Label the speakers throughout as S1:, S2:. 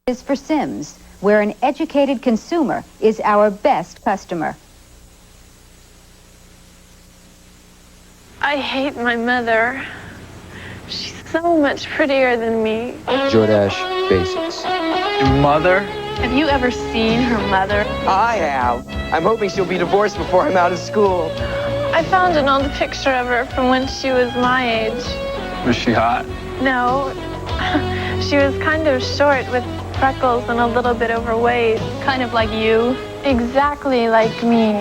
S1: is for Sims, where an educated consumer is our best customer.
S2: I hate my mother. She's so much prettier than me.
S3: Jordache Basics.
S4: Your mother?
S2: Have you ever seen her mother?
S3: I have. I'm hoping she'll be divorced before I'm out of school.
S2: I found an old picture of her from when she was my age.
S4: Was she hot?
S2: No. She was kind of short with freckles and a little bit overweight. Kind of like you. Exactly like me.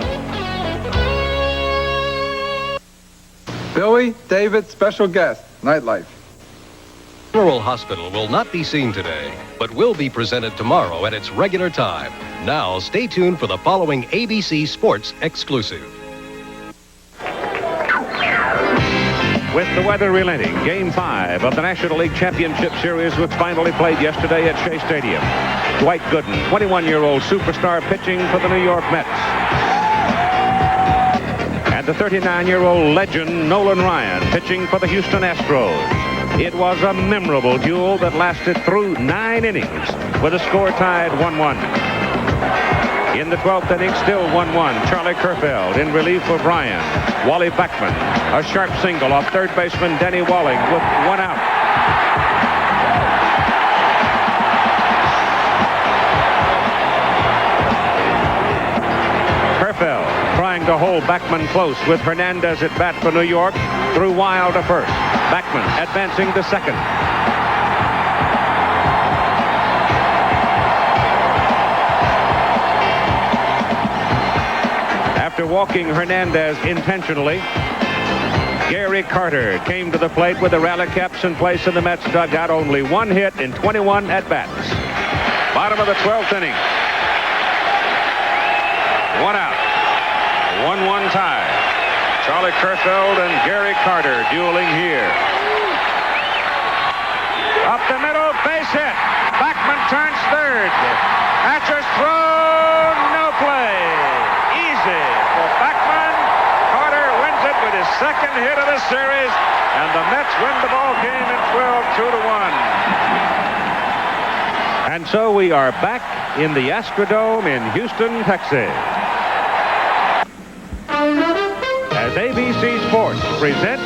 S4: Billy, David, special guest, Nightlife.
S5: General Hospital will not be seen today, but will be presented tomorrow at its regular time. Now, stay tuned for the following ABC Sports exclusive.
S6: With the weather relenting, Game 5 of the National League Championship Series was finally played yesterday at Shea Stadium. Dwight Gooden, 21-year-old superstar, pitching for the New York Mets. And the 39-year-old legend, Nolan Ryan, pitching for the Houston Astros. It was a memorable duel that lasted through 9 innings with a score tied 1-1. In the 12th inning, still 1-1, Charlie Kerfeld in relief of Ryan. Wally Backman, a sharp single off third baseman Denny Walling with 1 out. Kerfeld trying to hold Backman close with Hernandez at bat for New York, threw wild to first. Backman advancing to second. After walking Hernandez intentionally, Gary Carter came to the plate with the rally caps in place in the Mets dugout. Only 1 hit in 21 at-bats. Bottom of the 12th inning. 1 out. 1-1 tie. Charlie Kerfeld and Gary Carter dueling here. Up the middle, base hit. Backman turns third. Hatcher's throw, no play. Easy for Backman. Carter wins it with his second hit of the series, and the Mets win the ball game in 12-2-1. And so we are back in the Astrodome in Houston, Texas. As ABC Sports presents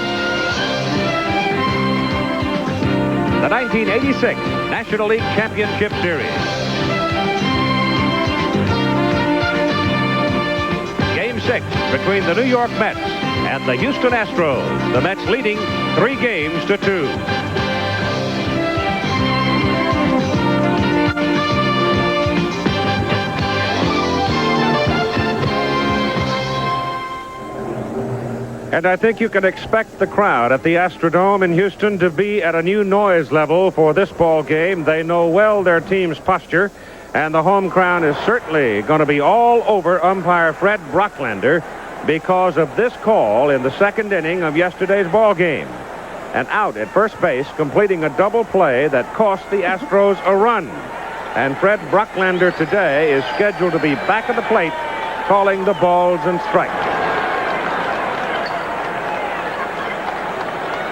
S6: the 1986 National League Championship Series. Game 6 between the New York Mets and the Houston Astros. The Mets leading 3-2. And I think you can expect the crowd at the Astrodome in Houston to be at a new noise level for this ball game. They know well their team's posture, and the home crowd is certainly going to be all over umpire Fred Brocklander because of this call in the second inning of yesterday's ball game. An out at first base, completing a double play that cost the Astros a run. And Fred Brocklander today is scheduled to be back at the plate calling the balls and strikes.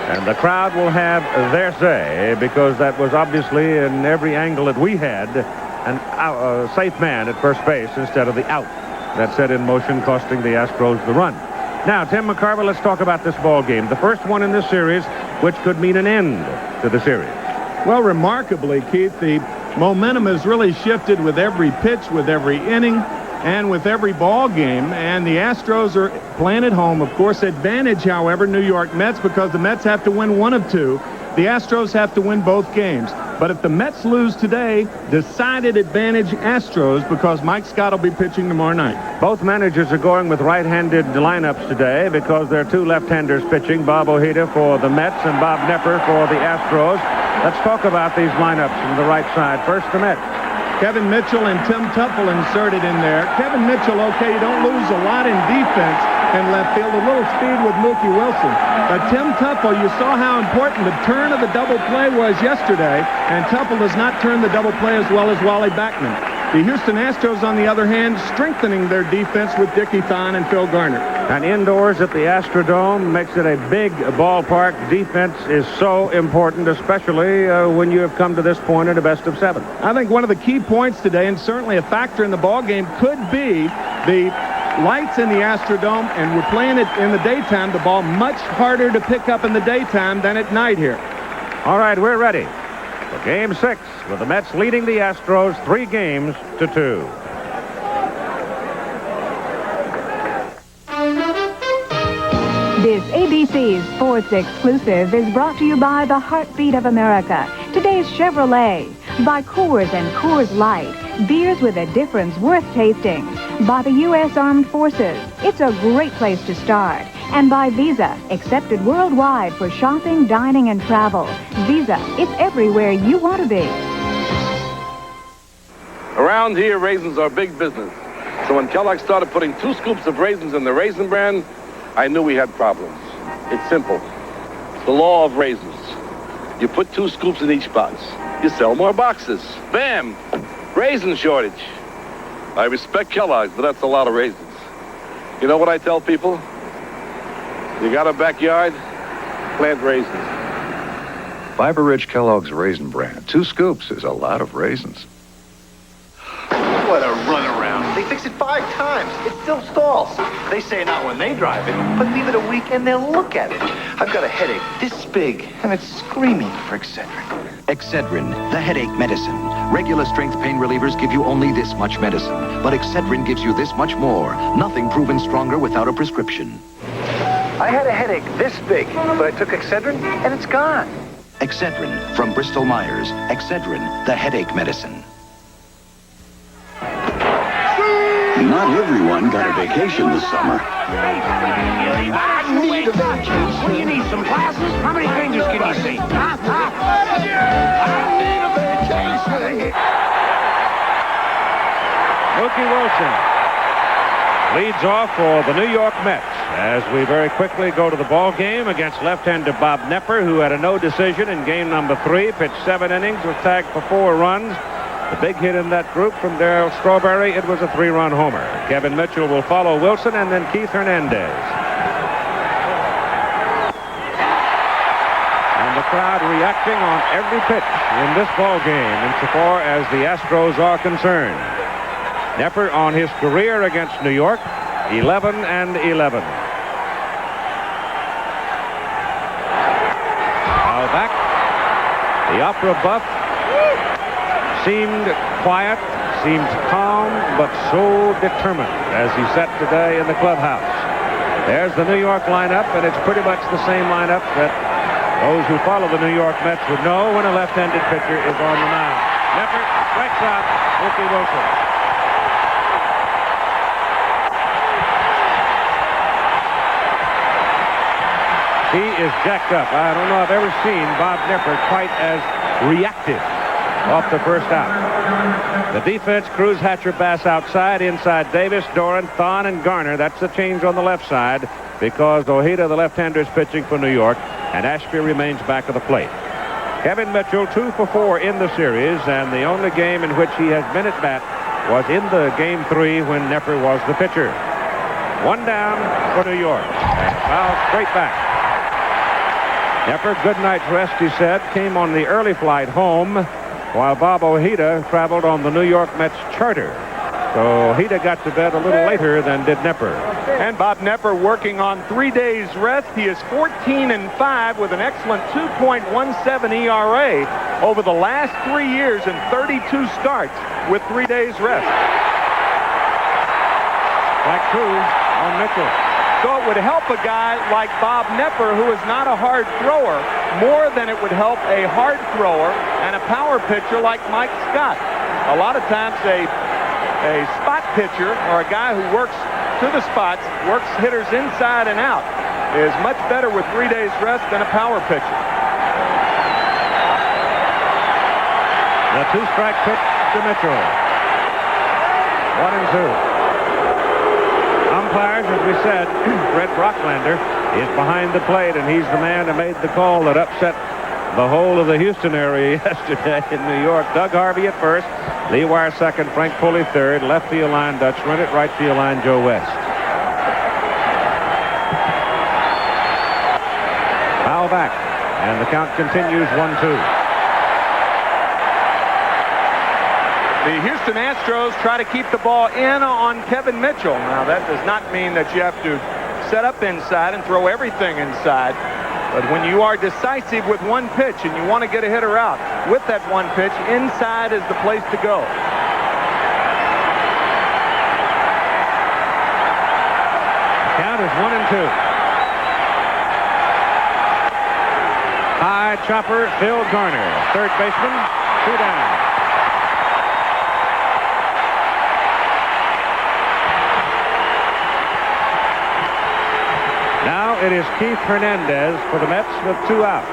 S6: And the crowd will have their say because that was obviously in every angle that we had a safe man at first base instead of the out that set in motion, costing the Astros the run. Now, Tim McCarver, let's talk about this ball game. The first one in this series, which could mean an end to the series.
S7: Well, remarkably, Keith, the momentum has really shifted with every pitch, with every inning, and with every ball game. And the Astros are playing at home. Of course, advantage, however, New York Mets, because the Mets have to win one of two. The Astros have to win both games. But if the Mets lose today, decided advantage Astros, because Mike Scott will be pitching tomorrow night.
S6: Both managers are going with right-handed lineups today because there are 2 left-handers pitching, Bob Ojeda for the Mets and Bob Knepper for the Astros. Let's talk about these lineups from the right side. First, the Mets.
S7: Kevin Mitchell and Tim Tuffle inserted in there. Kevin Mitchell, okay, you don't lose a lot in defense in left field. A little speed with Mookie Wilson. But Tim Tuffle, you saw how important the turn of the double play was yesterday, and Tuffle does not turn the double play as well as Wally Backman. The Houston Astros, on the other hand, strengthening their defense with Dickie Thon and Phil Garner.
S6: And indoors at the Astrodome makes it a big ballpark. Defense is so important, especially when you have come to this point in a best of 7.
S7: I think one of the key points today, and certainly a factor in the ball game, could be the lights in the Astrodome, and we're playing it in the daytime. The ball much harder to pick up in the daytime than at night here.
S6: All right, we're ready for Game 6, with the Mets leading the Astros 3-2.
S1: This ABC Sports Exclusive is brought to you by the Heartbeat of America, today's Chevrolet, by Coors and Coors Light, beers with a difference worth tasting, by the U.S. Armed Forces, it's a great place to start, and by Visa, accepted worldwide for shopping, dining, and travel. Visa, it's everywhere you want to be.
S8: Around here, raisins are big business. So when Kellogg started putting 2 scoops of raisins in the Raisin Bran, I knew we had problems. It's simple. It's the law of raisins. You put 2 scoops in each box. You sell more boxes. Bam! Raisin shortage. I respect Kellogg's, but that's a lot of raisins. You know what I tell people? You got a backyard? Plant raisins.
S9: Fiber-rich Kellogg's Raisin Bran. 2 scoops is a lot of raisins.
S10: What a runaround. They fix it 5 times. It still stalls. They say not when they drive it, but leave it a week and they'll look at it. I've got a headache this big, and it's screaming for Excedrin.
S11: Excedrin, the headache medicine. Regular strength pain relievers give you only this much medicine, but Excedrin gives you this much more. Nothing proven stronger without a prescription.
S10: I had a headache this big, but I took Excedrin and it's gone.
S11: Excedrin from Bristol Myers. Excedrin, the headache medicine.
S12: Not everyone got a vacation this summer.
S10: I need a vacation. What do you need, some glasses? How many fingers can you see? I need a vacation.
S6: Mookie Wilson leads off for the New York Mets as we very quickly go to the ball game against left-hander Bob Knepper, who had a no decision in game number 3, pitched 7 innings, was tagged for 4 runs. The big hit in that group from Darryl Strawberry, it was a 3-run homer. Kevin Mitchell will follow Wilson, and then Keith Hernandez. And the crowd reacting on every pitch in this ball game insofar as the Astros are concerned. Knepper on his career against New York, 11-11. Now back, the opera buff seemed quiet, seemed calm, but so determined as he sat today in the clubhouse. There's the New York lineup, and it's pretty much the same lineup that those who follow the New York Mets would know when a left-handed pitcher is on the mound. Knepper strikes out Mookie Wilson. He is jacked up. I don't know if I've ever seen Bob Knepper quite as reactive off the first out. The defense, Cruz, Hatcher, Bass outside. Inside Davis, Doran, Thon, and Garner. That's the change on the left side because Ojeda, the left-hander, is pitching for New York, and Ashby remains back of the plate. Kevin Mitchell, 2 for 4 in the series, and the only game in which he has been at bat was in the game 3 when Knepper was the pitcher. 1 down for New York. And foul straight back. Knepper, good night's rest, he said, came on the early flight home, while Bob Ojeda traveled on the New York Mets charter. So Ojeda got to bed a little later than did Knepper.
S13: And Bob Knepper working on 3 days rest. He is 14-5 with an excellent 2.17 ERA over the last 3 years and 32 starts with 3 days rest.
S6: Back Cruz on Mitchell.
S13: So it would help a guy like Bob Knepper, who is not a hard thrower, more than it would help a hard thrower and a power pitcher like Mike Scott. A lot of times a spot pitcher or a guy who works to the spots, works hitters inside and out, is much better with 3 days rest than a power pitcher.
S6: The 2-strike pitch to Mitchell. 1-2. Umpires, as we said, Fred Brocklander is behind the plate, and he's the man who made the call that upset the whole of the Houston area yesterday in New York. Doug Harvey at first, Lee Wire second, Frank Pulley third, left field line Dutch Rennett, right field line Joe West. Foul back, and the count continues 1-2.
S13: The Houston Astros try to keep the ball in on Kevin Mitchell. Now, that does not mean that you have to set up inside and throw everything inside. But when you are decisive with one pitch and you want to get a hitter out with that one pitch, inside is the place to go.
S6: Count is 1-2. High chopper, Phil Garner, third baseman, 2 down. Now it is Keith Hernandez for the Mets with 2 out.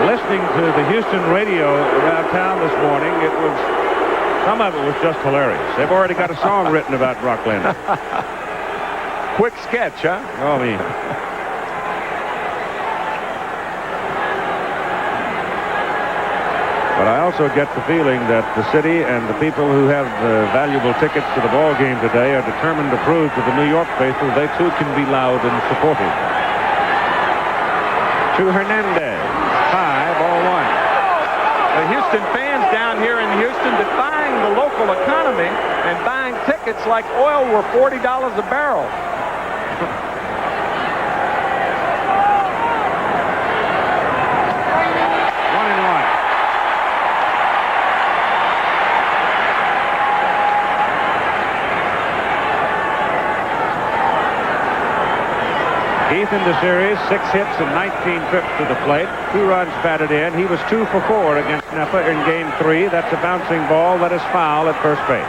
S6: Listening to the Houston radio around town this morning, some of it was just hilarious. They've already got a song written about Brock Landry.
S13: Quick sketch, huh?
S6: Oh, I mean. But I also get the feeling that the city and the people who have the valuable tickets to the ball game today are determined to prove to the New York faithful they too can be loud and supportive. To Hernandez, high, ball 1.
S13: The Houston fans down here in Houston defying the local economy and buying tickets like oil were $40 a barrel.
S6: Keith in the series, 6 hits and 19 trips to the plate. 2 runs batted in. He was 2 for 4 against Napa in Game 3. That's a bouncing ball that is foul at first base.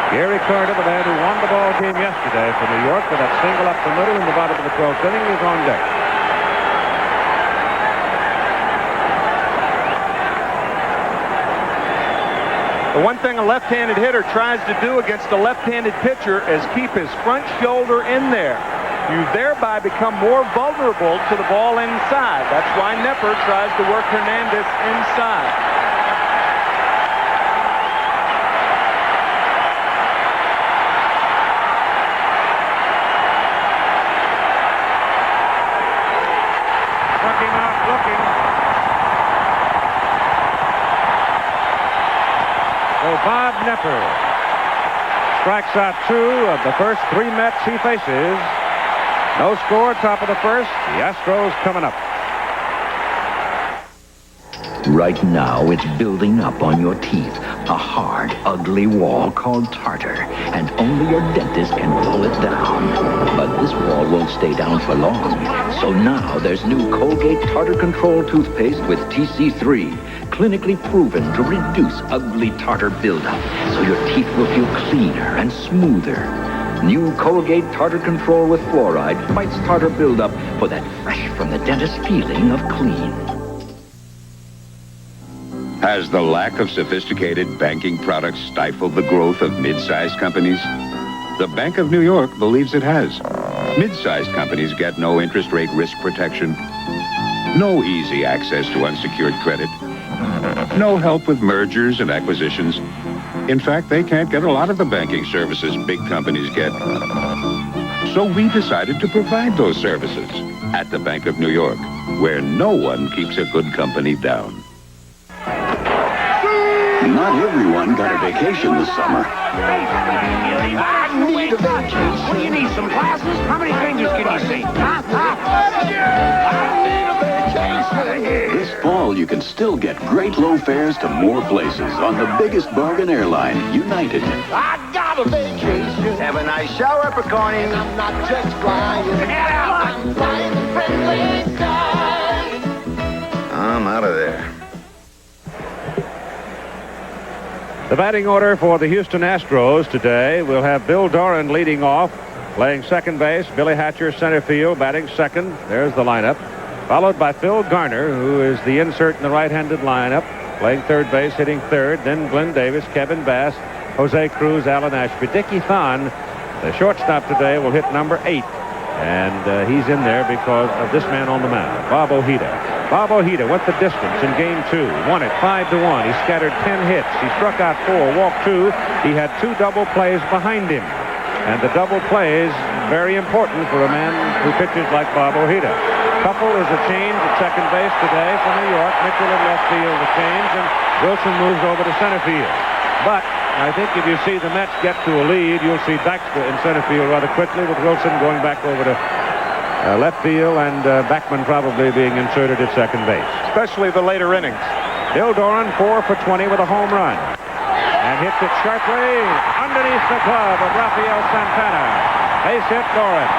S6: Gary Carter, the man who won the ball game yesterday for New York with that single up the middle in the bottom of the 12th inning, is on deck.
S13: The one thing a left-handed hitter tries to do against a left-handed pitcher is keep his front shoulder in there. You thereby become more vulnerable to the ball inside. That's why Nepper tries to work Hernandez inside.
S6: Struck him out looking. So Bob Nepper strikes out 2 of the first 3 Mets he faces. No score, top of the first. The Astros coming up.
S11: Right now, it's building up on your teeth. A hard, ugly wall called tartar. And only your dentist can pull it down. But this wall won't stay down for long. So now there's new Colgate Tartar Control toothpaste with TC3. Clinically proven to reduce ugly tartar buildup. So your teeth will feel cleaner and smoother. New Colgate Tartar Control with fluoride fights tartar buildup for that fresh from the dentist feeling of clean.
S12: Has the lack of sophisticated banking products stifled the growth of mid-sized companies? The Bank of New York believes it has. Mid-sized companies get no interest rate risk protection, no easy access to unsecured credit, no help with mergers and acquisitions. In fact, they can't get a lot of the banking services big companies get. So we decided to provide those services at the Bank of New York, where no one keeps a good company down. Not everyone got a vacation this summer.
S14: I need a vacation. What do you need, some glasses? How many fingers can you see? I need a vacation.
S12: This fall, you can still get great low fares to more places on the biggest bargain airline, United.
S14: I got a vacation.
S10: Have a nice shower, Piccone.
S14: I'm not just flying. I'm flying friendly skies.
S10: I'm out of there.
S6: The batting order for the Houston Astros today will have Bill Doran leading off, playing second base. Billy Hatcher center field, batting second. There's the lineup. Followed by Phil Garner, who is the insert in the right-handed lineup, playing third base, hitting third. Then Glenn Davis, Kevin Bass, Jose Cruz, Alan Ashby. Dickie Thon, the shortstop today, will hit number 8. And he's in there because of this man on the mound, Bob Ojeda. Bob Ojeda went the distance in Game 2. Won it 5-1. He scattered 10 hits. He struck out 4, walked 2. He had 2 double plays behind him. And the double plays, very important for a man who pitches like Bob Ojeda. Couple is a change at second base today for New York. Mitchell in left field a change, and Wilson moves over to center field. But I think if you see the Mets get to a lead, you'll see Dykstra in center field rather quickly, with Wilson going back over to left field and Backman probably being inserted at second base.
S13: Especially the later innings.
S6: Bill Doran 4 for 20 with a home run. And hits it sharply underneath the glove of Rafael Santana. Base hit Doran.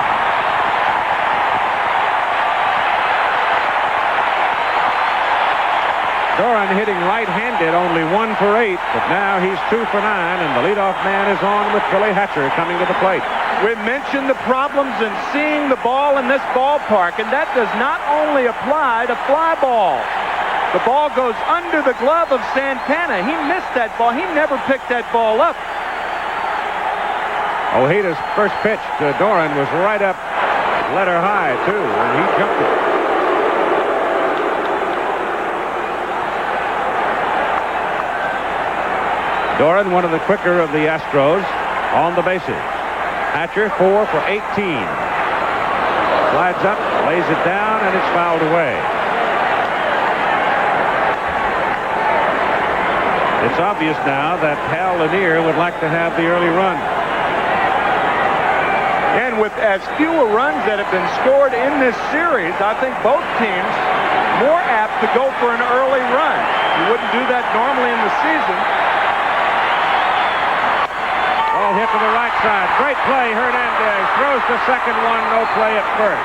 S6: Doran hitting right-handed, only 1 for 8, but now he's 2 for 9, and the leadoff man is on with Billy Hatcher coming to the plate.
S13: We mentioned the problems in seeing the ball in this ballpark, and that does not only apply to fly balls. The ball goes under the glove of Santana. He missed that ball. He never picked that ball up.
S6: Ojeda's first pitch to Doran was right up letter high, too, and he jumped it. Doran, one of the quicker of the Astros, on the bases. Hatcher 4 for 18. Slides up, lays it down, and it's fouled away. It's obvious now that Hal Lanier would like to have the early run.
S13: And with as fewer runs that have been scored in this series, I think both teams more apt to go for an early run. You wouldn't do that normally in the season.
S6: Ball hit to the right side. Great play. Hernandez throws the second one. No play at first.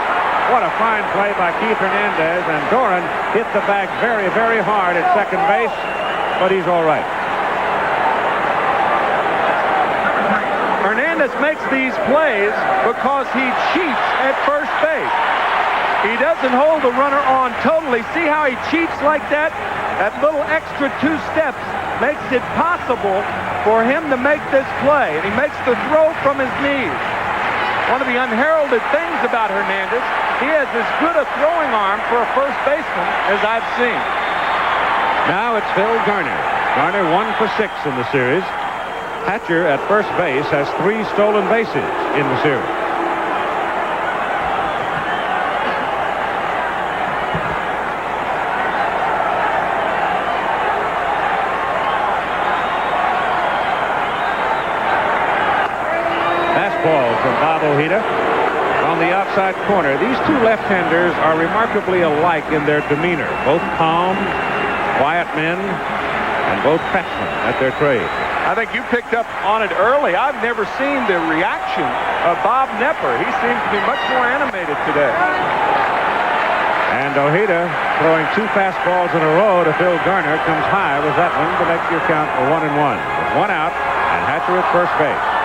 S6: What a fine play by Keith Hernandez. And Doran hit the bag very, very hard at second base, but he's all right.
S13: Hernandez makes these plays because he cheats at first base. He doesn't hold the runner on totally. See how he cheats like that? That little extra 2 steps makes it possible for him to make this play. And he makes the throw from his knees. One of the unheralded things about Hernandez, he has as good a throwing arm for a first baseman as I've seen.
S6: Now it's Phil Garner. Garner 1 for 6 in the series. Hatcher at first base has 3 stolen bases in the series. Fastball from Bob Ojeda on the outside corner. These 2 left-handers are remarkably alike in their demeanor. Both calm, quiet men, and both craftsmen at their trade.
S13: I think you picked up on it early. I've never seen the reaction of Bob Nepper. He seems to be much more animated today.
S6: And Ojeda throwing 2 fastballs in a row to Phil Garner comes high with that one to make your count a 1-1. With 1 out and Hatcher at first base.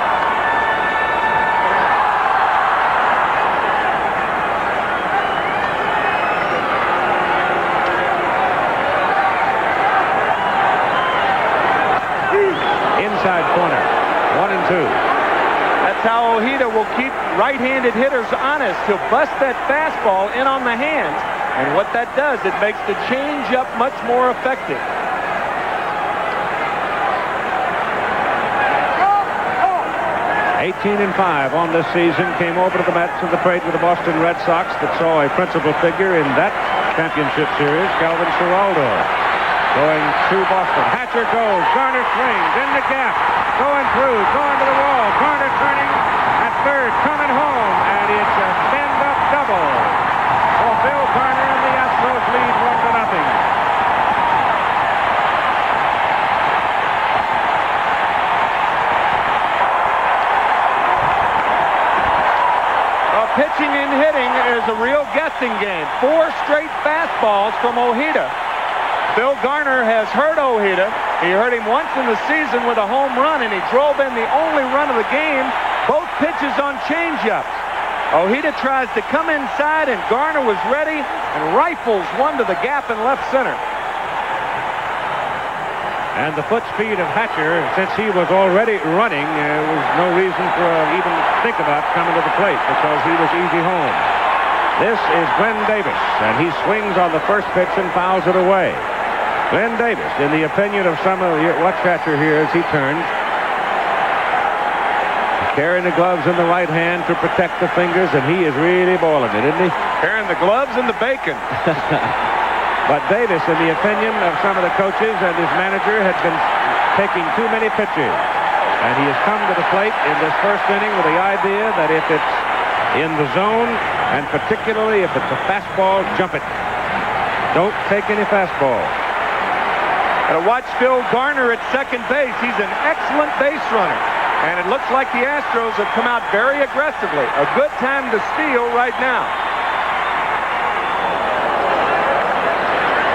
S6: Inside corner, 1-2.
S13: That's how Ojeda will keep right-handed hitters honest. He'll bust that fastball in on the hands. And what that does, it makes the change-up much more effective.
S6: 18-5 on this season. Came over to the Mets in the trade with the Boston Red Sox that saw a principal figure in that championship series, Calvin Ciraldo. Going to Boston. Hatcher goes. Garner swings in the gap. Going through. Going to the wall. Garner turning at third. Coming home. And it's a stand-up double. For Phil Garner, and the Astros lead 1-0.
S13: Pitching and hitting is a real guessing game. 4 straight fastballs from Ojeda. Phil Garner has hurt Ojeda. He hurt him once in the season with a home run, and he drove in the only run of the game. Both pitches on changeups. Ojeda tries to come inside, and Garner was ready and rifles one to the gap in left center.
S6: And the foot speed of Hatcher, since he was already running, was no reason for even think about coming to the plate because he was easy home. This is Glenn Davis, and he swings on the first pitch and fouls it away. Glenn Davis, in the opinion of some of you, watch Hatcher here as he turns. Carrying the gloves in the right hand to protect the fingers, and he is really boiling it, isn't he?
S13: Carrying the gloves and the bacon.
S6: But Davis, in the opinion of some of the coaches and his manager, had been taking too many pitches. And he has come to the plate in this first inning with the idea that if it's in the zone, and particularly if it's a fastball, jump it. Don't take any fastball.
S13: And watch Phil Garner at second base. He's an excellent base runner. And it looks like the Astros have come out very aggressively. A good time to steal right now.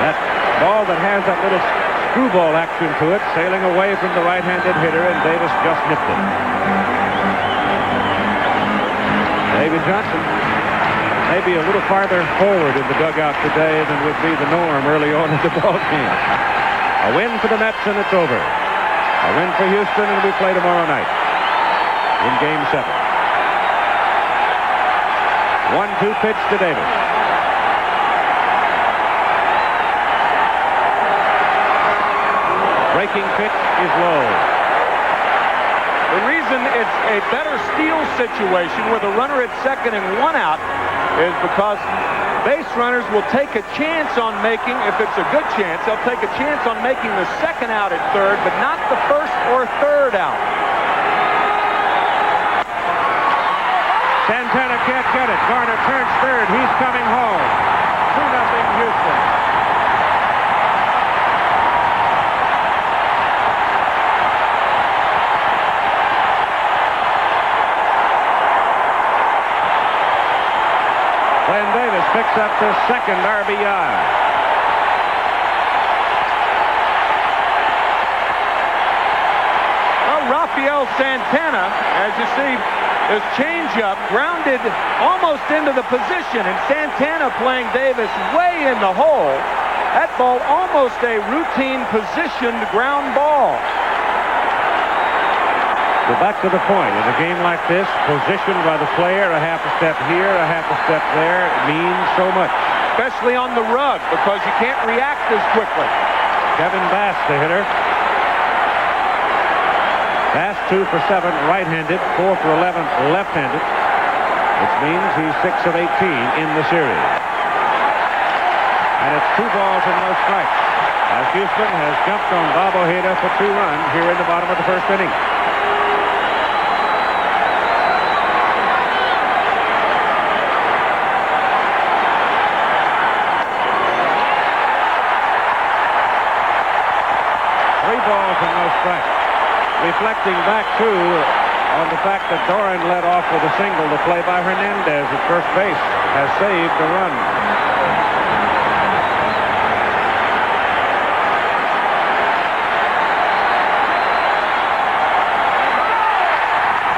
S6: That ball that has that little screwball action to it, sailing away from the right-handed hitter, and Davis just nipped it. David Johnson maybe a little farther forward in the dugout today than would be the norm early on in the ball game. A win for the Mets, and it's over. A win for Houston, and we play tomorrow night in Game 7. 1-2 pitch to Davis. Breaking pitch is low.
S13: The reason it's a better steal situation with a runner at second and one out is because base runners will take a chance on making, if it's a good chance, they'll take a chance on making the second out at third, but not the first or third out.
S6: Santana can't get it. Garner turns third. He's coming home. 2-0 Houston. Glenn Davis picks up the second RBI.
S13: Well, Rafael Santana, as you see, his changeup grounded almost into the position, and Santana playing Davis way in the hole. That ball almost a routine positioned ground ball.
S6: So back to the point. In a game like this, positioned by the player, a half a step here, a half a step there, means so much.
S13: Especially on the rug, because you can't react as quickly.
S6: Kevin Bass, the hitter. Bass 2 for 7 right-handed, 4 for 11 left-handed, which means he's 6 of 18 in the series. And it's 2 balls and no strikes, as Houston has jumped on Bob Ojeda for 2 runs here in the bottom of the first inning. Reflecting back, too, on the fact that Doran led off with a single. The play by Hernandez at first base has saved the run.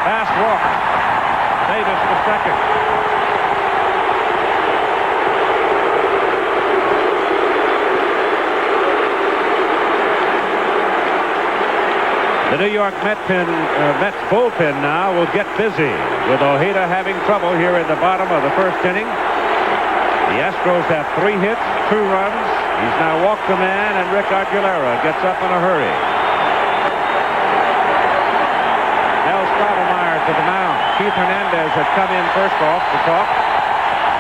S6: Fast walk. Davis to second. The New York Mets bullpen now will get busy, with Ojeda having trouble here in the bottom of the first inning. The Astros have 3 hits, 2 runs. He's now walked a man, and Rick Aguilera gets up in a hurry. Mel Stottlemyre to the mound. Keith Hernandez had come in first off to talk.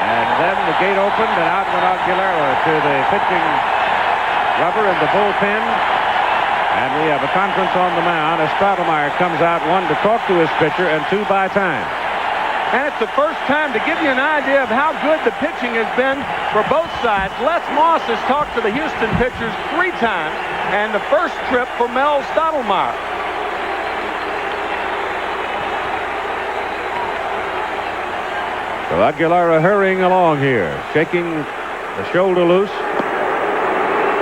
S6: And then the gate opened, and out went Aguilera to the pitching rubber in the bullpen. And we have a conference on the mound as Stottlemyre comes out, 1 to talk to his pitcher and 2 by time.
S13: And it's the first time to give you an idea of how good the pitching has been for both sides. Les Moss has talked to the Houston pitchers 3 times, and the first trip for Mel Stottlemyre.
S6: So Aguilera hurrying along here, shaking the shoulder loose.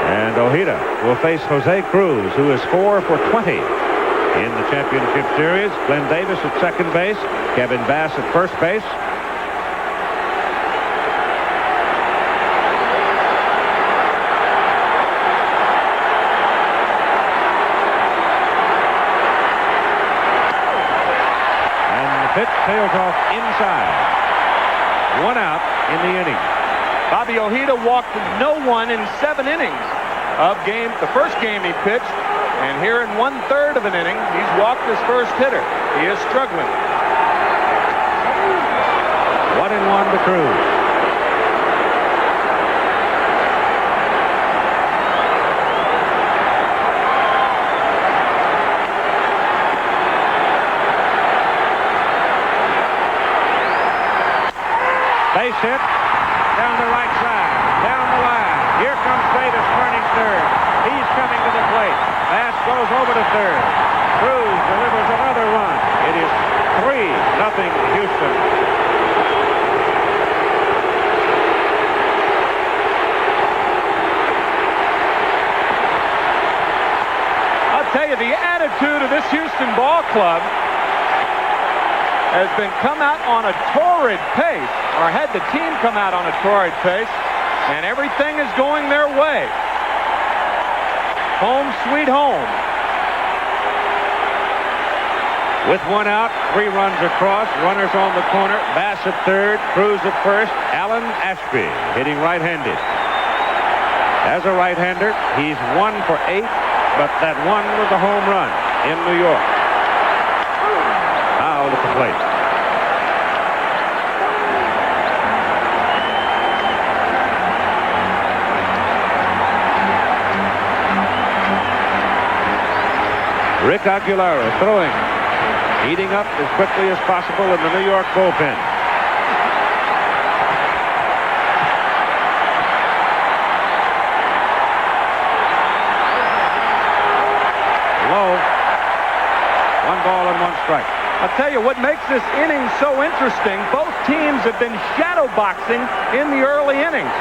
S6: And Ojeda will face Jose Cruz, who is 4 for 20 in the championship series. Glenn Davis at second base. Kevin Bass at first base. sails off inside. 1 out in the inning.
S13: Bobby Ojeda walked no one in 7 innings of the first game he pitched. And here in 1/3 of an inning, he's walked his first hitter. He is struggling.
S6: 1-1 to Cruz. Base hit down the right side, down the line. Here comes Davis turning third. He's coming to the plate. Bass goes over to third. Cruz delivers another run. It is 3-0 Houston.
S13: I'll tell you, the attitude of this Houston ball club has been come out on a torrid pace, or had the team come out on a torrid pace, and everything is going their way. Home sweet home.
S6: With 1 out, 3 runs across, runners on the corner, Bass at third, Cruz at first, Alan Ashby hitting right-handed. As a right-hander, he's 1 for 8, but that one was a home run in New York. Foul at the plate. Rick Aguilera throwing, heating up as quickly as possible in the New York bullpen. Low. 1 ball and 1 strike.
S13: I'll tell you what makes this inning so interesting. Both teams have been shadow boxing in the early innings,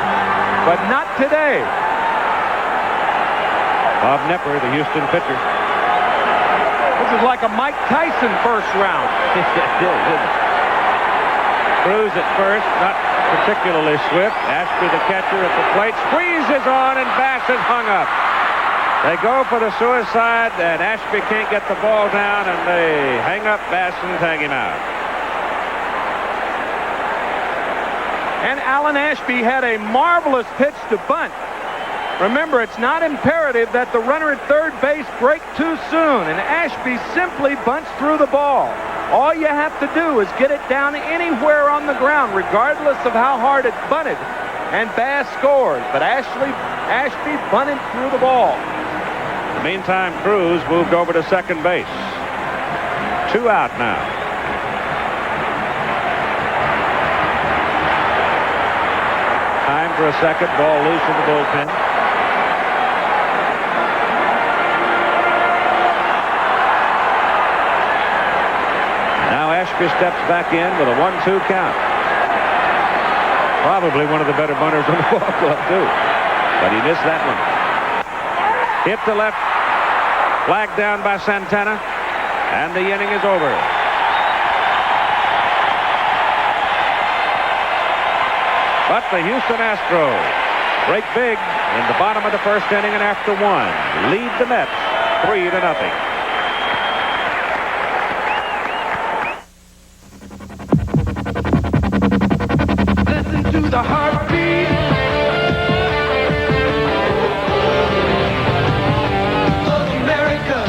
S13: but not today.
S6: Bob Nepper, the Houston pitcher.
S13: This is like a Mike Tyson first round.
S6: Cruz at first, not particularly swift. Ashby, the catcher, at the plate. Squeezes on, and Bass is hung up. They go for the suicide, and Ashby can't get the ball down, and they hang up Bass and tag him out.
S13: And Alan Ashby had a marvelous pitch to bunt. Remember, it's not imperative that the runner at third base break too soon, and Ashby simply bunts through the ball. All you have to do is get it down anywhere on the ground, regardless of how hard it's bunted, and Bass scores. But Ashby bunted through the ball.
S6: In the meantime, Cruz moved over to second base. 2 out now. Time for a second. Ball loose in the bullpen. Now Ashby steps back in with a 1-2 count. Probably one of the better bunters on the ball club, too. But he missed that one. Hit to left. Flagged down by Santana. And the inning is over. But the Houston Astros break big in the bottom of the first inning, and after 1, lead the Mets 3-0.
S14: The heartbeat of America.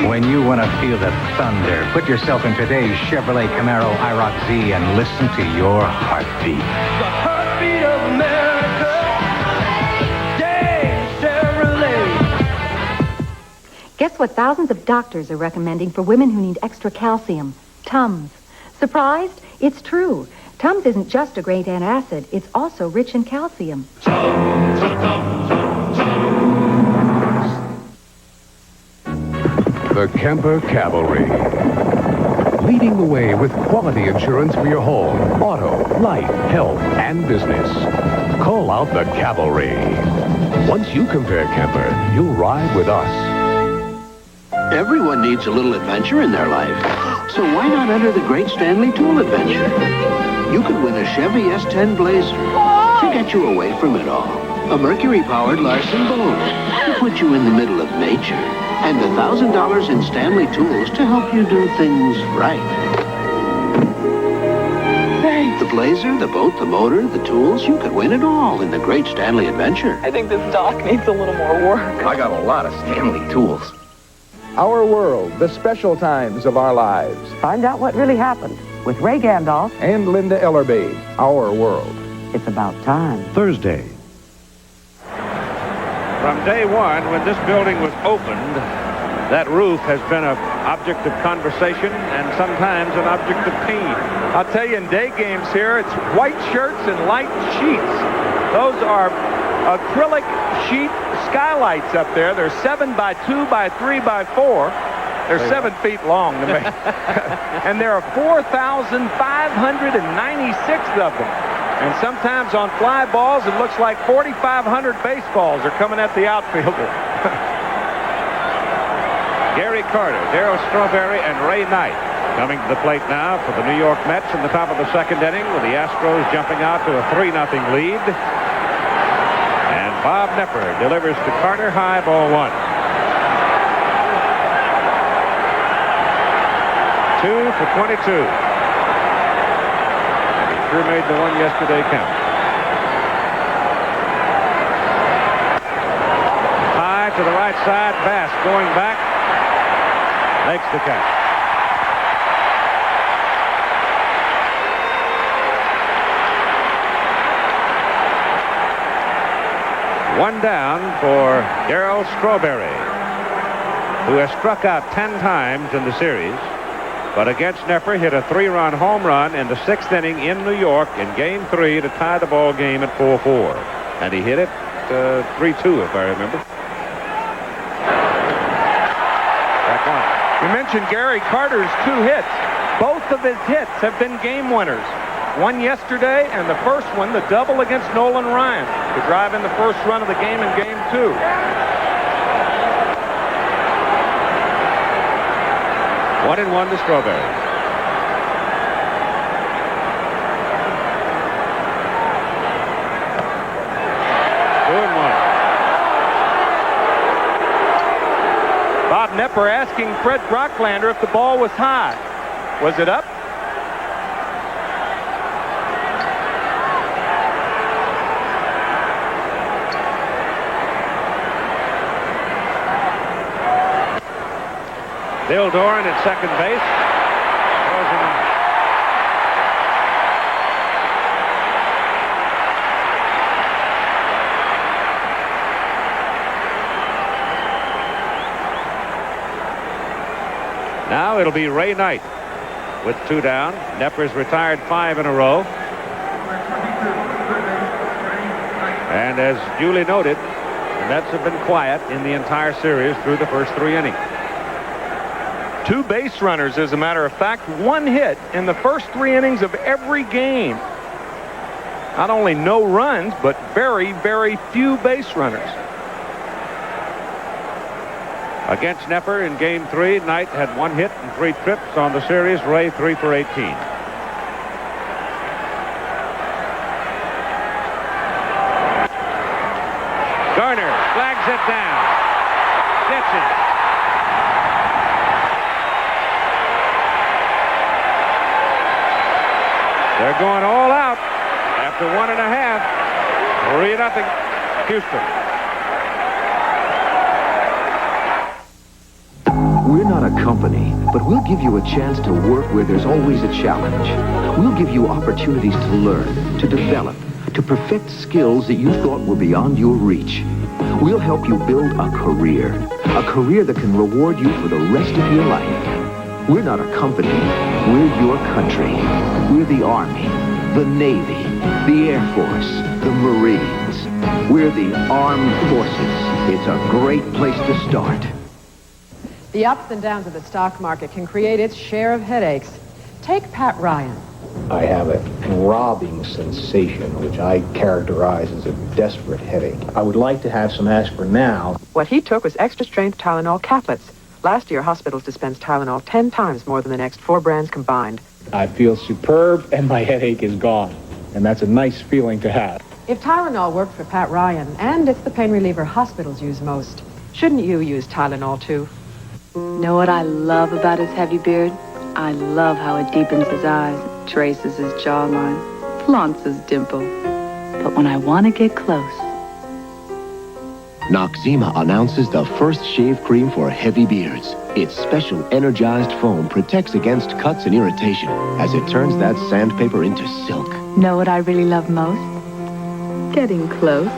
S15: When you want to feel the thunder, put yourself in today's Chevrolet Camaro IROC Z and listen to your heartbeat.
S14: The heartbeat of America. Dave Chevrolet.
S1: Guess what thousands of doctors are recommending for women who need extra calcium? Tums. Surprised? It's true. Tums isn't just a great antacid, it's also rich in calcium.
S16: The Kemper Cavalry. Leading the way with quality insurance for your home, auto, life, health, and business. Call out the Cavalry. Once you compare Kemper, you'll ride with us.
S17: Everyone needs a little adventure in their life. So why not enter the Great Stanley Tool Adventure? You could win a Chevy S10 Blazer to get you away from it all. A Mercury-powered Larson boat to put you in the middle of nature. And $1,000 in Stanley tools to help you do things right. The blazer, the boat, the motor, the tools, you could win it all in the Great Stanley Adventure.
S2: I think this dock needs a little more work.
S9: I got a lot of Stanley tools.
S18: Our world, the special times of our lives.
S19: Find out what really happened with Ray Gandalf
S18: And Linda Ellerby, Our World.
S19: It's about time.
S16: Thursday.
S6: From day one, when this building was opened, that roof has been an object of conversation and sometimes an object of pain.
S13: I'll tell you, in day games here, it's white shirts and light sheets. Those are acrylic sheet skylights up there. They're 7 by 2 by 3 by 4. They're 7 feet long to me. And there are 4,596 of them. And sometimes on fly balls, it looks like 4,500 baseballs are coming at the outfielder.
S6: Gary Carter, Darryl Strawberry, and Ray Knight coming to the plate now for the New York Mets in the top of the second inning, with the Astros jumping out to a 3-0 lead. And Bob Nepper delivers to Carter, high, ball 1. 2 for 22. And he sure made the one yesterday count. High to the right side, Bass going back. Makes the catch. One down for Darryl Strawberry, who has struck out 10 times in the series, but against Nepper hit a 3-run home run in the 6th inning in New York in Game 3 to tie the ball game at 4-4. And he hit it 3-2, if I remember.
S13: You mentioned Gary Carter's 2 hits. Both of his hits have been game winners. One yesterday, and the first one, the double against Nolan Ryan, to drive in the first run of the game in Game 2.
S6: One and one to Strawberry.
S13: Bob Nepper asking Fred Brocklander if the ball was high. Was it up?
S6: Bill Doran at second base. Throws him out. Now it'll be Ray Knight with 2 down. Nepper's retired 5 in a row. And as duly noted, the Mets have been quiet in the entire series through the first 3 innings.
S13: 2 base runners, as a matter of fact. 1 hit in the first 3 innings of every game. Not only no runs, but very, very few base runners.
S6: Against Nepper in Game 3, Knight had 1 hit and 3 trips on the series. Ray 3 for 18. Garner flags it down. Gets it. They're going all out after 1.5. 3-0 Houston.
S11: We're not a company, but we'll give you a chance to work where there's always a challenge. We'll give you opportunities to learn, to develop, to perfect skills that you thought were beyond your reach. We'll help you build a career that can reward you for the rest of your life. We're not a company, we're your country. We're the Army, the Navy, the Air Force, the Marines. We're the Armed Forces. It's a great place to start.
S20: The ups and downs of the stock market can create its share of headaches. Take Pat Ryan.
S21: I have a throbbing sensation, which I characterize as a desperate headache. I would like to have some aspirin now.
S20: What he took was extra-strength Tylenol caplets. Last year, hospitals dispensed Tylenol 10 times more than the next 4 brands combined.
S21: I feel superb, and my headache is gone. And that's a nice feeling to have.
S20: If Tylenol worked for Pat Ryan, and it's the pain reliever hospitals use most, Shouldn't you use Tylenol, too?
S3: Know what I love about his heavy beard? I love how it deepens his eyes, traces his jawline, flaunts his dimple. But when I want to get close...
S22: Noxzema announces the first shave cream for heavy beards. Its special energized foam protects against cuts and irritation as it turns that sandpaper into silk.
S3: Know what I really love most? Getting close.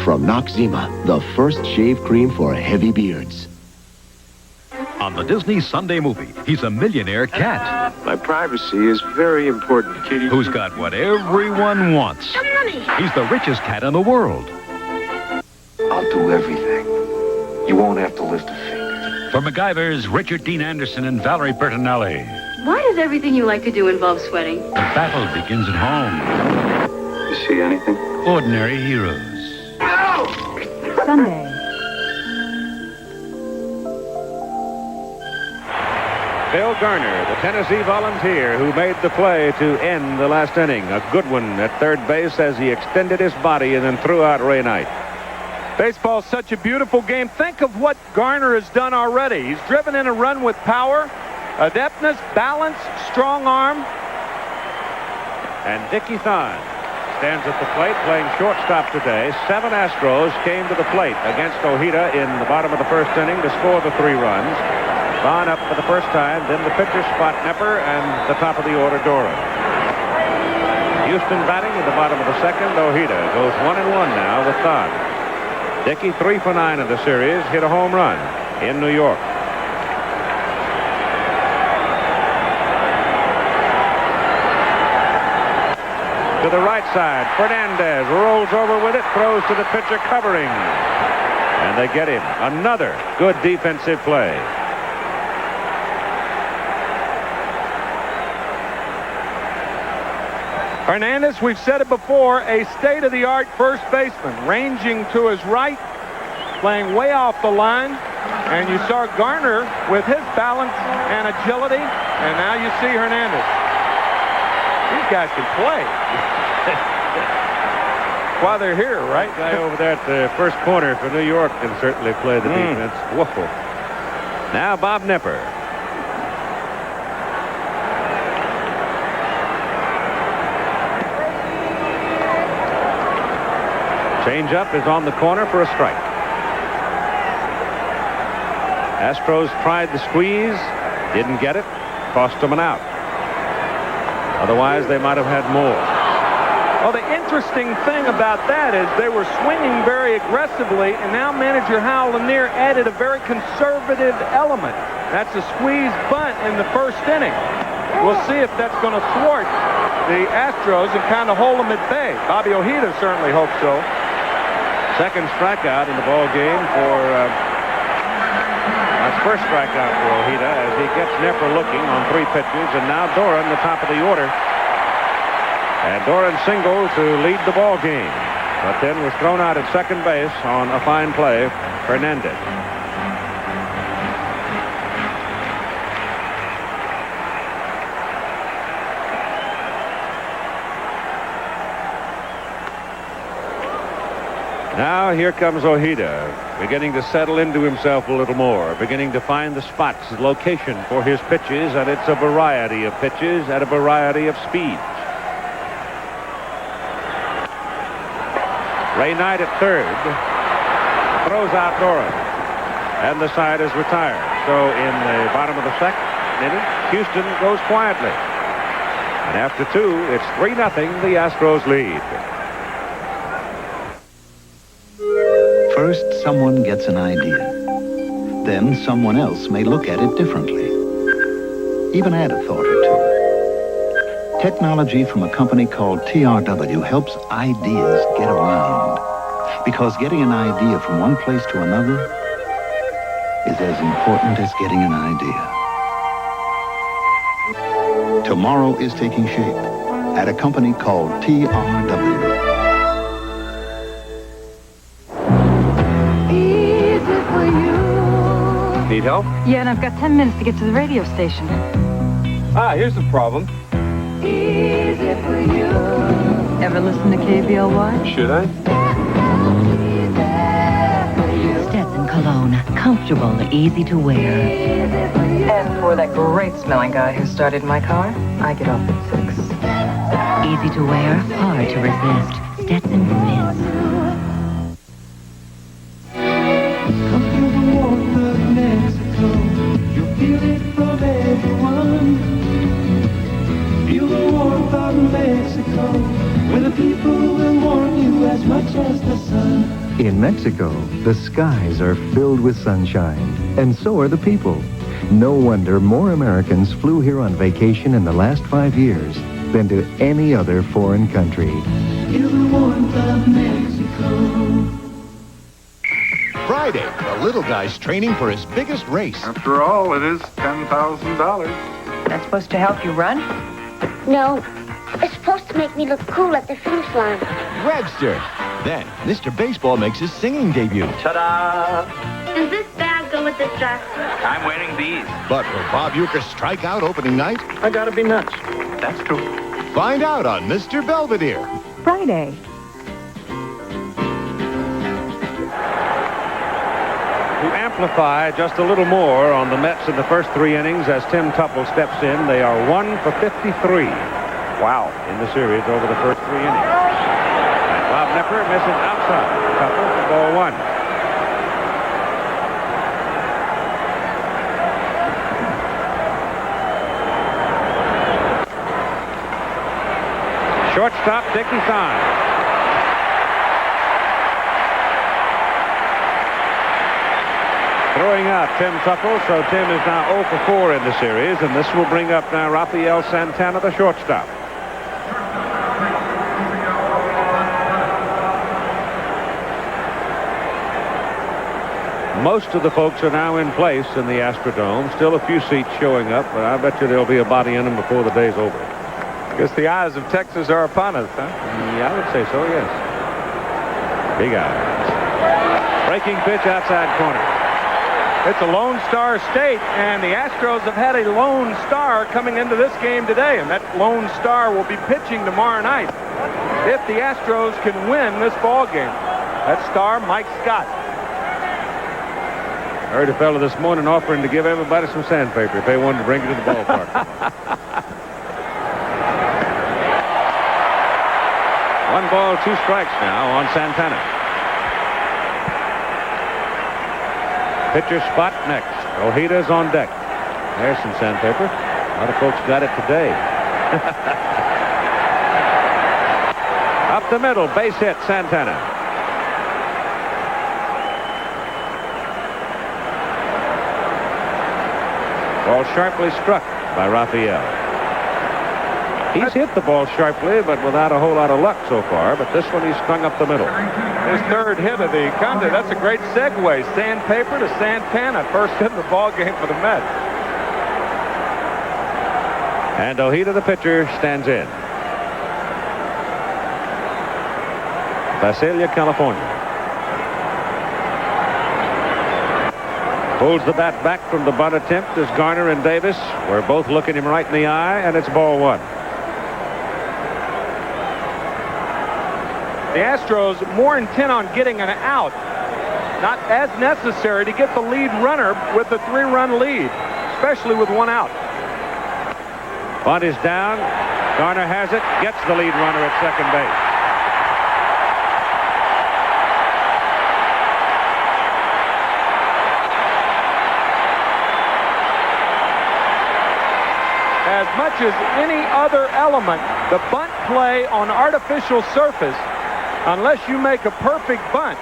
S22: From Noxzema, the first shave cream for heavy beards.
S23: On the Disney Sunday movie, he's a millionaire cat.
S24: My privacy is very important, Kitty.
S23: Who's got what everyone wants. He's the richest cat in the world.
S24: I'll do everything. You won't have to lift a finger.
S23: For MacGyver's Richard Dean Anderson and Valerie Bertinelli.
S25: Why does everything you like to do involve sweating?
S23: The battle begins at home.
S24: You see anything?
S23: Ordinary heroes.
S1: Sunday.
S6: Bill Garner, the Tennessee Volunteer, who made the play to end the last inning. A good one at third base as he extended his body and then threw out Ray Knight.
S13: Baseball's such a beautiful game. Think of what Garner has done already. He's driven in a run with power, adeptness, balance, strong arm.
S6: And Dickie Thon stands at the plate playing shortstop today. 7 Astros came to the plate against Ojeda in the bottom of the first inning to score the 3 runs. Thon up for the first time, then the pitcher Spot Nepper, and the top of the order Doran. Houston batting at the bottom of the second. Ojeda goes 1-1 now with Thon. Dickey 3 for 9 in the series, hit a home run in New York. To the right side, Fernandez rolls over with it, throws to the pitcher covering. And they get him. Another good defensive play.
S13: Hernandez, we've said it before, a state-of-the-art first baseman, ranging to his right, playing way off the line. And you saw Garner with his balance and agility, and now you see Hernandez. These guys can play. While they're here, right?
S6: Guy over there at the first corner for New York can certainly play the defense. Whoa. Now Bob Nepper. Changeup is on the corner for a strike. Astros tried the squeeze, didn't get it, cost them an out. Otherwise, they might have had more.
S13: Well, the interesting thing about that is they were swinging very aggressively, and now manager Hal Lanier added a very conservative element. That's a squeeze bunt in the first inning. We'll see if that's going to thwart the Astros and kind of hold them at bay. Bobby Ojeda certainly hopes so.
S6: Second strikeout in the ball game for that's first strikeout for Ojeda as he gets Nepper looking on 3 pitches, and now Doran, the top of the order. And Doran singled to lead the ball game, but then was thrown out at second base on a fine play, Hernandez. Now here comes Ojeda, beginning to settle into himself a little more, beginning to find the spots, the location for his pitches, and it's a variety of pitches at a variety of speeds. Ray Knight at third, throws out Doran, and the side is retired. So in the bottom of the second inning, Houston goes quietly. And after 2, it's 3-0, the Astros lead.
S11: First, someone gets an idea. Then someone else may look at it differently. Even add a thought or two. Technology from a company called TRW helps ideas get around. Because getting an idea from one place to another is as important as getting an idea. Tomorrow is taking shape at a company called TRW.
S24: Need help?
S26: Yeah, and I've got 10 minutes to get to the radio station.
S24: Ah, here's the problem.
S26: Easy for you. Ever listen to KBLY?
S24: Should I?
S4: cologne. Comfortable, easy to wear.
S20: And for that great smelling guy who started my car, I get off at 6.
S4: Easy to wear, hard to resist. Stetson fits.
S5: You'll feel it from everyone. Feel the warmth of Mexico, where the people will warm you as much as the sun.
S15: In Mexico, the skies are filled with sunshine, and so are the people. No wonder more Americans flew here on vacation in the last 5 years than to any other foreign country.
S5: Feel the warmth of Mexico.
S7: Friday, the little guy's training for his biggest race.
S8: After all, it is $10,000.
S20: That's supposed to help you run?
S10: No. It's supposed to make me look cool at the finish line.
S7: Webster. Then, Mr. Baseball makes his singing debut.
S8: Ta-da!
S10: Does this bag go with this dress?
S8: I'm wearing these.
S7: But will Bob Uecker strike out opening night?
S8: I gotta be nuts. That's true.
S7: Find out on Mr. Belvedere.
S1: Friday.
S6: To amplify just a little more on the Mets in the first 3 innings as Tim Tupple steps in, they are 1 for 53. Wow. In the series over the first 3 innings. And Bob Nepper misses outside. Tupple for ball 1. Shortstop Dickie Sign. Throwing out Tim Tupple, so Tim is now 0 for 4 in the series, and this will bring up now Rafael Santana, the shortstop. Most of the folks are now in place in the Astrodome. Still a few seats showing up, but I bet you there'll be a body in them before the day's over.
S13: Guess the eyes of Texas are upon us, huh?
S6: Yeah, I would say so, yes. Big eyes. Breaking pitch outside corner.
S13: It's a Lone Star state, and the Astros have had a Lone Star coming into this game today, and that Lone Star will be pitching tomorrow night if the Astros can win this ball game. That star, Mike Scott.
S6: I heard a fellow this morning offering to give everybody some sandpaper if they wanted to bring it to the ballpark. 1 ball, 2 strikes now on Santana. Pitcher spot next. Ojeda's on deck. There's some sandpaper. A lot of folks got it today. Up the middle, base hit, Santana. Ball sharply struck by Rafael. He's hit the ball sharply, but without a whole lot of luck so far. But this one, he's strung up the middle.
S13: His 3rd hit of the contest. That's a great segue. Sandpaper to Santana. First hit of the ball game for the Mets.
S6: And Ojeda, the pitcher, stands in. Visalia, California. Pulls the bat back from the bunt attempt as Garner and Davis were both looking him right in the eye, and it's ball 1.
S13: The Astros more intent on getting an out, not as necessary to get the lead runner with the 3-run lead, especially with 1 out.
S6: Bunt is down. Garner has it, gets the lead runner at second base.
S13: As much as any other element, the bunt play on artificial surface, unless you make a perfect bunt,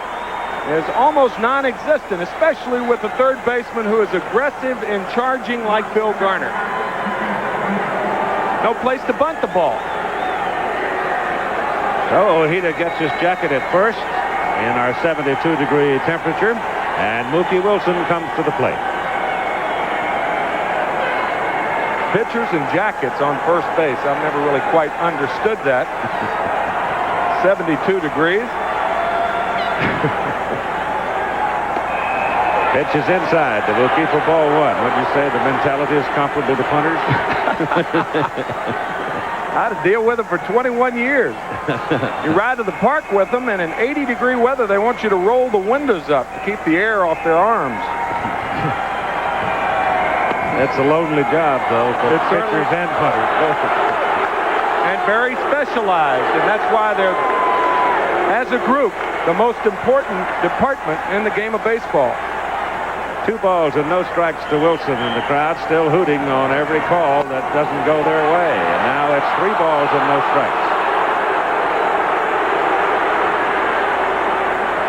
S13: is almost non-existent, especially with a third baseman who is aggressive and charging like Bill Garner. No place to bunt the ball.
S6: So Ojeda gets his jacket at first in our 72-degree temperature, and Mookie Wilson comes to the plate.
S13: Pitchers and jackets on first base. I've never really quite understood that. 72 degrees.
S6: Pitch is inside to Mookie for ball 1. Wouldn't you say the mentality is comparable to punters?
S13: I had to deal with them for 21 years. You ride to the park with them, and in 80-degree weather, they want you to roll the windows up to keep the air off their arms.
S6: That's a lonely job, though, for pitchers and punters, both of them.
S13: And very specialized, and that's why they're, as a group, the most important department in the game of baseball.
S6: 2 balls and no strikes to Wilson, and the crowd still hooting on every call that doesn't go their way. And now it's 3 balls and no strikes.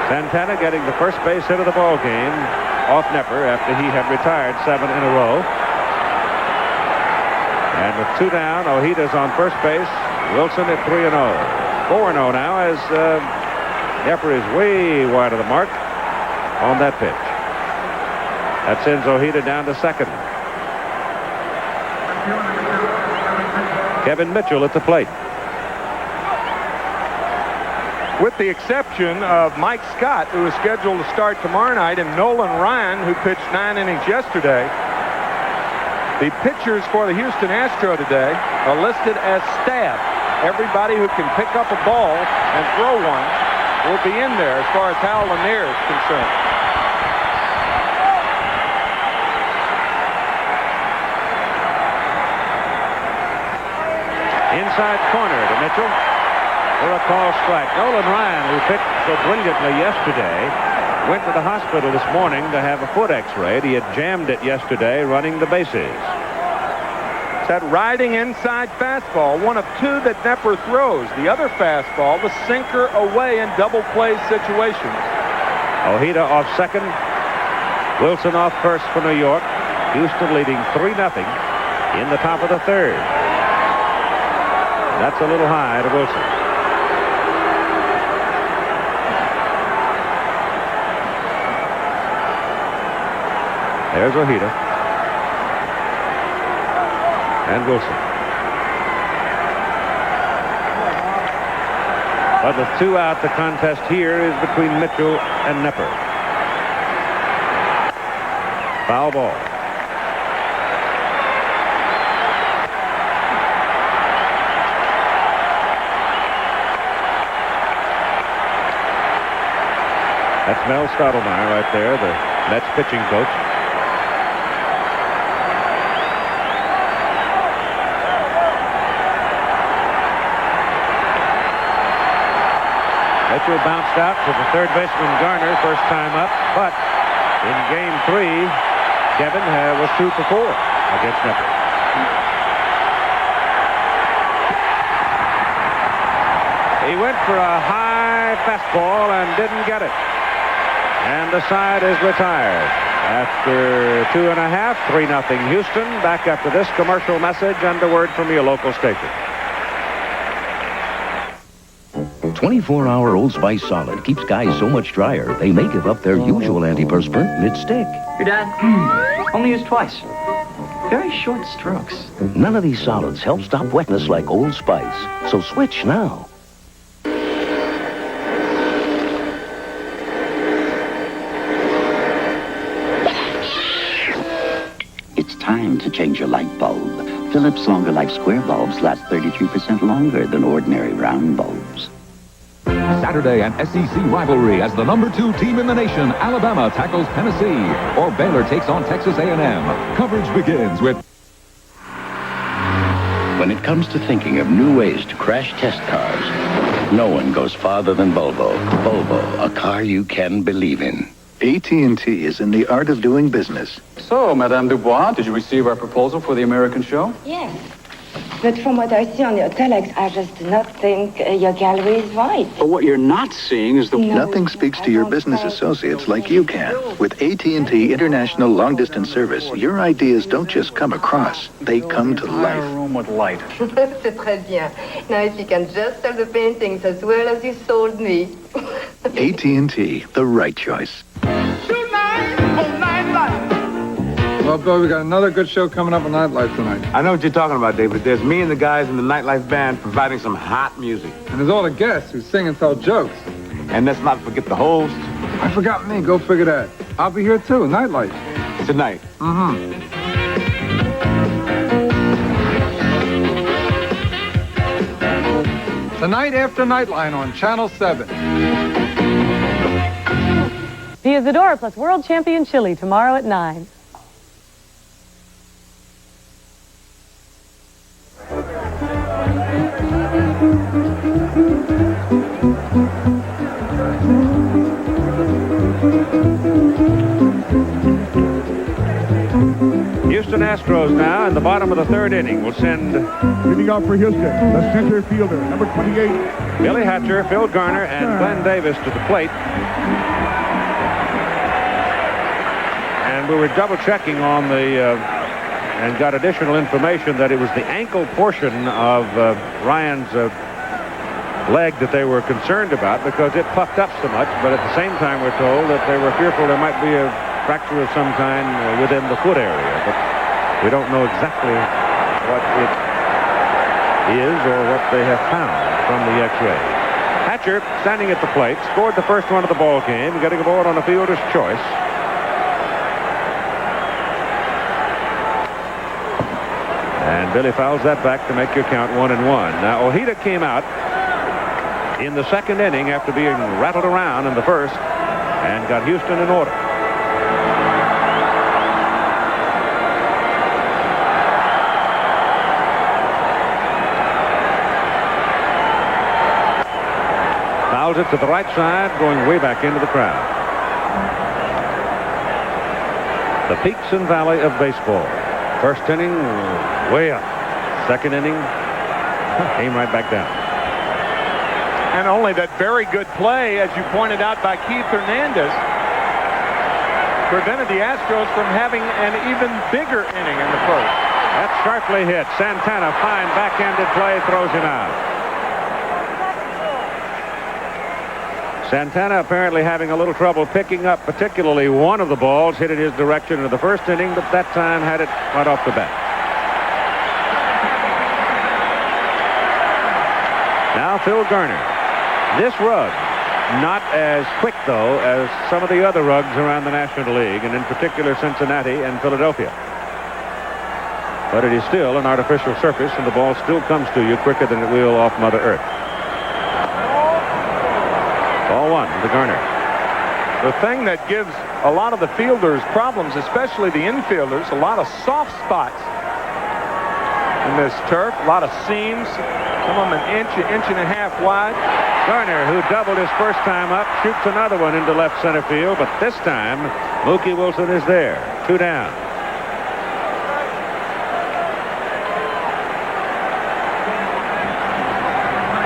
S6: Santana getting the first base hit of the ball game off Nepper after he had retired 7 in a row. And with 2 down, Ojida's on first base. Wilson at 3-0. 4-0 now as Nepper is way wide of the mark on that pitch. That sends Ojeda down to second. Kevin Mitchell at the plate.
S13: With the exception of Mike Scott, who is scheduled to start tomorrow night, and Nolan Ryan, who pitched 9 innings yesterday, the pitchers for the Houston Astros today are listed as staff. Everybody who can pick up a ball and throw one will be in there as far as Hal Lanier is concerned.
S6: Inside corner to Mitchell for a call strike. Nolan Ryan, who pitched so brilliantly yesterday, went to the hospital this morning to have a foot x-rayed. He had jammed it yesterday running the bases.
S13: That riding inside fastball, one of 2 that Nepper throws. The other fastball, the sinker away in double play situations.
S6: Ojeda off second. Wilson off first for New York. Houston leading 3-0 in the top of the 3rd. That's a little high to Wilson. There's Ojeda. And Wilson. But with 2 out, the contest here is between Mitchell and Nepper. Foul ball. That's Mel Stottlemyre right there, the Mets pitching coach. Mitchell bounced out to the third baseman Garner, first time up, but in game 3, Kevin was 2 for 4 against Nepper. He went for a high fastball and didn't get it. And the side is retired. After 2.5, 3-0 Houston. Back after this commercial message and a word from your local station.
S11: 24-hour Old Spice Solid keeps guys so much drier, they may give up their usual antiperspirant mid-stick.
S2: Your dad only used twice. Very short strokes.
S11: None of these solids help stop wetness like Old Spice. So switch now.
S9: It's time to change your light bulb. Philips Longer Life Square bulbs last 33% longer than ordinary round bulbs.
S23: Saturday, an SEC rivalry as the #2 team in the nation, Alabama, tackles Tennessee, or Baylor takes on Texas A&M. Coverage begins with...
S11: When it comes to thinking of new ways to crash test cars, no one goes farther than Volvo. Volvo, a car you can believe in.
S12: AT&T is in the art of doing business.
S14: So, Madame Dubois, did you receive our proposal for the American show?
S17: Yes. But from what I see on your telex, I just do not think your gallery is right.
S12: But what you're not seeing is the... Nothing speaks to your business associates like you can. With AT&T International Long Distance Service, your ideas don't just come across, they come to life.
S14: Room with light.
S17: C'est très bien. Now, if you can just sell the paintings as well as you sold me.
S12: AT&T, the right choice.
S18: Well, Bill, we got another good show coming up on Nightlife tonight.
S27: I know what you're talking about, David. There's me and the guys in the Nightlife band providing some hot music.
S18: And there's all the guests who sing and tell jokes.
S27: And let's not forget the host.
S18: I forgot me. Go figure that. I'll be here, too. Nightlife.
S27: Tonight.
S18: Tonight after Nightline on Channel 7.
S3: Piazzadora plus World Champion Chili tomorrow at 9.
S6: Houston Astros now in the bottom of the third inning will send...
S16: Leading off for Houston, the center fielder, number 28.
S6: Billy Hatcher, Phil Garner, and Glenn Davis to the plate. And we were double-checking on the... and got additional information that it was the ankle portion of Ryan's leg that they were concerned about because it puffed up so much. But at the same time, we're told that they were fearful there might be a fracture of some kind within the foot area. But we don't know exactly what it is or what they have found from the X-ray. Hatcher, standing at the plate, scored the first run of the ball game, getting a ball on a fielder's choice. And Billy fouls that back to make your count 1-1. Now, Ojeda came out in the second inning after being rattled around in the first and got Houston in order. Fouls it to the right side, going way back into the crowd. The peaks and valley of baseball. First inning, way up. Second inning, came right back down.
S13: And only that very good play, as you pointed out by Keith Hernandez, prevented the Astros from having an even bigger inning in the first.
S6: That's sharply hit. Santana, fine backhanded play, throws him out. Santana apparently having a little trouble picking up particularly one of the balls hit in his direction in the first inning, but that time had it right off the bat. Now Phil Garner. This rug, not as quick, though, as some of the other rugs around the National League, and in particular Cincinnati and Philadelphia. But it is still an artificial surface, and the ball still comes to you quicker than it will off Mother Earth. Ball one to Garner.
S13: The thing that gives a lot of the fielders problems, especially the infielders, a lot of soft spots in this turf, a lot of seams, some of them an inch and a half wide.
S6: Garner, who doubled his first time up, shoots another one into left center field, but this time Mookie Wilson is there. 2 down.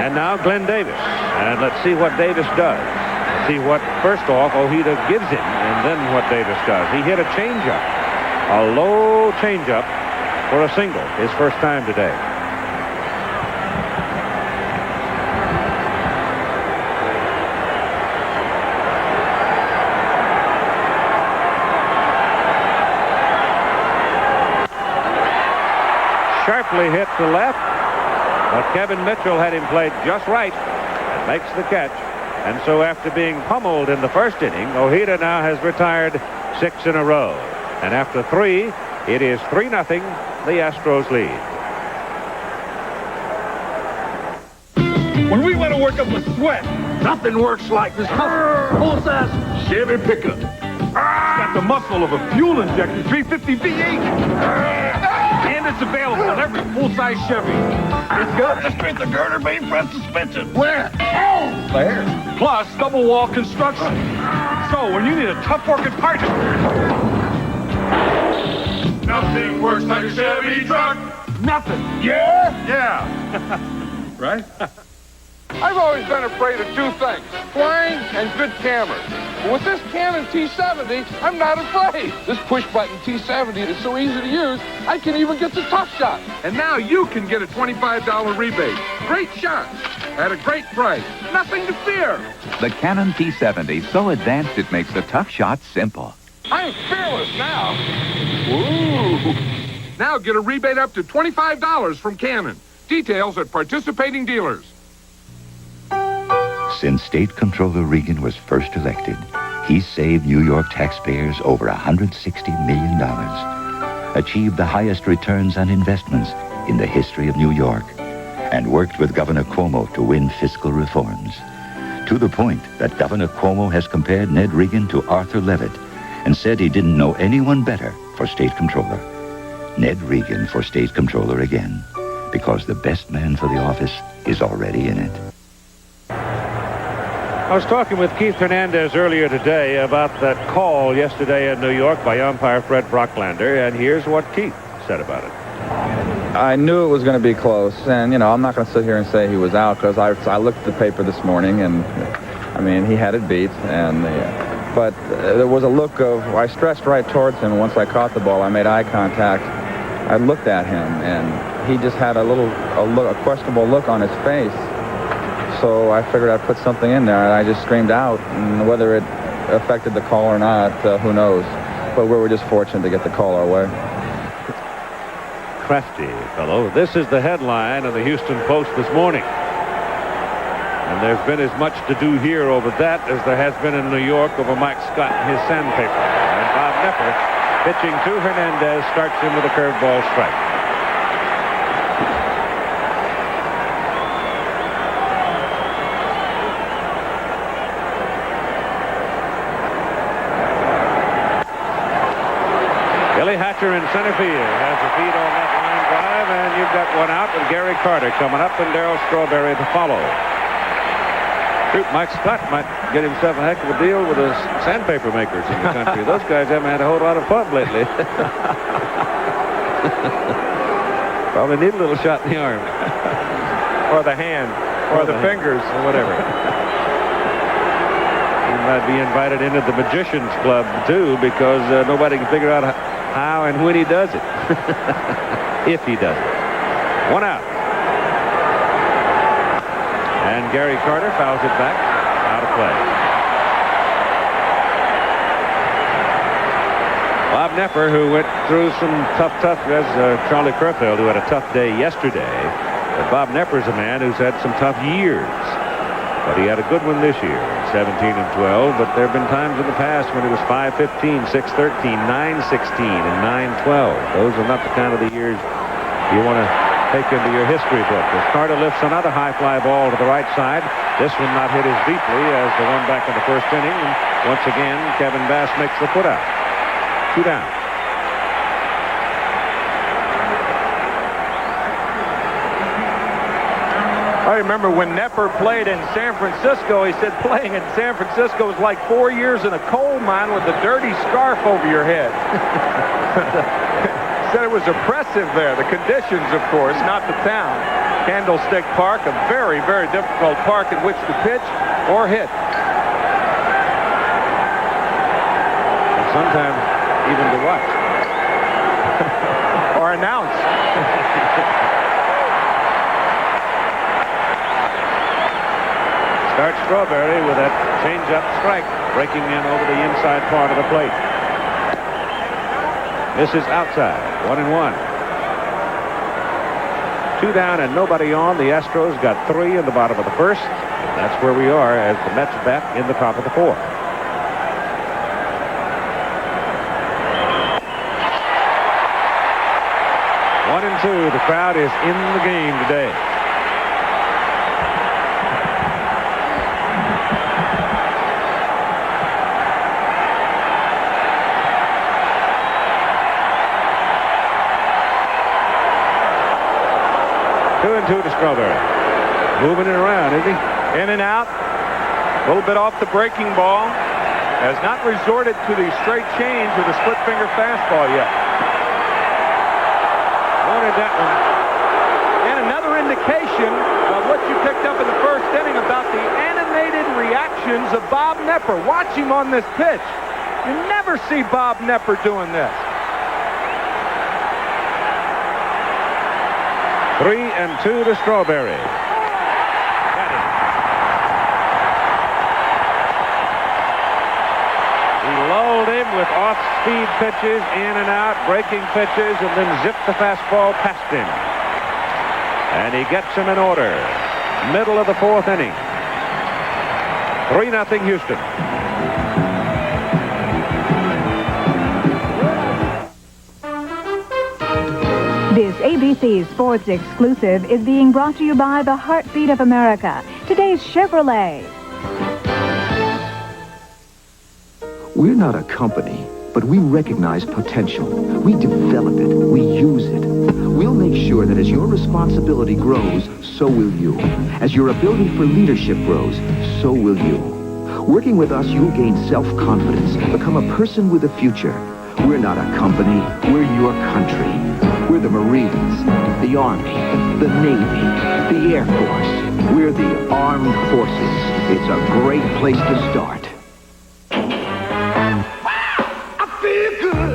S6: And now Glenn Davis. And let's see what Davis does. See what, first off, Ojeda gives him, and then what Davis does. He hit a changeup, a low changeup for a single, his first time today. Sharply hit to left, but Kevin Mitchell had him played just right and makes the catch. And so after being pummeled in the first inning, Ojeda now has retired 6 in a row. And after 3, it is 3-0, the Astros lead.
S16: When we want to work up a sweat, nothing works like this full-size Chevy pickup. It's got the muscle of a fuel injector 350 V8. And it's available on every full-size Chevy. It's got the strength of girder beam front suspension. Where? Oh! There. Plus, double-wall construction. So, when you need a tough-working partner, nothing works like a Chevy truck. Nothing. Yeah? Yeah. Right?
S19: I've always been afraid of 2 things, flying and good cameras. But with this Canon T70, I'm not afraid. This push-button T70 is so easy to use, I can even get the tough shot.
S18: And now you can get a $25 rebate. Great shots at a great price. Nothing to fear.
S21: The Canon T70, so advanced it makes the tough shot simple.
S19: I'm fearless now. Ooh.
S18: Now get a rebate up to $25 from Canon. Details at participating dealers.
S11: Since State Controller Regan was first elected, he's saved New York taxpayers over $160 million, achieved the highest returns on investments in the history of New York, and worked with Governor Cuomo to win fiscal reforms. To the point that Governor Cuomo has compared Ned Regan to Arthur Levitt and said he didn't know anyone better for state controller. Ned Regan for state controller again, because the best man for the office is already in it.
S6: I was talking with Keith Hernandez earlier today about that call yesterday in New York by umpire Fred Brocklander, and here's what Keith said about it.
S4: I knew it was going to be close, and, I'm not going to sit here and say he was out, because I looked at the paper this morning, and, he had it beat, and but there was a look of, I stretched right towards him, and once I caught the ball, I made eye contact. I looked at him, and he just had a questionable look on his face. So I figured I'd put something in there, and I just screamed out, and whether it affected the call or not, who knows. But we were just fortunate to get the call our way.
S6: Crafty fellow. This is the headline of the Houston Post this morning. And there's been as much to do here over that as there has been in New York over Mike Scott and his sandpaper. And Bob Nepper, pitching to Hernandez, starts him with a curveball strike. Billy Hatcher in center field has a feed on that line drive, and you've got one out with Gary Carter coming up and Darryl Strawberry to follow. Shoot, Mike Scott might get himself a heck of a deal with the sandpaper makers in the country. Those guys haven't had a whole lot of fun lately. Probably need a little shot in the arm.
S13: Or the hand. Or the fingers.
S6: Or whatever. He might be invited into the Magicians Club, too, because nobody can figure out how and when he does it. If he does it. One out. And Gary Carter fouls it back. Out of play. Bob Nepper, who went through some tough, as Charlie Kerfeld, who had a tough day yesterday. But Bob Nepper's a man who's had some tough years. But he had a good one this year, 17 and 12. But there have been times in the past when it was 5-15, 6-13, 9-16, and 9-12. Those are not the kind of the years you want to take into your history book. As Carter lifts another high fly ball to the right side. This one not hit as deeply as the one back in the first inning. And once again, Kevin Bass makes the put out. 2 down.
S13: I remember when Nepper played in San Francisco, he said playing in San Francisco was like 4 years in a coal mine with a dirty scarf over your head. Said it was oppressive there. The conditions, of course, not the town. Candlestick Park, a very, very difficult park in which to pitch or hit.
S6: And sometimes even to watch.
S13: Or announce.
S6: Starts Strawberry with that change-up strike, breaking in over the inside part of the plate. This is outside, 1-1. 2 down and nobody on. The Astros got 3 in the bottom of the first. And that's where we are as the Mets bat in the top of the fourth. One and two. The crowd is in the game today. Two and two to Strawberry. Moving it around, isn't he?
S13: In and out. A little bit off the breaking ball. Has not resorted to the straight change or the split finger fastball yet.
S6: Wanted that one.
S13: And another indication of what you picked up in the first inning about the animated reactions of Bob Nepper. Watch him on this pitch. You never see Bob Nepper doing this.
S6: 3 and 2 to Strawberry. He lulled him with off-speed pitches, in and out, breaking pitches, and then zipped the fastball past him. And he gets him in order. Middle of the fourth inning. 3-0 Houston.
S1: This ABC ABC's Sports Exclusive is being brought to you by the heartbeat of America, today's Chevrolet.
S5: We're not a company, but we recognize potential. We develop it. We use it. We'll make sure that as your responsibility grows, so will you. As your ability for leadership grows, so will you. Working with us, you'll gain self-confidence, become a person with a future. We're not a company. We're your country. We're the Marines, the Army, the Navy, the Air Force. We're the Armed Forces. It's a great place to start.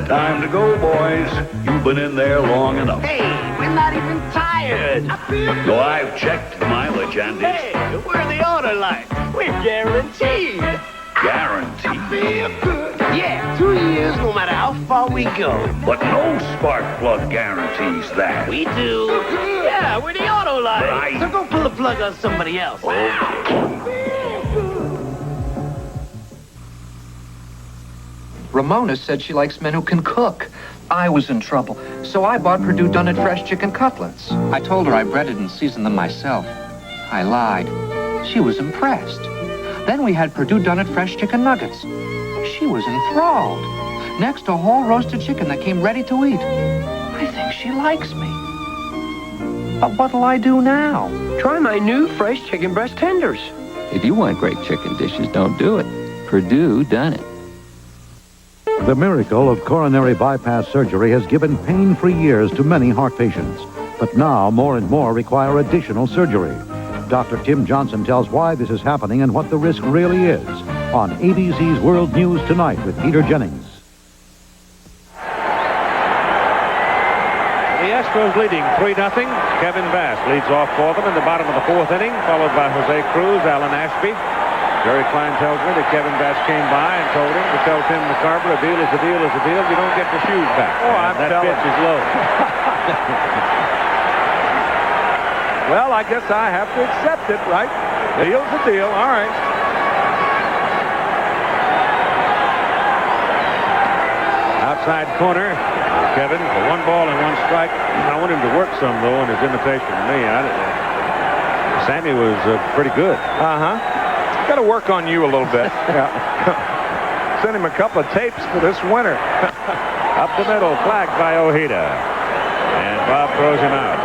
S15: Time to go, boys. You've been in there long enough.
S20: Hey, we're not even tired. I feel good.
S15: No, I've checked the mileage, Andy.
S20: Hey, we're the auto line. We're guaranteed.
S15: Guaranteed?
S20: I feel good. Yeah, 2 years no matter how far we go.
S15: But no spark plug guarantees that.
S20: We do. Yeah, we're the auto line. So go pull the plug on somebody else.
S22: Ramona said she likes men who can cook. I was in trouble, so I bought Purdue Done It Fresh chicken cutlets. I told her I breaded and seasoned them myself. I lied. She was impressed. Then we had Purdue Done It Fresh chicken nuggets. She was enthralled. Next, a whole roasted chicken that came ready to eat. I think she likes me. But what'll I do now?
S20: Try my new fresh chicken breast tenders.
S24: If you want great chicken dishes, don't do it. Purdue Done It.
S25: The miracle of coronary bypass surgery has given pain-free years to many heart patients. But now, more and more require additional surgery. Dr. Tim Johnson tells why this is happening and what the risk really is on ABC's World News Tonight with Peter Jennings.
S6: The Astros leading 3-0. Kevin Bass leads off for them in the bottom of the fourth inning, followed by Jose Cruz, Alan Ashby. Jerry Klein tells me that Kevin Bass came by and told him to tell Tim McCarver a deal is a deal is a deal. You don't get the shoes back.
S13: Oh, I'm
S6: that
S13: telling
S6: pitch is low.
S13: Well, I guess I have to accept it, right? Deal's a deal. All right.
S6: Outside corner, Kevin, for 1 ball and 1 strike. I want him to work some, though, in his imitation of me. Sammy was pretty good.
S13: Got to work on you a little bit. Yeah. Send him a couple of tapes for this winter.
S6: Up the middle, flagged by Ojeda. And Bob throws him out.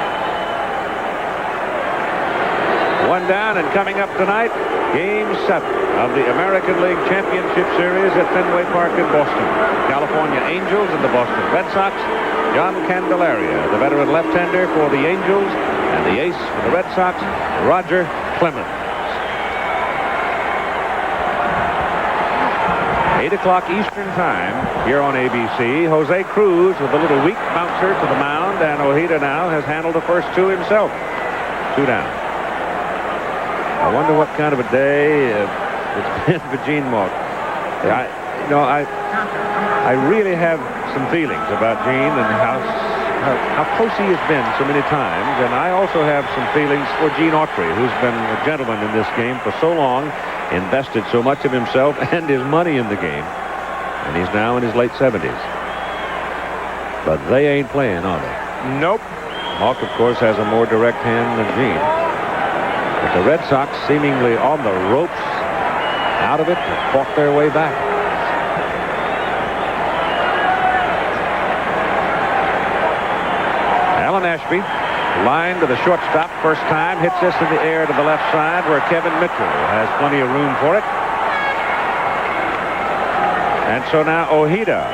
S6: 1 down, and coming up tonight, Game 7 of the American League Championship Series at Fenway Park in Boston. California Angels and the Boston Red Sox. John Candelaria, the veteran left-hander for the Angels, and the ace for the Red Sox, Roger Clemens. 8 o'clock Eastern Time here on ABC. Jose Cruz with a little weak bouncer to the mound, and Ojeda now has handled the first 2 himself. 2 down. I wonder what kind of a day it's been for Gene Malk. I really have some feelings about Gene and how close he has been so many times, and I also have some feelings for Gene Autry, who's been a gentleman in this game for so long, invested so much of himself and his money in the game, and he's now in his late 70s. But they ain't playing, are they?
S13: Nope.
S6: Malk, of course, has a more direct hand than Gene. But the Red Sox, seemingly on the ropes, out of it, have fought their way back. Alan Ashby, line to the shortstop, first time, hits this in the air to the left side where Kevin Mitchell has plenty of room for it. And so now Ojeda,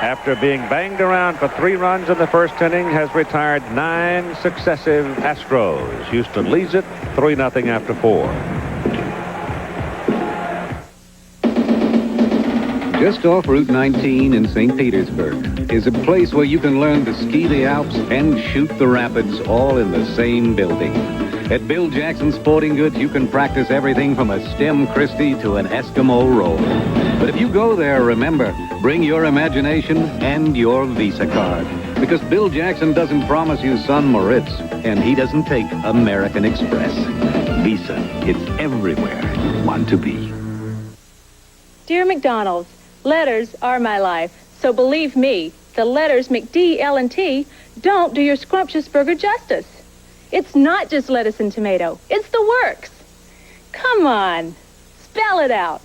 S6: after being banged around for 3 runs in the first inning, has retired 9 successive Astros. Houston leads it 3-0 after 4.
S26: Just off Route 19 in St. Petersburg is a place where you can learn to ski the Alps and shoot the rapids all in the same building. At Bill Jackson Sporting Goods, you can practice everything from a stem Christie to an Eskimo roll. But if you go there, remember, bring your imagination and your Visa card. Because Bill Jackson doesn't promise you Sun Moritz, and he doesn't take American Express. Visa, it's everywhere you want to be.
S3: Dear McDonald's, letters are my life. So believe me,
S2: the letters McD, L, and T don't do your scrumptious burger justice. It's not just lettuce and tomato. It's the works. Come on. Spell it out.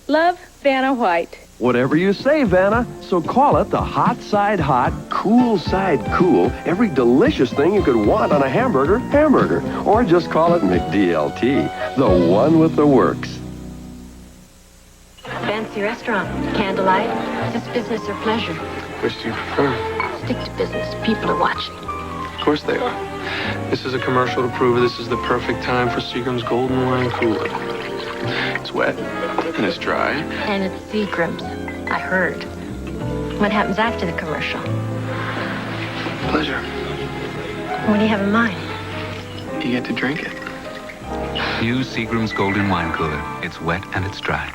S2: Love, Vanna White.
S7: Whatever you say, Vanna. So call it the hot side hot, cool side cool, every delicious thing you could want on a hamburger. Or just call it McDLT, the one with the works.
S8: Fancy restaurant. Candlelight. Is this business or pleasure?
S9: Which do you prefer?
S8: Stick to business. People are watching.
S9: Of course they are. This is a commercial to prove this is the perfect time for Seagram's Golden Wine Cooler. It's wet, and it's dry.
S8: And it's Seagram's. I heard. What happens after the commercial?
S9: Pleasure.
S8: What do you have in mind?
S9: You get to drink it.
S10: Use Seagram's Golden Wine Cooler. It's wet and it's dry.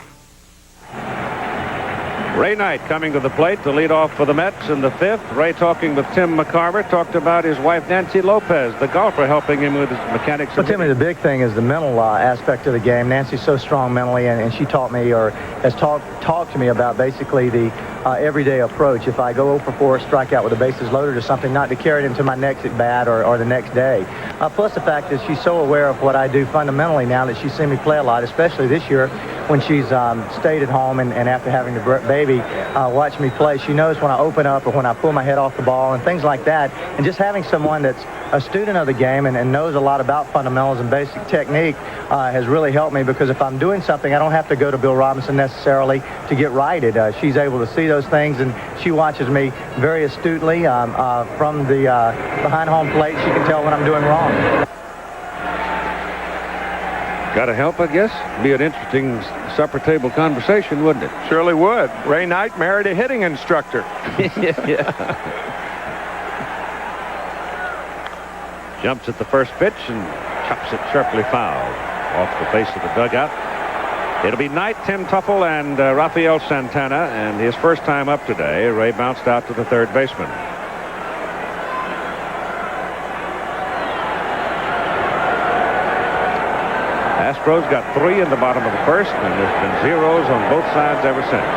S6: Ray Knight coming to the plate to lead off for the Mets in the fifth. Ray, talking with Tim McCarver, talked about his wife Nancy Lopez, the golfer, helping him with his mechanics.
S14: Well, Timmy, the big thing is the mental aspect of the game. Nancy's so strong mentally, and she taught me, or has talked to me about basically the everyday approach. If I go 0 for 4, strike out with the bases loaded or something, not to carry it into my next at bat or the next day. Plus the fact that she's so aware of what I do fundamentally now that she's seen me play a lot, especially this year when she's stayed at home and after having the baby, watch me play. She knows when I open up or when I pull my head off the ball and things like that. And just having someone that's a student of the game and knows a lot about fundamentals and basic technique has really helped me, because if I'm doing something, I don't have to go to Bill Robinson necessarily to get righted. She's able to see those things, and she watches me very astutely from the behind home plate. She can tell when I'm doing wrong.
S6: Got to help, I guess. Be an interesting supper table conversation, wouldn't it?
S13: Surely would. Ray Knight married a hitting instructor.
S6: Yeah. Jumps at the first pitch and chops it sharply foul off the face of the dugout. It'll be Knight, Tim Tuffle, and Rafael Santana, and his first time up today. Ray bounced out to the third baseman. Astros got 3 in the bottom of the first, and there's been zeros on both sides ever since.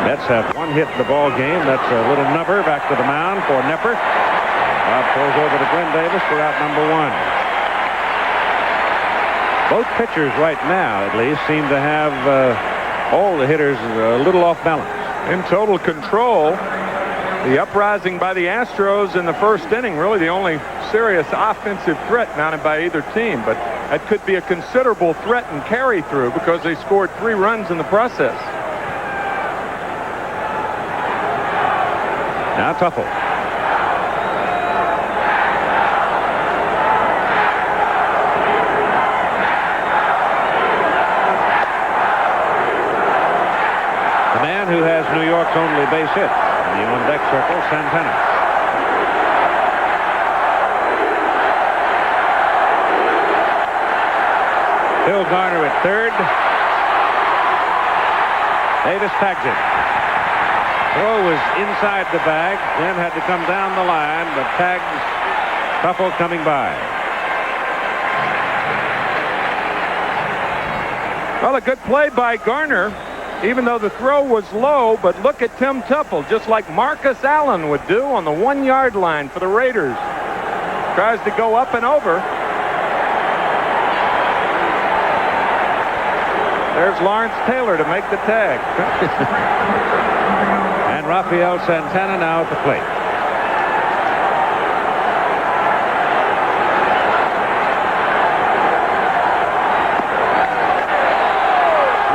S6: Mets have 1 hit in the ball game. That's a little number back to the mound for Nepper. Bob throws over to Glenn Davis for out number 1. Both pitchers right now, at least, seem to have all the hitters a little off balance.
S13: In total control. The uprising by the Astros in the first inning, really the only serious offensive threat mounted by either team. But that could be a considerable threat and carry through because they scored 3 runs in the process.
S6: Now Tuffle. The man who has New York's only base hit in the on-deck circle, Santana. Bill Garner at third. Davis tags it. Throw was inside the bag, then had to come down the line, but tags Tuffle coming by.
S13: Well, a good play by Garner, even though the throw was low, but look at Tim Tuffle, just like Marcus Allen would do on the 1-yard line for the Raiders. Tries to go up and over. There's Lawrence Taylor to make the tag.
S6: And Rafael Santana now at the plate.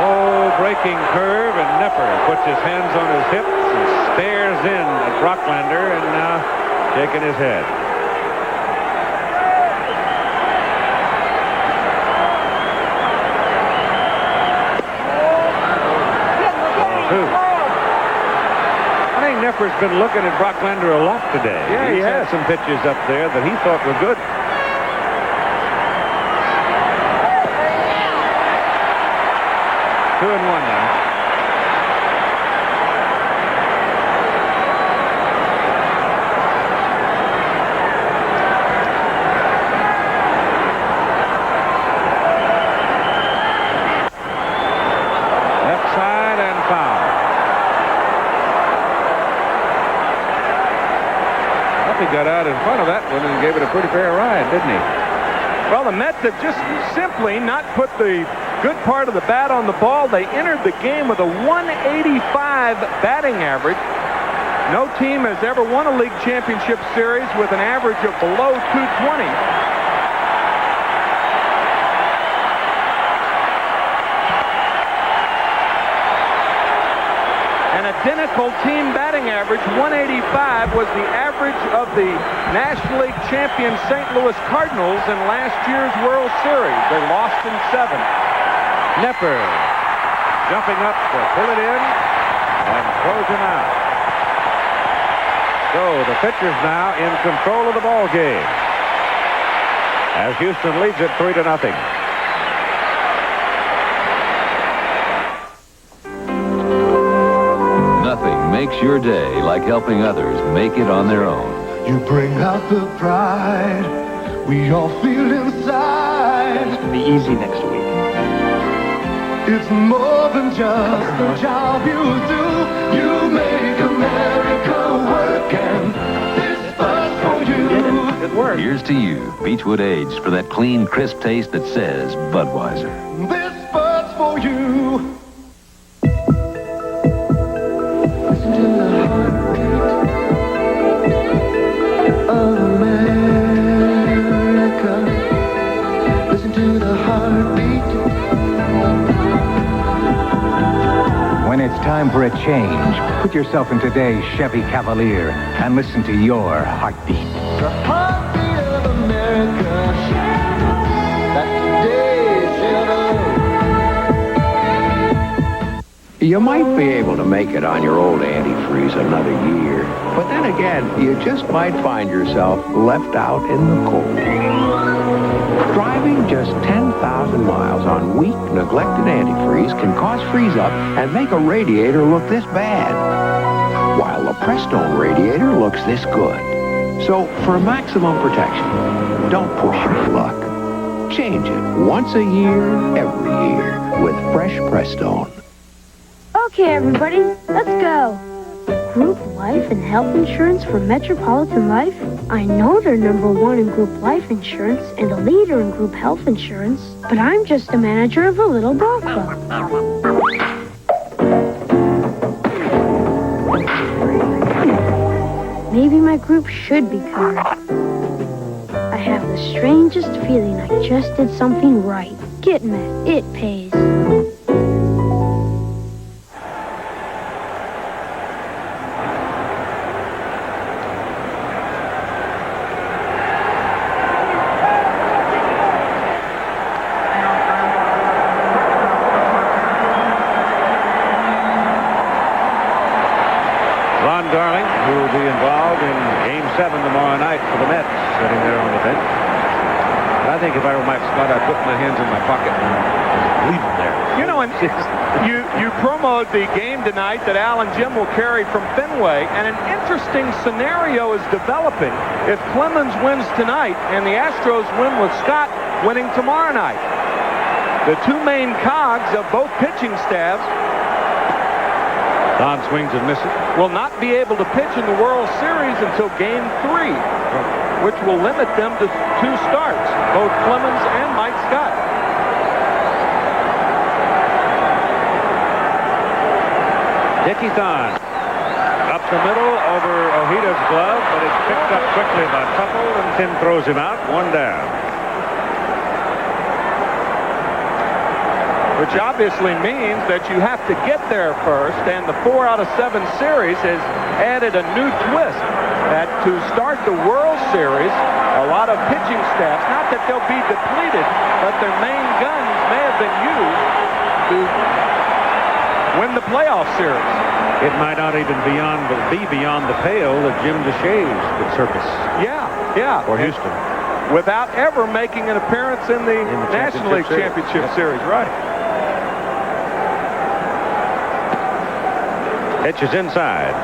S6: Low breaking curve, and Nepper puts his hands on his hips and stares in at Brocklander, and now shaking his head. I think Nepper's been looking at Brocklander a lot today.
S13: Yeah,
S6: He's had some pitches up there that he thought were good. Two and one now. got out in front of that one and gave it a pretty fair ride, didn't he?
S13: Well, the Mets have just simply not put the good part of the bat on the ball. They entered the game with a 185 batting average. No team has ever won a league championship series with an average of below 220. An identical team batting average, 185, was the average of the National League champion St. Louis Cardinals in last year's World Series. They lost in 7.
S6: Nepper jumping up to pull it in and close him out. So the pitcher's now in control of the ball game as Houston leads it 3-0.
S12: Nothing makes your day like helping others make it on their own.
S16: You bring out the pride we all feel inside.
S14: It's going to be easy next week.
S16: It's more than just a job you do. You make America work, and this buzz for you.
S14: It works.
S12: Here's to you, Beechwood Aged, for that clean, crisp taste that says Budweiser.
S16: This buzz for you. Listen to the heartbeat of America. Listen to the heartbeat.
S17: When it's time for a change, put yourself in today's Chevy Cavalier and listen to your heartbeat.
S16: The heartbeat of America. That's today's Chevrolet.
S7: You might be able to make it on your old antifreeze another year, but then again, you just might find yourself left out in the cold. Driving just 10,000 miles on weak, neglected antifreeze can cause freeze-up and make a radiator look this bad, while the Prestone radiator looks this good. So, for maximum protection, don't push your luck. Change it once a year, every year, with fresh Prestone.
S19: Okay, everybody, let's go. Group life and health insurance for Metropolitan Life? I know they're #1 in group life insurance and a leader in group health insurance, but I'm just a manager of a little golf club. Maybe my group should be covered. I have the strangest feeling I just did something right. Getting it pays.
S6: Tomorrow night for the Mets, sitting there on the bench. I think if I were Mike Scott, I'd put my hands in my pocket and leave them there.
S13: You know, and you promoted the game tonight that Al and Jim will carry from Fenway, and an interesting scenario is developing if Clemens wins tonight and the Astros win with Scott winning tomorrow night. The two main cogs of both pitching staffs,
S6: Don swings and misses,
S13: will not be able to pitch in the World Series until Game 3, which will limit them to 2 starts, both Clemens and Mike Scott.
S6: Dickie Thon up the middle over Ojida's glove, but it's picked up quickly by Tuffle, and Tim throws him out, 1 down.
S13: Which obviously means that you have to get there first, and the 4 out of 7 series has added a new twist that to start the World Series, a lot of pitching staffs, not that they'll be depleted, but their main guns may have been used to win the playoff series.
S6: It might not even be beyond the pale that Jim DeShays could surface.
S13: Yeah.
S6: For Houston.
S13: Without ever making an appearance in the National League Championship Series, right.
S6: Pitch is inside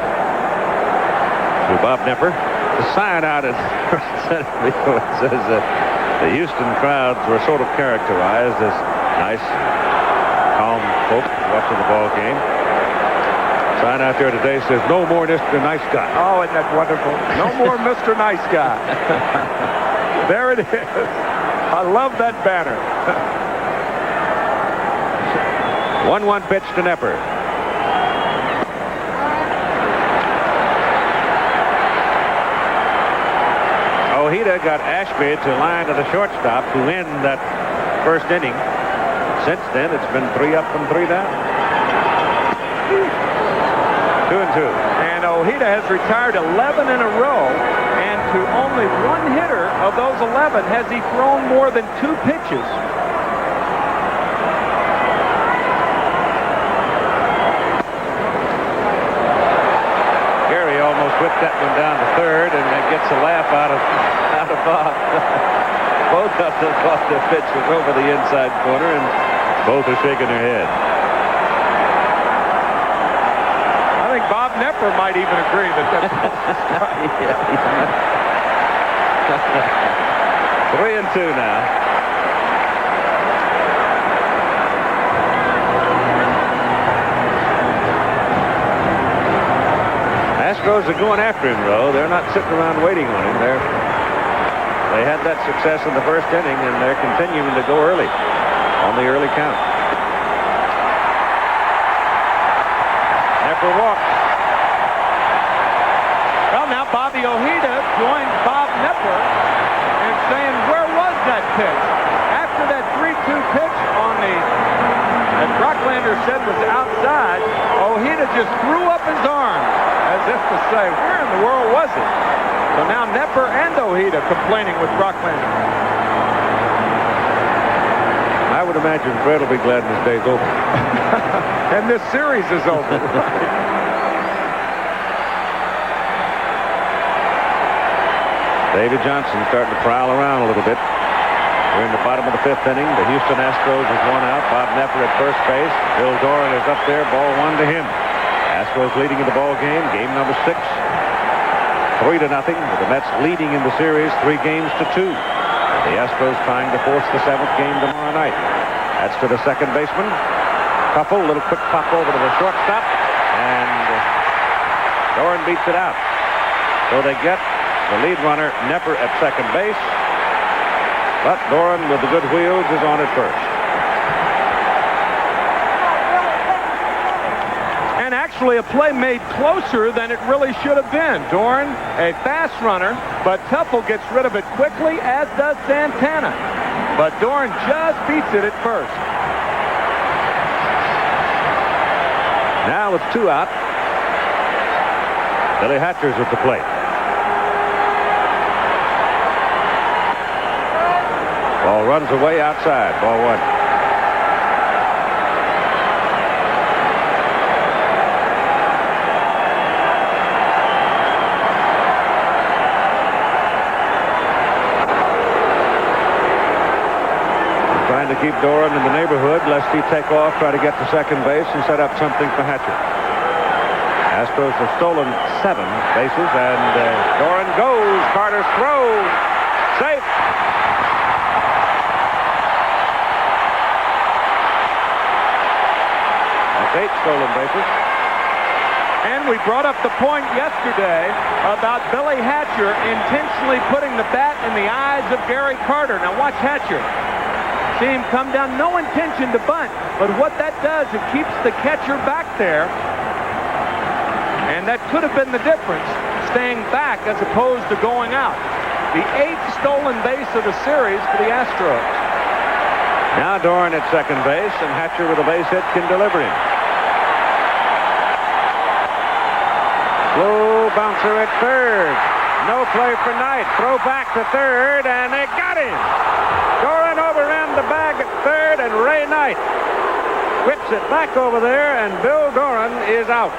S6: to Bob Nepper. The sign out at center field says that the Houston crowds were sort of characterized as nice, calm folk watching the ball game. Sign out there today says, no more Mr. Nice Guy.
S13: Oh, isn't that wonderful? No more Mr. Nice Guy. There it is. I love that banner.
S6: 1-1 pitch to Nepper. Ojeda got Ashby to line to the shortstop to end that first inning. Since then, it's been 3 up and 3 down. 2-2.
S13: And Ojeda has retired 11 in a row, and to only one hitter of those 11 has he thrown more than 2 pitches.
S6: Gary almost whipped that one down to third, and that gets a laugh out of Bob. Both of them thought the pitch was over the inside corner, and both are shaking their head.
S13: I think Bob Nepper might even agree that that's
S6: 3-2 now. Astros are going after him, though. They're not sitting around waiting on him. They had that success in the first inning, and they're continuing to go early on the early count. Nepper walks.
S13: Well, now Bobby Ojeda joins Bob Nepper in saying, where was that pitch? After that 3-2 pitch that Brocklander said was outside, Ojeda just threw up his arms as if to say, where in the world was it? So now Nepper and Ojeda complaining with Brocklander.
S6: I would imagine Fred will be glad this day's over.
S13: And this series is over.
S6: David Johnson starting to prowl around a little bit. We're in the bottom of the 5th inning. The Houston Astros is 1 out. Bob Nepper at first base. Bill Doran is up there. Ball 1 to him. Astros leading in the ball game. Game number 6. 3-0, with the Mets leading in the series 3 games to 2. The Astros trying to force the 7th game tomorrow night. That's to the second baseman. Couple, little quick pop over to the shortstop, and Doran beats it out. So they get the lead runner, Nepper, at second base, but Doran with the good wheels is on at first.
S13: Actually, a play made closer than it really should have been. Doran, a fast runner, but Tuffle gets rid of it quickly, as does Santana. But Doran just beats it at first.
S6: Now with 2 out, Billy Hatcher's at the plate. Ball runs away outside. Ball 1. To keep Doran in the neighborhood, lest he take off, try to get to second base, and set up something for Hatcher. Astros have stolen 7 bases, and Doran goes. Carter's throw. Safe. That's 8 stolen bases.
S13: And we brought up the point yesterday about Billy Hatcher intentionally putting the bat in the eyes of Gary Carter. Now watch Hatcher. See him come down, no intention to bunt, but what that does, it keeps the catcher back there, and that could have been the difference, staying back as opposed to going out. The 8th stolen base of the series for the Astros.
S6: Now Doran at second base, and Hatcher with a base hit can deliver him. Slow bouncer at third. No play for Knight. Throw back to third, and they got him. Doran overran the bag at third, and Ray Knight whips it back over there, and Bill Doran is out.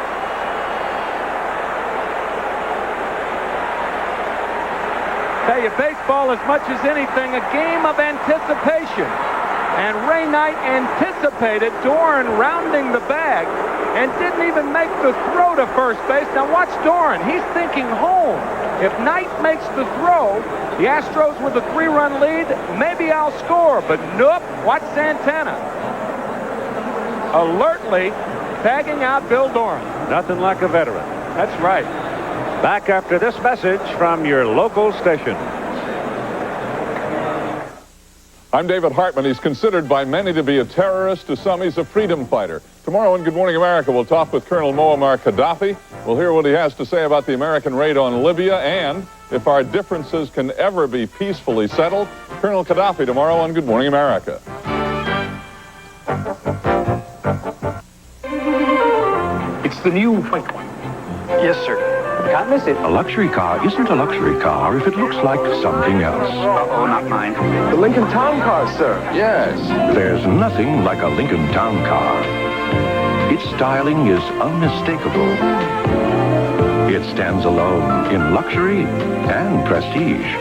S13: Tell you, baseball, as much as anything, a game of anticipation. And Ray Knight anticipated Doran rounding the bag and didn't even make the throw to first base. Now watch Doran. He's thinking home. If Knight makes the throw, the Astros with a 3-run lead, maybe I'll score. But nope, watch Santana. Alertly tagging out Bill Doran.
S6: Nothing like a veteran.
S13: That's right.
S6: Back after this message from your local station.
S1: I'm David Hartman. He's considered by many to be a terrorist. To some, he's a freedom fighter. Tomorrow on Good Morning America, we'll talk with Colonel Muammar Gaddafi. We'll hear what he has to say about the American raid on Libya and if our differences can ever be peacefully settled. Colonel Gaddafi tomorrow on Good Morning America.
S4: It's the new white one. Yes, sir. Can't miss it.
S11: A luxury car isn't a luxury car if it looks like something else.
S4: Uh-oh, not mine.
S11: The Lincoln Town Car, sir. Yes. There's nothing like a Lincoln Town Car. Its styling is unmistakable. It stands alone in luxury and prestige.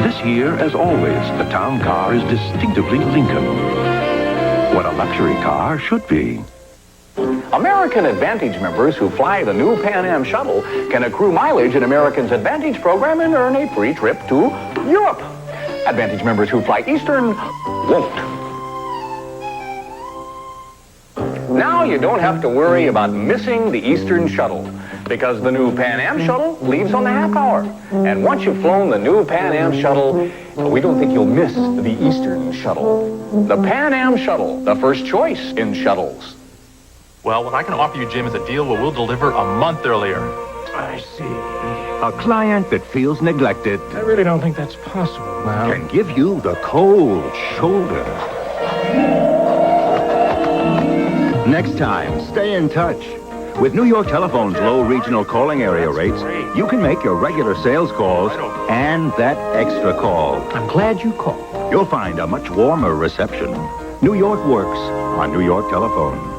S11: This year, as always, the Town Car is distinctively Lincoln. What a luxury car should be.
S4: American Advantage members who fly the new Pan Am shuttle can accrue mileage in American's Advantage program and earn a free trip to Europe. Advantage members who fly Eastern won't. Now you don't have to worry about missing the Eastern shuttle because the new Pan Am shuttle leaves on the half hour. And once you've flown the new Pan Am shuttle, we don't think you'll miss the Eastern shuttle. The Pan Am shuttle, the first choice in shuttles.
S18: Well, what I can offer you, Jim, is a deal where we'll deliver a month earlier.
S17: I see. A client that feels neglected.
S18: I really don't think that's possible. Well,
S17: can give you the cold shoulder. Next time, stay in touch. With New York Telephone's low regional calling area rates, you can make your regular sales calls and that extra call. I'm glad you called. You'll find a much warmer reception. New York works on New York Telephone.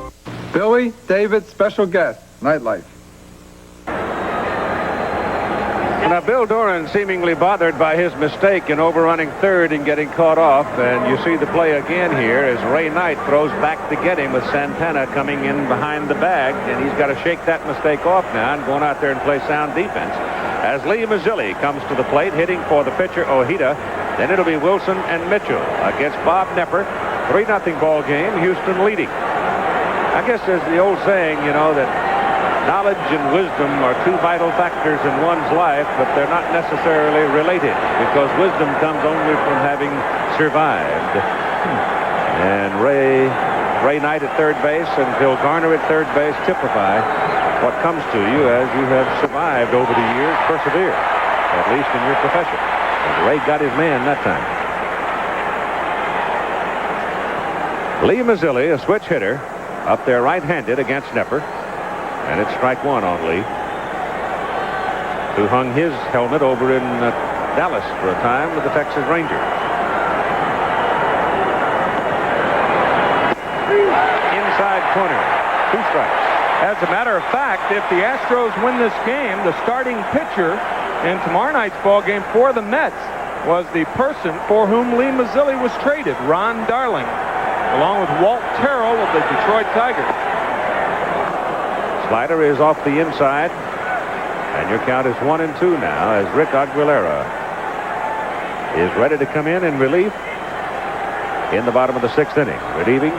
S21: Billy, David, special guest, Nightlife.
S6: Now, Bill Doran seemingly bothered by his mistake in overrunning third and getting caught off. And you see the play again here as Ray Knight throws back to get him with Santana coming in behind the bag. And he's got to shake that mistake off now and going out there and play sound defense. As Lee Mazzilli comes to the plate, hitting for the pitcher Ojeda. Then it'll be Wilson and Mitchell against Bob Nepper. 3-0 ball game, Houston leading. I guess there's the old saying, you know, that knowledge and wisdom are two vital factors in one's life, but they're not necessarily related because wisdom comes only from having survived. And Ray Knight at third base and Bill Garner at third base typify what comes to you as you have survived over the years, persevere, at least in your profession. And Ray got his man that time. Lee Mazzilli, a switch hitter, up there right-handed against Nepper. And it's strike one on Lee, who hung his helmet over in Dallas for a time with the Texas Rangers. Inside corner, 2 strikes.
S13: As a matter of fact, if the Astros win this game, the starting pitcher in tomorrow night's ball game for the Mets was the person for whom Lee Mazzilli was traded, Ron Darling, along with Walt Terrell of the Detroit Tigers.
S6: Slider is off the inside, and your count is 1-2 now as Rick Aguilera is ready to come in relief in the bottom of the 6th inning, relieving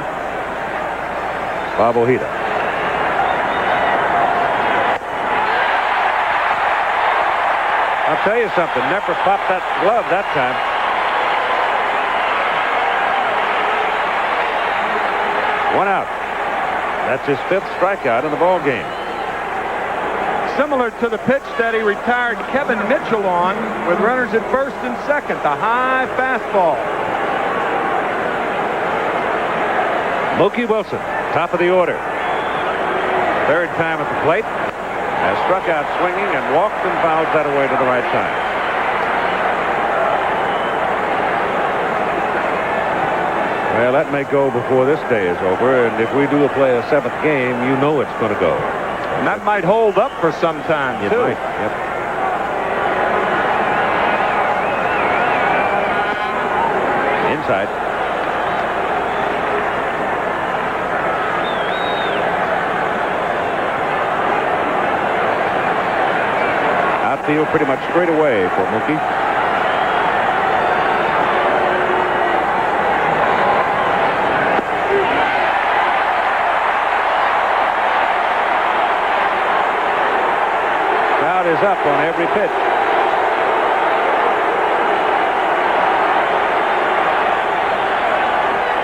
S6: Bob Ojeda. I'll tell you something, Nepper popped that glove that time. One out. That's his 5th strikeout in the ball game.
S13: Similar to the pitch that he retired Kevin Mitchell on with runners at first and second, the high fastball.
S6: Mookie Wilson, top of the order. 3rd time at the plate. Has struck out swinging and walked and fouled that away to the right side. Well, that may go before this day is over, and if we do play a 7th game, you know it's going to go.
S13: And that might hold up for some time,
S6: It
S13: too.
S6: might, yep. Inside. Outfield pretty much straight away for Mookie. up on every pitch.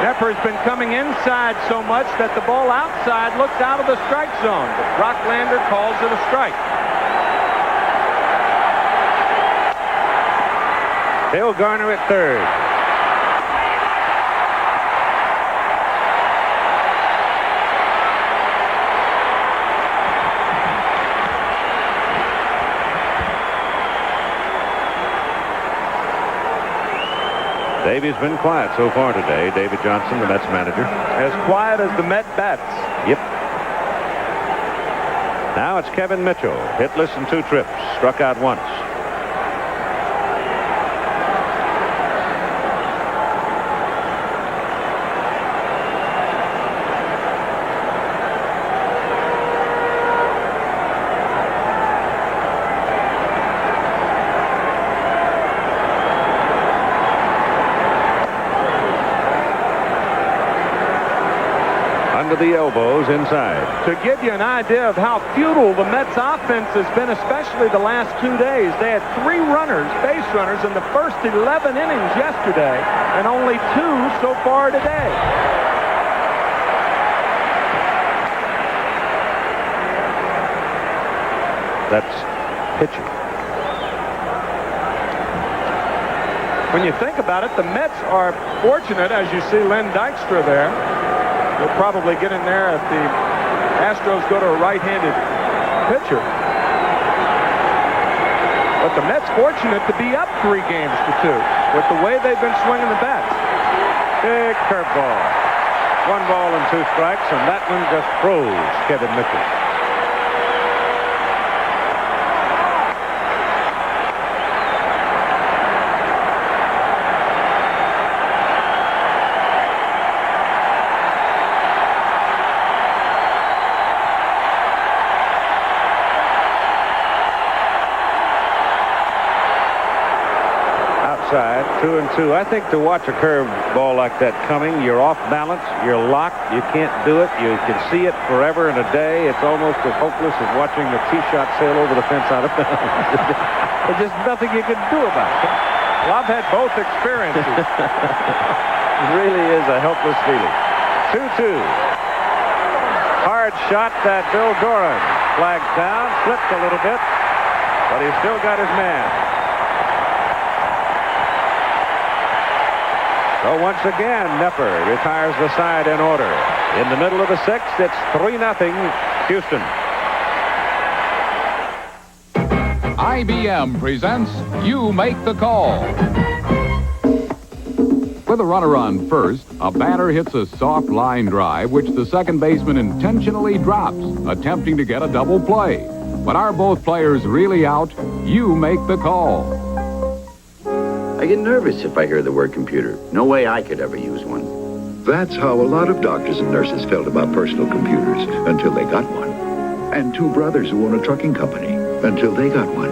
S6: Nepper's been coming inside so much that the ball outside looks out of the strike zone. But Rocklander calls it a strike. Dale Garner at third. Davey's been quiet so far today. David Johnson, the Mets manager. As quiet as the Met bats. Yep. Now it's Kevin Mitchell. Hitless in 2 trips. Struck out once. The elbows inside. To give you an idea of how futile the Mets offense has been, especially the last 2 days, they had 3 runners, base runners, in the first 11 innings yesterday, and only 2 so far today. That's pitching. When you think about it, the Mets are fortunate, as you see Len Dykstra there. They'll probably get in there if the Astros go to a right-handed pitcher. But the Mets fortunate to be up 3 games to 2 with the way they've been swinging the bats. Big curveball. 1 ball and 2 strikes, and that one just froze Kevin Mitchell. Outside, 2 and 2. I think to watch a curve ball like that coming, you're off balance, you're locked, you can't do it, you can see it forever and a day. It's almost as hopeless as watching the tee shot sail over the fence out of bounds. There's just nothing you can do about it. Well, I've had both experiences. It really is a helpless feeling. 2-2. Hard shot that Bill Doran. Flags down, slipped a little bit, but he's still got his man. So once again, Nepper retires the side in order. In the middle of the 6th, it's 3-0 Houston.
S5: IBM presents You Make the Call. With a runner on first, a batter hits a soft line drive, which the second baseman intentionally drops, attempting to get a double play. But are both players really out? You make the call.
S15: I get nervous if I hear the word computer. No way I could ever use one.
S11: That's how a lot of doctors and nurses felt about personal computers until they got one. And 2 brothers who own a trucking company until they got one.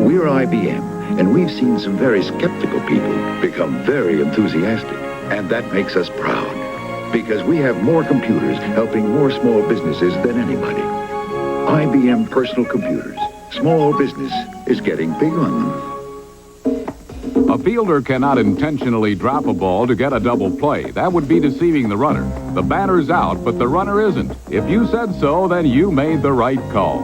S11: We're IBM, and we've seen some very skeptical people become very enthusiastic. And that makes us proud, because we have more computers helping more small businesses than anybody. IBM personal computers. Small business is getting big on them.
S5: A fielder cannot intentionally drop a ball to get a double play. That would be deceiving the runner. The batter's out, but the runner isn't. If you said so, then you made the right call.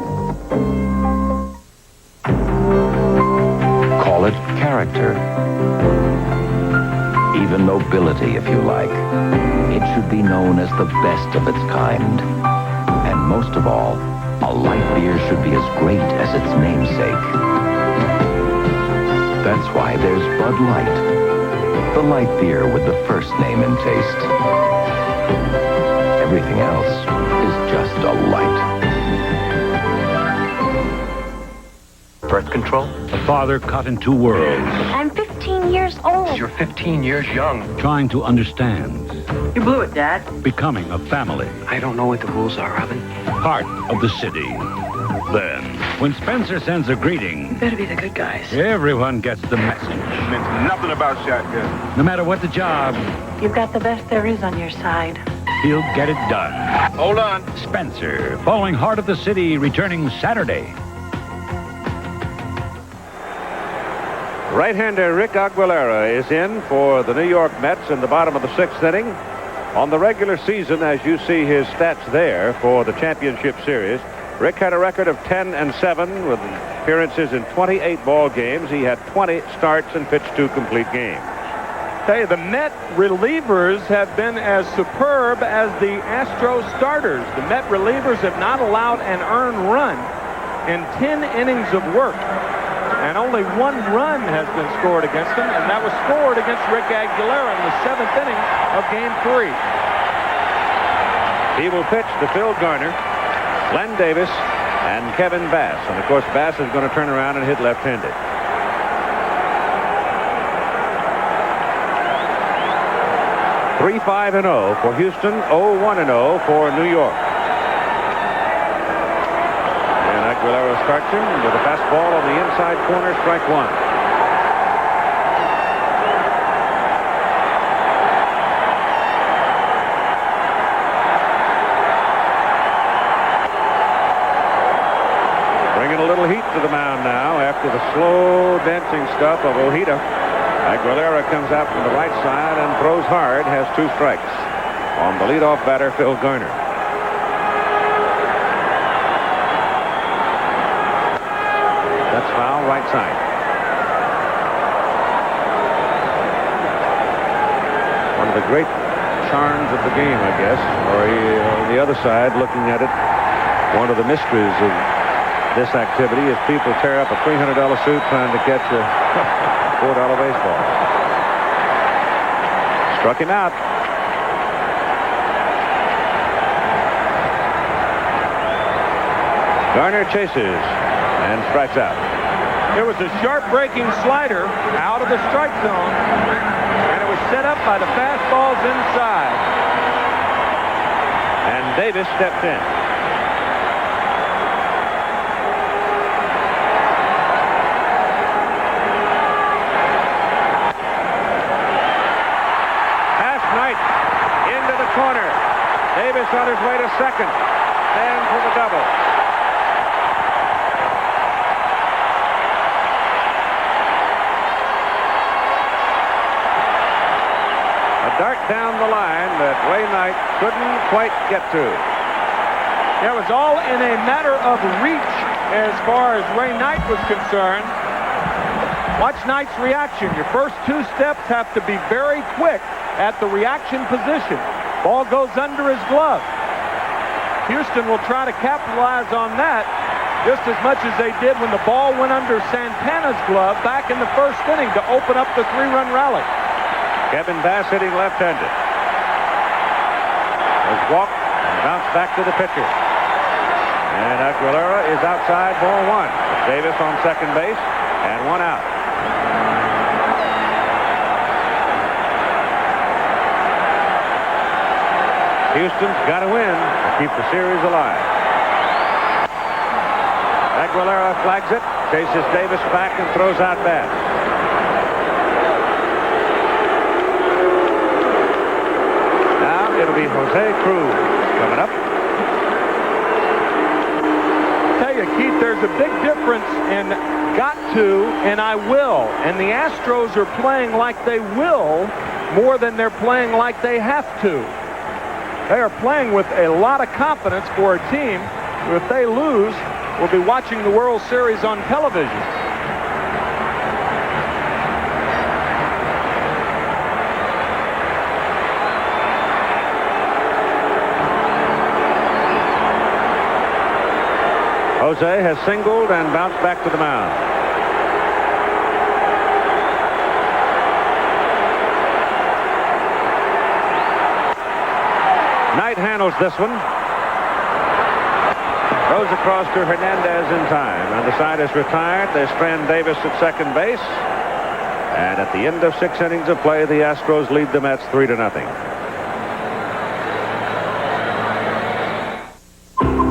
S12: Call it character. Even nobility, if you like. It should be known as the best of its kind. And most of all, a light beer should be as great as its namesake. That's why there's Bud Light, the light beer with the first name and taste. Everything else is just a light.
S20: Birth control?
S17: A father caught in 2 worlds,
S8: I'm 15 years old.
S20: You're 15 years young.
S17: trying to understand,
S20: You blew it, Dad.
S17: becoming a family.
S20: I don't know what the rules are, Robin.
S17: Part of the city. Then, when Spencer sends a greeting,
S20: Better be the good guys.
S17: everyone gets the message.
S20: Meant nothing about shotgun.
S17: No matter what the job,
S20: You've got the best there is on your side.
S17: he'll get it done.
S20: Hold on.
S17: Spencer, following Heart of the City, returning Saturday.
S6: Right-hander Rick Aguilera is in for the New York Mets in the bottom of the 6th inning. On the regular season, as you see his stats there for the championship series, Rick had a record of 10-7 with appearances in 28 ball games. He had 20 starts and pitched 2 complete games.
S13: Tell you, the Met relievers have been as superb as the Astros starters. The Met relievers have not allowed an earned run in 10 innings of work. And only 1 run has been scored against them, and that was scored against Rick Aguilera in the 7th inning of Game 3.
S6: He will pitch to Phil Garner, Glenn Davis, and Kevin Bass. And, of course, Bass is going to turn around and hit left-handed. (3-5-0) for Houston, 0-1-0 for New York. Aguilera starts him with a fastball on the inside corner, strike 1. Bringing a little heat to the mound now after the slow dancing stuff of Ojeda. Aguilera comes out from the right side and throws hard, has 2 strikes on the leadoff batter, Phil Garner. That's foul, right side. One of the great charms of the game, I guess. Or on the other side, looking at it, one of the mysteries of this activity is people tear up a $300 suit trying to catch a $4 baseball. Struck him out. Garner chases and strikes out.
S13: It was a sharp breaking slider out of the strike zone, and it was set up by the fastballs inside.
S6: And Davis stepped in. Pass Knight into the corner. Davis on his way to second. Stands for the double. Dart down the line that Ray Knight couldn't quite get to.
S13: It was all in a matter of reach as far as Ray Knight was concerned. Watch Knight's reaction. Your first 2 steps have to be very quick at the reaction position. Ball goes under his glove. Houston will try to capitalize on that just as much as they did when the ball went under Santana's glove back in the 1st inning to open up the 3-run rally.
S6: Kevin Bass hitting left-handed. Was walked and bounced back to the pitcher. And Aguilera is outside, ball 1. Davis on second base and 1 out. Houston's got to win to keep the series alive. Aguilera flags it, chases Davis back and throws out Bass. It'll be Jose Cruz coming up.
S13: Tell you, Keith, there's a big difference in got to and I will. And the Astros are playing like they will more than they're playing like they have to. They are playing with a lot of confidence for a team who, if they lose, will be watching the World Series on television.
S6: Jose has singled and bounced back to the mound. Knight handles this one. Throws across to Hernandez in time. And the side is retired. They strand Davis at second base. And at the end of 6 innings of play, the Astros lead the Mets 3-0.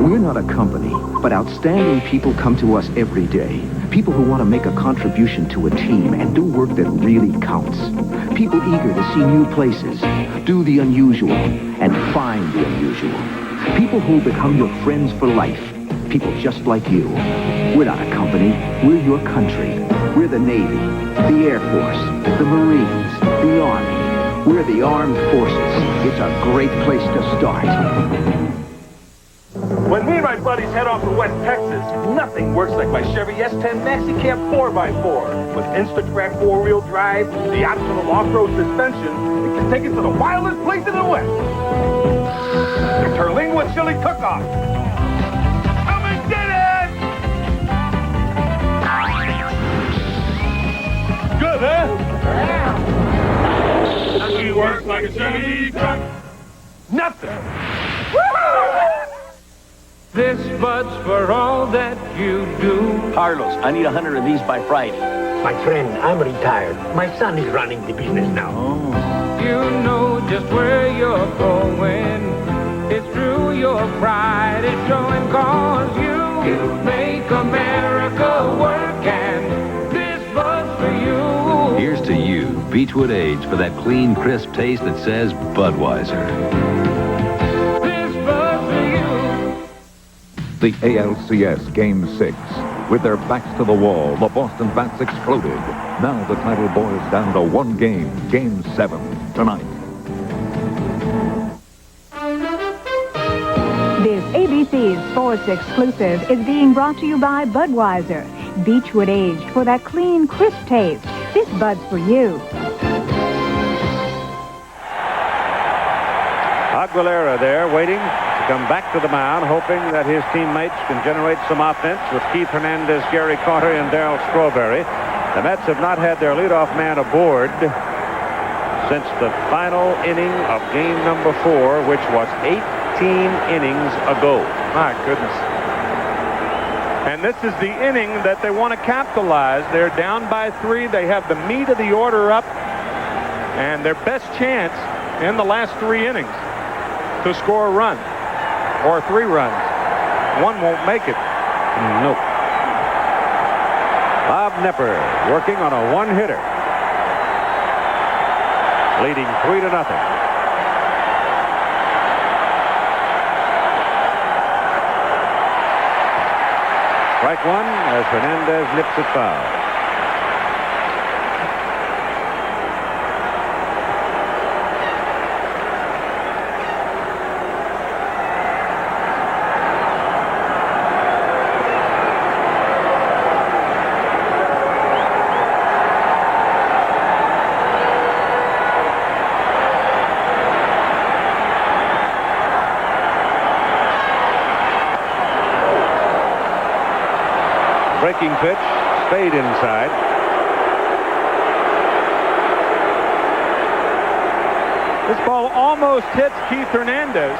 S3: We're not a company, but outstanding people come to us every day. People who want to make a contribution to a team and do work that really counts. People eager to see new places, do the unusual, and find the unusual. People who will become your friends for life. People just like you. We're not a company. We're your country. We're the Navy, the Air Force, the Marines, the Army. We're the Armed Forces. It's a great place to start.
S2: When me and my buddies head off to West Texas, nothing works like my Chevy S10 Maxi Cab 4x4. With Instatrack 4-wheel drive, the optional off-road suspension, it can take us to the wildest place in the West. The Terlingua Chili Cook-Off. Come and get it! Good, huh? Yeah. Nothing works like a Chevy truck. Nothing.
S22: This bud's for all that you do.
S23: Carlos, I need 100 of these by Friday.
S24: My friend, I'm retired. My son is running the business now.
S22: You know just where you're going. It's true, your pride is showing, cause you make America work, and this bud's for you.
S5: Here's to you, Beechwood Age, for that clean, crisp taste that says Budweiser.
S25: The ALCS Game 6. With their backs to the wall, the Boston Bats exploded. Now the title boils down to one game, Game 7, tonight.
S26: This ABC's Sports Exclusive is being brought to you by Budweiser. Beechwood Aged for that clean, crisp taste. This Bud's for you.
S6: Aguilera there waiting to come back to the mound, hoping that his teammates can generate some offense with Keith Hernandez, Gary Carter, and Darryl Strawberry. The Mets have not had their leadoff man aboard since the final inning of game number 4, which was 18 innings ago.
S13: My goodness. And this is the inning that they want to capitalize. They're down by 3. They have the meat of the order up, and their best chance in the last 3 innings to score a run, or 3 runs. One won't make it.
S6: Nope. Bob Nepper working on a one-hitter, leading 3-0. Strike one as Hernandez nips it foul. Breaking pitch, stayed inside.
S13: This ball almost hits Keith Hernandez.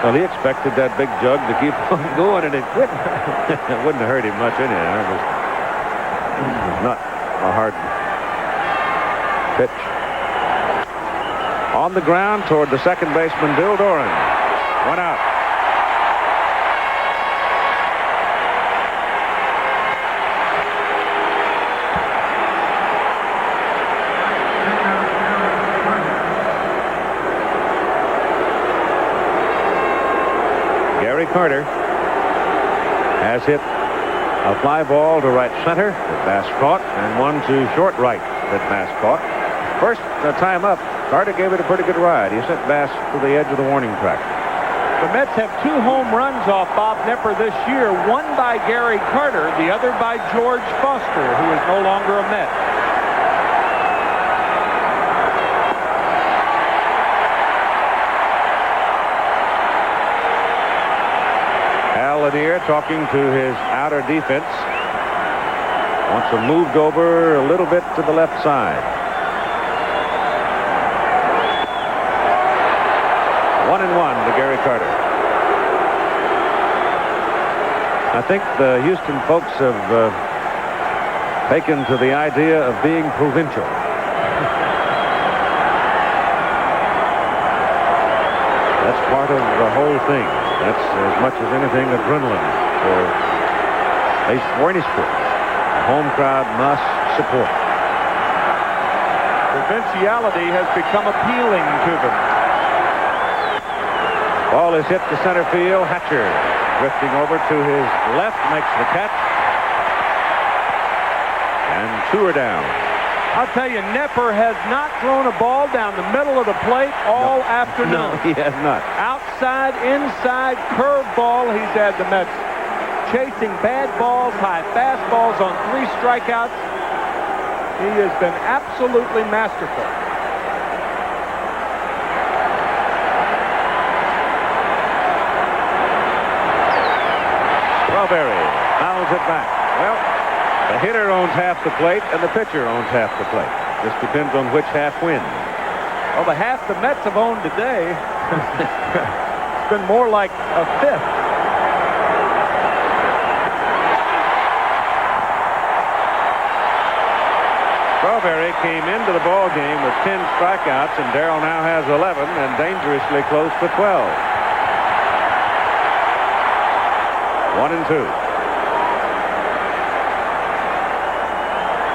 S6: Well, he expected that big jug to keep on going, and it wouldn't have hurt him much anyhow. It was not a hard pitch. On the ground toward the second baseman, Bill Doran. 1 out. Gary Carter has hit a fly ball to right center that Bass caught, and one to short right that Bass caught. First time up, Carter gave it a pretty good ride. He sent Bass to the edge of the warning track.
S13: The Mets have 2 home runs off Bob Nepper this year, one by Gary Carter, the other by George Foster, who is no longer a Met.
S6: Al Lanier talking to his outer defense. Wants them moved over a little bit to the left side. 1-1 to Gary Carter. I think the Houston folks have taken to the idea of being provincial. That's part of the whole thing. That's as much as anything adrenaline for any sport. The home crowd must support.
S13: Provinciality has become appealing to them.
S6: Ball is hit to center field. Hatcher drifting over to his left, makes the catch. And 2 are down.
S13: I'll tell you, Nepper has not thrown a ball down the middle of the plate all afternoon.
S6: No, he has not.
S13: Outside, inside, curve ball. He's had the Mets chasing bad balls, high fastballs on 3 strikeouts. He has been absolutely masterful.
S6: Strawberry fouls it back. Well, the hitter owns half the plate, and the pitcher owns half the plate. Just depends on which half wins.
S13: Well, the half the Mets have owned today, it's been more like a fifth.
S6: Strawberry came into the ball game with 10 strikeouts, and Darrell now has 11 and dangerously close to 12. 1-2.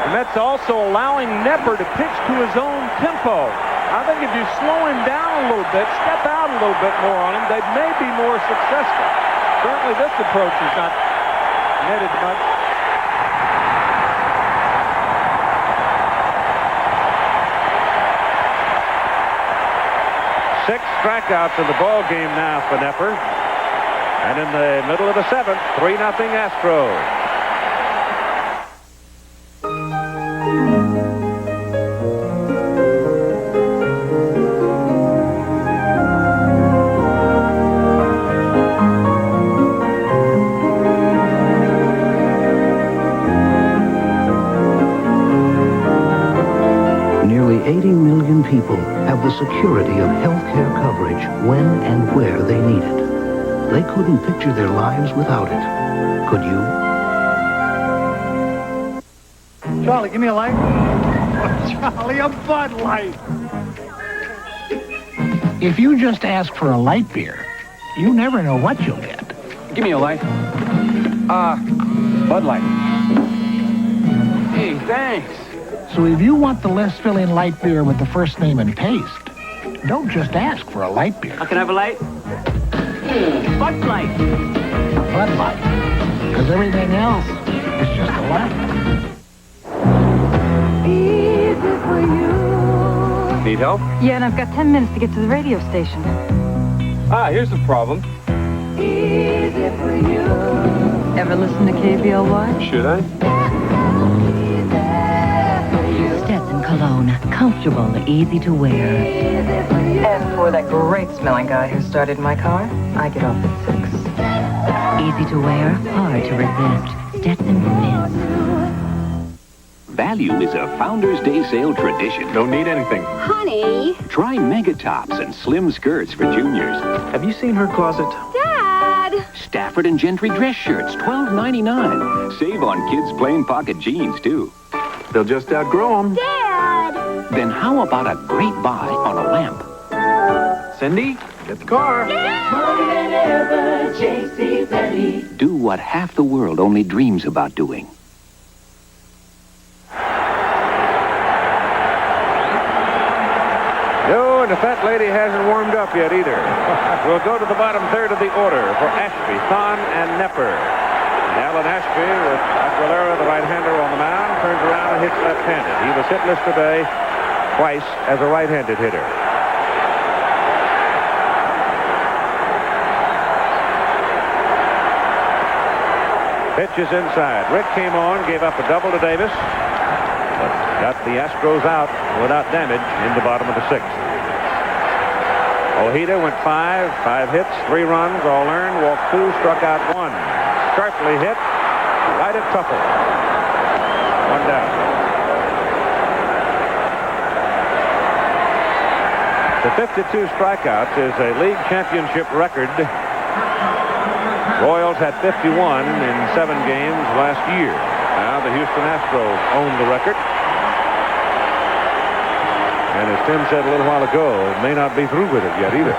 S13: The Mets also allowing Nepper to pitch to his own tempo. I think if you slow him down a little bit, step out a little bit more on him, they may be more successful. Certainly this approach is not netted much.
S6: Six strikeouts in the ball game now for Nepper. And in the middle of the 7th, 3-0 Astros.
S3: Nearly 80 million people have the security of health care coverage when and where they need it. They couldn't picture their lives without it. Could you?
S7: Charlie, give me a light. Charlie, a Bud Light. If you just ask for a light beer, you never know what you'll get.
S23: Give me a light. Bud Light. Hey, thanks.
S7: So if you want the less filling light beer with the first name and taste, don't just ask for a light beer.
S23: Can I have a light? Bud Light.
S7: Bud Light. Because everything else is just a light.
S8: Easy for you.
S23: Need help?
S8: Yeah, and I've got 10 minutes to get to the radio station.
S23: Here's the problem.
S8: Easy for you. Ever listen to KBLY?
S23: Should I?
S9: Stetson cologne, comfortable, easy to wear.
S8: And for that great smelling guy who started my car, I get off at 6.
S9: Easy to wear, hard to resist. Stetson Fizz.
S10: Value is a Founders Day sale tradition. Don't need anything.
S14: Honey.
S10: Try mega tops and slim skirts for juniors. Have you seen her closet?
S14: Dad.
S10: Stafford and Gentry dress shirts, $12.99. Save on kids' plain pocket jeans, too. They'll just outgrow them.
S14: Dad.
S10: Then how about a great buy on a lamp? Cindy, get the car.
S14: More than ever, J.C. Penney.
S10: Do what half the world only dreams about doing.
S6: No, and the fat lady hasn't warmed up yet either. We'll go to the bottom third of the order for Ashby, Thon, and Nepper. And Alan Ashby with Aguilera, the right-hander, on the mound, turns around and hits left-handed. He was hitless today twice as a right-handed hitter. Pitch is inside. Rick came on, gave up a double to Davis, but got the Astros out without damage in the bottom of the 6th. Ojeda went 5 hits, 3 runs, all earned, walked 2, struck out 1. Sharply hit, right at Tuffle. 1 down. The 52 strikeouts is a league championship record. Royals had 51 in 7 games last year. Now the Houston Astros own the record. And as Tim said a little while ago, may not be through with it yet either.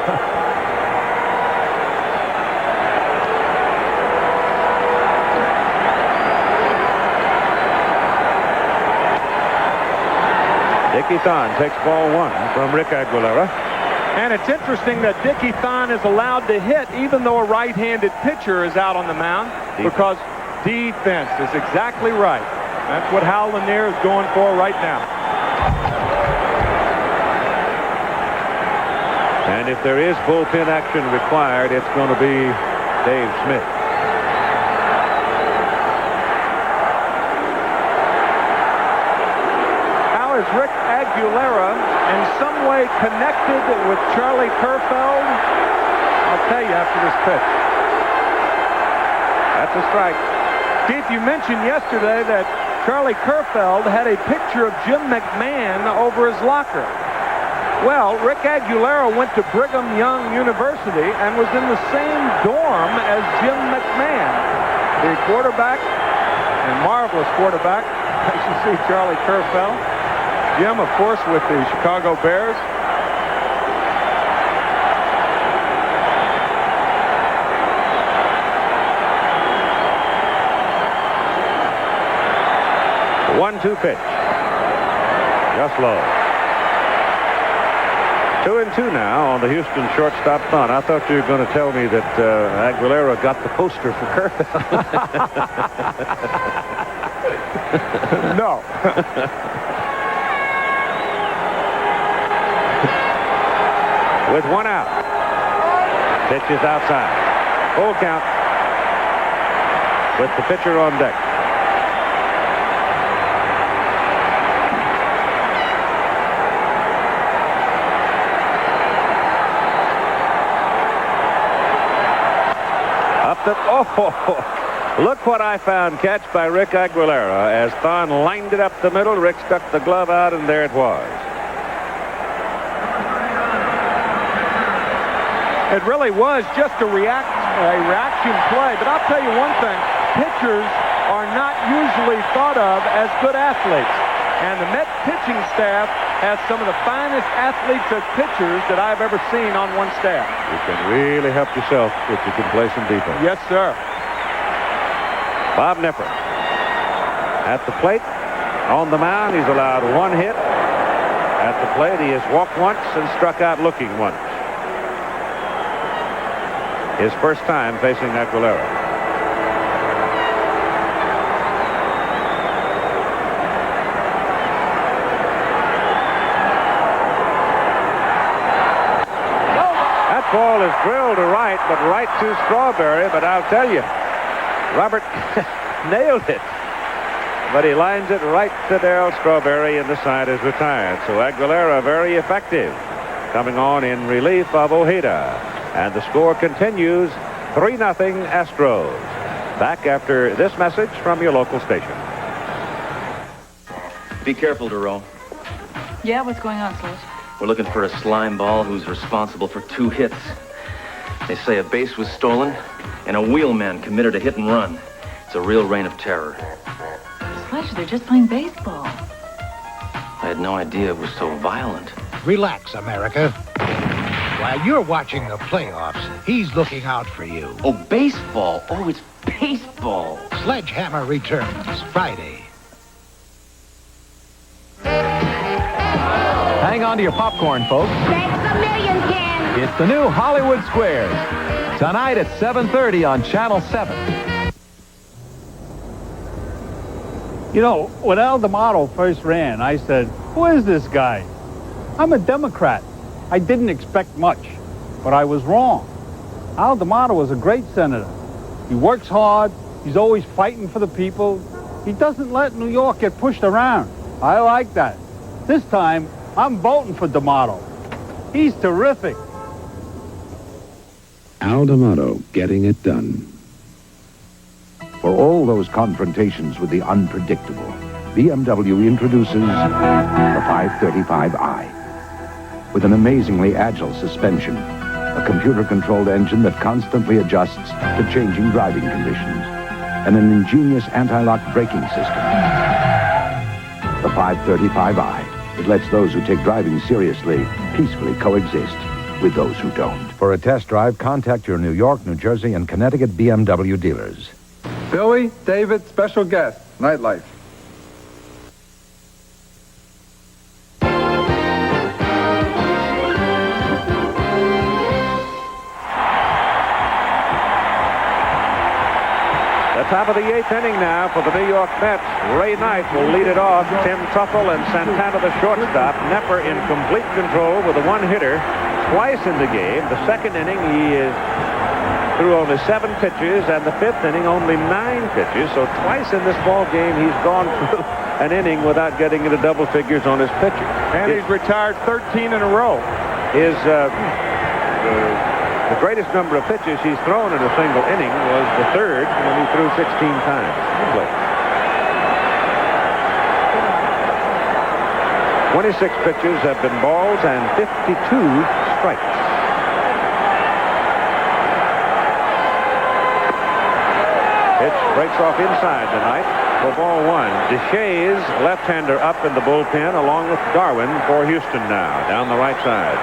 S6: Dickie Thon takes ball one from Rick Aguilera.
S13: And it's interesting that Dickie Thon is allowed to hit even though a right-handed pitcher is out on the mound because defense is exactly right. That's what Hal Lanier is going for right now.
S6: And if there is bullpen action required, it's going to be Dave Smith.
S13: How is Rick Aguilera in some way connected with Charlie Kerfeld? I'll tell you after this pitch.
S6: That's a strike.
S13: Keith, you mentioned yesterday that Charlie Kerfeld had a picture of Jim McMahon over his locker. Well, Rick Aguilera went to Brigham Young University and was in the same dorm as Jim McMahon, the quarterback, and marvelous quarterback, as you see Charlie Kerfeld. Jim, of course, with the Chicago Bears.
S6: The 1-2 pitch. Just low. 2-2 now on the Houston shortstop Thon. I thought you were going to tell me that Aguilera got the poster for Kerfeld.
S13: No.
S6: With one out. Pitch is outside. Full count. With the pitcher on deck. Up the... Oh! Look what I found. Catch by Rick Aguilera. As Thon lined it up the middle, Rick stuck the glove out, and there it was.
S13: It really was just a reaction play. But I'll tell you one thing. Pitchers are not usually thought of as good athletes. And the Met pitching staff has some of the finest athletes as pitchers that I've ever seen on one staff.
S6: You can really help yourself if you can play some defense.
S13: Yes, sir.
S6: Bob Nepper at the plate. On the mound, he's allowed one hit. At the plate, he has walked once and struck out looking once. His first time facing Aguilera. That ball is drilled to right, but right to Strawberry. But I'll tell you, Robert nailed it. But he lines it right to Darryl Strawberry, and the side is retired. So Aguilera very effective, coming on in relief of Ojeda. And the score continues 3-0 Astros. Back after this message from your local station.
S1: Be careful, Duro.
S8: Yeah, what's going on, Sledge?
S1: We're looking for a slime ball who's responsible for 2 hits. They say a base was stolen and a wheelman committed a hit and run. It's a real reign of terror.
S8: Sledge, they're just playing baseball.
S1: I had no idea it was so violent.
S7: Relax, America. While you're watching the playoffs, he's looking out for you.
S1: Oh, baseball. Oh, it's baseball.
S7: Sledgehammer returns Friday.
S4: Hang on to your popcorn, folks.
S14: Thanks a million, Ken.
S4: It's the new Hollywood Squares. Tonight at 7:30 on Channel 7.
S23: You know, when Al D'Amato first ran, I said, who is this guy? I'm a Democrat. I didn't expect much, but I was wrong. Al D'Amato is a great senator. He works hard. He's always fighting for the people. He doesn't let New York get pushed around. I like that. This time, I'm voting for D'Amato. He's terrific.
S25: Al D'Amato getting it done. For all those confrontations with the unpredictable, BMW introduces the 535i. With an amazingly agile suspension, a computer-controlled engine that constantly adjusts to changing driving conditions, and an ingenious anti-lock braking system. The 535i. It lets those who take driving seriously peacefully coexist with those who don't.
S17: For a test drive, contact your New York, New Jersey, and Connecticut BMW dealers.
S23: Billy, David, special guest, Nightlife.
S6: Top of the 8th inning now for the New York Mets. Ray Knight will lead it off. Tim Tuffle and Santana the shortstop. Nepper in complete control with a one-hitter twice in the game. The 2nd inning he threw only 7 pitches, and the 5th inning only 9 pitches. So twice in this ball game he's gone through an inning without getting into double figures on his pitcher.
S13: And he's retired 13 in a row.
S6: His the greatest number of pitches he's thrown in a single inning was the 3rd when he threw 16 times. 26 pitches have been balls and 52 strikes. Pitch breaks off inside tonight for ball 1. Deshays, left-hander, up in the bullpen along with Darwin for Houston now down the right side.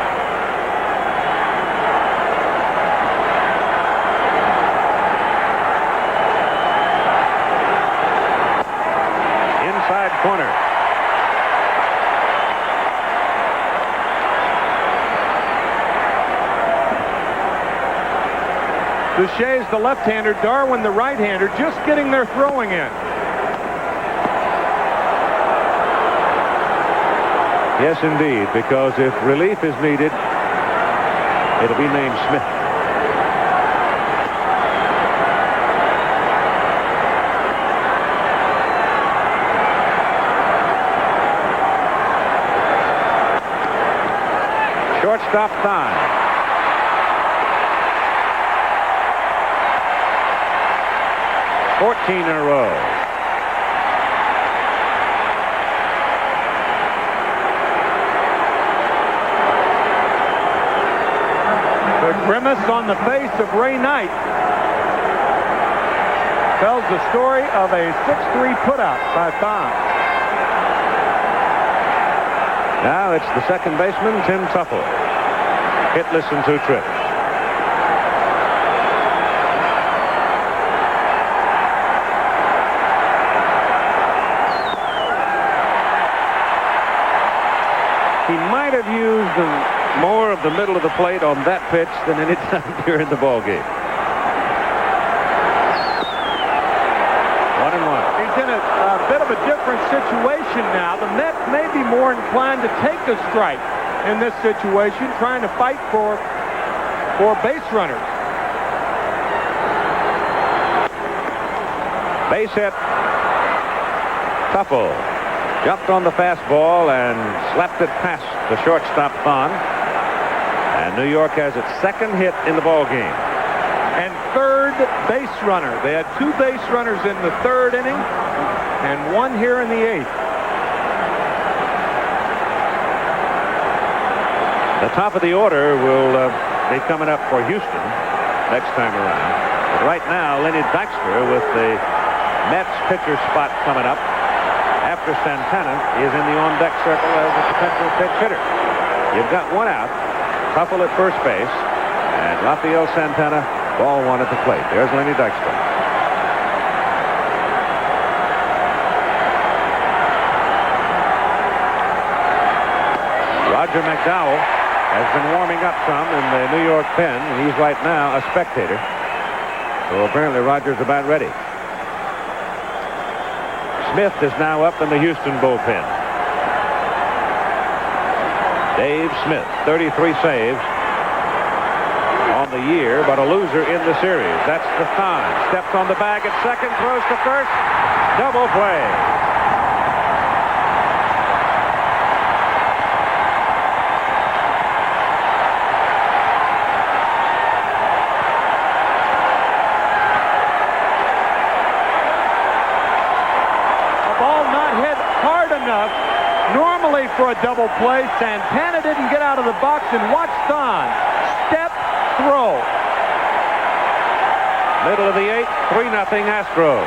S6: Corner.
S13: Deshays the left-hander, Darwin the right-hander, just getting their throwing in.
S6: Yes, indeed, because if relief is needed, it'll be named Smith. Shortstop time. $14 in a row.
S13: The grimace on the face of Ray Knight tells the story of a 6-3 putout by Fonz.
S6: Now it's the 2nd baseman, Tim Tuffle. Hitless and 2 trips. He might have used more of the middle of the plate on that pitch than any time during the ball game. 1-1.
S13: He's in a bit of a different situation now. The Mets may be more inclined to take a strike in this situation, trying to fight for base runners.
S6: Base hit. Tuffle jumped on the fastball and slapped it past the shortstop Thon. And New York has its 2nd hit in the ball game.
S13: And 3rd base runner. They had 2 base runners in the 3rd inning and 1 here in the 8th.
S6: The top of the order will be coming up for Houston next time around. But right now, Lenny Dykstra with the Mets pitcher spot coming up after Santana is in the on-deck circle as a potential pitch hitter. You've got 1 out. Tuffle at first base, and Rafael Santana, ball 1 at the plate. There's Lenny Dykstra. Roger McDowell has been warming up some in the New York pen, and he's right now a spectator. So apparently Roger's about ready. Smith is now up in the Houston bullpen. Dave Smith, 33 saves on the year, but a loser in the series. That's the time. Steps on the bag at second, throws to first. Double play.
S13: Normally for a double play, Santana didn't get out of the box, and watch Thon. Step, throw.
S6: Middle of the 8th, 3-0 Astros.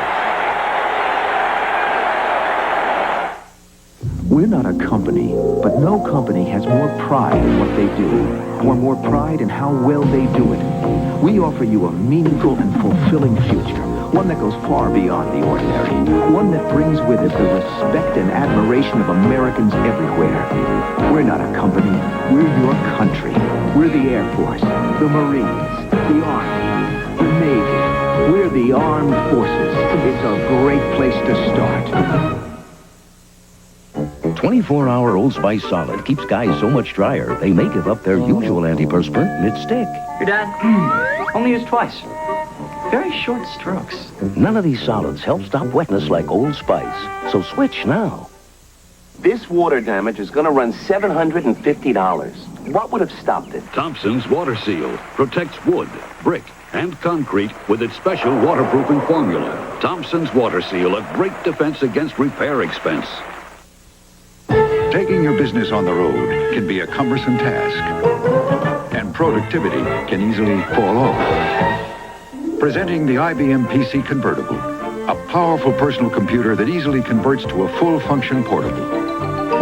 S3: We're not a company, but no company has more pride in what they do, or more pride in how well they do it. We offer you a meaningful and fulfilling future, one that goes far beyond the ordinary, one that brings with it the respect and admiration of Americans everywhere. We're not a company, we're your country. We're the Air Force, the Marines, the Army, the Navy, We're the armed forces. It's a great place to start.
S12: 24-hour Old Spice Solid keeps guys so much drier, they may give up their usual antiperspirant mid-stick.
S20: Your dad only used twice. Very short strokes.
S12: None of these solids help stop wetness like Old Spice. So switch now.
S11: This water damage is going to run $750. What would have stopped it?
S10: Thompson's Water Seal protects wood, brick, and concrete with its special waterproofing formula. Thompson's Water Seal, a great defense against repair expense.
S25: Taking your business on the road can be a cumbersome task, and productivity can easily fall off. Presenting the IBM PC Convertible, a powerful personal computer that easily converts to a full-function portable.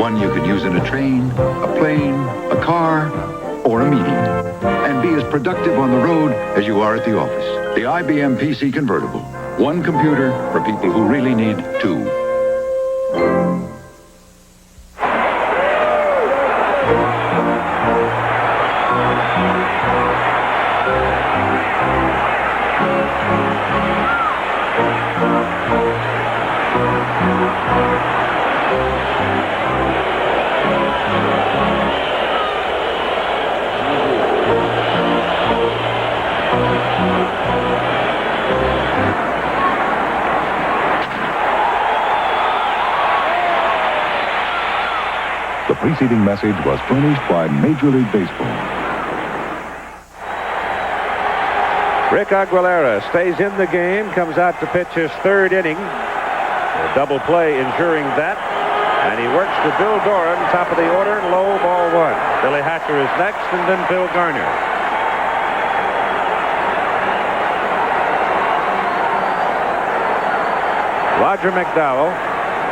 S25: One you can use in a train, a plane, a car, or a meeting, and be as productive on the road as you are at the office. The IBM PC Convertible, one computer for people who really need two. The preceding message was furnished by Major League Baseball.
S6: Rick Aguilera stays in the game, comes out to pitch his third inning. A double play ensuring that. And he works to Bill Doran, top of the order, low, ball one. Billy Hatcher is next, and then Phil Garner. Roger McDowell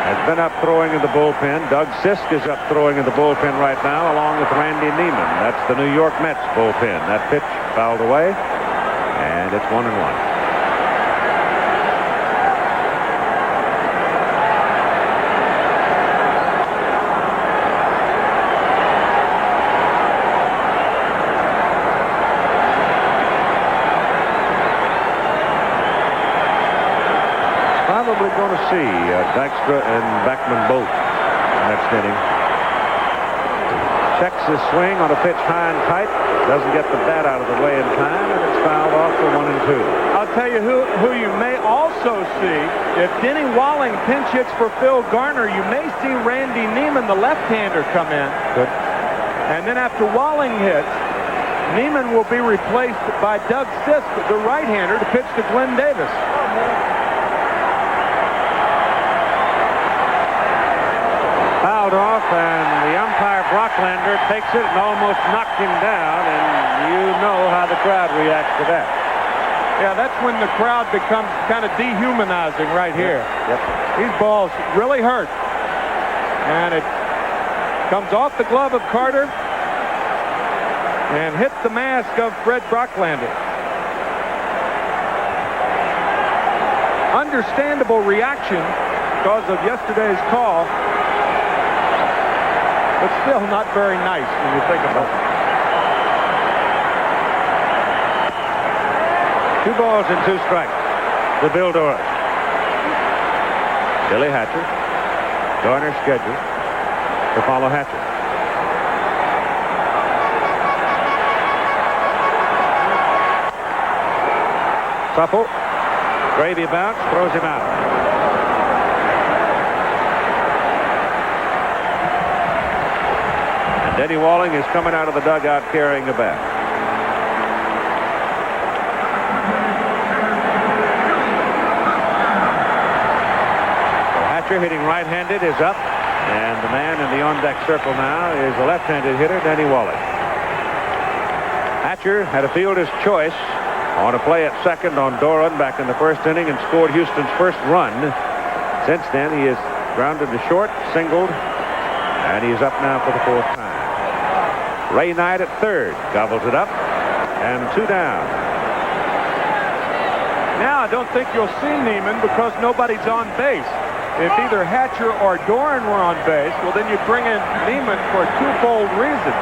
S6: has been up throwing in the bullpen. Doug Sisk is up throwing in the bullpen right now, along with Randy Neiman. That's the New York Mets bullpen. That pitch fouled away, and it's 1-1. Probably going to see Dykstra and Beckman both next inning. Checks his swing on a pitch high and tight. Doesn't get the bat out of the way in time, and it's fouled off for 1-2.
S13: I'll tell you who you may also see. If Denny Walling pinch hits for Phil Garner, you may see Randy Neiman, the left-hander, come in.
S6: Good.
S13: And then after Walling hits, Neiman will be replaced by Doug Sisk, the right-hander, to pitch to Glenn Davis.
S6: Fouled off, and the umpire Brocklander takes it and almost knocked him down, and you know how the crowd reacts to that.
S13: Yeah, that's when the crowd becomes kind of dehumanizing right here.
S6: Yep.
S13: These balls really hurt. And it comes off the glove of Carter and hit the mask of Fred Brocklander. Understandable reaction because of yesterday's call, but still not very nice when you think about it.
S6: 2 balls and 2 strikes to Bill Doran. Billy Hatcher. Garner scheduled to follow Hatcher. Supple. Gravy bounce, throws him out. And Denny Walling is coming out of the dugout carrying a bat. Hatcher, hitting right-handed, is up. And the man in the on-deck circle now is a left-handed hitter, Denny Walling. Hatcher had a fielder's choice on a play at second on Doran back in the first inning and scored Houston's first run. Since then, he has grounded to short, singled, and he's up now for the 4th time. Ray Knight at third, gobbles it up, and 2 down.
S13: Now I don't think you'll see Neiman because nobody's on base. If either Hatcher or Doran were on base, well, then you bring in Neiman for a twofold reason.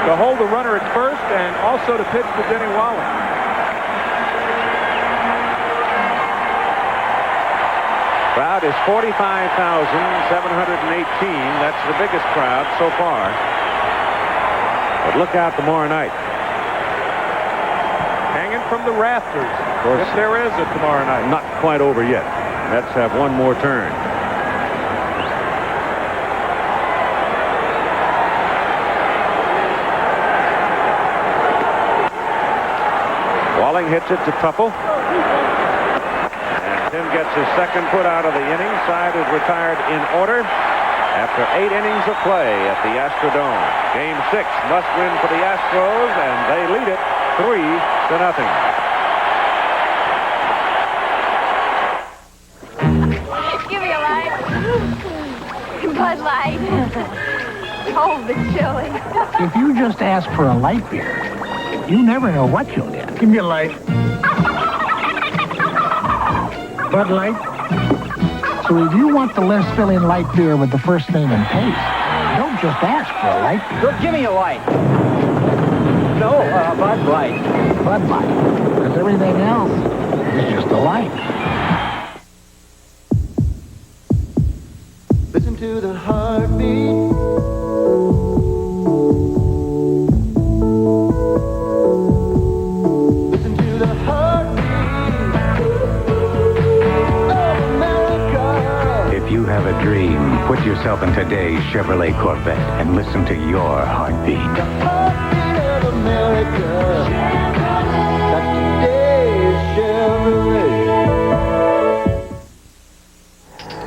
S13: To hold the runner at first and also to pitch to Denny Walling.
S6: Crowd is 45,718. That's the biggest crowd so far. But look out tomorrow night.
S13: Hanging from the rafters. If there is a tomorrow night.
S6: Not quite over yet. Mets have one more turn. Walling hits it to Tuffle. And Tim gets his second put out of the inning. Side is retired in order after 8 innings of play at the Astrodome. Game 6 must win for the Astros, and they lead it 3-0.
S2: Give me a light. Bud Light. Cold but chilly.
S7: If you just ask for a light beer, you never know what you'll get.
S24: Give me a light. Bud Light.
S7: So if you want the less filling light beer with the first name and taste, don't just ask for a light beer.
S20: Look, give me a light. No, Bud Light.
S7: Bud Light. Because everything else is just a light.
S14: Listen to the heartbeat. Listen to the heartbeat of America.
S17: If you have a dream, put yourself in today's Chevrolet Corvette and listen to your heartbeat.
S14: Heartbeat of America. That's today's Chevrolet.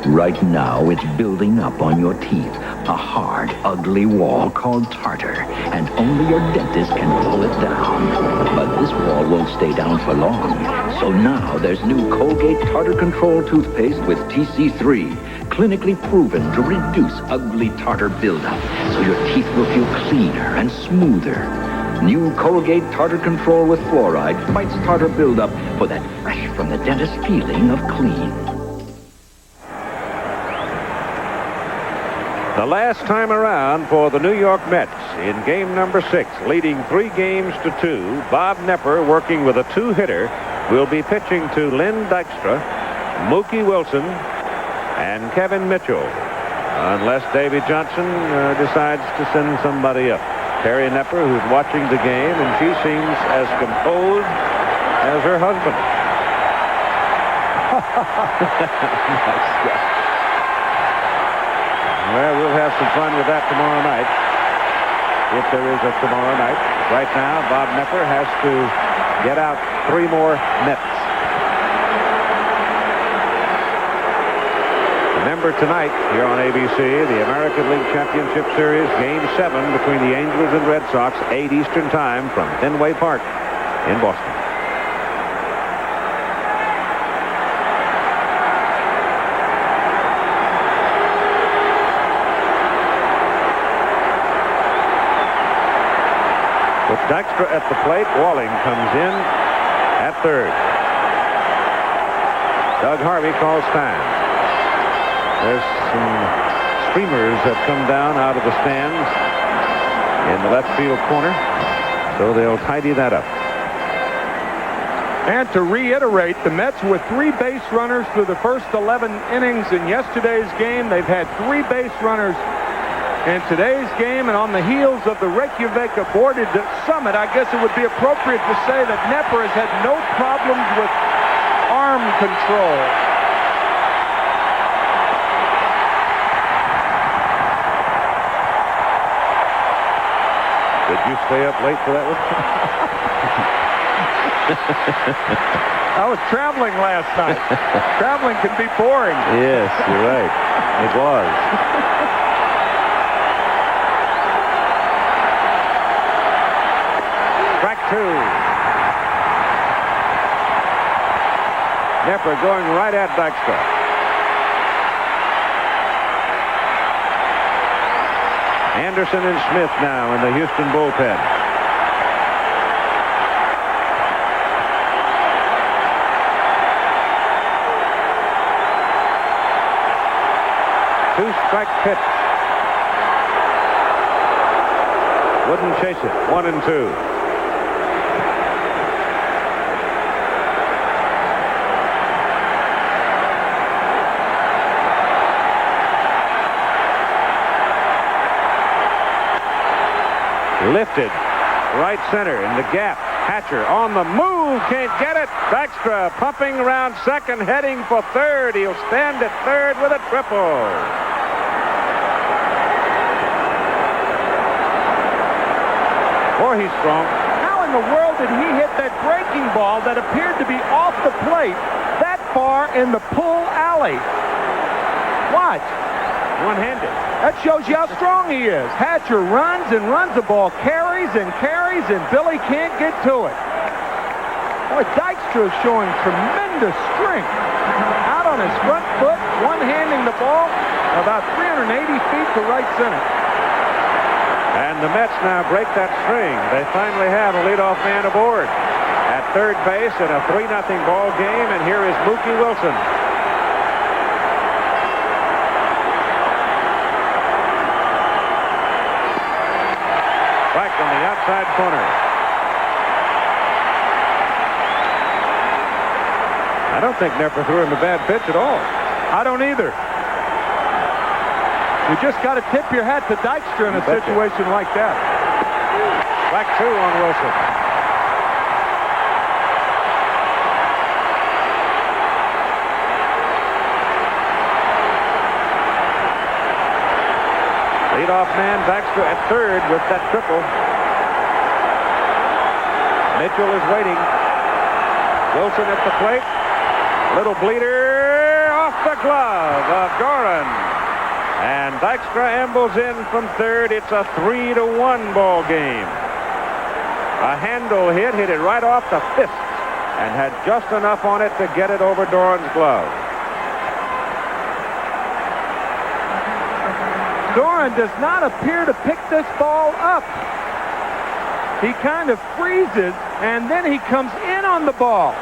S3: Right now, it's building up on your teeth. A hard, ugly wall called tartar, and only your dentist can pull it down. But this wall won't stay down for long. So now there's new Colgate Tartar Control toothpaste with TC3, clinically proven to reduce ugly tartar buildup, so your teeth will feel cleaner and smoother. New Colgate Tartar Control with fluoride fights tartar buildup for that fresh from the dentist feeling of clean.
S6: The last time around for the New York Mets in game number 6, leading 3-2, Bob Nepper, working with a 2-hitter, will be pitching to Lynn Dykstra, Mookie Wilson, and Kevin Mitchell, unless Davy Johnson decides to send somebody up. Terry Nepper, who's watching the game, and she seems as composed as her husband. Nice. Well, we'll have some fun with that tomorrow night, if there is a tomorrow night. Right now, Bob Nepper has to get out 3 more Mets. Remember tonight, here on ABC, the American League Championship Series, Game 7 between the Angels and Red Sox, 8 Eastern Time from Fenway Park in Boston. With Dykstra at the plate, Walling comes in at third. Doug Harvey calls time. There's some streamers that come down out of the stands in the left field corner, so they'll tidy that up.
S13: And to reiterate, the Mets with 3 base runners through the first 11 innings in yesterday's game. They've had 3 base runners in today's game, and on the heels of the Reykjavik aborted summit, I guess it would be appropriate to say that Nepper has had no problems with arm control.
S6: Did you stay up late for that one?
S13: I was traveling last night. Traveling can be boring.
S6: Yes, you're right. It was. Strike 2. Nepper going right at Dykstra. Anderson and Smith now in the Houston bullpen. Two-strike pitch. Wouldn't chase it. 1-2. Lifted. Right center in the gap. Hatcher on the move. Can't get it. Dykstra pumping around second, heading for third. He'll stand at third with a triple. Boy, he's strong.
S13: How in the world did he hit that breaking ball that appeared to be off the plate that far in the pull alley? Watch.
S6: One-handed.
S13: That shows you how strong he is. Hatcher runs and runs the ball, carries, and Billy can't get to it. Boy, Dykstra is showing tremendous strength. Out on his front foot, one-handing the ball about 380 feet to right center.
S6: And the Mets now break that string. They finally have a leadoff man aboard at third base in a 3-0 ball game, and here is Mookie Wilson. Back on the outside corner. I don't think Nepper threw him a bad pitch at all.
S13: I don't either. You just got to tip your hat to Dykstra in a situation like that.
S6: Back 2 on Wilson. Leadoff man Dykstra at third with that triple. Mitchell is waiting. Wilson at the plate. Little bleeder off the glove of Gorin. And Dykstra ambles in from third. It's a 3-1 ball game. A handle hit it right off the fist and had just enough on it to get it over Doran's glove.
S13: Doran does not appear to pick this ball up. He kind of freezes, and then he comes in on the ball.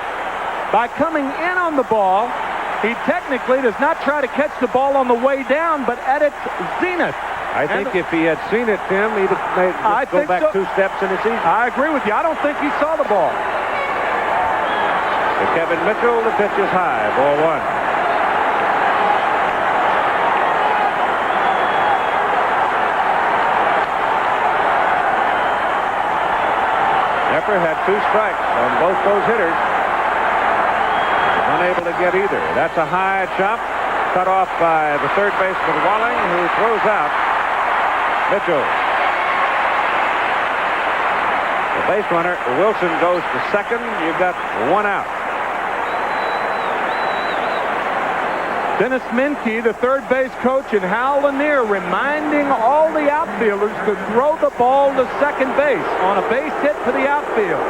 S13: By coming in on the ball, he technically does not try to catch the ball on the way down, but at its zenith.
S6: I think if he had seen it, Tim, he'd have go back so. 2 steps in the season.
S13: I agree with you. I don't think he saw the ball.
S6: To Kevin Mitchell, the pitch is high. Ball 1. Nepper had 2 strikes on both those hitters. Unable to get either. That's a high chop, cut off by the third baseman Walling, who throws out Mitchell. The base runner Wilson goes to second. You've got 1 out.
S13: Dennis Menke, the third base coach, and Hal Lanier reminding all the outfielders to throw the ball to second base on a base hit to the outfield.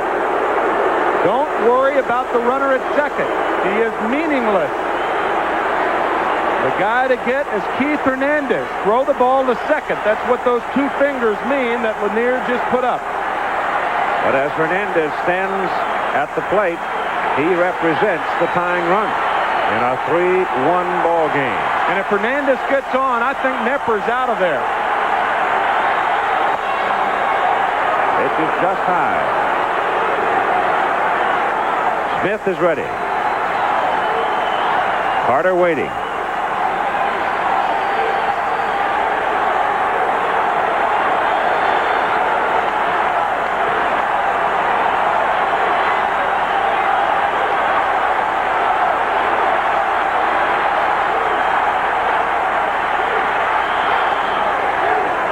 S13: Don't worry about the runner at second. He is meaningless. The guy to get is Keith Hernandez. Throw the ball to second. That's what those 2 fingers mean that Lanier just put up.
S6: But as Hernandez stands at the plate, he represents the tying run in a 3-1 ball game.
S13: And if Hernandez gets on, I think Nepper's out of there.
S6: It is just high. Smith is ready. Carter waiting.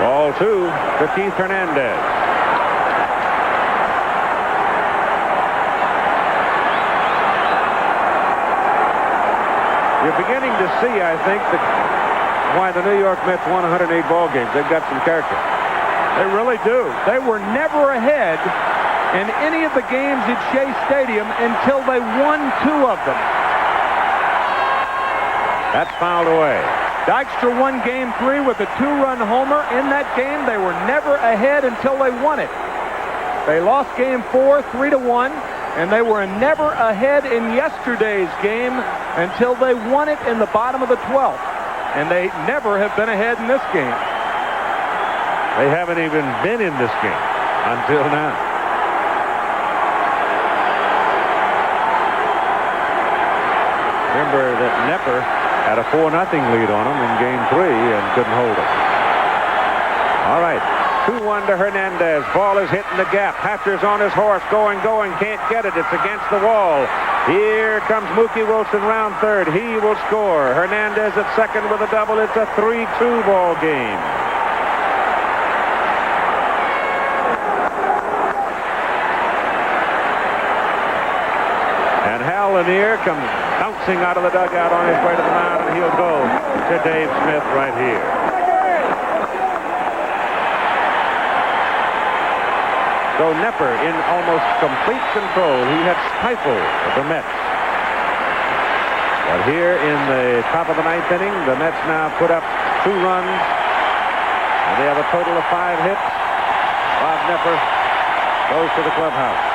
S6: Ball 2 to Keith Hernandez. You're beginning to see, I think, why the New York Mets won 108 ball games. They've got some character.
S13: They really do. They were never ahead in any of the games at Shea Stadium until they won 2 of them.
S6: That's fouled away.
S13: Dykstra won Game 3 with a 2-run homer. In that game, they were never ahead until they won it. They lost Game 4, 3-1, and they were never ahead in yesterday's game until they won it in the bottom of the 12th. And they never have been ahead in this game.
S6: They haven't even been in this game until now. Remember that Nepper had a 4-0 lead on them in Game 3 and couldn't hold it. All right. 2-1 to Hernandez. Ball is hitting the gap. Hatcher's on his horse. Going. Can't get it. It's against the wall. Here comes Mookie Wilson round third. He will score. Hernandez at second with a double. It's a 3-2 ball game. And Hal Lanier comes bouncing out of the dugout on his way to the mound, and he'll go to Dave Smith right here. So Nepper in almost complete control. He had stifled the Mets. But here in the top of the ninth inning, the Mets now put up 2 runs. And they have a total of 5 hits. Bob Nepper goes to the clubhouse.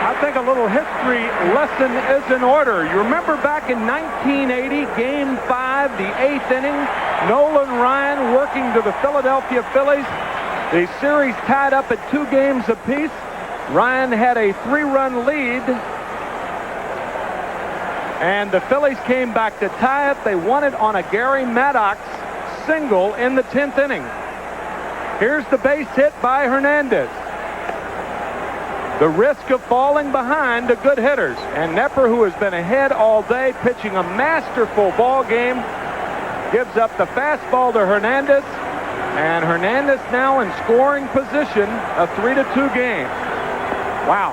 S13: I think a little history lesson is in order. You remember back in 1980, Game 5, the 8th inning, Nolan Ryan working to the Philadelphia Phillies. The series tied up at 2 games apiece. Ryan had a 3-run lead, and the Phillies came back to tie it. They won it on a Gary Maddox single in the 10th inning. Here's the base hit by Hernandez. The risk of falling behind to good hitters. And Nepper, who has been ahead all day, pitching a masterful ball game, gives up the fastball to Hernandez. And Hernandez now in scoring position, a 3-2 game. Wow.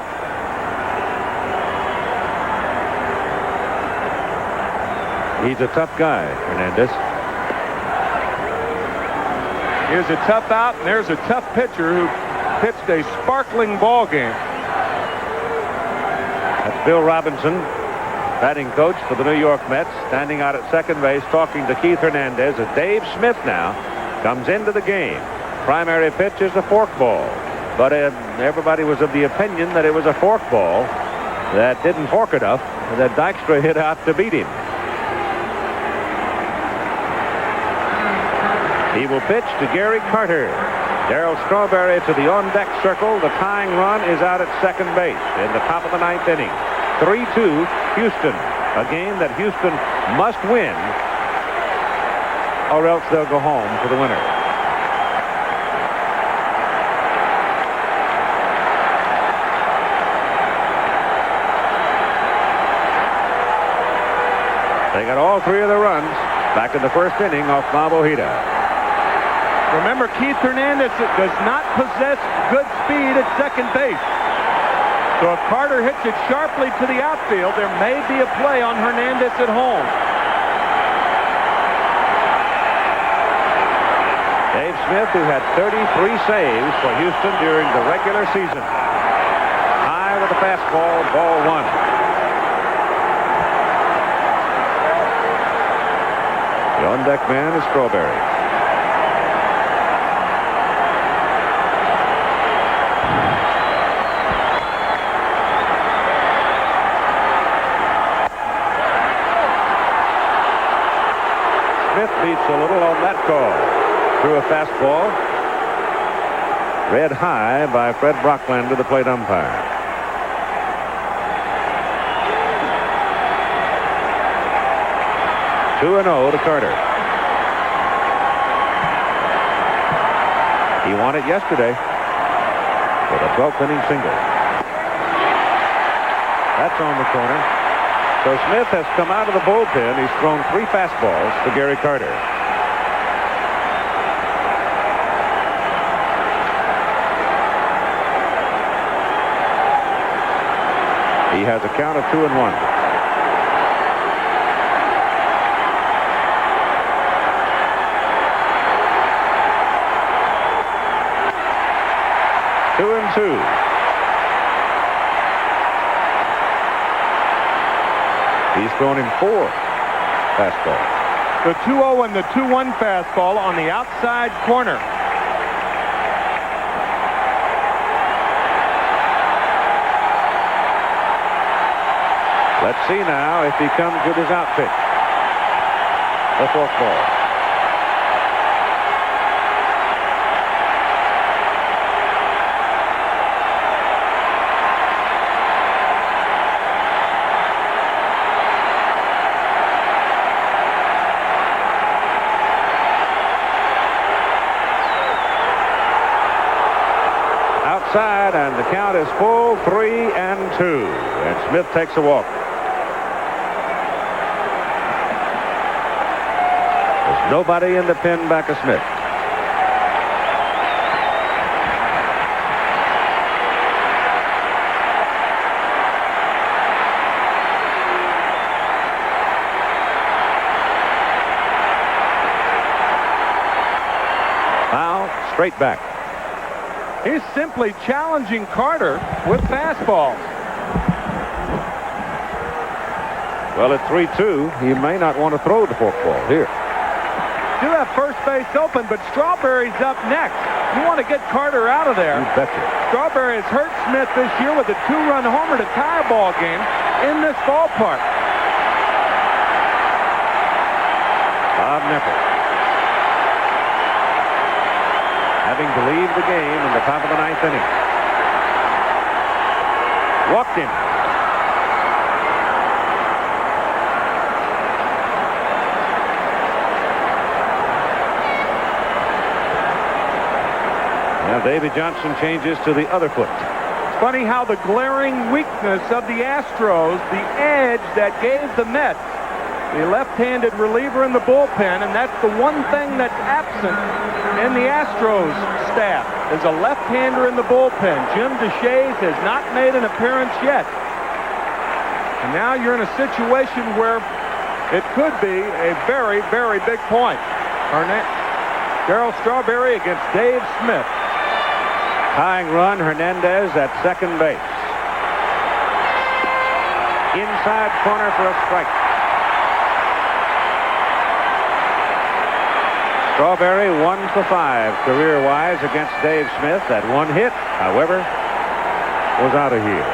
S6: He's a tough guy, Hernandez.
S13: Here's a tough out, and there's a tough pitcher who pitched a sparkling ball game.
S6: That's Bill Robinson, batting coach for the New York Mets, standing out at second base talking to Keith Hernandez as Dave Smith now comes into the game. Primary pitch is a forkball, but everybody was of the opinion that it was a forkball that didn't fork enough, and that Dykstra hit out to beat him. He will pitch to Gary Carter. Darryl Strawberry to the on-deck circle. The tying run is out at second base in the top of the ninth inning. 3-2 Houston. A game that Houston must win, or else they'll go home to the winner. They got all 3 of the runs back in the first inning off Bob Ojeda.
S13: Remember, Keith Hernandez does not possess good speed at second base. So if Carter hits it sharply to the outfield, there may be a play on Hernandez at home.
S6: Dave Smith, who had 33 saves for Houston during the regular season. High with a fastball, ball 1. The on-deck man is Strawberry. Smith beats a little on that call. Threw a fastball. Read high by Fred Brocklander, the plate umpire. Two and 0 to Carter. He won it yesterday with a 12th inning single. That's on the corner. So Smith has come out of the bullpen. He's thrown 3 fastballs to Gary Carter. He has a count of 2-1. Two and 2. He's thrown him 4 fastballs.
S13: The 2-0 and the 2-1 fastball on the outside corner.
S6: Let's see now if he comes with his out pitch. The forkball. count is full 3-2. And Smith takes a walk. There's nobody in the pen back of Smith. Foul, straight back.
S13: He's simply challenging Carter with fastballs.
S6: Well, at 3-2, he may not want to throw the forkball here.
S13: Do have first base open, but Strawberry's up next. You want to get Carter out of there.
S6: You betcha.
S13: Strawberry has hurt Smith this year with a 2-run homer to tie a ball game in this ballpark.
S6: Bob Nepper, having to leave the game in the top of the 9th inning. Walked him. Now Davy Johnson changes to the other foot.
S13: It's funny how the glaring weakness of the Astros, the edge that gave the Mets the left-handed reliever in the bullpen, and that's the one thing that's absent in the Astros staff, is a left-hander in the bullpen. Jim Deshaies has not made an appearance yet. And now you're in a situation where it could be a very, very big point. Darryl Strawberry against Dave Smith.
S6: Tying run, Hernandez at second base. Inside corner for a strike. Strawberry 1 for 5 career-wise against Dave Smith. That one hit, however, was out of here.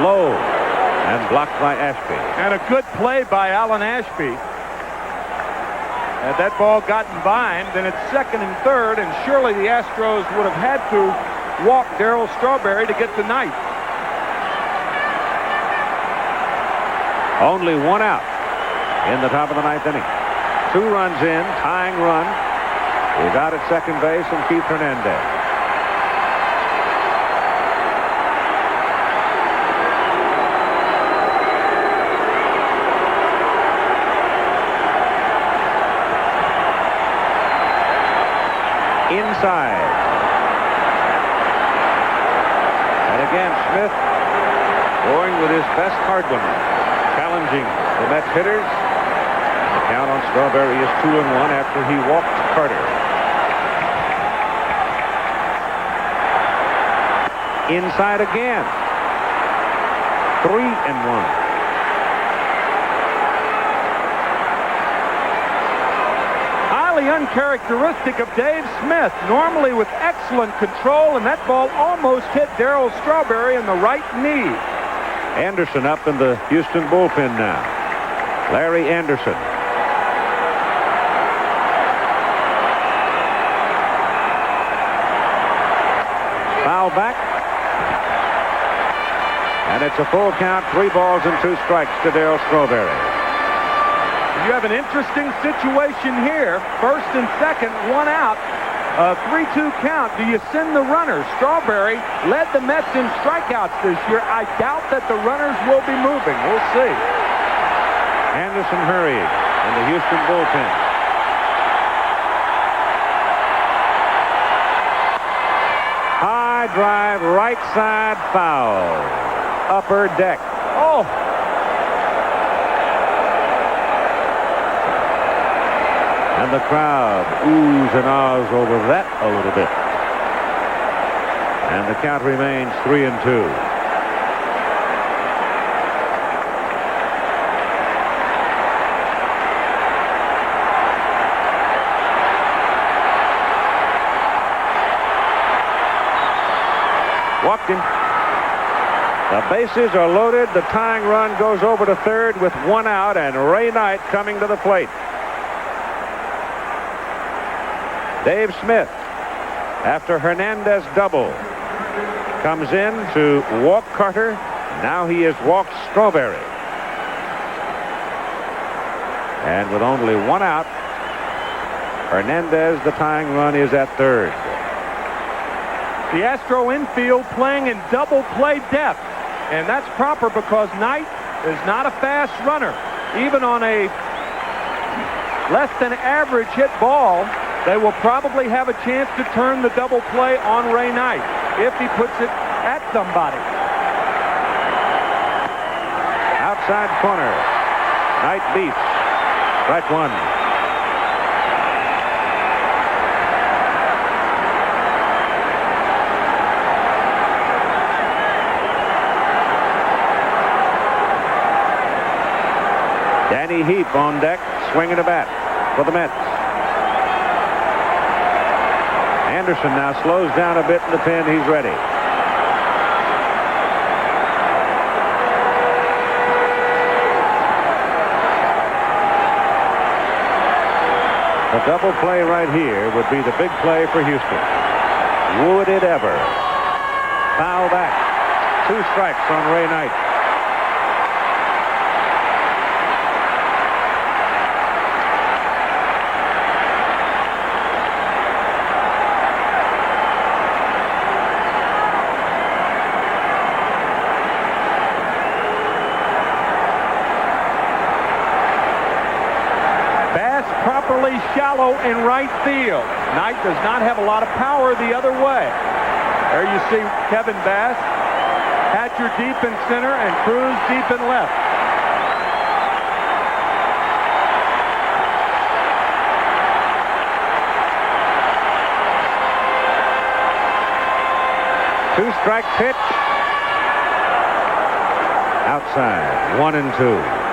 S6: Low and blocked by Ashby.
S13: And a good play by Alan Ashby. Had that ball gotten by him, then it's second and third, and surely the Astros would have had to walk Darryl Strawberry to get the ninth.
S6: Only one out in the top of the 9th inning. 2 runs in, tying run. He's out at second base, and Keith Hernandez. Inside. And again, Smith going with his best hard one. Challenging the Mets hitters. The count on Strawberry is 2-1 after he walked Carter. Inside again. 3-1.
S13: Highly uncharacteristic of Dave Smith. Normally with excellent control, and that ball almost hit Darryl Strawberry in the right knee.
S6: Anderson up in the Houston bullpen now. Larry Anderson. Foul back. And it's a full count, 3 balls and 2 strikes to Darryl Strawberry.
S13: You have an interesting situation here. First and second, 1 out. 3-2 count. Do you send the runners? Strawberry led the Mets in strikeouts this year. I doubt that the runners will be moving. We'll see.
S6: Anderson hurried in the Houston bullpen. High drive, right side foul. Upper deck.
S13: Oh!
S6: And the crowd oohs and ahs over that a little bit. And the count remains 3-2. Walked him. The bases are loaded. The tying run goes over to third with 1 out, and Ray Knight coming to the plate. Dave Smith, after Hernandez double, comes in to walk Carter. Now he has walked Strawberry. And with only 1 out, Hernandez, the tying run, is at third.
S13: The Astro infield playing in double play depth, and that's proper because Knight is not a fast runner. Even on a less than average hit ball, they will probably have a chance to turn the double play on Ray Knight if he puts it at somebody.
S6: Outside corner. Knight beats. Strike one. Danny Heap on deck, swinging a bat for the Mets. Anderson now slows down a bit in the pen. He's ready. The double play right here would be the big play for Houston. Would it ever? Foul back. 2 strikes on Ray Knight.
S13: Properly shallow in right field. Knight does not have a lot of power the other way. There you see Kevin Bass. Hatcher deep in center and Cruz deep in left.
S6: Two-strike pitch. Outside. 1-2.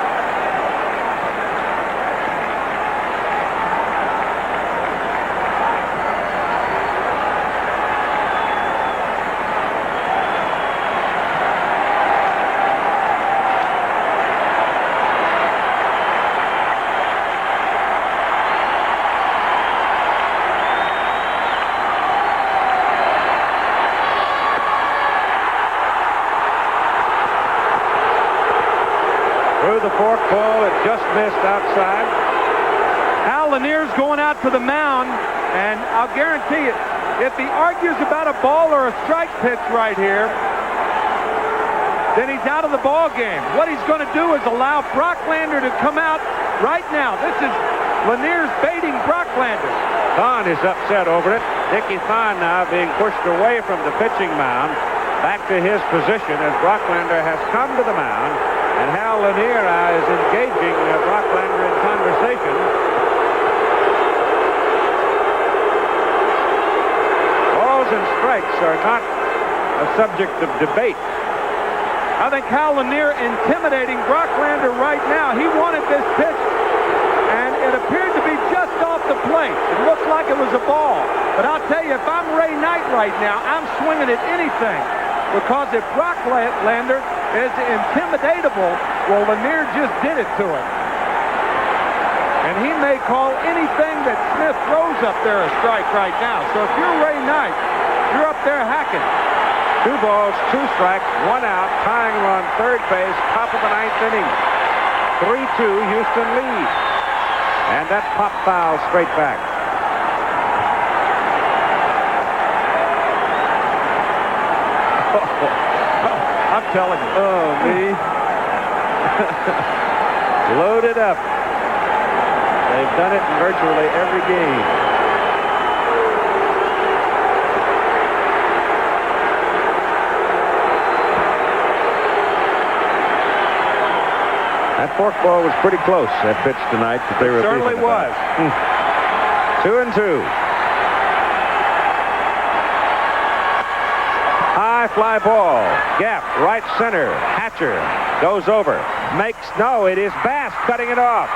S6: The fork ball, it just missed outside.
S13: Al Lanier's going out to the mound, and I'll guarantee it, if he argues about a ball or a strike pitch right here, then he's out of the ball game. What he's going to do is allow Brocklander to come out right now. This is Lanier's baiting Brocklander.
S6: Thon is upset over it. Dickie Thon now being pushed away from the pitching mound back to his position as Brocklander has come to the mound. And Hal Lanier is engaging Brocklander in conversation. Balls and strikes are not a subject of debate.
S13: I think Hal Lanier intimidating Brocklander right now. He wanted this pitch, and it appeared to be just off the plate. It looked like it was a ball. But I'll tell you, if I'm Ray Knight right now, I'm swinging at anything. Because if Brocklander is intimidatable, well, Lanier just did it to him. And he may call anything that Smith throws up there a strike right now. So if you're Ray Knight, you're up there hacking.
S6: 2 balls, 2 strikes, 1 out, tying run, third base, top of the 9th inning. 3-2, Houston leads. And that pop foul straight back.
S13: I'm telling you.
S6: Oh, me. Loaded up. They've done it in virtually every game. That fork ball was pretty close, that pitch tonight that they were
S13: certainly was.
S6: 2-2. High fly ball. Gap, right center. Hatcher goes over. No, it is Bass cutting it off.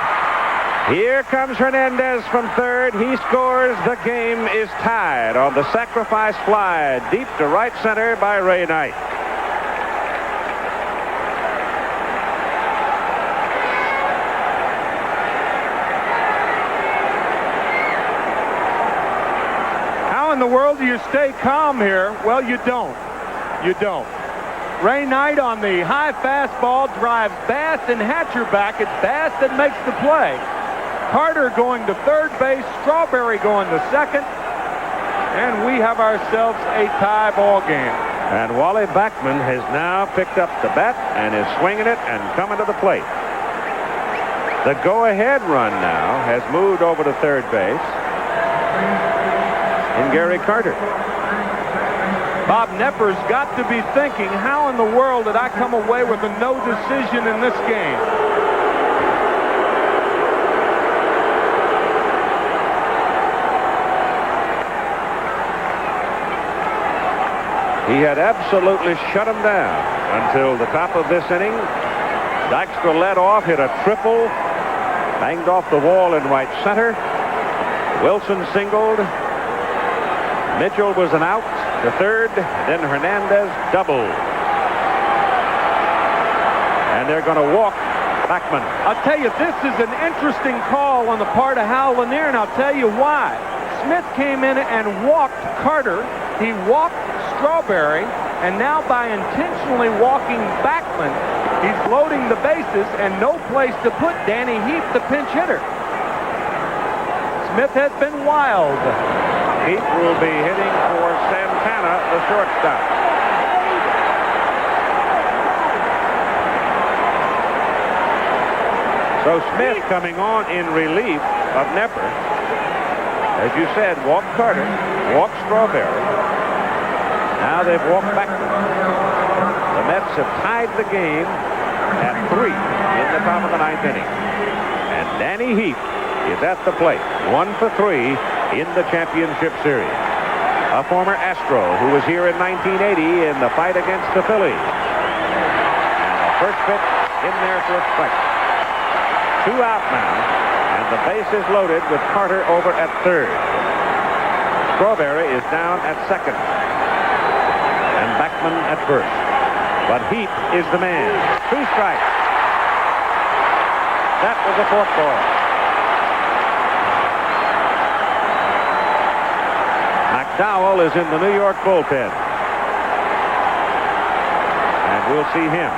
S6: Here comes Hernandez from third. He scores. The game is tied on the sacrifice fly deep to right center by Ray Knight.
S13: How in the world do you stay calm here? Well, you don't. You don't. Ray Knight on the high fastball drives Bass and Hatcher back. It's Bass that makes the play. Carter going to third base, Strawberry going to second, and we have ourselves a tie ball game.
S6: And Wally Backman has now picked up the bat and is swinging it and coming to the plate. The go-ahead run now has moved over to third base in Gary Carter.
S13: Bob Knepper's got to be thinking, how in the world did I come away with a no decision in this game?
S6: He had absolutely shut him down until the top of this inning. Dykstra led off, hit a triple, banged off the wall in right center. Wilson singled. Mitchell was an out to third. Then Hernandez doubled. And they're going to walk Backman.
S13: I'll tell you, this is an interesting call on the part of Hal Lanier, and I'll tell you why. Smith came in and walked Carter. He walked Strawberry, and now by intentionally walking Backman, he's loading the bases and no place to put Danny Heap, the pinch hitter. Smith has been wild.
S6: Heap will be hitting for Santana, the shortstop. So Smith coming on in relief of Knepper. As you said, walk Carter, walk Strawberry. Now they've walked Backman. The Mets have tied the game at 3 in the top of the ninth inning. And Danny Heap is at the plate, 1 for 3 in the championship series. A former Astro who was here in 1980 in the fight against the Phillies. And the first pitch in there for a strike. 2 out now, and the base is loaded with Carter over at third. Strawberry is down at second, and Backman at first. But Heap is the man. 2 strikes. That was a fork ball. McDowell is in the New York bullpen. And we'll see him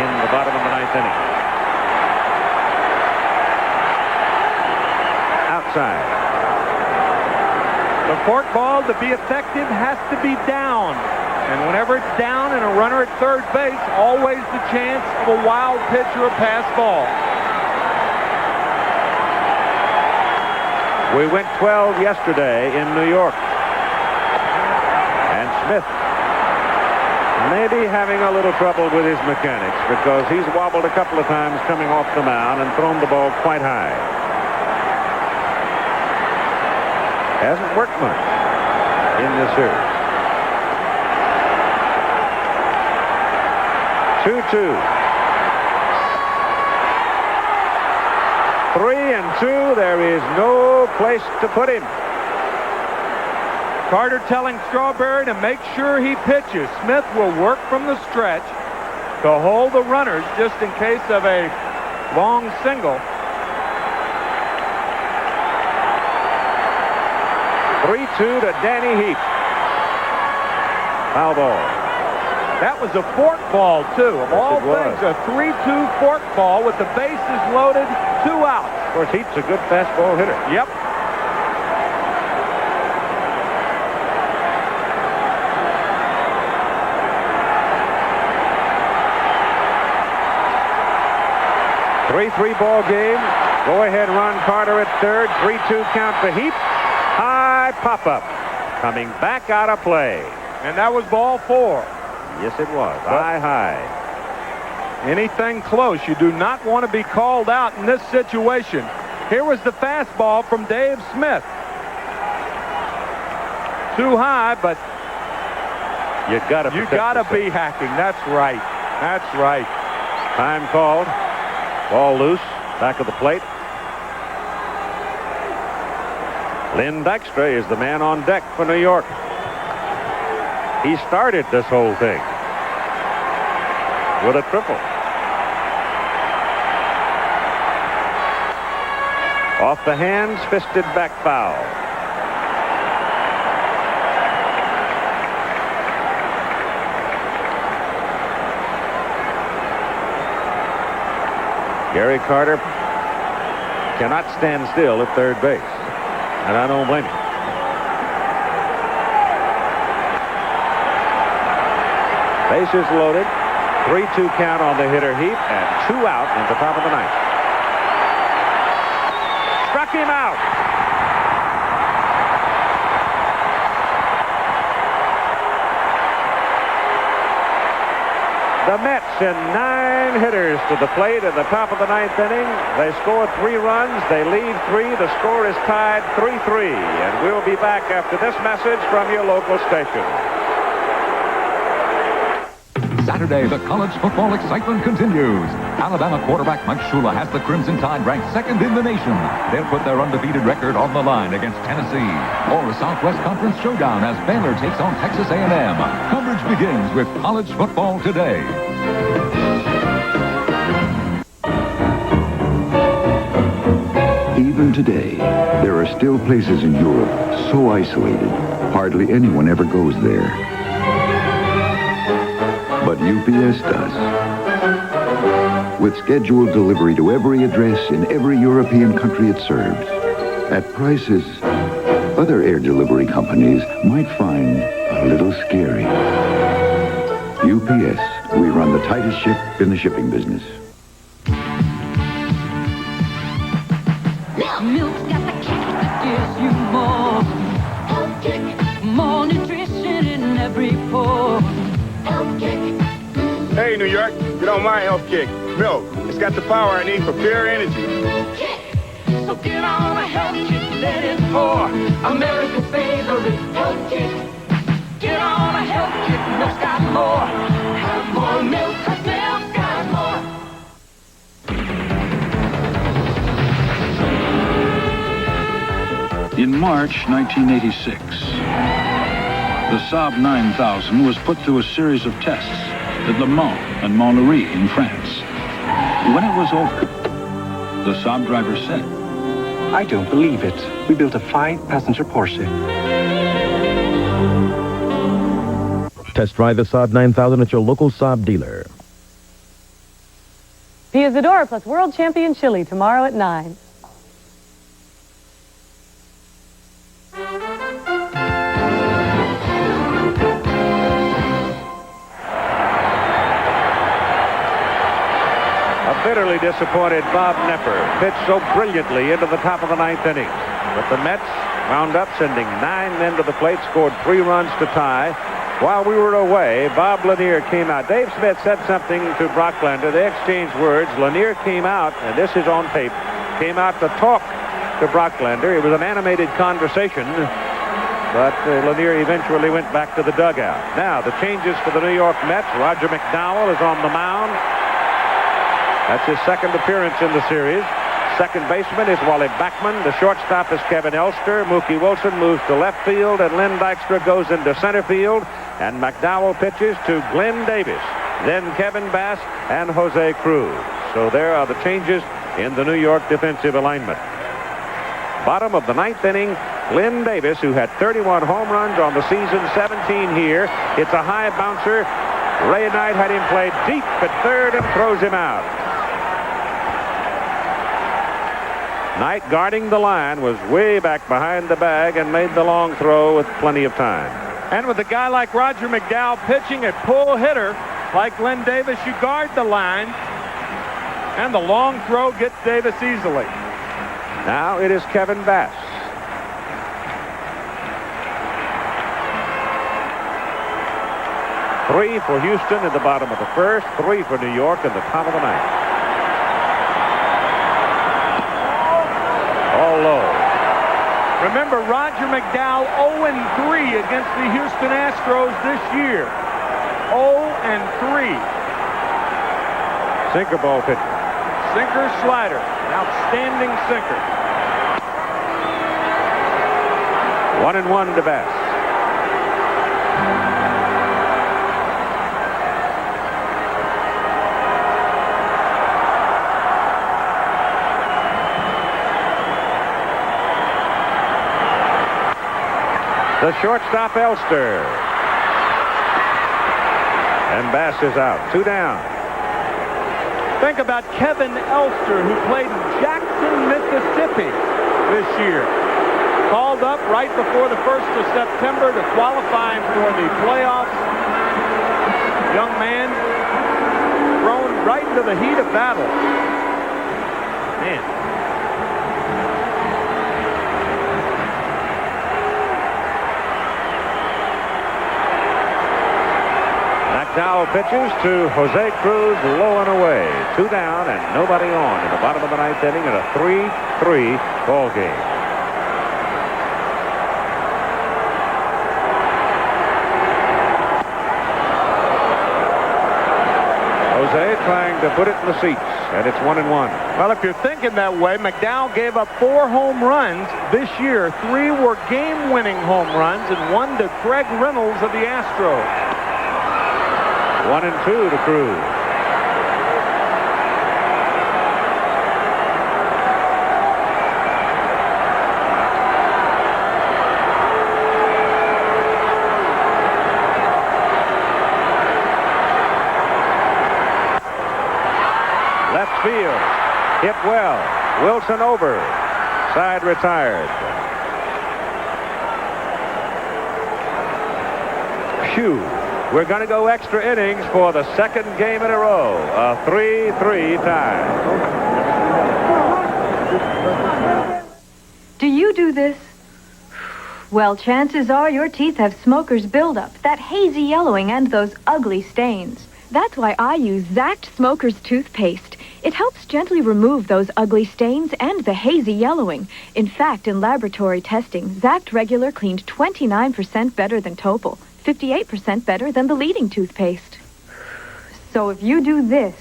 S6: in the bottom of the ninth inning. Outside.
S13: The fork ball, to be effective, has to be down. And whenever it's down and a runner at third base, always the chance of a wild pitch or a pass ball.
S6: We went 12 yesterday in New York. And Smith may be having a little trouble with his mechanics because he's wobbled a couple of times coming off the mound and thrown the ball quite high. Hasn't worked much in this series. 2-2. 3-2. There is no place to put him.
S13: Carter telling Strawberry to make sure he pitches. Smith will work from the stretch to hold the runners just in case of a long single.
S6: 3-2 to Danny Heap. Foul ball.
S13: That was a fork ball, too. Of all things, a 3-2 fork ball with the bases loaded, 2 outs.
S6: Of course, Heap's a good fastball hitter.
S13: Yep.
S6: Three ball game. Go ahead run Carter at third. 3-2 count for Heap. High pop-up. Coming back out of play.
S13: And that was ball 4.
S6: Yes, it was. High.
S13: Anything close. You do not want to be called out in this situation. Here was the fastball from Dave Smith. Too high, but
S6: you gotta
S13: be hacking. That's right. That's right.
S6: Time called. Ball loose. Back of the plate. Lynn Dykstra is the man on deck for New York. He started this whole thing with a triple. Off the hands, fisted back foul. Gary Carter cannot stand still at third base. And I don't blame him. Bases loaded. 3-2 count on the hitter Heap, and 2 out in the top of the ninth. Struck him out. The Mets send 9 hitters to the plate in the top of the ninth inning. They score 3 runs. They lead 3. The score is tied 3-3. And we'll be back after this message from your local station.
S5: Saturday, the college football excitement continues. Alabama quarterback Mike Shula has the Crimson Tide ranked second in the nation. They'll put their undefeated record on the line against Tennessee. Or a Southwest Conference showdown as Baylor takes on Texas A&M. Coverage begins with college football today.
S25: Even today, there are still places in Europe so isolated, hardly anyone ever goes there. But UPS does. With scheduled delivery to every address in every European country it serves, at prices other air delivery companies might find a little scary. UPS, we run the tightest ship in the shipping business.
S14: Milk's got the kick that gives you more. Health kick. More nutrition in every pore. Health kick.
S15: Hey, New York, get on my Health Kick. Milk. It's got the power I need for pure energy.
S14: Kick. So get on a Health Kick, let it pour. America's favorite Health Kick. Get on a Health Kick, milk's got more. Have more milk, 'cause milk's got more.
S16: In March 1986, the Saab 9000 was put through a series of tests at Le Mans and Montlhéry in France. When it was over, the Saab driver said,
S18: "I don't believe it. We built a 5-passenger Porsche."
S19: Test drive the Saab 9000 at your local Saab dealer.
S21: Piazzadora plus World Champion Chili tomorrow at 9.
S6: Bitterly disappointed Bob Nepper pitched so brilliantly into the top of the ninth inning. But the Mets wound up sending 9 men to the plate, scored 3 runs to tie. While we were away, Bob Lanier came out. Dave Smith said something to Brocklander. They exchanged words. Lanier came out, and this is on tape, came out to talk to Brocklander. It was an animated conversation, but Lanier eventually went back to the dugout. Now, the changes for the New York Mets. Roger McDowell is on the mound. That's his second appearance in the series. Second baseman is Wally Backman. The shortstop is Kevin Elster. Mookie Wilson moves to left field, and Lynn Dykstra goes into center field. And McDowell pitches to Glenn Davis, then Kevin Bass, and Jose Cruz. So there are the changes in the New York defensive alignment. Bottom of the ninth inning, Glenn Davis, who had 31 home runs on the season, 17 here. It's a high bouncer. Ray Knight had him played deep at third and throws him out. Knight, guarding the line, was way back behind the bag and made the long throw with plenty of time.
S13: And with a guy like Roger McDowell pitching a pull hitter like Glenn Davis, you guard the line, and the long throw gets Davis easily.
S6: Now it is Kevin Bass. Three for Houston in the bottom of the first, 3 for New York in the top of the ninth. All low.
S13: Remember, Roger McDowell 0-3 against the Houston Astros this year. 0-3.
S6: Sinker ball pitcher.
S13: Sinker slider. An outstanding sinker.
S6: 1-1 to Bass. The shortstop, Elster. And Bass is out. 2 down.
S13: Think about Kevin Elster, who played in Jackson, Mississippi this year. Called up right before the 1st of September to qualify for the playoffs. Young man thrown right into the heat of battle. Man.
S6: McDowell pitches to Jose Cruz, low and away. 2 down and nobody on in the bottom of the 9th inning in a 3-3 ball game. Jose trying to put it in the seats, and it's 1-1.
S13: Well, if you're thinking that way, McDowell gave up 4 home runs this year. 3 were game-winning home runs, and 1 to Craig Reynolds of the Astros.
S6: 1-2 to Cruz. Left field. Hit well. Wilson over. Side retired. Phew. We're going to go extra innings for the 2nd game in a row. A 3-3 tie.
S2: Do you do this? Well, chances are your teeth have smoker's buildup, that hazy yellowing, and those ugly stains. That's why I use Zact Smoker's toothpaste. It helps gently remove those ugly stains and the hazy yellowing. In fact, in laboratory testing, Zact Regular cleaned 29% better than Topol, 58% better than the leading toothpaste. So if you do this,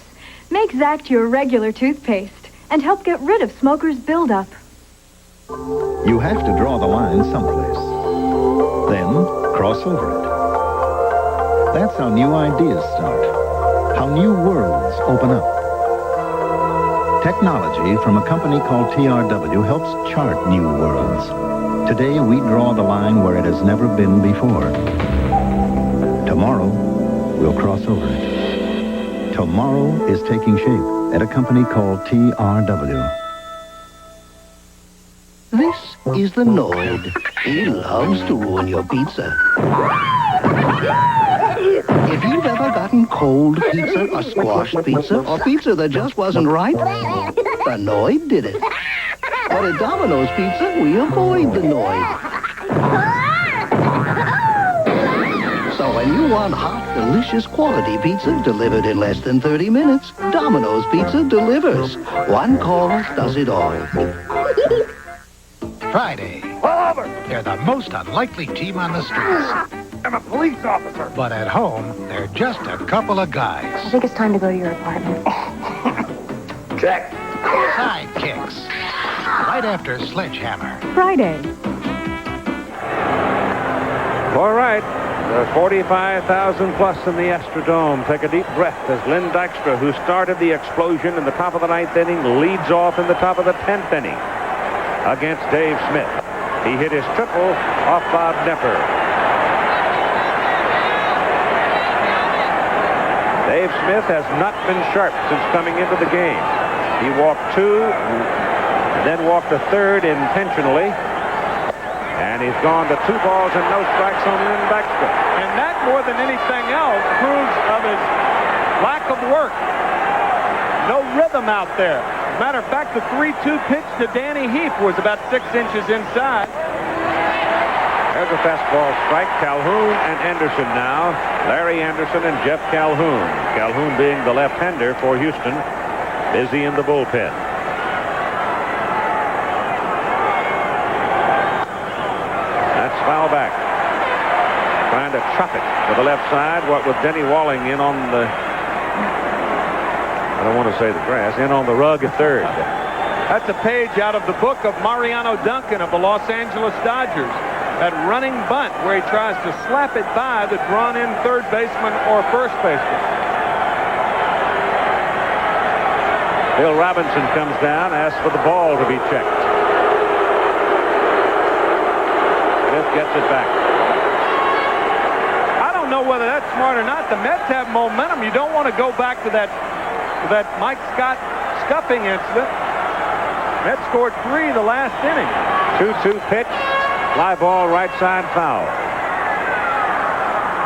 S2: make Zact your regular toothpaste and help get rid of smoker's buildup.
S17: You have to draw the line someplace. Then cross over it. That's how new ideas start. How new worlds open up. Technology from a company called TRW helps chart new worlds. Today we draw the line where it has never been before. Tomorrow, we'll cross over it. Tomorrow is taking shape at a company called TRW.
S1: This is the Noid. He loves to ruin your pizza. If you've ever gotten cold pizza or squashed pizza or pizza that just wasn't right, the Noid did it. But at Domino's Pizza, we avoid the Noid. So when you want hot, delicious quality pizza delivered in less than 30 minutes, Domino's Pizza delivers. One call does it all.
S7: Friday. They're the most unlikely team on the streets.
S15: I'm a police officer.
S7: But at home, they're just a couple of guys.
S2: I think it's time to go to your apartment.
S15: Check.
S7: Sidekicks. Right after Sledgehammer.
S2: Friday.
S6: All right. The 45,000 plus in the Astrodome. Take a deep breath as Lynn Dykstra, who started the explosion in the top of the 9th inning, leads off in the top of the 10th inning against Dave Smith. He hit his triple off Bob Nepper. Dave Smith has not been sharp since coming into the game. He walked 2, then walked a 3rd intentionally. And he's gone to 2 balls and no strikes on Lynn Dykstra.
S13: And that, more than anything else, proves of his lack of work. No rhythm out there. Matter of fact, the 3-2 pitch to Danny Heath was about 6 inches inside.
S6: There's a fastball strike. Calhoun and Anderson now. Larry Anderson and Jeff Calhoun. Calhoun being the left-hander for Houston. Busy in the bullpen. That's foul back. Trying to chop it to the left side. What with Denny Walling in on the... I don't want to say the grass. In on the rug at 3rd.
S13: That's a page out of the book of Mariano Duncan of the Los Angeles Dodgers. That running bunt where he tries to slap it by the drawn-in 3rd baseman or 1st baseman. Bill Robinson comes down, asks for the ball to be checked. Smith gets it back. I don't know whether that's smart or not. The Mets have momentum. You don't want to go back to that Mike Scott scuffing incident. Mets scored 3 the last inning.
S6: 2-2 pitch. Fly ball, right side, foul.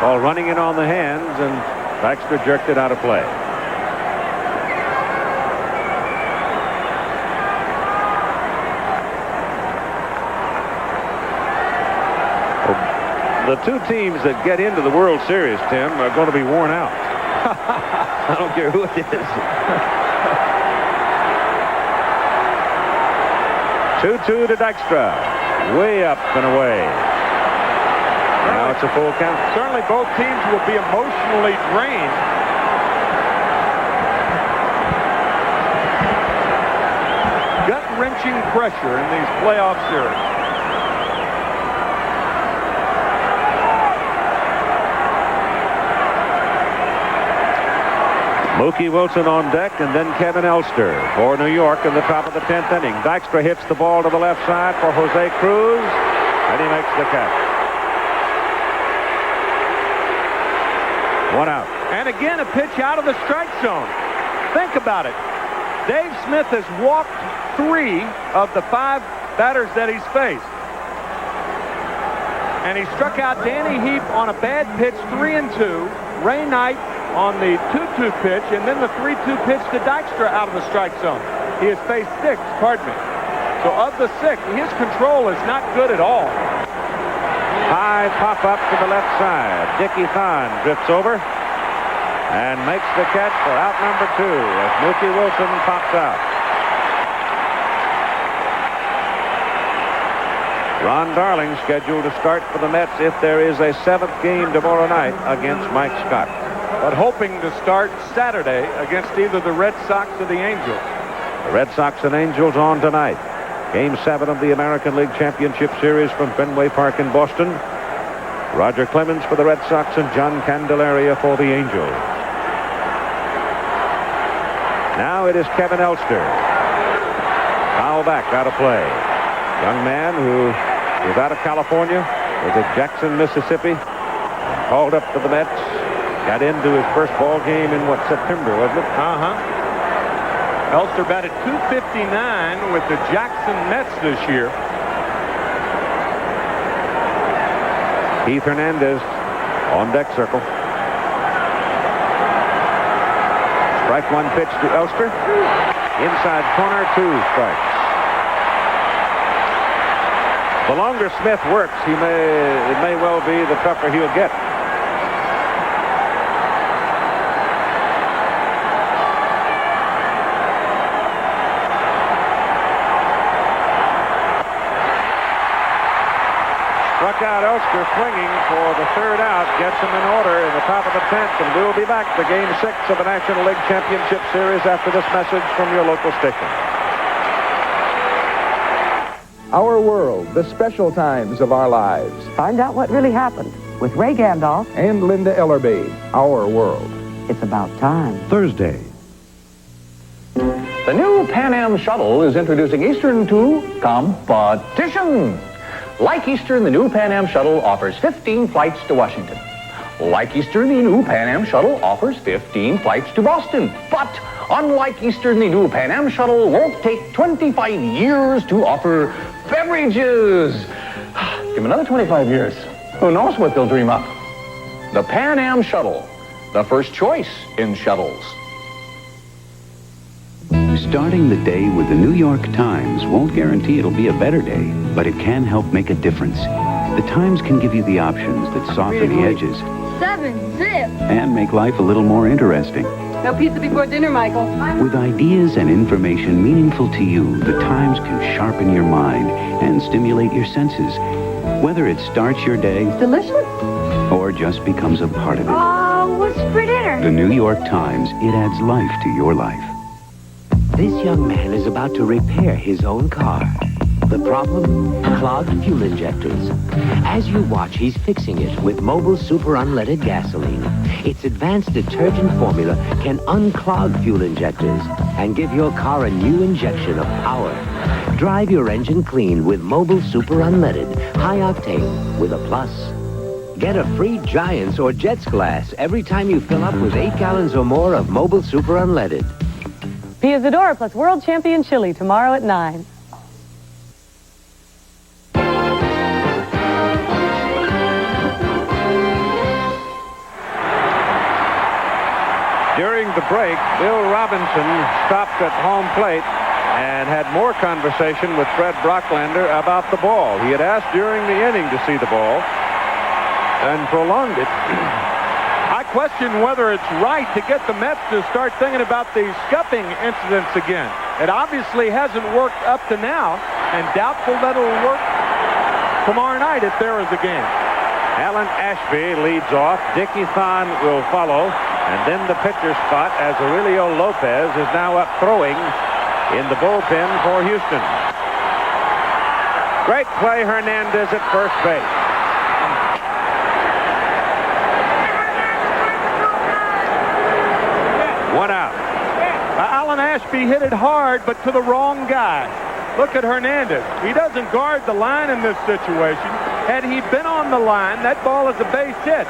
S6: Ball running in on the hands, and Baxter jerked it out of play. The two teams that get into the World Series, Tim, are going to be worn out. I don't care who it is. 2-2 to Dykstra. Way up and away. Now it's a full count.
S13: Certainly both teams will be emotionally drained. Gut-wrenching pressure in these playoff series.
S6: Mookie Wilson on deck, and then Kevin Elster for New York in the top of the 10th inning. Dykstra hits the ball to the left side for Jose Cruz, and he makes the catch. 1 out.
S13: And again, a pitch out of the strike zone. Think about it. Dave Smith has walked 3 of the 5 batters that he's faced. And he struck out Danny Heap on a bad pitch, 3-2. Ray Knight on the 2-2 pitch, and then the 3-2 pitch to Dykstra out of the strike zone. He has faced 6, pardon me. So of the 6, his control is not good at all.
S6: High pop up to the left side. Dickie Thon drifts over and makes the catch for out number 2 as Mookie Wilson pops out. Ron Darling scheduled to start for the Mets if there is a 7th game tomorrow night against Mike Scott.
S13: But hoping to start Saturday against either the Red Sox or the Angels.
S6: The Red Sox and Angels on tonight. Game 7 of the American League Championship Series from Fenway Park in Boston. Roger Clemens for the Red Sox and John Candelaria for the Angels. Now it is Kevin Elster. Foul back, out of play. Young man who is out of California, was at Jackson, Mississippi, called up to the Mets. Got into his first ball game in, September, wasn't it?
S13: Elster batted .259 with the Jackson Mets this year.
S6: Keith Hernandez on deck circle. Strike 1 pitch to Elster. Inside corner, 2 strikes. The longer Smith works, it may well be the tougher he'll get. Struck out Elster swinging for the 3rd out. Gets him in order in the top of the 10th, and we'll be back to Game 6 of the National League Championship Series after this message from your local station.
S4: Our world, the special times of our lives.
S8: Find out what really happened with Ray Gandalf
S4: and Linda Ellerby. Our world.
S8: It's about time.
S4: Thursday.
S9: The new Pan Am shuttle is introducing Eastern to competition. Like Eastern, the new Pan Am shuttle offers 15 flights to Washington. Like Eastern, the new Pan Am shuttle offers 15 flights to Boston. But unlike Eastern, the new Pan Am shuttle won't take 25 years to offer beverages. Give them another 25 years. Who knows what they'll dream up? The Pan Am shuttle, the first choice in shuttles.
S22: Starting the day with the New York Times won't guarantee it'll be a better day, but it can help make a difference. The Times can give you the options that soften the edges
S23: 7 zip
S22: and make life a little more interesting.
S23: No pizza before dinner, Michael.
S22: With ideas and information meaningful to you, the Times can sharpen your mind and stimulate your senses. Whether it starts your day
S23: Delicious?
S22: or just becomes a part of it.
S23: Oh, what's for dinner?
S22: The New York Times, it adds life to your life.
S26: This young man is about to repair his own car. The problem? Clogged fuel injectors. As you watch, he's fixing it with Mobile Super Unleaded Gasoline. Its advanced detergent formula can unclog fuel injectors and give your car a new injection of power. Drive your engine clean with Mobile Super Unleaded, high octane with a plus. Get a free Giants or Jets glass every time you fill up with 8 gallons or more of Mobile Super Unleaded.
S21: Piazzadora plus World Champion Chili tomorrow at 9.
S6: During the break, Bill Robinson stopped at home plate and had more conversation with Fred Brocklander about the ball. He had asked during the inning to see the ball and prolonged it.
S13: I question whether it's right to get the Mets to start thinking about these scuffing incidents again. It obviously hasn't worked up to now, and doubtful that it'll work tomorrow night if there is a game.
S6: Alan Ashby leads off. Dickie Thon will follow. And then the pitcher spot as Aurelio Lopez is now up throwing in the bullpen for Houston. Great play, Hernandez at first base. One out.
S13: Alan Ashby hit it hard, but to the wrong guy. Look at Hernandez. He doesn't guard the line in this situation. Had he been on the line, that ball is a base hit.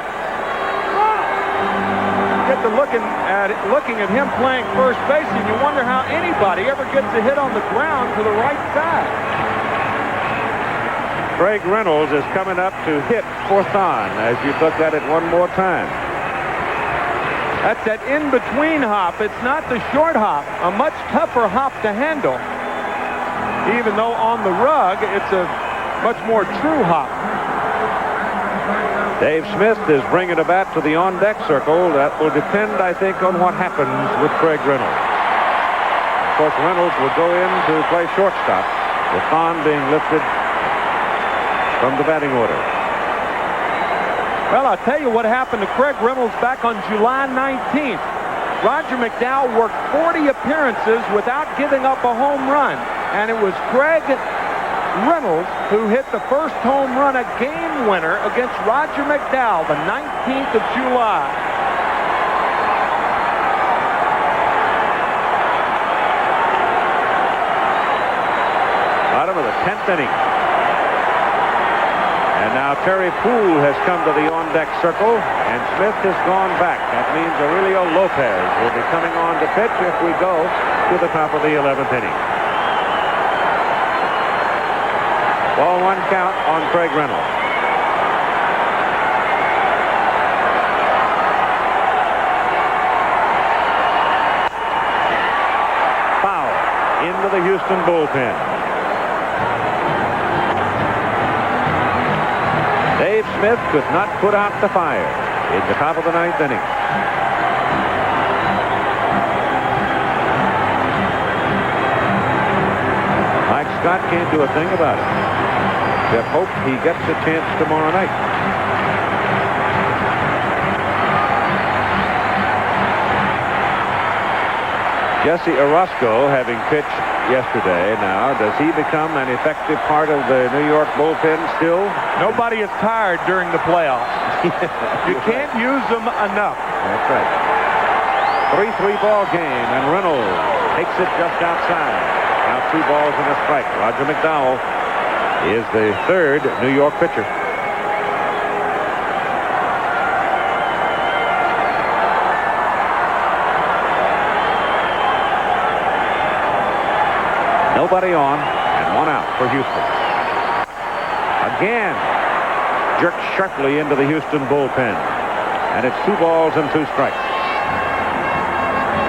S13: Get to looking at him playing first base, and you wonder how anybody ever gets a hit on the ground to the right side.
S6: Craig Reynolds is coming up to hit for Thon as you look at it one more time.
S13: That's that in-between hop. It's not the short hop. A much tougher hop to handle. Even though on the rug, it's a much more true hop.
S6: Dave Smith is bringing a bat to the on-deck circle. That will depend, I think, on what happens with Craig Reynolds. Of course, Reynolds will go in to play shortstop, with Thon being lifted from the batting order.
S13: Well, I'll tell you what happened to Craig Reynolds back on July 19th. Roger McDowell worked 40 appearances without giving up a home run. And it was Craig Reynolds who hit the first home run, a game winner against Roger McDowell, the 19th of July.
S6: Bottom of the 10th inning. And now Terry Poole has come to the on-deck circle, and Smith has gone back. That means Aurelio Lopez will be coming on to pitch if we go to the top of the 11th inning. Ball one count on Craig Reynolds. Foul into the Houston bullpen. Dave Smith could not put out the fire in the top of the 9th inning. Mike Scott can't do a thing about it. Jeff hope he gets a chance tomorrow night. Jesse Orozco, having pitched yesterday now, does he become an effective part of the New York bullpen still?
S13: Nobody is tired during the playoffs. You can't use them enough.
S6: That's right. 3-3 ball game, and Reynolds takes it just outside. Now 2 balls and a strike. Roger McDowell is the third New York pitcher. Nobody on, and 1 out for Houston. Again, jerked sharply into the Houston bullpen. And it's 2 balls and 2 strikes.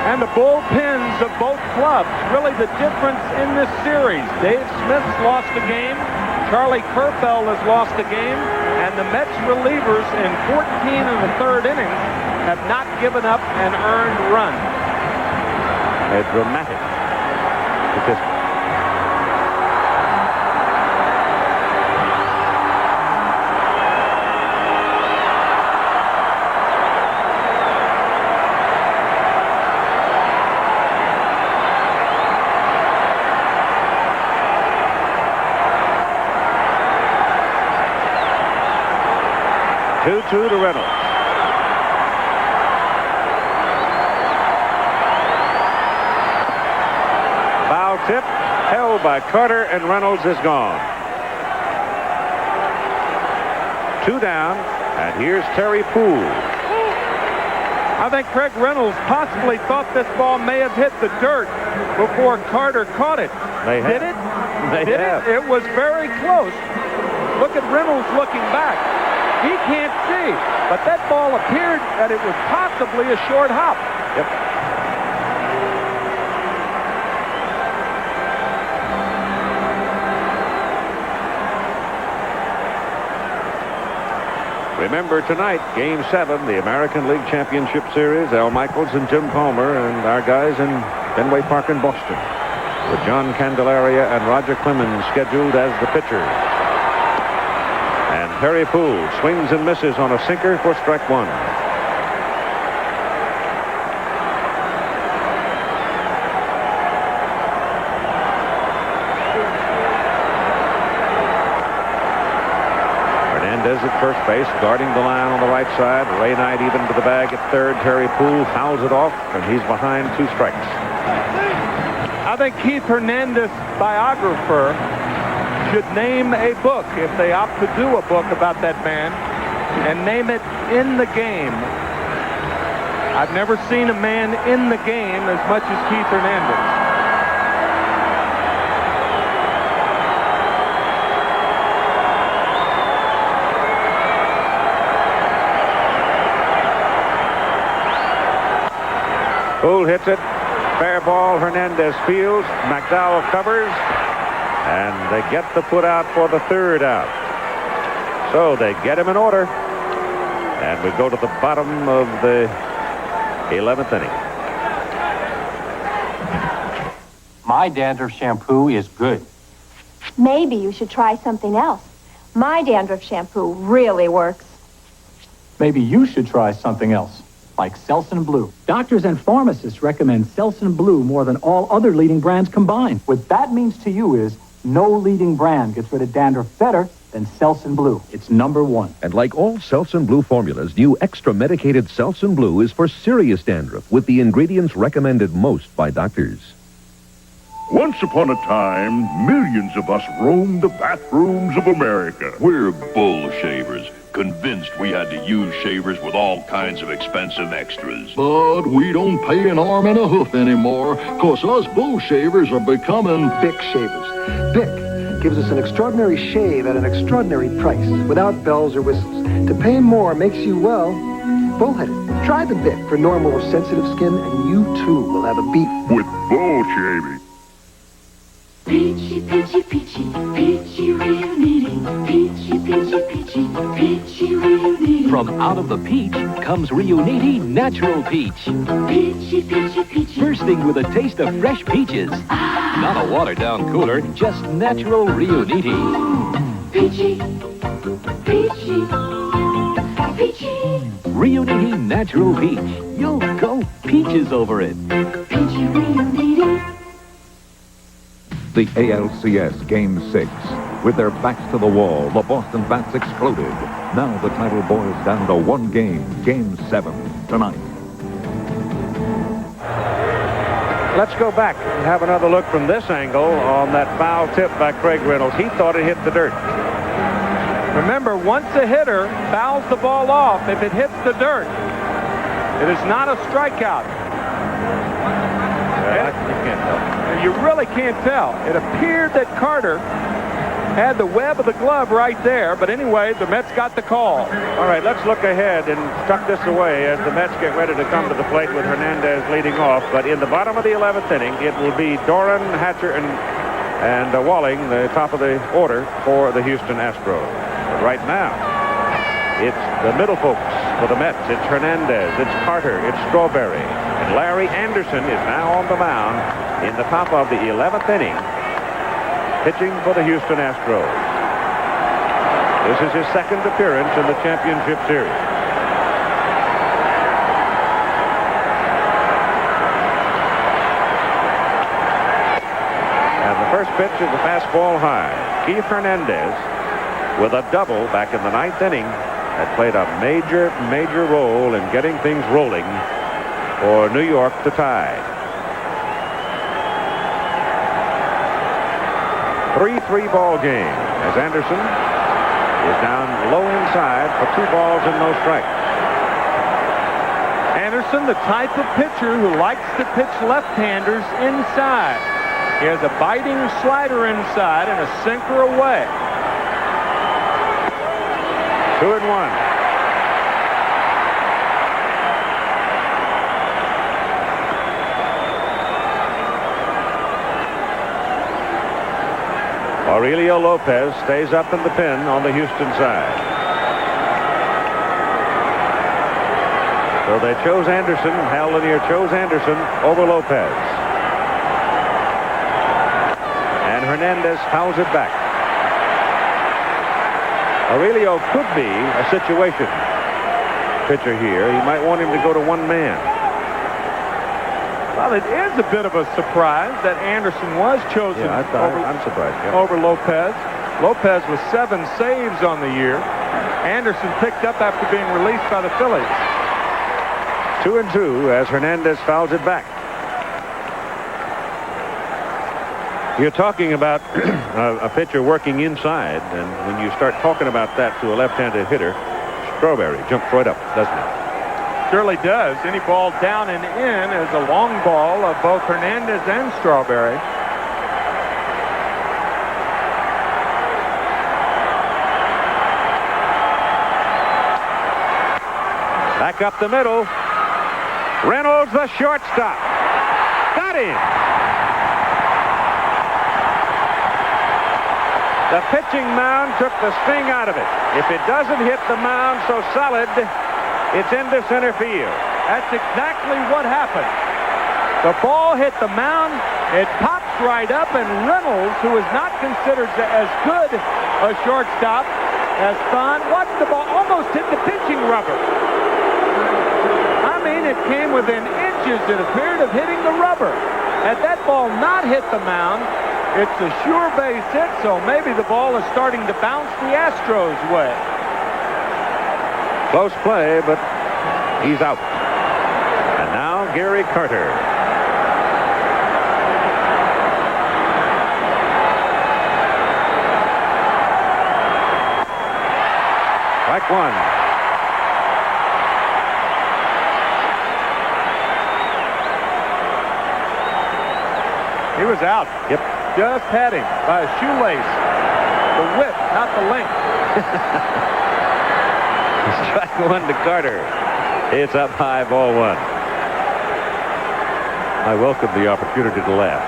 S13: And the bullpens of both clubs, really the difference in this series. Dave Smith's lost a game. Charlie Kerfeld has lost a game. And the Mets relievers in 14 and the 3rd innings have not given up an earned run.
S6: A dramatic statistic. Two to Reynolds. Foul tip held by Carter, and Reynolds is gone. 2 down, and here's Terry Poole.
S13: I think Craig Reynolds possibly thought this ball may have hit the dirt before Carter caught it.
S6: They
S13: Did
S6: have.
S13: it?
S6: They
S13: Did
S6: have.
S13: it? It was very close. Look at Reynolds looking back. He can't see, but that ball appeared that it was possibly a short hop.
S6: Yep. Remember tonight, Game 7, the American League Championship Series, Al Michaels and Jim Palmer and our guys in Fenway Park in Boston, with John Candelaria and Roger Clemens scheduled as the pitchers. And Terry Poole swings and misses on a sinker for strike one. At first base, guarding the line on the right side. Ray Knight even to the bag at third. Terry Poole fouls it off, and he's behind 2 strikes.
S13: I think Keith Hernandez, biographer, should name a book, if they opt to do a book about that man, and name it In the Game. I've never seen a man in the game as much as Keith Hernandez.
S6: Poole hits it. Fair ball. Hernandez fields. McDowell covers. And they get the put out for the 3rd out. So they get him in order. And we go to the bottom of the 11th inning.
S18: My dandruff shampoo is good.
S2: Maybe you should try something else. My dandruff shampoo really works.
S18: Maybe you should try something else, like Selsun Blue. Doctors and pharmacists recommend Selsun Blue more than all other leading brands combined. What that means to you is no leading brand gets rid of dandruff better than Selsun Blue. It's #1.
S19: And like all Selsun Blue formulas, new extra medicated Selsun Blue is for serious dandruff with the ingredients recommended most by doctors.
S3: Once upon a time, millions of us roamed the bathrooms of America. We're bull shavers, convinced we had to use shavers with all kinds of expensive extras. But we don't pay an arm and a hoof anymore, 'cause us bull shavers are becoming
S10: Bic shavers. Bic gives us an extraordinary shave at an extraordinary price, without bells or whistles. To pay more makes you, well, bullheaded. Try the Bic for normal or sensitive skin, and you too will have a beef.
S3: with bull shaving.
S14: Peachy, peachy, peachy, peachy real needy. Peachy, peachy, peachy, peachy real needy.
S11: From out of the peach comes Riuniti Natural Peach.
S14: Peachy, peachy, peachy.
S11: Bursting with a taste of fresh peaches. Not a watered-down cooler, just natural Riuniti.
S14: Peachy, peachy, peachy.
S11: Riuniti Natural Peach. You'll go peaches over it.
S14: Peachy real needy.
S5: The ALCS Game 6. With their backs to the wall, the Boston Bats exploded. Now the title boils down to one game, Game 7, tonight.
S6: Let's go back and have another look from this angle on that foul tip by Craig Reynolds. He thought it hit the dirt.
S13: Remember, once a hitter fouls the ball off, if it hits the dirt, it is not a strikeout.
S6: You can't tell.
S13: You really can't tell. It appeared that Carter had the web of the glove right there, but anyway, the Mets got the call.
S6: All right, let's look ahead and tuck this away as the Mets get ready to come to the plate with Hernandez leading off. But in the bottom of the 11th inning, it will be Doran, Hatcher, and Walling, the top of the order for the Houston Astros. But right now, it's the middle folks for the Mets. It's Hernandez, it's Carter, it's Strawberry. And Larry Anderson is now on the mound in the top of the 11th inning, pitching for the Houston Astros. This is his second appearance in the championship series. And the first pitch is a fastball high. Keith Hernandez, with a double back in the 9th inning, had played a major role in getting things rolling for New York to tie. 3-3 ball game as Anderson is down low inside for 2 balls and no strikes.
S13: Anderson, the type of pitcher who likes to pitch left-handers inside. He has a biting slider inside and a sinker away.
S6: 2-1. Aurelio Lopez stays up in the pen on the Houston side. So they chose Anderson. Hal Lanier chose Anderson over Lopez. And Hernandez fouls it back. Aurelio could be a situation pitcher here. He might want him to go to one man.
S13: Well, it is a bit of a surprise that Anderson was chosen
S6: I'm surprised. Yeah.
S13: over Lopez. Lopez with 7 saves on the year. Anderson picked up after being released by the Phillies.
S6: 2-2 as Hernandez fouls it back. You're talking about a pitcher working inside, and when you start talking about that to a left-handed hitter, Strawberry jumps right up, doesn't he?
S13: Surely does. Any ball down and in is a long ball of both Hernandez and Strawberry.
S6: Back up the middle. Reynolds, the shortstop. Got him. The pitching mound took the sting out of it. If it doesn't hit the mound so solid, it's into center field.
S13: That's exactly what happened. The ball hit the mound. It pops right up, and Reynolds, who is not considered as good a shortstop as Thon, watched the ball almost hit the pitching rubber. I mean, it came within inches, it appeared, of hitting the rubber. Had that ball not hit the mound, it's a sure base hit, so maybe the ball is starting to bounce the Astros' way.
S6: Close play, but he's out. And now Gary Carter. Strike one.
S13: He was out.
S6: Yep.
S13: Just had him by a shoelace. The whip, not the length.
S6: Strike one to Carter. It's up high, ball one. I welcome the opportunity to laugh.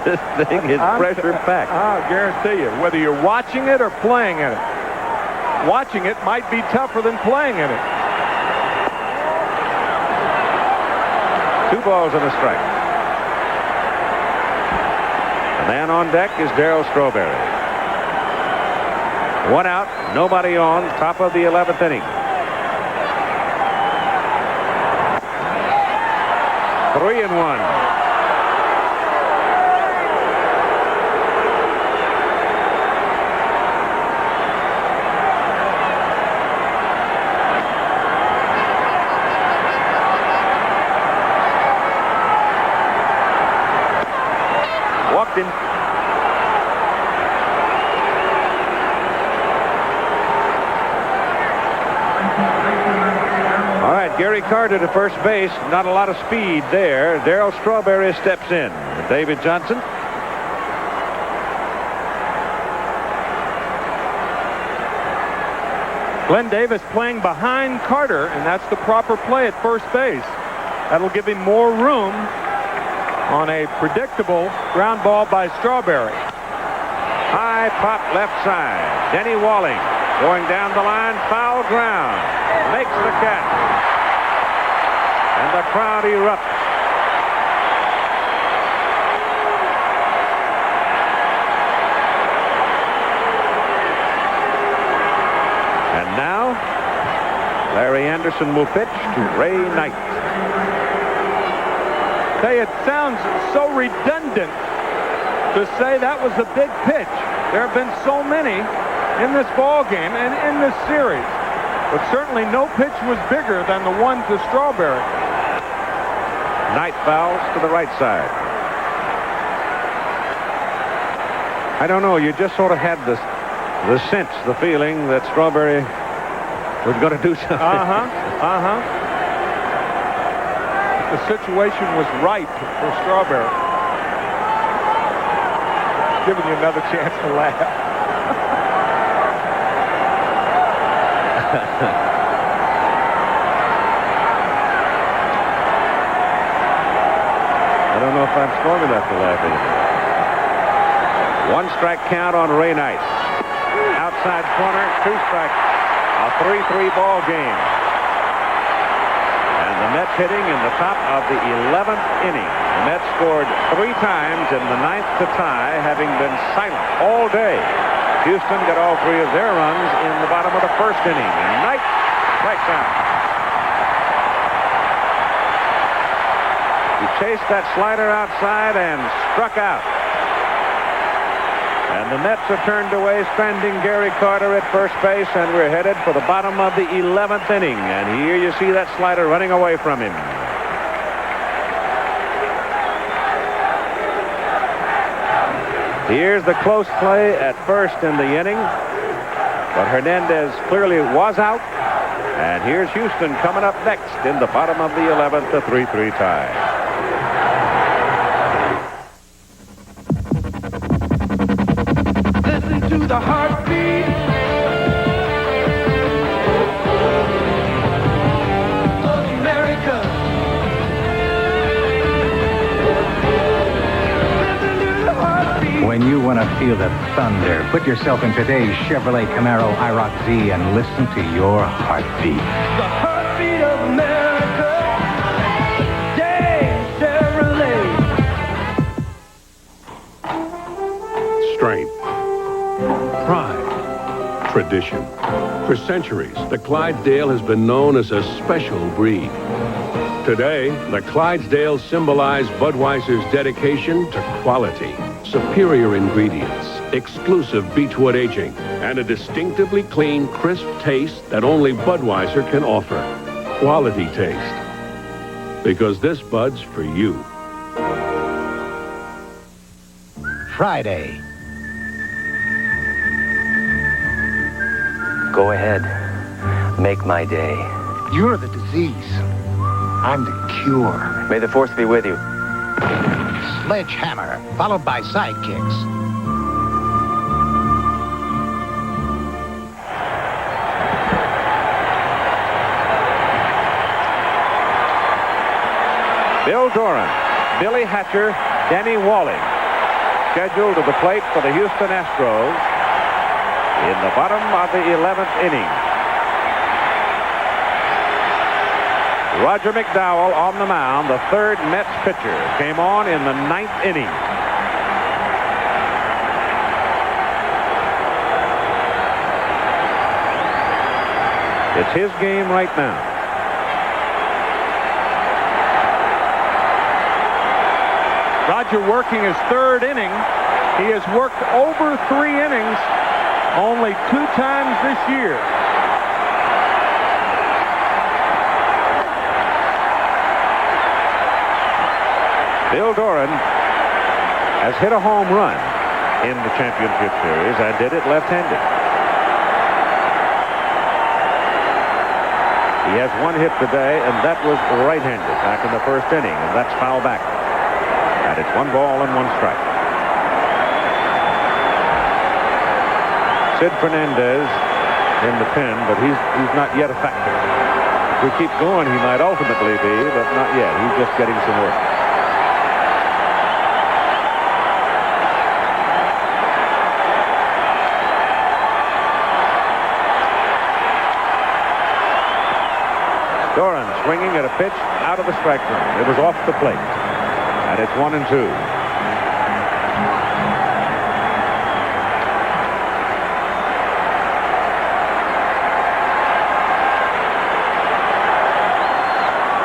S6: This thing is pressure packed.
S13: I guarantee you, whether you're watching it or playing in it, watching it might be tougher than playing in it.
S6: 2 balls and a strike. The man on deck is Darryl Strawberry. 1 out, nobody on, top of the 11th inning. 3-1. Walked in. All right, Gary Carter to first base. Not a lot of speed there. Darryl Strawberry steps in. David Johnson.
S13: Glenn Davis playing behind Carter, and that's the proper play at first base. That'll give him more room on a predictable ground ball by Strawberry.
S6: High pop left side. Denny Walling going down the line. Foul ground. Makes the catch. And the crowd erupts. And now, Larry Anderson will pitch to Ray Knight.
S13: Say, it sounds so redundant to say that was a big pitch. There have been so many in this ball game and in this series, but certainly no pitch was bigger than the one to Strawberry.
S6: Knight fouls to the right side. I don't know. You just sort of had the sense, the feeling that Strawberry was going to do something.
S13: The situation was ripe for Strawberry. Giving you another chance to laugh.
S6: I don't know if I'm strong enough to laugh anymore. One strike count on Ray Knight. Outside corner, 2 strikes. A 3-3 ball game. And the Mets hitting in the top of the 11th inning. The Mets scored 3 times in the 9th to tie, having been silent all day. Houston got all 3 of their runs in the bottom of the 1st inning. And Knight strikes out. He chased that slider outside and struck out. And the Mets are turned away, stranding Gary Carter at first base, and we're headed for the bottom of the 11th inning. And here you see that slider running away from him. Here's the close play at first in the inning, but Hernandez clearly was out. And here's Houston coming up next in the bottom of the 11th, the 3-3 tie.
S14: To the heartbeat of America. Listen to the heartbeat.
S12: When you want to feel the thunder, put yourself in today's Chevrolet Camaro IROC Z and listen to your heartbeat.
S14: The heartbeat of America. Day Chevrolet.
S16: Strength. Pride, tradition. For centuries, the Clydesdale has been known as a special breed. Today, the Clydesdales symbolize Budweiser's dedication to quality, superior ingredients, exclusive beechwood aging, and a distinctively clean, crisp taste that only Budweiser can offer. Quality taste. Because this Bud's for you.
S12: Friday.
S17: Go ahead. Make my day.
S7: You're the disease. I'm the cure.
S17: May the force be with you.
S7: Sledgehammer, followed by sidekicks.
S6: Bill Doran, Billy Hatcher, Danny Walling scheduled to the plate for the Houston Astros in the bottom of the 11th inning. Roger McDowell on the mound, the 3rd Mets pitcher, came on in the 9th inning. It's his game right now.
S13: Roger working his 3rd inning. He has worked over 3 innings only 2 times this year.
S6: Bill Doran has hit a home run in the championship series and did it left-handed. He has 1 hit today, and that was right-handed back in the 1st inning, and that's foul back. And it's 1 ball and 1 strike. Sid Fernandez in the pen, but he's not yet a factor. If we keep going, he might ultimately be, but not yet. He's just getting some work. Doran swinging at a pitch out of the strike zone. It was off the plate. And it's 1-2.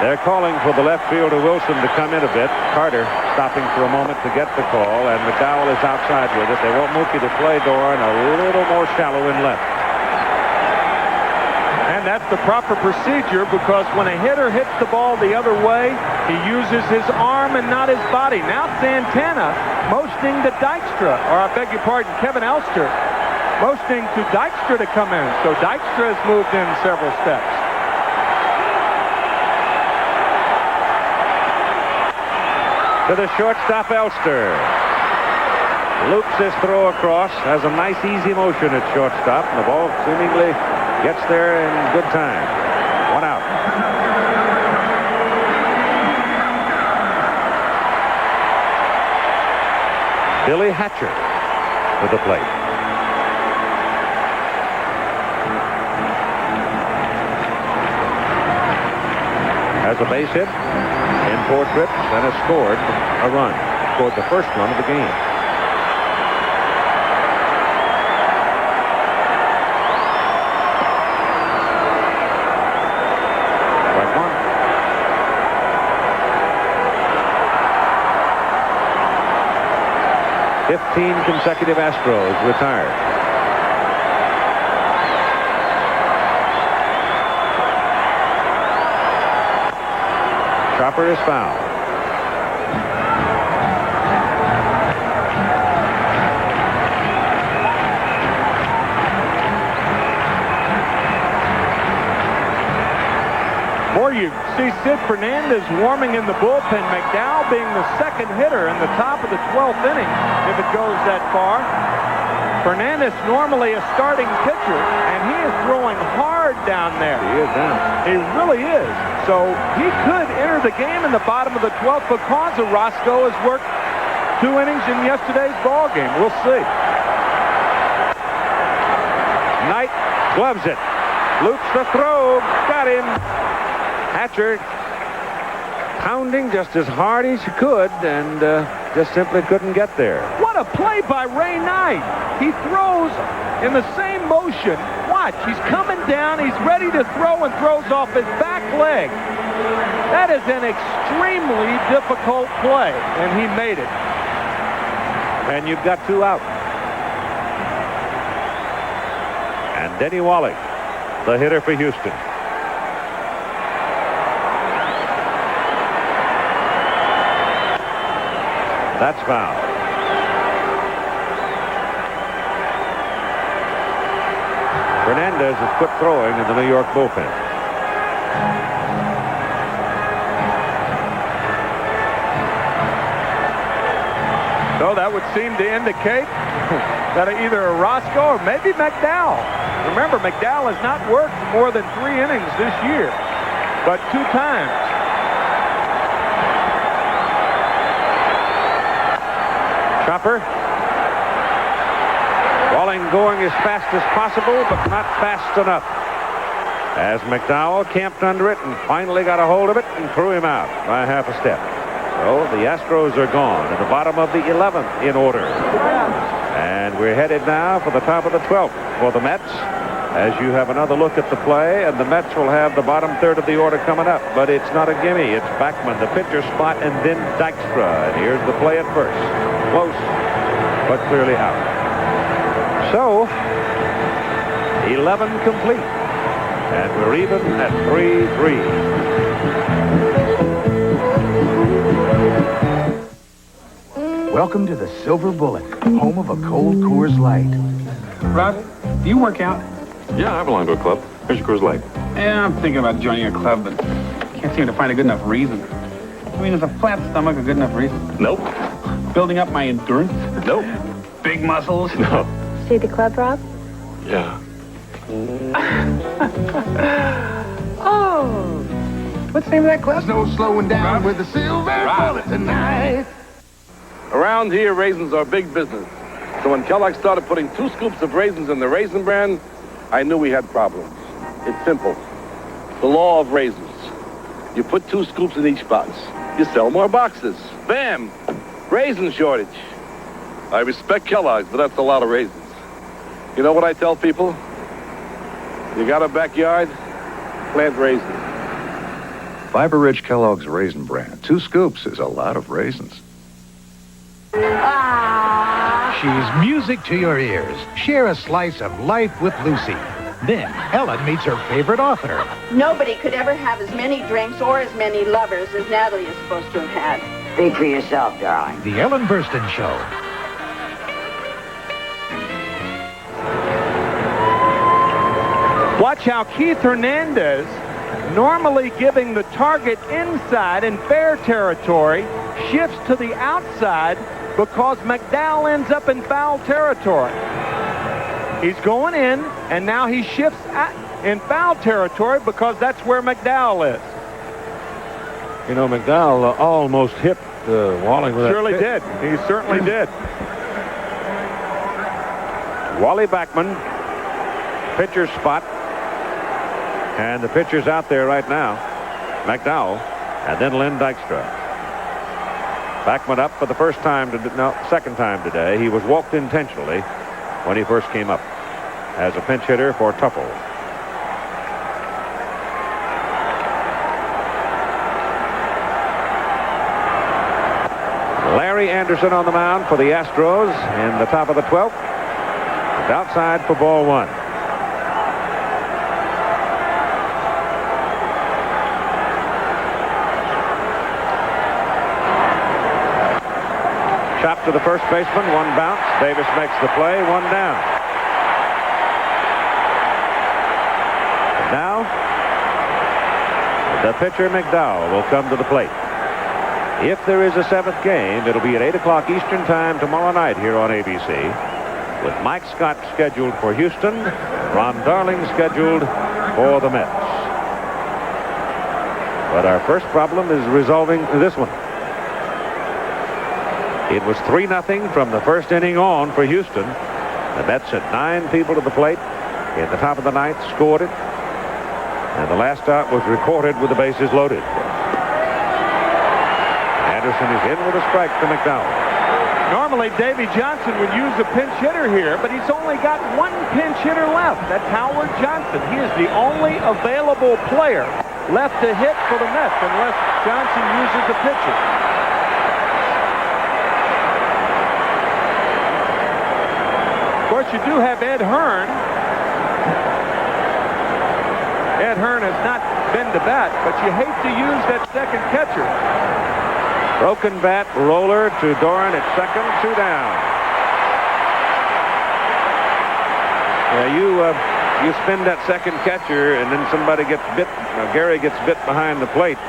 S6: They're calling for the left fielder Wilson to come in a bit. Carter stopping for a moment to get the call, and McDowell is outside with it. They want Mookie to play Doran a little more shallow in left.
S13: And that's the proper procedure, because when a hitter hits the ball the other way, he uses his arm and not his body. Now Santana motioning to Dykstra, or I beg your pardon, Kevin Elster motioning to Dykstra to come in. So Dykstra has moved in several steps.
S6: to the shortstop, Elster. Loops his throw across, has a nice easy motion at shortstop, and the ball seemingly gets there in good time. 1 out. Billy Hatcher to the plate. Has a base hit in 4 trips and has scored a run. Scored the first run of the game. Strike 1. "15 consecutive Astros retired." Chopper is foul.
S13: More you see Sid Fernandez warming in the bullpen. McDowell being the second hitter in the top of the 12th inning, if it goes that far. Fernandez normally a starting pitcher, and he is throwing hard down there.
S6: He is now.
S13: He really is. So he could enter the game in the bottom of the 12th because Orozco has worked 2 innings in yesterday's ball game. We'll see.
S6: Knight gloves it. Loops the throw. Got him. Hatcher pounding just as hard as he could and just simply couldn't get there.
S13: What a play by Ray Knight. He throws in the same motion. Watch, he's coming down, he's ready to throw and throws off his back leg. That is an extremely difficult play, and he made it.
S6: And you've got 2 out. And Denny Wally, the hitter for Houston. That's foul. Fernandez has quit throwing in the New York bullpen.
S13: So that would seem to indicate that either Orozco or maybe McDowell. Remember, McDowell has not worked more than 3 innings this year, but 2 times.
S6: Chopper. Walling going as fast as possible, but not fast enough. As McDowell camped under it and finally got a hold of it and threw him out by half a step. So the Astros are gone at the bottom of the 11th in order. And we're headed now for the top of the 12th for the Mets. As you have another look at the play, and the Mets will have the bottom third of the order coming up. But it's not a gimme. It's Backman, the pitcher spot, and then Dykstra. And here's the play at first. Close, but clearly out. So, 11 complete. And we're even at 3-3.
S1: Welcome to the Silver Bullet, home of a cold Coors Light.
S8: Rod, do you work out?
S15: Yeah, I belong to a club. Here's your Coors Light.
S8: Yeah, I'm thinking about joining a club, but can't seem to find a good enough reason. I mean, is a flat stomach a good enough reason?
S15: Nope.
S8: Building up my endurance?
S15: Nope.
S8: Big muscles?
S15: No.
S2: See the club, Rob?
S15: Yeah.
S8: Oh. What's the name of that club?
S1: There's no slowing down with the Silver Bullet tonight.
S15: Around here, raisins are big business. So when Kellogg started putting 2 scoops of raisins in the Raisin Bran, I knew we had problems. It's simple. The law of raisins. You put 2 scoops in each box. You sell more boxes. Bam! Raisin shortage. I respect Kellogg's, but that's a lot of raisins. You know what I tell people? You got a backyard? Plant raisins.
S20: Fiber-rich Kellogg's Raisin Bran. 2 scoops is a lot of raisins.
S12: She's music to your ears. Share a slice of life with Lucy. Then Ellen meets her favorite author.
S24: Nobody could ever have as many drinks or as many lovers as Natalie is supposed to have had. Speak for yourself, darling.
S12: The Ellen Burstyn Show.
S13: Watch how Keith Hernandez, normally giving the target inside in fair territory, shifts to the outside because McDowell ends up in foul territory. He's going in, and now he shifts in foul territory because that's where McDowell is.
S6: You know, McDowell almost hit Walling with
S13: Surely
S6: that.
S13: did. He certainly did.
S6: Wally Backman, pitcher's spot. And the pitcher's out there right now. McDowell, and then Lynn Dykstra. Backman up for the second time today. He was walked intentionally when he first came up as a pinch hitter for Tuffle. Larry Anderson on the mound for the Astros in the top of the 12th. And outside for ball one. Chop to the first baseman, one bounce. Davis makes the play, one down. And now, the pitcher McDowell will come to the plate. If there is a seventh game, it'll be at 8 o'clock Eastern Time tomorrow night here on ABC, with Mike Scott scheduled for Houston, Ron Darling scheduled for the Mets. But our first problem is resolving this one. It was 3-0 from the first inning on for Houston. The Mets had 9 people to the plate in the top of the ninth, scored it, and the last out was recorded with the bases loaded. Anderson is in with a strike to McDowell.
S13: Normally, Davy Johnson would use a pinch hitter here, but he's only got one pinch hitter left. That's Howard Johnson. He is the only available player left to hit for the Mets unless Johnson uses a pitcher. Of course, you do have Ed Hearn. Ed Hearn has not been to bat, but you hate to use that second catcher.
S6: Broken bat, roller to Doran at second, 2 down. Yeah, you spin that second catcher, and then somebody gets bit. Gary gets bit behind the plate.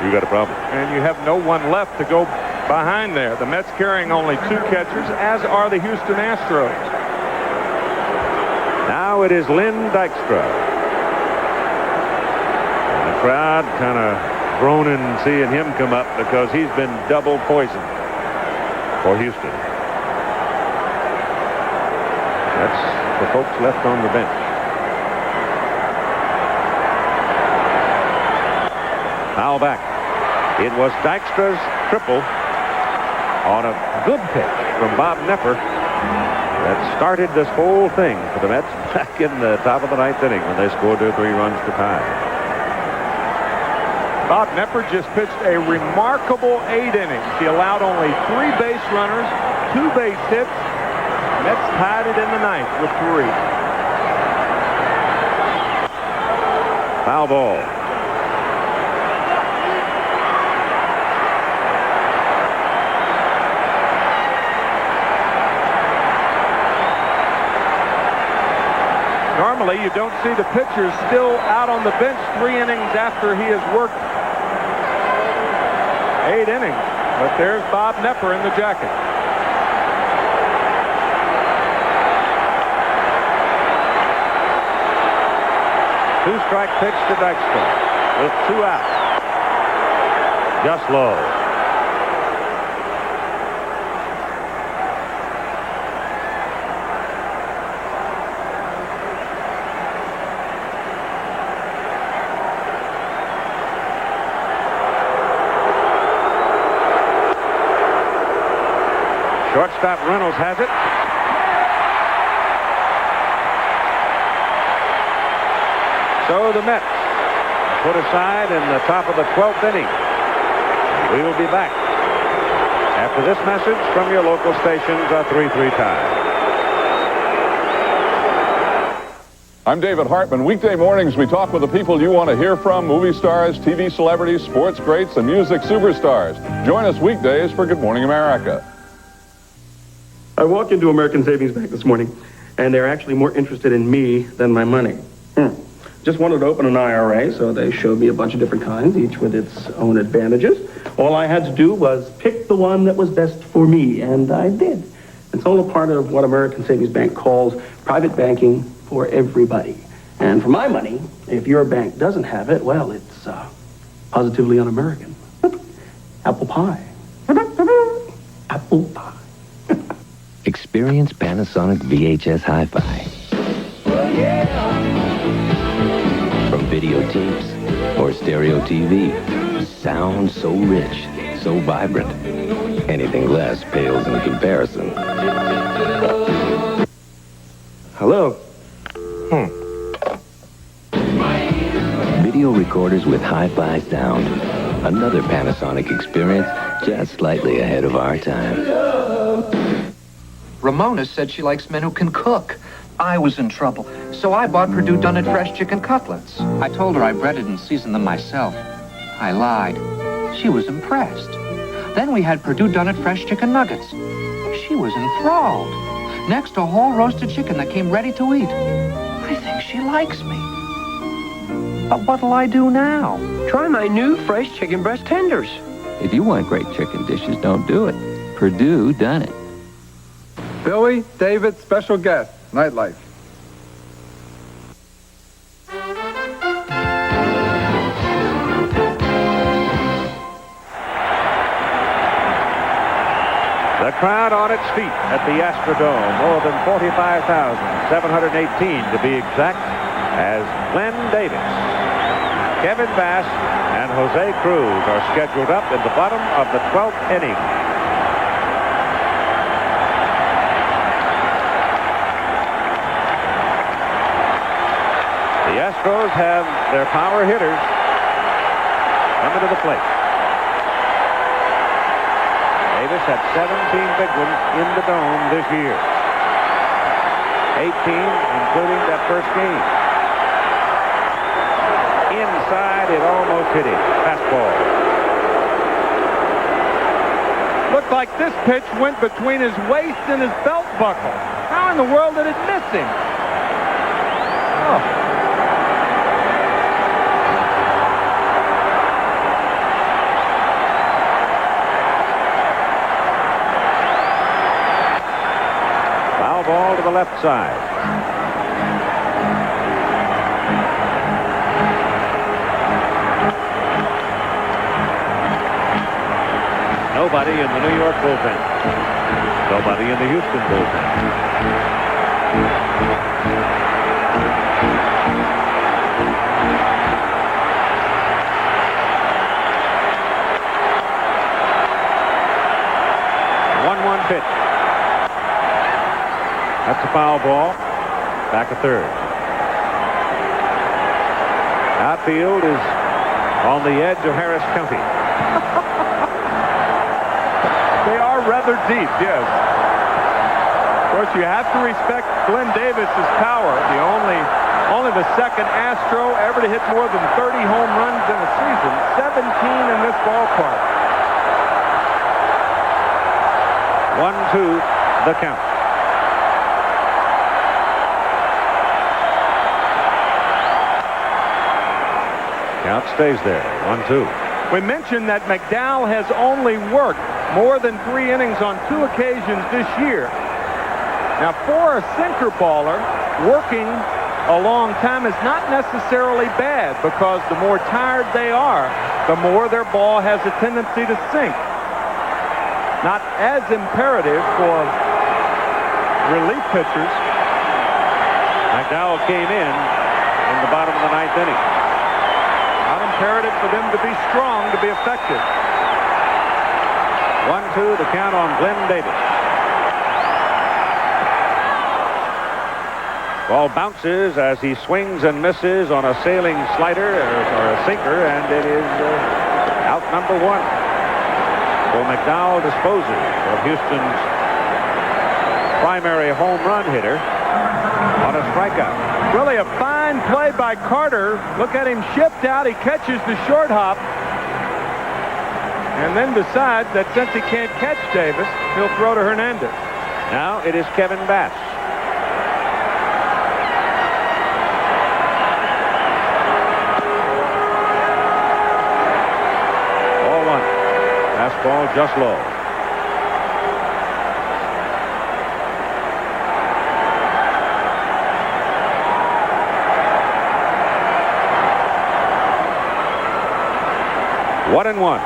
S6: You got a problem.
S13: And you have no one left to go behind there. The Mets carrying only 2 catchers, as are the Houston Astros.
S6: Now it is Lynn Dykstra. And the crowd kind of groaning seeing him come up because he's been double poisoned for Houston. That's the folks left on the bench. Foul back. It was Dykstra's triple on a good pitch from Bob Nepper that started this whole thing for the Mets back in the top of the ninth inning when they scored their 3 runs to tie.
S13: Bob Nepper just pitched a remarkable 8 innings. He allowed only 3 base runners, 2 base hits. Mets tied it in the ninth with 3.
S6: Foul ball.
S13: Normally, you don't see the pitcher still out on the bench 3 innings after he has worked 8 innings. But there's Bob Nepper in the jacket.
S6: Two-strike pitch to Dykstra with 2 outs. Just low. Shortstop Reynolds has it. So the Mets put aside in the top of the 12th inning. We will be back after this message from your local stations, a 3-3 tie.
S4: I'm David Hartman. Weekday mornings we talk with the people you want to hear from, movie stars, TV celebrities, sports greats, and music superstars. Join us weekdays for Good Morning America.
S9: I walked into American Savings Bank this morning, and they're actually more interested in me than my money. Just wanted to open an IRA, so they showed me a bunch of different kinds, each with its own advantages. All I had to do was pick the one that was best for me, and I did. It's all a part of what American Savings Bank calls private banking for everybody. And for my money, if your bank doesn't have it, well, it's positively un-American. Apple pie. Apple pie.
S17: Experience Panasonic VHS Hi-Fi. From video tapes or stereo TV, sound so rich, so vibrant. Anything less pales in comparison.
S9: Hello?
S17: Video recorders with hi-fi sound. Another Panasonic experience, just slightly ahead of our time.
S18: Ramona said she likes men who can cook. I was in trouble, so I bought Purdue Done It Fresh chicken cutlets. I told her I breaded and seasoned them myself. I lied. She was impressed. Then we had Purdue Done It Fresh chicken nuggets. She was enthralled. Next, a whole roasted chicken that came ready to eat. I think she likes me. But what'll I do now?
S21: Try my new fresh chicken breast tenders.
S17: If you want great chicken dishes, don't do it. Purdue Done It.
S22: Billy, David, special guest, Nightlife.
S6: The crowd on its feet at the Astrodome, more than 45,718 to be exact, as Glenn Davis, Kevin Bass, and Jose Cruz are scheduled up in the bottom of the 12th inning. The Astros have their power hitters coming to the plate. Davis had 17 big ones in the dome this year. 18, including that first game. Inside, it almost hit him. Fastball.
S13: Looked like this pitch went between his waist and his belt buckle. How in the world did it miss him? Oh.
S6: Ball to the left side. Nobody in the New York bullpen. Nobody in the Houston bullpen. One pitch. That's a foul ball. Back to third. Outfield is on the edge of Harris County.
S13: They are rather deep, yes. Of course, you have to respect Glenn Davis's power. Only the second Astro ever to hit more than 30 home runs in a season. 17 in this ballpark.
S6: 1-2 the count. Count stays there. 1-2.
S13: We mentioned that McDowell has only worked more than 3 innings on 2 occasions this year. Now, for a sinker baller, working a long time is not necessarily bad, because the more tired they are, the more their ball has a tendency to sink. Not as imperative for relief pitchers.
S6: McDowell came in the bottom of the 9th inning.
S13: Not imperative for them to be strong to be effective.
S6: 1-2 the count on Glenn Davis. Ball bounces as he swings and misses on a sailing slider or a sinker, and it is out number 1. So McDowell disposes of Houston's primary home run hitter on a strikeout.
S13: Really a fine play by Carter. Look at him shift out. He catches the short hop and then decides that since he can't catch Davis, he'll throw to Hernandez.
S6: Now it is Kevin Bass. ball just low. One and one.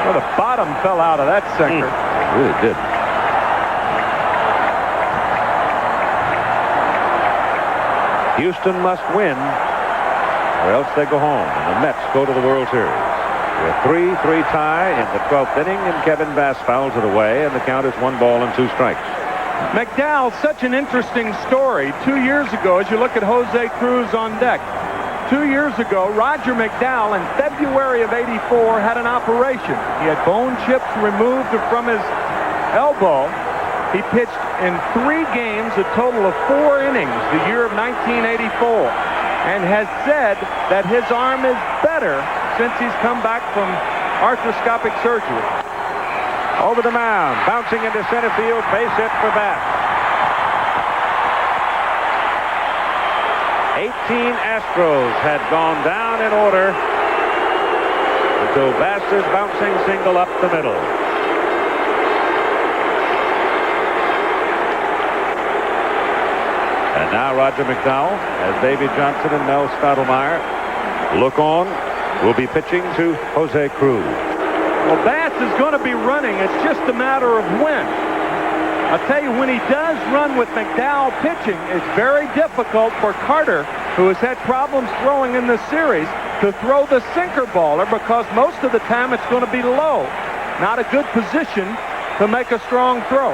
S13: Well, the bottom fell out of that sinker.
S6: It really did. Houston must win, or else they go home, and the Mets go to the World Series. A 3-3 tie in the 12th inning, and Kevin Bass fouls it away, and the count is 1-2 strikes.
S13: McDowell, such an interesting story. 2 years ago, as you look at Jose Cruz on deck, 2 years ago, Roger McDowell in February of '84 had an operation. He had bone chips removed from his elbow. He pitched in 3 games, a total of 4 innings, the year of 1984, and has said that his arm is better since he's come back from arthroscopic surgery.
S6: Over the mound, bouncing into center field, base hit for Bass. 18 Astros had gone down in order until Bass's bouncing single up the middle. And now Roger McDowell, as Davy Johnson and Mel Stottlemyre look on, will be pitching to Jose Cruz.
S13: Well, Bass is going to be running. It's just a matter of when. I'll tell you, when he does run with McDowell pitching, it's very difficult for Carter, who has had problems throwing in this series, to throw the sinker baller because most of the time it's going to be low. Not a good position to make a strong throw.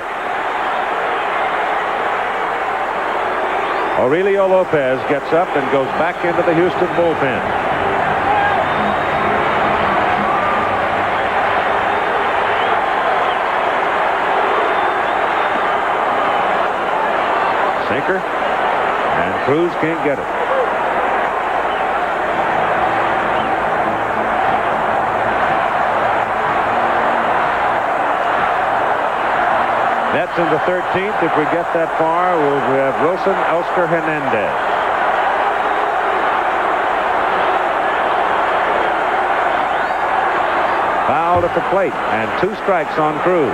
S6: Aurelio Lopez gets up and goes back into the Houston bullpen. Sinker, and Cruz can't get it. Mets in the 13th. If we get that far, we'll have Wilson, Elsker, Hernandez. Fouled at the plate, and 2 strikes on Cruz.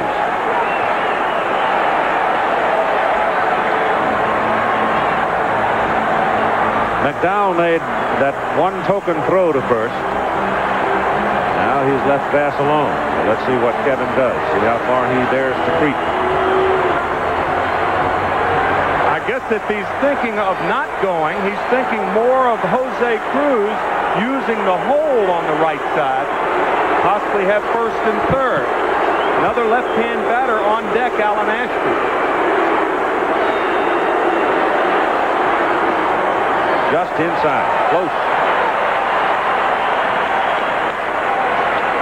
S6: McDowell made that one token throw to first. Now he's left Bass alone. So let's see what Kevin does. See how far he dares to creep.
S13: I guess if he's thinking of not going, he's thinking more of Jose Cruz using the hole on the right side. Possibly have first and third. Another left-hand batter on deck, Alan Ashby. Just inside, close.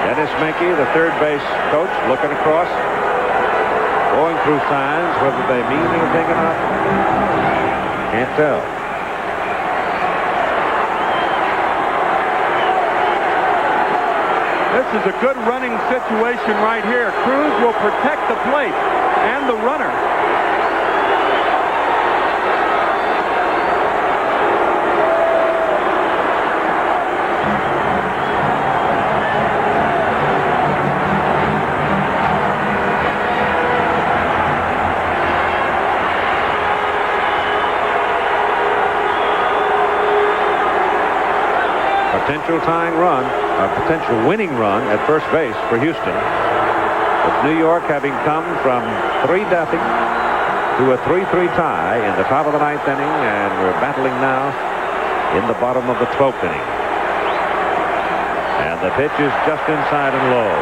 S6: Dennis Menke, the third base coach, looking across, going through signs, whether they mean anything or not, can't tell.
S13: This is a good running situation right here. Cruz will protect the plate and the runner.
S6: Potential tying run, a potential winning run at first base for Houston. With New York having come from 3-0 to a 3-3 tie in the top of the 9th inning, and we're battling now in the bottom of the 12th inning. And the pitch is just inside and low.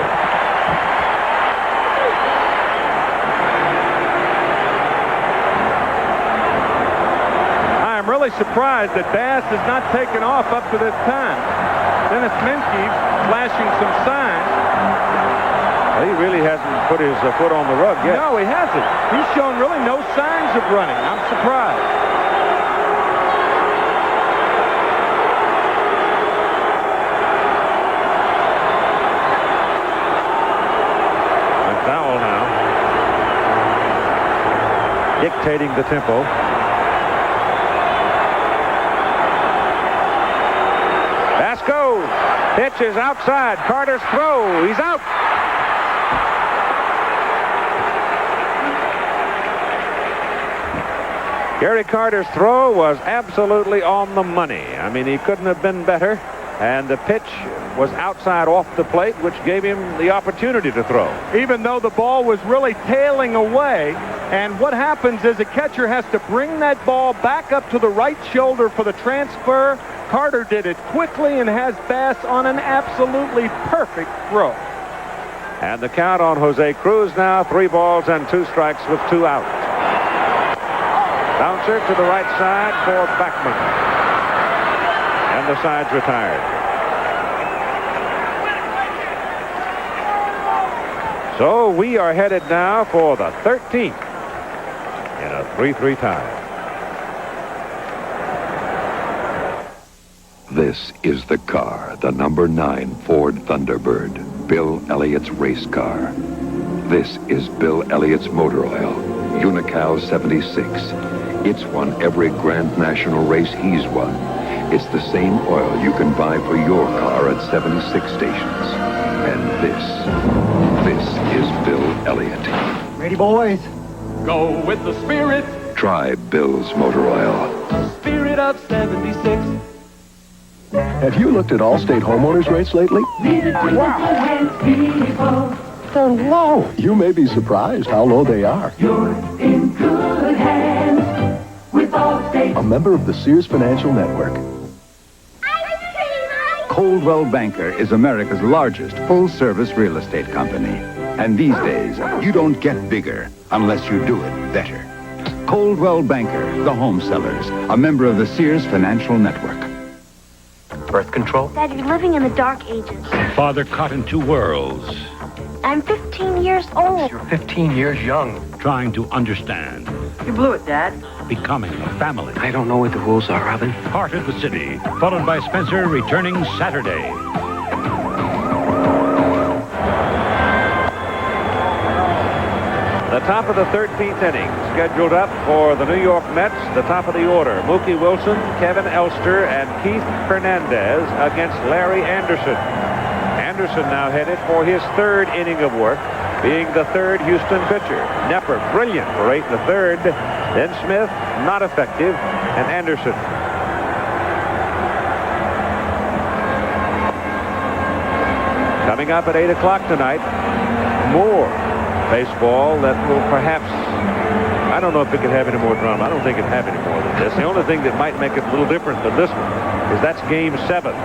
S13: I'm really surprised that Bass has not taken off up to this time. Dennis Menke flashing some signs.
S6: Well, he really hasn't put his foot on the rug yet.
S13: No, he hasn't. He's shown really no signs of running. I'm surprised.
S6: McDowell now dictating the tempo. Goes. Pitch is outside. Carter's throw. He's out. Gary Carter's throw was absolutely on the money. I mean, he couldn't have been better. And the pitch was outside off the plate, which gave him the opportunity to throw.
S13: Even though the ball was really tailing away. And what happens is a catcher has to bring that ball back up to the right shoulder for the transfer. Carter did it quickly and has Bass on an absolutely perfect throw.
S6: And the count on Jose Cruz now, 3 balls and 2 strikes with 2 out. Bouncer to the right side for Backman. And the side's retired. So we are headed now for the 13th in a 3-3 tie.
S3: This is the car, the number 9 Ford Thunderbird, Bill Elliott's race car. This is Bill Elliott's motor oil, Unical 76. It's won every Grand National race he's won. It's the same oil you can buy for your car at 76 stations. And this is Bill Elliott.
S10: Ready, boys? Go with the spirit.
S3: Try Bill's motor oil.
S10: Spirit of 76.
S19: Have you looked at Allstate homeowners rates lately?
S14: Wow.
S19: They're low. You may be surprised how low they are.
S14: You're in good hands with Allstate.
S19: A member of the Sears Financial Network.
S23: Coldwell Banker is America's largest full-service real estate company. And these days, you don't get bigger unless you do it better. Coldwell Banker, the home sellers, a member of the Sears Financial Network.
S25: Birth control?
S26: Dad, you're living in the dark ages.
S25: Father caught in 2 worlds.
S26: I'm 15 years old.
S25: You're 15 years young. Trying to understand.
S21: You blew it, Dad.
S25: Becoming a family.
S21: I don't know what the rules are, Robin.
S25: Heart of the City, followed by Spencer returning Saturday.
S6: The top of the 13th inning, scheduled up for the New York Mets, the top of the order. Mookie Wilson, Kevin Elster, and Keith Hernandez against Larry Anderson. Anderson now headed for his 3rd inning of work, being the 3rd Houston pitcher. Nepper, brilliant for 8 1/3. Then Smith, not effective, and Anderson. Coming up at 8 o'clock tonight, more baseball that will perhaps, I don't know if it could have any more drama. I don't think it have any more than this. The only thing that might make it a little different than this one is that's Game 7.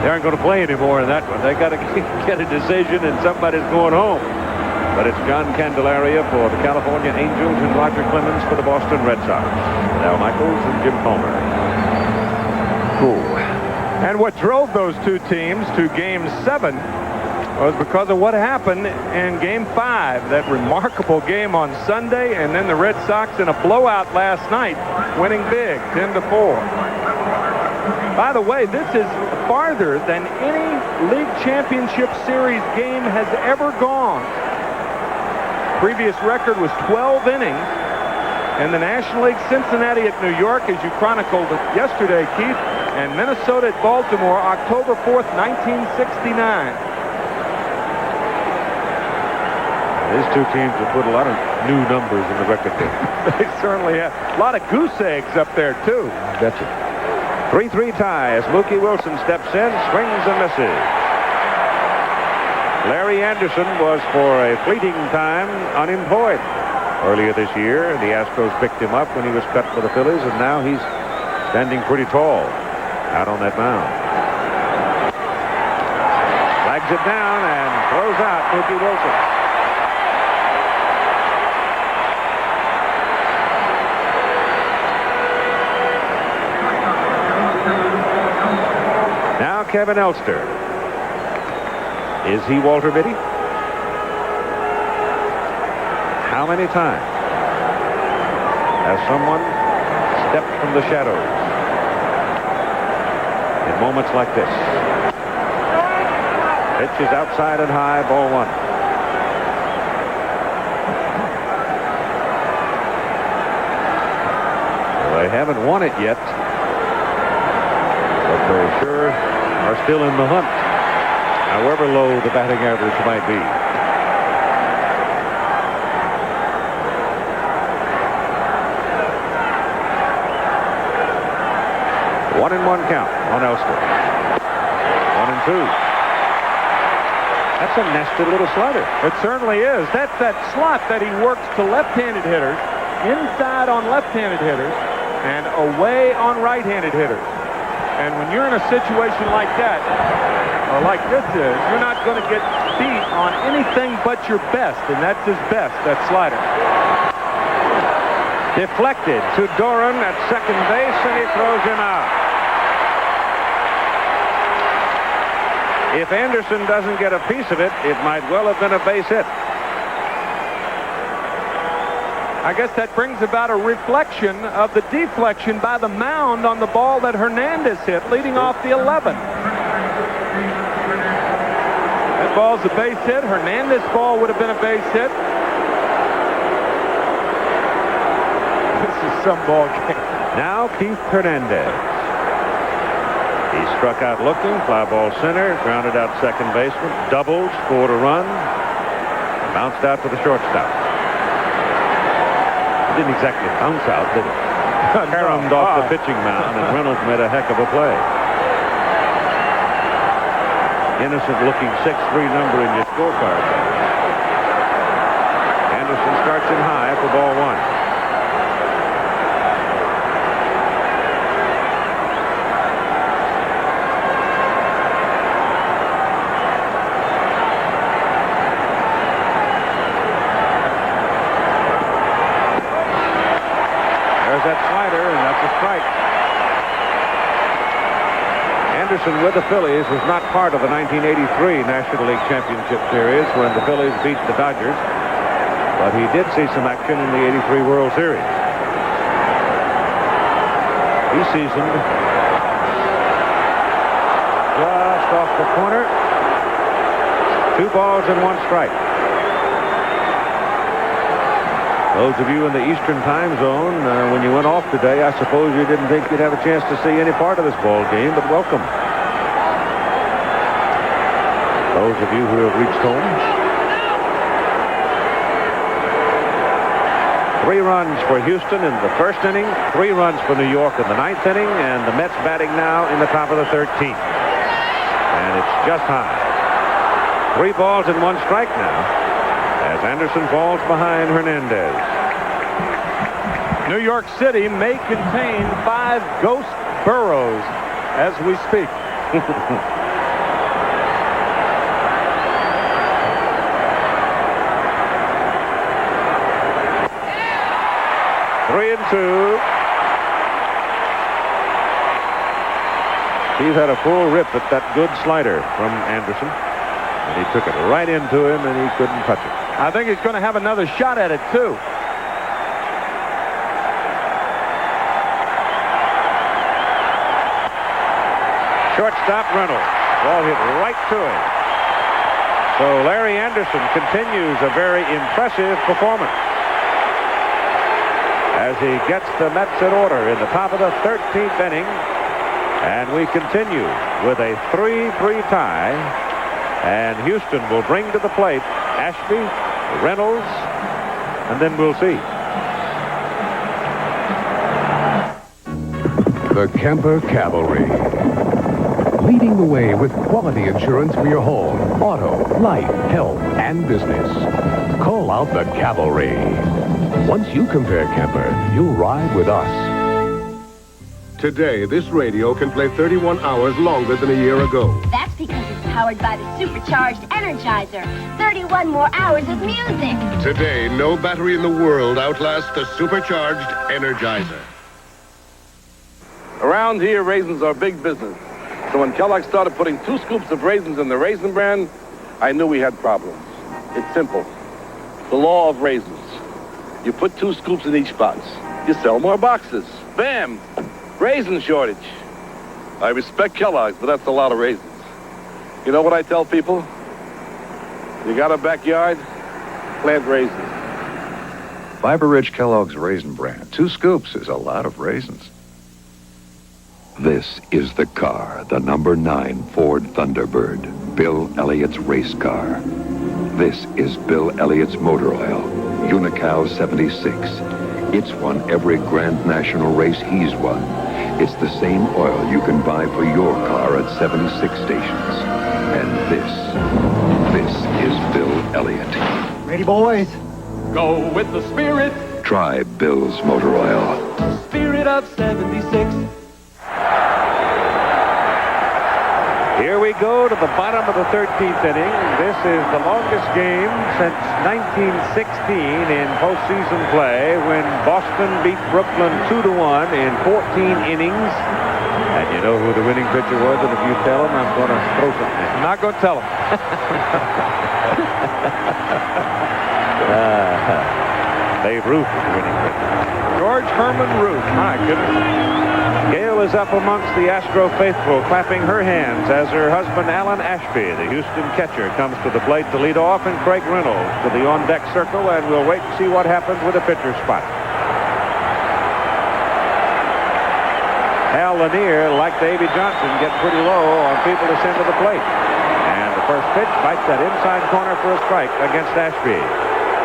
S6: They aren't going to play anymore in that one. They got to get a decision and somebody's going home. But it's John Candelaria for the California Angels and Roger Clemens for the Boston Red Sox. Al Michaels and Jim Palmer.
S13: Cool. And what drove those 2 teams to Game 7 was because of what happened in Game 5, that remarkable game on Sunday, and then the Red Sox in a blowout last night, winning big, 10-4. By the way, this is farther than any League Championship Series game has ever gone. Previous record was 12 innings. And the National League, Cincinnati at New York, as you chronicled yesterday, Keith, and Minnesota at Baltimore, October 4th, 1969.
S6: These 2 teams have put a lot of new numbers in the record book.
S13: They certainly have. A lot of goose eggs up there, too.
S6: Betcha. 3-3 tie as Mookie Wilson steps in, swings and misses. Larry Anderson was for a fleeting time unemployed. Earlier this year, the Astros picked him up when he was cut for the Phillies, and now he's standing pretty tall out on that mound. Flags it down and throws out Mookie Wilson. Now Kevin Elster. Is he Walter Mitty? How many times has someone stepped from the shadows in moments like this? Pitch is outside and high, ball 1. Well, they haven't won it yet, but they sure are still in the hunt, however low the batting average might be. 1-1 count on Elster. 1-2. That's a nested little slider.
S13: It certainly is. That's that slot that he works to left-handed hitters, inside on left-handed hitters, and away on right-handed hitters. And when you're in a situation like that, or like this is, you're not going to get beat on anything but your best, and that's his best, that slider.
S6: Deflected to Doran at second base, and he throws him out. If Anderson doesn't get a piece of it, it might well have been a base hit.
S13: I guess that brings about a reflection of the deflection by the mound on the ball that Hernandez hit, leading off the 11. That ball's a base hit. Hernandez's ball would have been a base hit. This is some ball game.
S6: Now Keith Hernandez. He struck out looking, fly ball center, grounded out second baseman, doubles, scored a run, bounced out to the shortstop. It didn't exactly bounce out, did it? Caromed off the pitching mound, and Reynolds made a heck of a play. Innocent looking 6-3 number in your scorecard. Anderson starts him high for ball one. That slider, and that's a strike. Anderson with the Phillies was not part of the 1983 National League Championship Series when the Phillies beat the Dodgers, but he did see some action in the '83 World Series. He seasoned just off the corner. 2 balls and 1 strike. Those of you in the Eastern time zone, when you went off today, I suppose you didn't think you'd have a chance to see any part of this ball game, but welcome. Those of you who have reached home. 3 runs for Houston in the first inning, 3 runs for New York in the 9th inning, and the Mets batting now in the top of the 13th. And it's just high. 3 balls and 1 strike now, as Anderson falls behind Hernandez.
S13: New York City may contain 5 ghost boroughs as we speak.
S6: 3-2. He's had a full rip at that good slider from Anderson. And he took it right into him, and he couldn't touch it.
S13: I think he's going to have another shot at it, too.
S6: Shortstop Reynolds. Ball hit right to him. So Larry Anderson continues a very impressive performance as he gets the Mets in order in the top of the 13th inning. And we continue with a 3-3 tie. And Houston will bring to the plate Ashby, Reynolds, and then we'll see.
S19: The Kemper Cavalry. Leading the way with quality insurance for your home, auto, life, health, and business. Call out the Cavalry. Once you compare Kemper, you'll ride with us.
S2: Today, this radio can play 31 hours longer than a year ago.
S26: That's because it's powered by the supercharged Energizer. 31 more hours of music.
S2: Today, no battery in the world outlasts the supercharged Energizer.
S15: Around here, raisins are big business. So when Kellogg started putting 2 scoops of raisins in the Raisin Bran, I knew we had problems. It's simple. The law of raisins. You put 2 scoops in each box. You sell more boxes. Bam! Raisin shortage. I respect Kellogg's, but that's a lot of raisins. You know what I tell people? You got a backyard? Plant raisins.
S20: Fiber-rich Kellogg's Raisin Bran. 2 scoops is a lot of raisins.
S3: This is the car, the number 9 Ford Thunderbird, Bill Elliott's race car. This is Bill Elliott's motor oil, Unical 76. It's won every Grand National race he's won. It's the same oil you can buy for your car at 76 stations. And this is Bill Elliott.
S10: Ready, boys? Go with the spirit.
S3: Try Bill's Motor Oil.
S10: Spirit of 76.
S6: Here we go to the bottom of the 13th inning. This is the longest game since 1916 in postseason play when Boston beat Brooklyn 2-1 in 14 innings. And you know who the winning pitcher was, and if you tell him, I'm going to throw something at you.
S13: I'm not going to tell him.
S6: Dave Ruth is the winning pitcher.
S13: George Herman Ruth. My goodness.
S6: Gail is up amongst the Astro faithful, clapping her hands as her husband, Alan Ashby, the Houston catcher, comes to the plate to lead off, and Craig Reynolds to the on-deck circle, and we'll wait and see what happens with the pitcher spot. Hal Lanier, like Davy Johnson, getting pretty low on people to send to the plate. And the first pitch bites that inside corner for a strike against Ashby.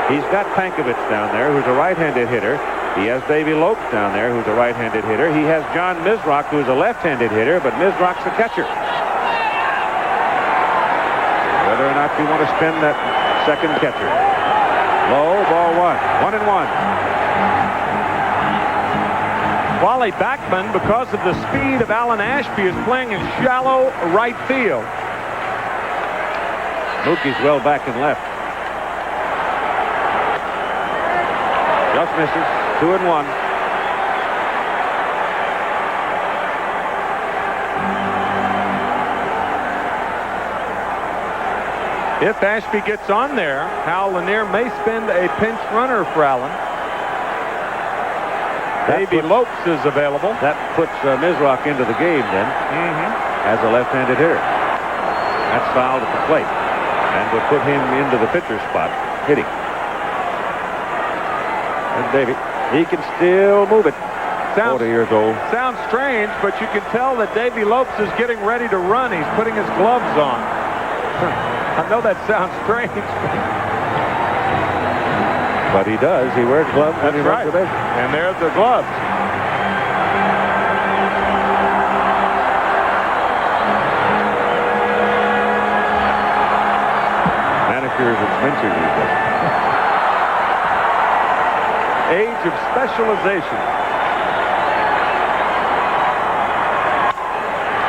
S6: He's got Pankovich down there, who's a right-handed hitter. He has Davy Lopes down there, who's a right-handed hitter. He has John Misrock, who's a left-handed hitter, but Misrock's the catcher. Whether or not you want to spin that second catcher. Low, ball one. 1-1.
S13: Wally Backman, because of the speed of Alan Ashby, is playing in shallow right field.
S6: Mookie's well back and left. Just misses. 2-1.
S13: If Ashby gets on there, Hal Lanier may spend a pinch runner for Allen. Davy Lopes is available.
S6: That puts Misrock into the game then as a left-handed hitter. That's fouled at the plate and will put him into the pitcher spot hitting. And Davy, he can still move it. 40 years old.
S13: Sounds strange, but you can tell that Davy Lopes is getting ready to run. He's putting his gloves on. I know that sounds strange.
S6: But he does. He wears gloves when he runs the base.
S13: And there's the gloves.
S6: Manicures expensive these days.
S13: Age of specialization.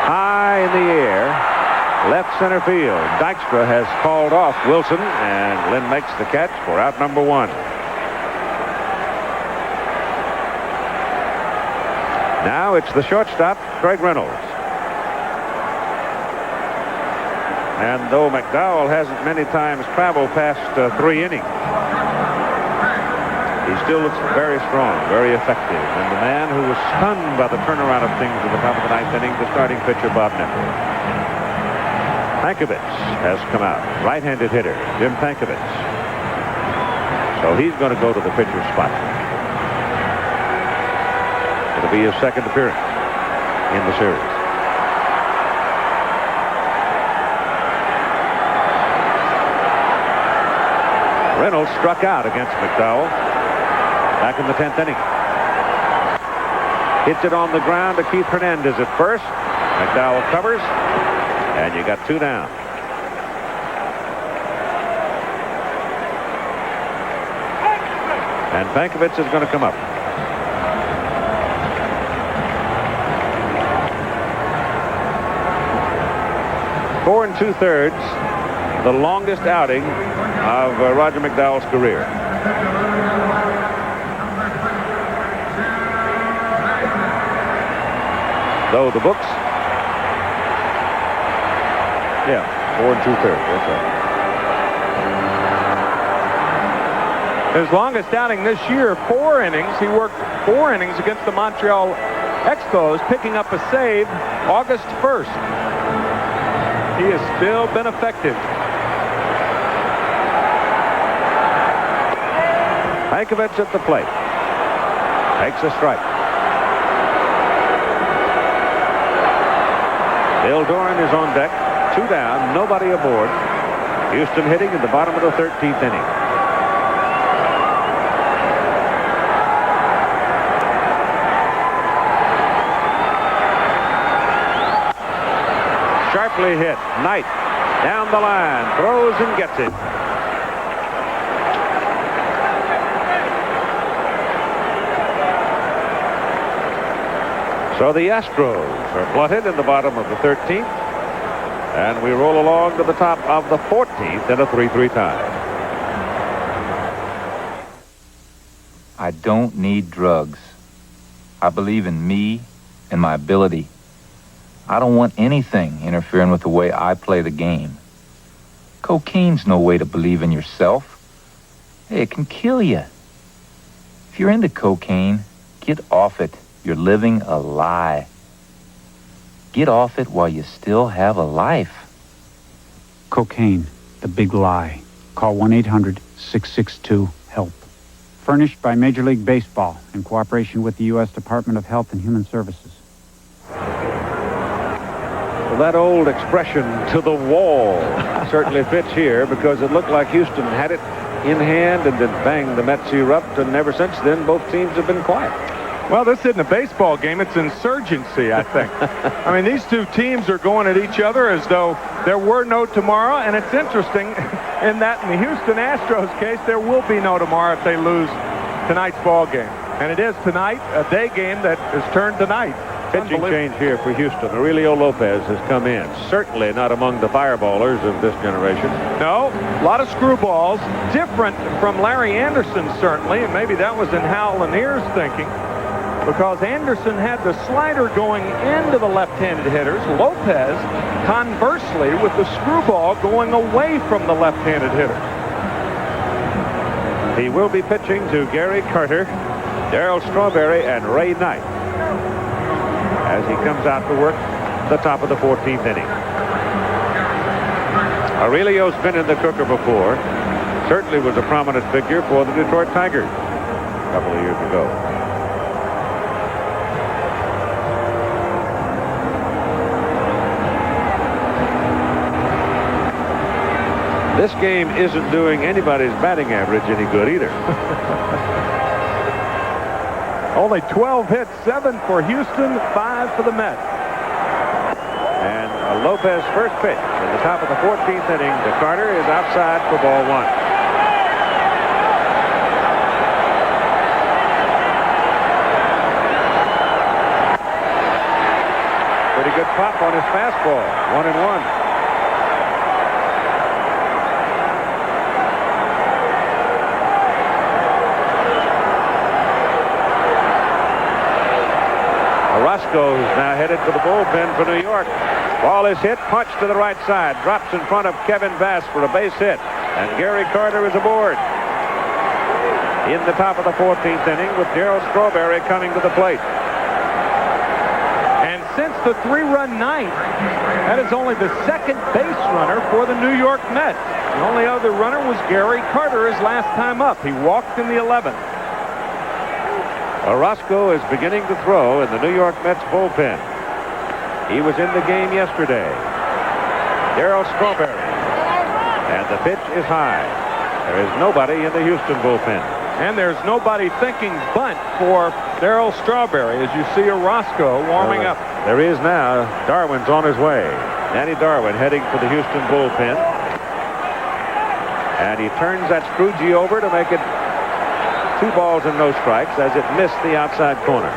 S6: High in the air, left center field. Dykstra has called off Wilson, and Lynn makes the catch for out number one. Now it's the shortstop, Craig Reynolds. And though McDowell hasn't many times traveled past 3 innings, he still looks very strong, very effective. And the man who was stunned by the turnaround of things at the top of the 9th inning, the starting pitcher, Bob Nepper. Pankovich has come out, right-handed hitter, Jim Pankovich. So he's going to go to the pitcher's spot. It'll be his second appearance in the series. Reynolds struck out against McDowell back in the 10th inning. Hits it on the ground to Keith Hernandez at first. McDowell covers, and you got 2 down. And Pankovich is going to come up. Four 2/3, the longest outing of Roger McDowell's career. Though the books, 4 2/3. That's right.
S13: His longest outing this year, 4 innings. He worked 4 innings against the Montreal Expos, picking up a save August 1st. He has still been effective.
S6: Pankovich at the plate. Takes a strike. Bill Doran is on deck. 2 down, nobody aboard. Houston hitting in the bottom of the 13th inning. Sharply hit. Knight down the line. Throws and gets it. So the Astros are blunted in the bottom of the 13th. And we roll along to the top of the 14th in a 3-3 tie.
S1: I don't need drugs. I believe in me and my ability. I don't want anything interfering with the way I play the game. Cocaine's no way to believe in yourself. Hey, it can kill you. If you're into cocaine, get off it. You're living a lie. Get off it while you still have a life.
S5: Cocaine, the big lie. Call 1-800-662-HELP. Furnished by Major League Baseball in cooperation with the U.S. Department of Health and Human Services.
S6: Well, that old expression, to the wall, certainly fits here because it looked like Houston had it in hand and then bang, the Mets erupt, and ever since then both teams have been quiet.
S13: Well, this isn't a baseball game. It's insurgency, I think. I mean, these two teams are going at each other as though there were no tomorrow, and it's interesting in that in the Houston Astros case, there will be no tomorrow if they lose tonight's ball game. And it is tonight, a day game that is turned tonight.
S6: Pitching change here for Houston. Aurelio Lopez has come in. Certainly not among the fireballers of this generation.
S13: No, a lot of screwballs. Different from Larry Anderson, certainly, and maybe that was in Hal Lanier's thinking. Because Anderson had the slider going into the left-handed hitters. Lopez, conversely, with the screwball going away from the left-handed hitter.
S6: He will be pitching to Gary Carter, Darryl Strawberry, and Ray Knight as he comes out to work the top of the 14th inning. Aurelio's been in the cooker before. Certainly was a prominent figure for the Detroit Tigers a couple of years ago. This game isn't doing anybody's batting average any good either.
S13: Only 12 hits, 7 for Houston, 5 for the Mets.
S6: And Lopez first pitch in the top of the 14th inning to Carter is outside for ball 1. Pretty good pop on his fastball. 1-1. Orozco's now headed for the bullpen for New York. Ball is hit, punched to the right side, drops in front of Kevin Bass for a base hit, and Gary Carter is aboard. In the top of the 14th inning with Darryl Strawberry coming to the plate.
S13: And since the 3-run ninth, that is only the second base runner for the New York Mets. The only other runner was Gary Carter his last time up. He walked in the 11th.
S6: Orozco is beginning to throw in the New York Mets bullpen. He was in the game yesterday. Darryl Strawberry. And the pitch is high. There is nobody in the Houston bullpen.
S13: And there's nobody thinking bunt for Darryl Strawberry as you see Orozco warming up.
S6: There is now. Darwin's on his way. Danny Darwin heading for the Houston bullpen. And he turns that Scroogey over to make it 2 balls and no strikes as it missed the outside corner.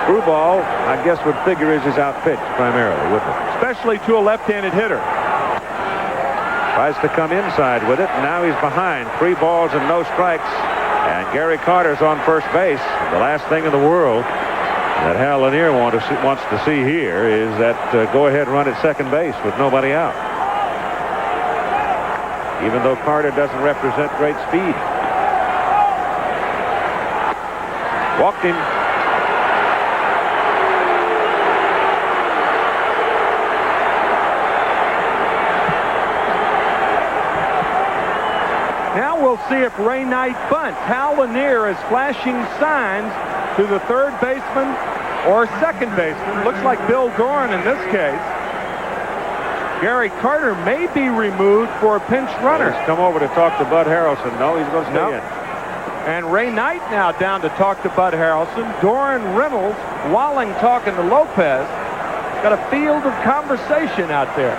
S6: Screwball, I guess, would figure is his outpitch primarily, wouldn't it?
S13: Especially to a left-handed hitter.
S6: Tries to come inside with it. Now he's behind. 3 balls and no strikes. And Gary Carter's on first base. The last thing in the world that Hal Lanier wants to see here is that go-ahead run at second base with nobody out. Even though Carter doesn't represent great speed. Walked him.
S13: Now we'll see if Ray Knight bunts. Hal Lanier is flashing signs to the third baseman or second baseman. Looks like Bill Doran in this case. Gary Carter may be removed for a pinch runner.
S6: He's come over to talk to Bud Harrelson. No, he's going to stay in.
S13: And Ray Knight now down to talk to Bud Harrelson. Doran Reynolds, Walling talking to Lopez. Got a field of conversation out there.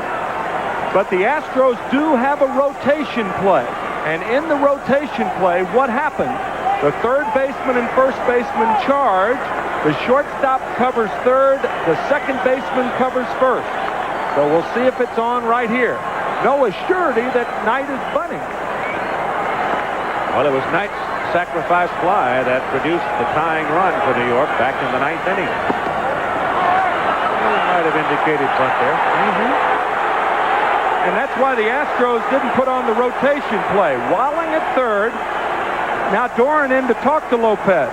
S13: But the Astros do have a rotation play. And in the rotation play, what happened? The third baseman and first baseman charge. The shortstop covers third. The second baseman covers first. So we'll see if it's on right here. No surety that Knight is bunting.
S6: Well, it was Knight's sacrifice fly that produced the tying run for New York back in the 9th inning. He might have indicated bunt there.
S13: And that's why the Astros didn't put on the rotation play. Walling at third. Now Doran in to talk to Lopez.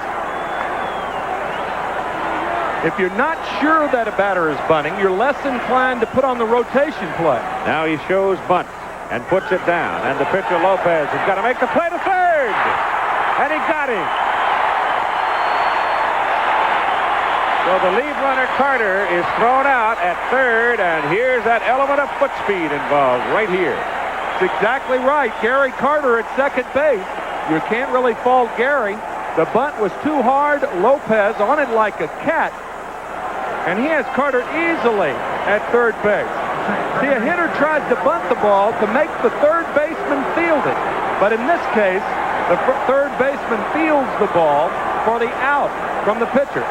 S13: If you're not sure that a batter is bunting, you're less inclined to put on the rotation play.
S6: Now he shows bunt and puts it down. And the pitcher Lopez has got to make the play to third. And he got him. So the lead runner, Carter, is thrown out at third, and here's that element of foot speed involved right here.
S13: That's exactly right. Gary Carter at second base. You can't really fault Gary. The bunt was too hard. Lopez on it like a cat, and he has Carter easily at third base. See, a hitter tries to bunt the ball to make the third baseman field it, but in this case, the third baseman fields the ball for the out from the pitcher.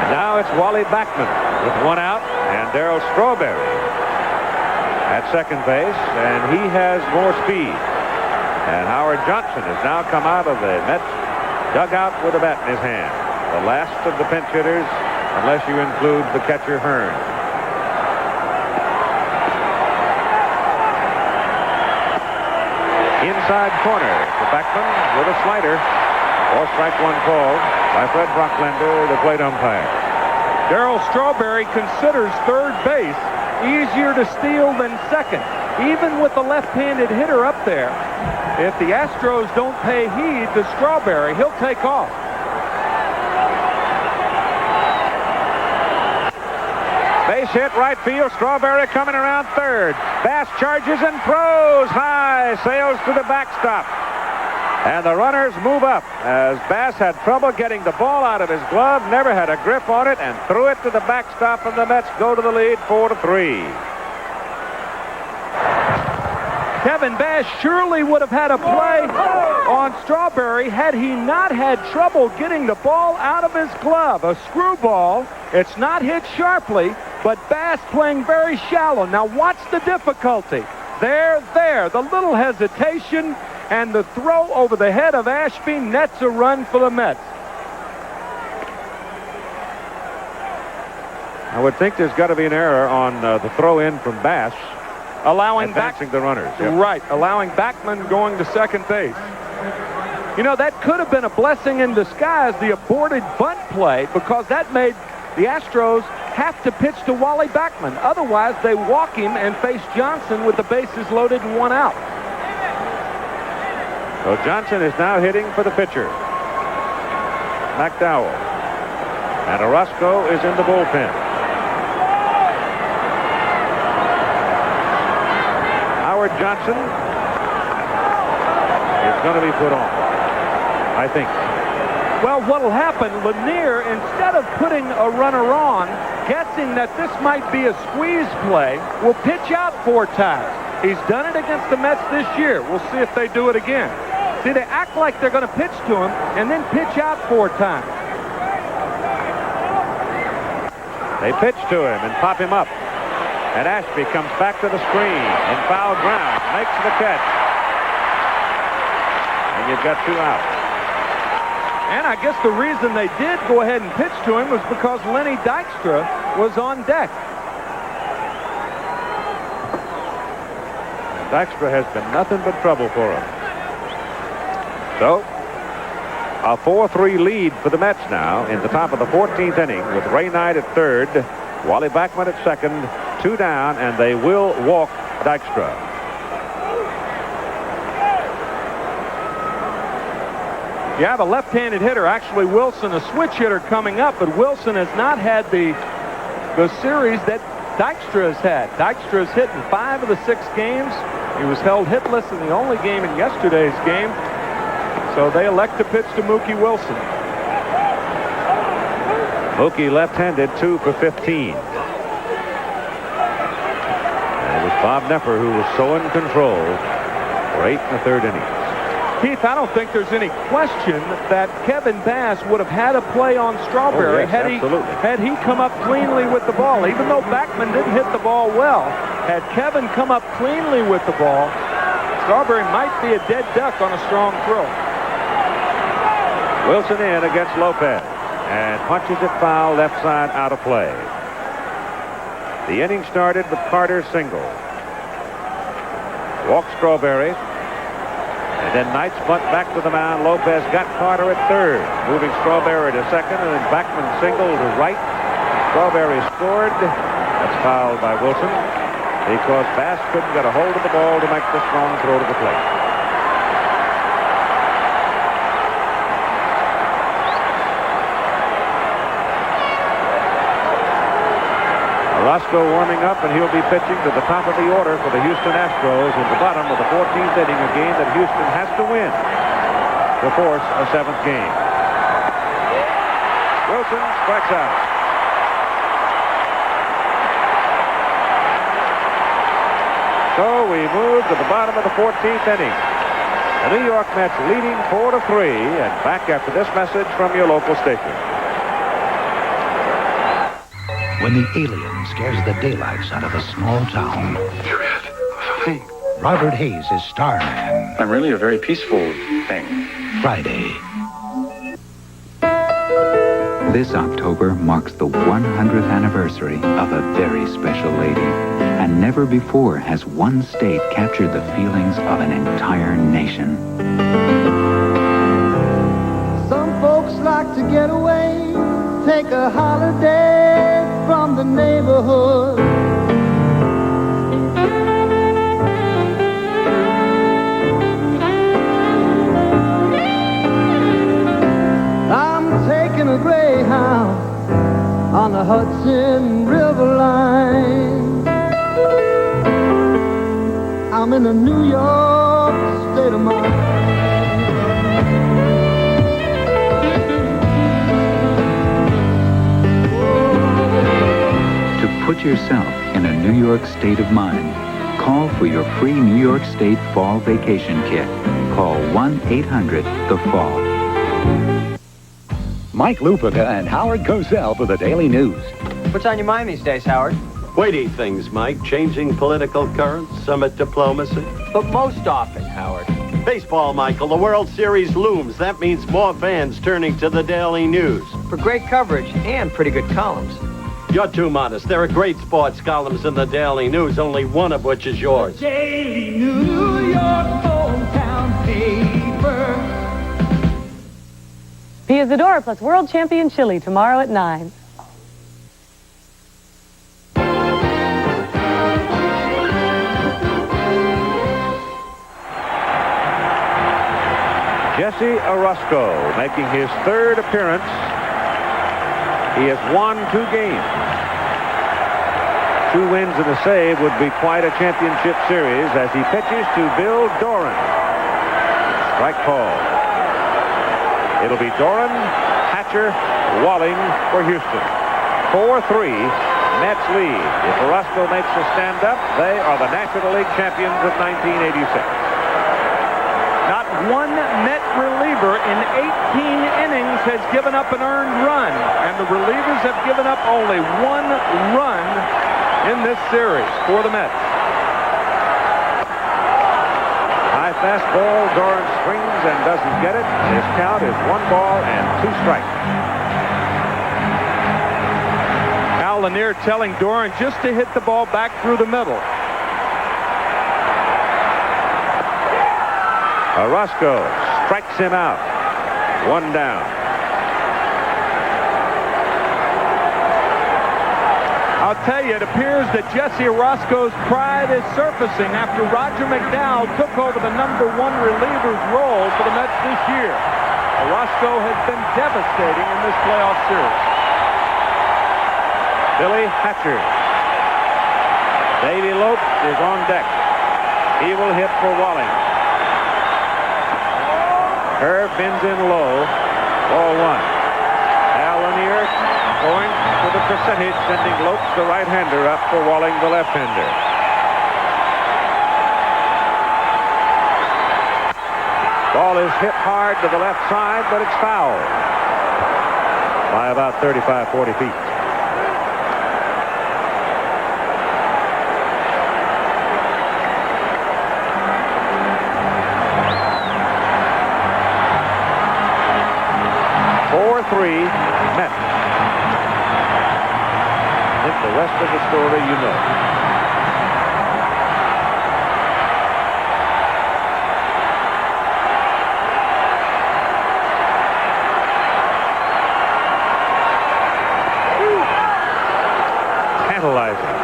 S6: Now it's Wally Backman with one out, and Darryl Strawberry at second base, and he has more speed. And Howard Johnson has now come out of the Mets dugout with a bat in his hand. The last of the pinch hitters, unless you include the catcher Hearn. Inside corner to Backman with a slider. Or strike one called by Fred Brocklender, the plate umpire.
S13: Darryl Strawberry considers third base easier to steal than second, even with the left-handed hitter up there. If the Astros don't pay heed to Strawberry, he'll take off.
S6: Base hit right field. Strawberry coming around third. Bass charges and throws high. Sails to the backstop. And the runners move up as Bass had trouble getting the ball out of his glove, never had a grip on it, and threw it to the backstop, and the Mets go to the lead 4-3.
S13: Kevin Bass surely would have had a play on Strawberry had he not had trouble getting the ball out of his glove. A screwball. It's not hit sharply, but Bass playing very shallow. Now watch the difficulty. There, the little hesitation, and the throw over the head of Ashby nets a run for the Mets.
S6: I would think there's got to be an error on the throw in from Bass.
S13: Allowing
S6: advancing the runners. Yep.
S13: Right, allowing Backman going to second base. You know, that could have been a blessing in disguise, the aborted bunt play, because that made the Astros have to pitch to Wally Backman. Otherwise, they walk him and face Johnson with the bases loaded and one out.
S6: So Johnson is now hitting for the pitcher, McDowell. And Orozco is in the bullpen. Howard Johnson is going to be put on, I think.
S13: Well, what'll happen, Lanier, instead of putting a runner on, guessing that this might be a squeeze play, will pitch out 4 times. He's done it against the Mets this year. We'll see if they do it again. See, they act like they're going to pitch to him and then pitch out 4 times.
S6: They pitch to him and pop him up. And Ashby comes back to the screen in foul ground, makes the catch. And you've got 2 out.
S13: And I guess the reason they did go ahead and pitch to him was because Lenny Dykstra was on deck.
S6: Dykstra has been nothing but trouble for him. So, a 4-3 lead for the Mets now in the top of the 14th inning with Ray Knight at third, Wally Backman at second, 2 down, and they will walk Dykstra.
S13: Yeah, the left-handed hitter, actually Wilson, a switch hitter coming up, but Wilson has not had the series that Dykstra has had. Dykstra has hit in 5 of the 6 games. He was held hitless in the only game in yesterday's game. So they elect to pitch to Mookie Wilson.
S6: Mookie left-handed, 2 for 15. And it was Bob Nepper who was so in control for 8 1/3 innings.
S13: Keith, I don't think there's any question that Kevin Bass would have had a play on Strawberry
S6: Oh, yes,
S13: had he come up cleanly with the ball. Even though Backman didn't hit the ball well, had Kevin come up cleanly with the ball, Strawberry might be a dead duck on a strong throw.
S6: Wilson in against Lopez and punches it foul, left side, out of play. The inning started with Carter single. Walked Strawberry. And then Knight's bunt back to the mound. Lopez got Carter at third, moving Strawberry to second, and then Backman singled to right. Strawberry scored. That's fouled by Wilson because Bass couldn't get a hold of the ball to make the strong throw to the plate. Orozco warming up, and he'll be pitching to the top of the order for the Houston Astros in the bottom of the 14th inning, a game that Houston has to win to force a 7th game. Wilson strikes out. So we move to the bottom of the 14th inning. The New York Mets leading 4-3, and back after this message from your local station.
S7: When the alien scares the daylights out of a small town.
S8: You're it. Fine.
S7: Robert Hayes is Starman.
S8: I'm really a very peaceful thing.
S7: Friday.
S23: This October marks the 100th anniversary of a very special lady. And never before has one state captured the feelings of an entire nation.
S11: Some folks like to get away, take a holiday from the neighborhood. I'm taking a Greyhound on the Hudson River line. I'm in a New York state of mind.
S23: Put yourself in a New York state of mind. Call for your free New York State Fall Vacation Kit. Call 1-800-THE-FALL.
S12: Mike Lupica and Howard Cosell for the Daily News.
S21: What's on your mind these days, Howard?
S16: Weighty things, Mike. Changing political currents, summit diplomacy.
S21: But most often, Howard.
S16: Baseball, Michael. The World Series looms. That means more fans turning to the Daily News.
S21: For great coverage and pretty good columns.
S16: You're too modest. There are great sports columns in the Daily News, only one of which is yours.
S11: The Daily New York hometown paper.
S24: Pia Zadora plus World Champion Chile tomorrow at 9.
S6: Jesse Orozco making his third appearance. He has won 2 games. 2 wins and a save would be quite a championship series as he pitches to Bill Doran. Strike call. It'll be Doran, Hatcher, Walling for Houston. 4-3, Mets lead. If Orozco makes a stand-up, they are the National League champions of 1986.
S13: Not one Met reliever in 18 innings has given up an earned run, and the relievers have given up only 1 run in this series for the Mets.
S6: High fastball, Doran swings and doesn't get it. His count is 1 ball and 2 strikes.
S13: Al Lanier telling Doran just to hit the ball back through the middle.
S6: Orozco strikes him out. 1 down.
S13: I'll tell you, it appears that Jesse Orozco's pride is surfacing after Roger McDowell took over the #1 reliever's role for the Mets this year. Orozco has been devastating in this playoff series.
S6: Billy Hatcher. Davey Lope is on deck. He will hit for Walling. Herb bends in low. Ball 1. Al Lanier going to the percentage, sending Lopes, the right-hander, up for Walling, the left-hander. Ball is hit hard to the left side, but it's fouled by about 35, 40 feet. Mets. I think the rest of the story you know. Tantalizing.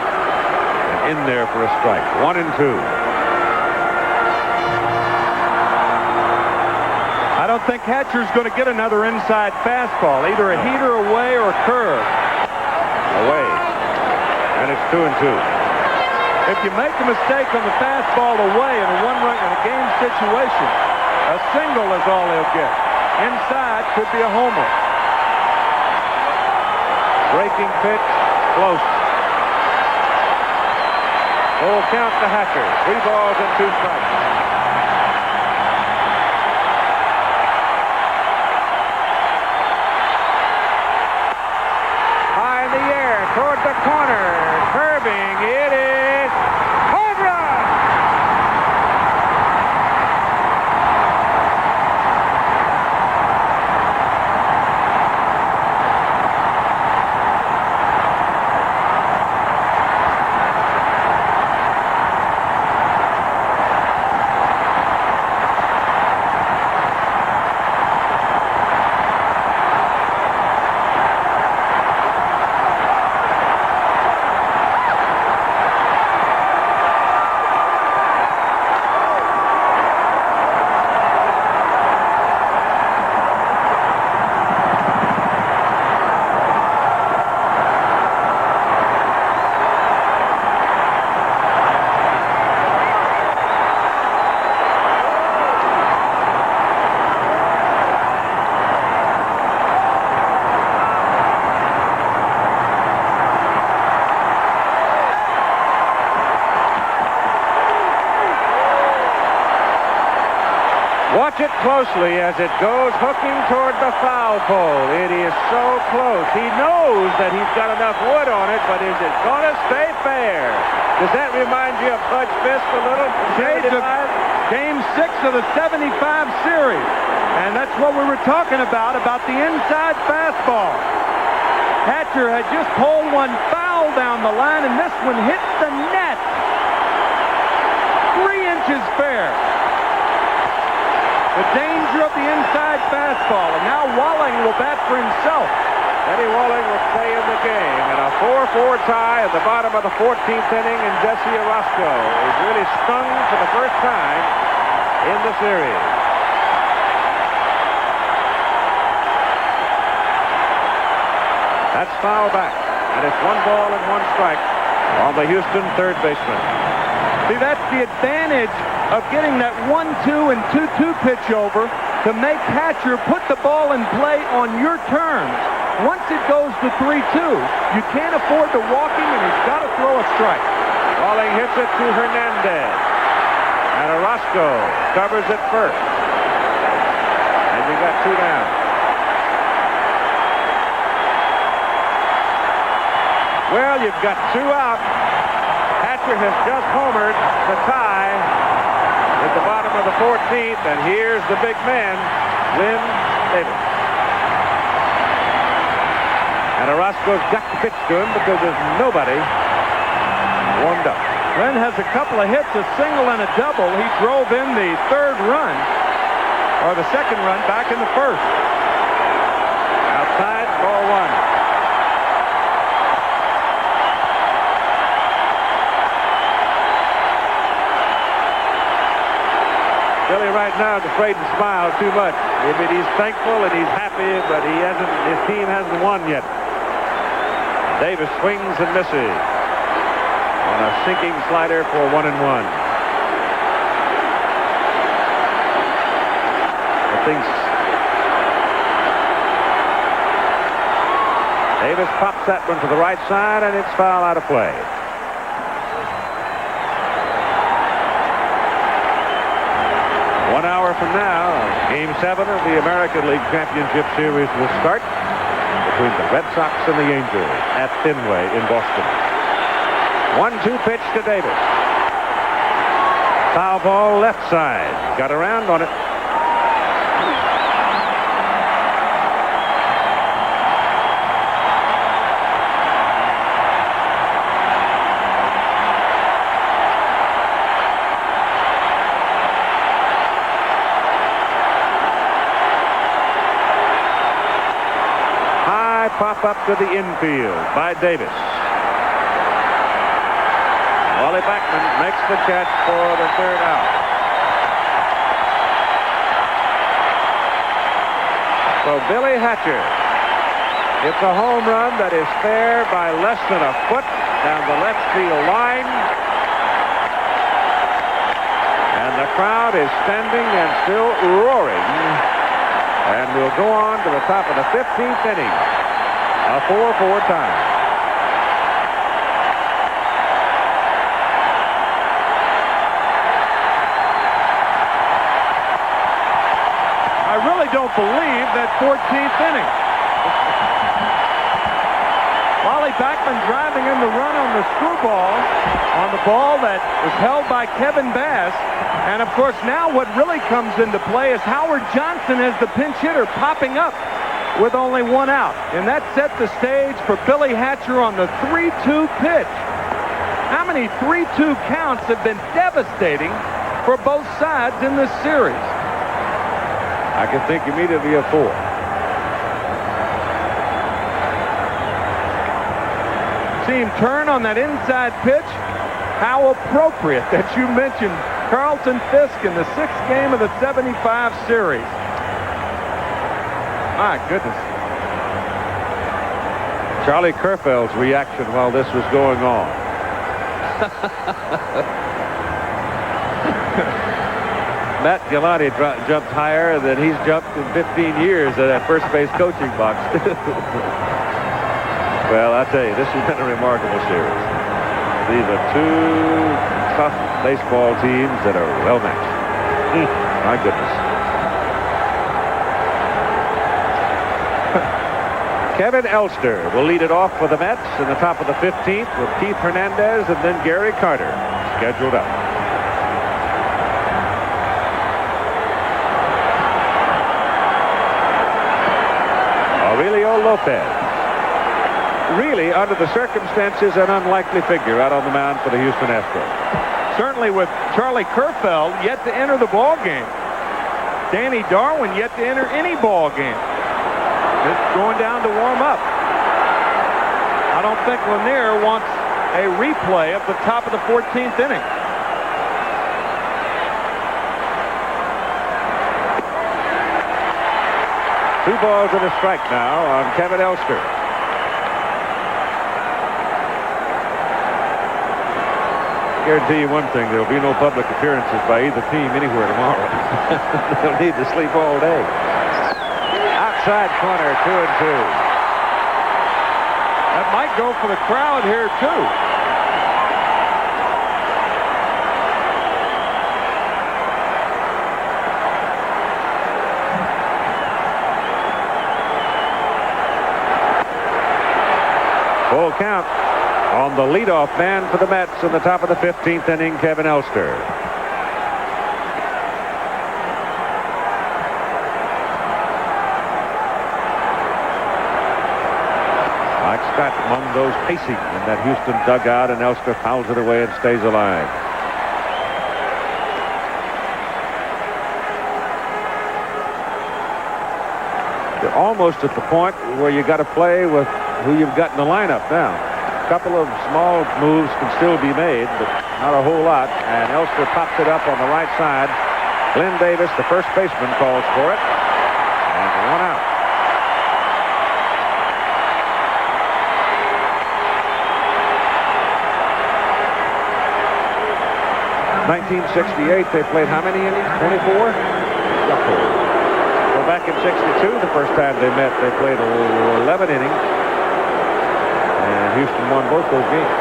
S6: And in there for a strike. 1-2.
S13: I don't think Hatcher's going to get another inside fastball, either a heater away or a curve.
S6: Away. And it's 2-2.
S13: If you make a mistake on the fastball away in a one-run in a game situation, a single is all he'll get. Inside could be a homer.
S6: Breaking pitch, close. Full count to Hatcher. 3 balls and 2 strikes. Toward the corner, curving, it is home run! Watch it closely as it goes hooking toward the foul pole. It is so close. He knows that he's got enough wood on it, but is it going to stay fair? Does that remind you of Bud Fisk a little?
S13: Shades of Game 6 of the 75 series. And that's what we were talking about the inside fastball. Hatcher had just pulled one foul down the line, and this one hits the net. 3 inches fair. The danger of the inside fastball, and now Walling will bat for himself.
S6: Eddie Walling will stay in the game, and a 4-4 tie at the bottom of the 14th inning, and Jesse Orozco is really stung for the first time in the series. That's foul back, and it's 1 ball and 1 strike on the Houston third baseman.
S13: See, that's the advantage of getting that 1-2 and 2-2 pitch over to make Hatcher put the ball in play on your terms. Once it goes to 3-2, you can't afford to walk him, and he's got to throw a strike.
S6: Walling hits it to Hernandez. And Orozco covers it first. And you got 2 down. Well, you've got 2 out. Hatcher has just homered the tie at the bottom of the 14th, and here's the big man, Lynn Davis. And Orozco's got to pitch to him because there's nobody warmed up.
S13: Lynn has a couple of hits, a single and a double. He drove in the 3rd run, or the 2nd run, back in the 1st.
S6: Outside, ball 1. Billy right now is afraid to smile too much. I mean, he's thankful and he's happy, but his team hasn't won yet. Davis swings and misses on a sinking slider for 1-1. Davis pops that one to the right side, and it's foul out of play. From now, Game 7 of the American League Championship Series will start between the Red Sox and the Angels at Fenway in Boston. 1-2 pitch to Davis. Foul ball left side. Got around on it. Pop up to the infield by Davis. Wally Backman makes the catch for the third out. So Billy Hatcher hits a home run that is fair by less than a foot down the left field line. And the crowd is standing and still roaring. And we'll go on to the top of the 15th inning. A 4-4 tie.
S13: I really don't believe that 14th inning. Wally Backman driving in the run on the screwball on the ball that was held by Kevin Bass. And of course now what really comes into play is Howard Johnson as the pinch hitter popping up with only one out. And that set the stage for Billy Hatcher on the 3-2 pitch. How many 3-2 counts have been devastating for both sides in this series?
S6: I can think immediately of 4.
S13: See him turn on that inside pitch. How appropriate that you mentioned Carlton Fisk in the 6th game of the 75 series. My goodness.
S6: Charlie Kerfeld's reaction while this was going on. Matt Galante jumped higher than he's jumped in 15 years at that first base coaching box. Well, I tell you, this has been a remarkable series. These are two tough baseball teams that are well matched. My goodness. Kevin Elster will lead it off for the Mets in the top of the 15th with Keith Hernandez and then Gary Carter scheduled up. Aurelio Lopez. Really, under the circumstances, an unlikely figure out on the mound for the Houston Astros.
S13: Certainly with Charlie Kerfeld yet to enter the ball game. Danny Darwin yet to enter any ball game. It's going down to warm up. I don't think Lanier wants a replay of the top of the 14th inning.
S6: Two balls and a strike now on Kevin Elster. I guarantee you one thing, there'll be no public appearances by either team anywhere tomorrow. They'll need to sleep all day. Outside corner, 2-2.
S13: That might go for the crowd here, too.
S6: Full count on the leadoff man for the Mets in the top of the 15th inning, Kevin Elster. Mike Scott among those pacing in that Houston dugout, and Elster fouls it away and stays alive. You're almost at the point where you got to play with who you've got in the lineup now. A couple of small moves can still be made, but not a whole lot. And Elster pops it up on the right side. Glenn Davis, the first baseman, calls for it. And one out. ...1968, they played how many innings? 24? Well, back in '62, the first time they met, they played 11 innings. Houston won both those games.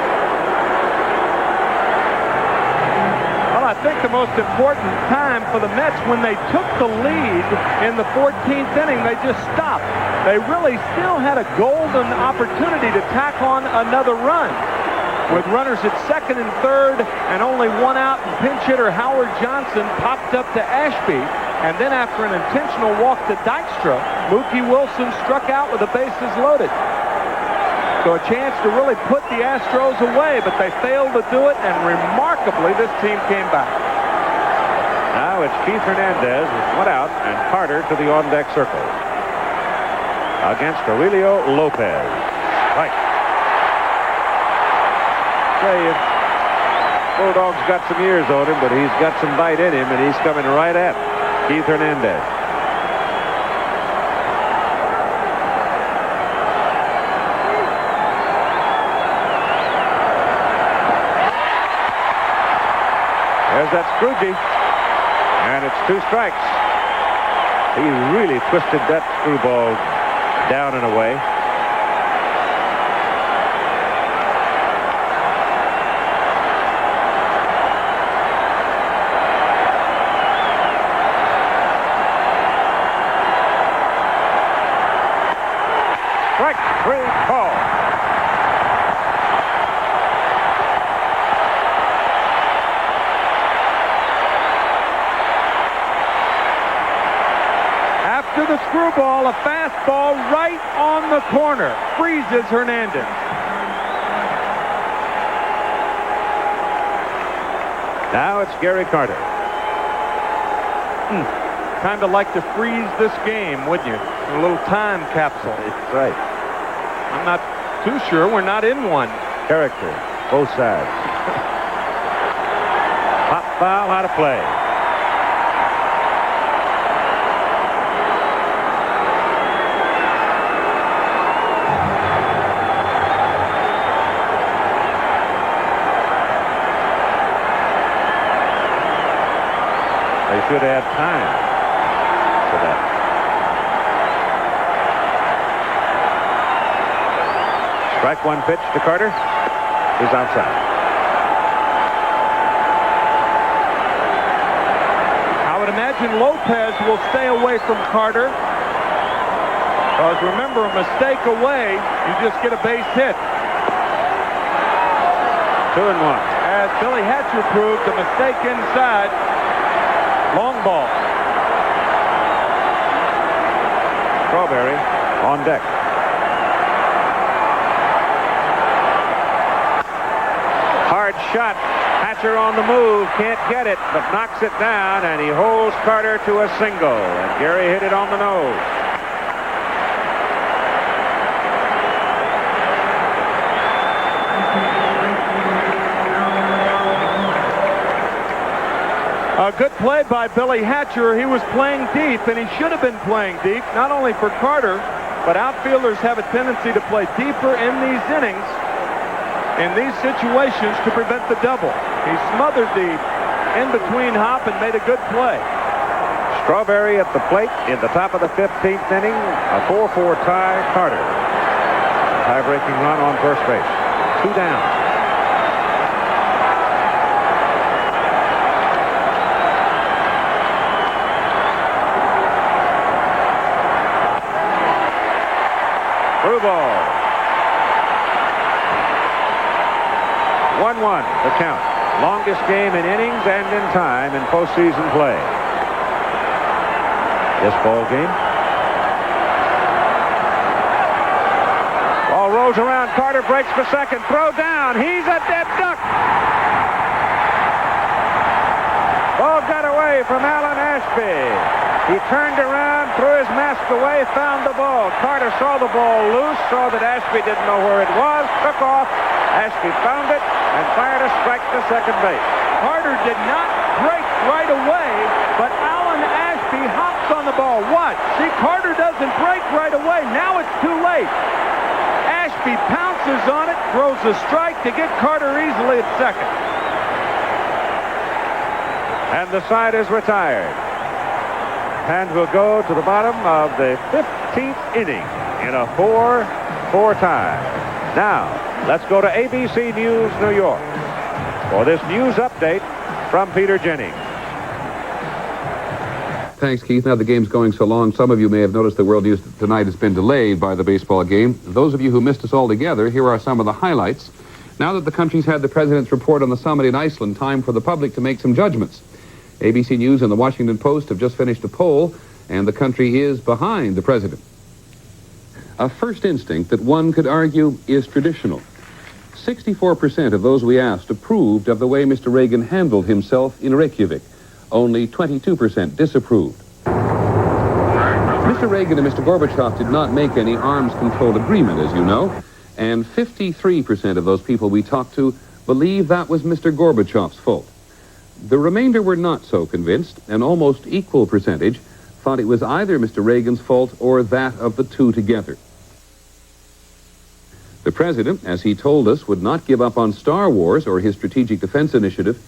S13: Well, I think the most important time for the Mets, when they took the lead in the 14th inning, they just stopped. They really still had a golden opportunity to tack on another run. With runners at second and third and only one out, and pinch hitter Howard Johnson popped up to Ashby. And then after an intentional walk to Dykstra, Mookie Wilson struck out with the bases loaded. So a chance to really put the Astros away, but they failed to do it, and remarkably, this team came back.
S6: Now it's Keith Hernandez with one out, and Carter to the on-deck circle. Against Aurelio Lopez. Right. Say, Bulldog's got some years on him, but he's got some bite in him, and he's coming right at Keith Hernandez. There's that Scroogie, and it's 2 strikes. He really twisted that screwball down and away. Strike 3 call.
S13: After the screwball, a fastball right on the corner. Freezes Hernandez.
S6: Now it's Gary Carter.
S13: Kind of like to freeze this game, wouldn't you? A little time capsule.
S6: That's right.
S13: I'm not too sure. We're not in one.
S6: Character, both sides. Pop foul, how to play. They should have time for that. Strike 1 pitch to Carter is outside.
S13: I would imagine Lopez will stay away from Carter. Because remember, a mistake away, you just get a base hit.
S6: 2-1.
S13: As Billy Hatcher proved, a mistake inside. Long ball.
S6: Strawberry on deck. Hard shot. Hatcher on the move. Can't get it, but knocks it down, and he holds Carter to a single. And Gary hit it on the nose.
S13: A good play by Billy Hatcher. He was playing deep, and he should have been playing deep, not only for Carter, but outfielders have a tendency to play deeper in these innings, in these situations, to prevent the double. He smothered the in-between hop and made a good play.
S6: Strawberry at the plate in the top of the 15th inning. A 4-4 tie. Carter. Tie-breaking run on first base. 2 down. Through ball. 1-1 the count. Longest game in innings and in time in postseason play. This ball game. Ball rolls around. Carter breaks for second. Throw down. He's a dead duck. Ball got away from Alan Ashby. He turned around, threw his mask away, found the ball. Carter saw the ball loose, saw that Ashby didn't know where it was, took off. Ashby found it and fired a strike to second base.
S13: Carter did not break right away, but Alan Ashby hops on the ball. What? See, Carter doesn't break right away. Now it's too late. Ashby pounces on it, throws a strike to get Carter easily at second.
S6: And the side is retired. And we'll go to the bottom of the 15th inning in a 4-4 tie. Now, Let's go to ABC News, New York, for this news update from Peter Jennings.
S4: Thanks, Keith. Now the game's going so long, some of you may have noticed the World News tonight has been delayed by the baseball game. Those of you who missed us altogether, here are some of the highlights. Now that the country's had the president's report on the summit in Iceland, time for the public to make some judgments. ABC News and the Washington Post have just finished a poll, and the country is behind the president. A first instinct that one could argue is traditional. 64% of those we asked approved of the way Mr. Reagan handled himself in Reykjavik. Only 22% disapproved. Mr. Reagan and Mr. Gorbachev did not make any arms control agreement, as you know, and 53% of those people we talked to believe that was Mr. Gorbachev's fault. The remainder were not so convinced. An almost equal percentage thought it was either Mr. Reagan's fault or that of the two together. The president, as he told us, would not give up on Star Wars or his Strategic Defense Initiative.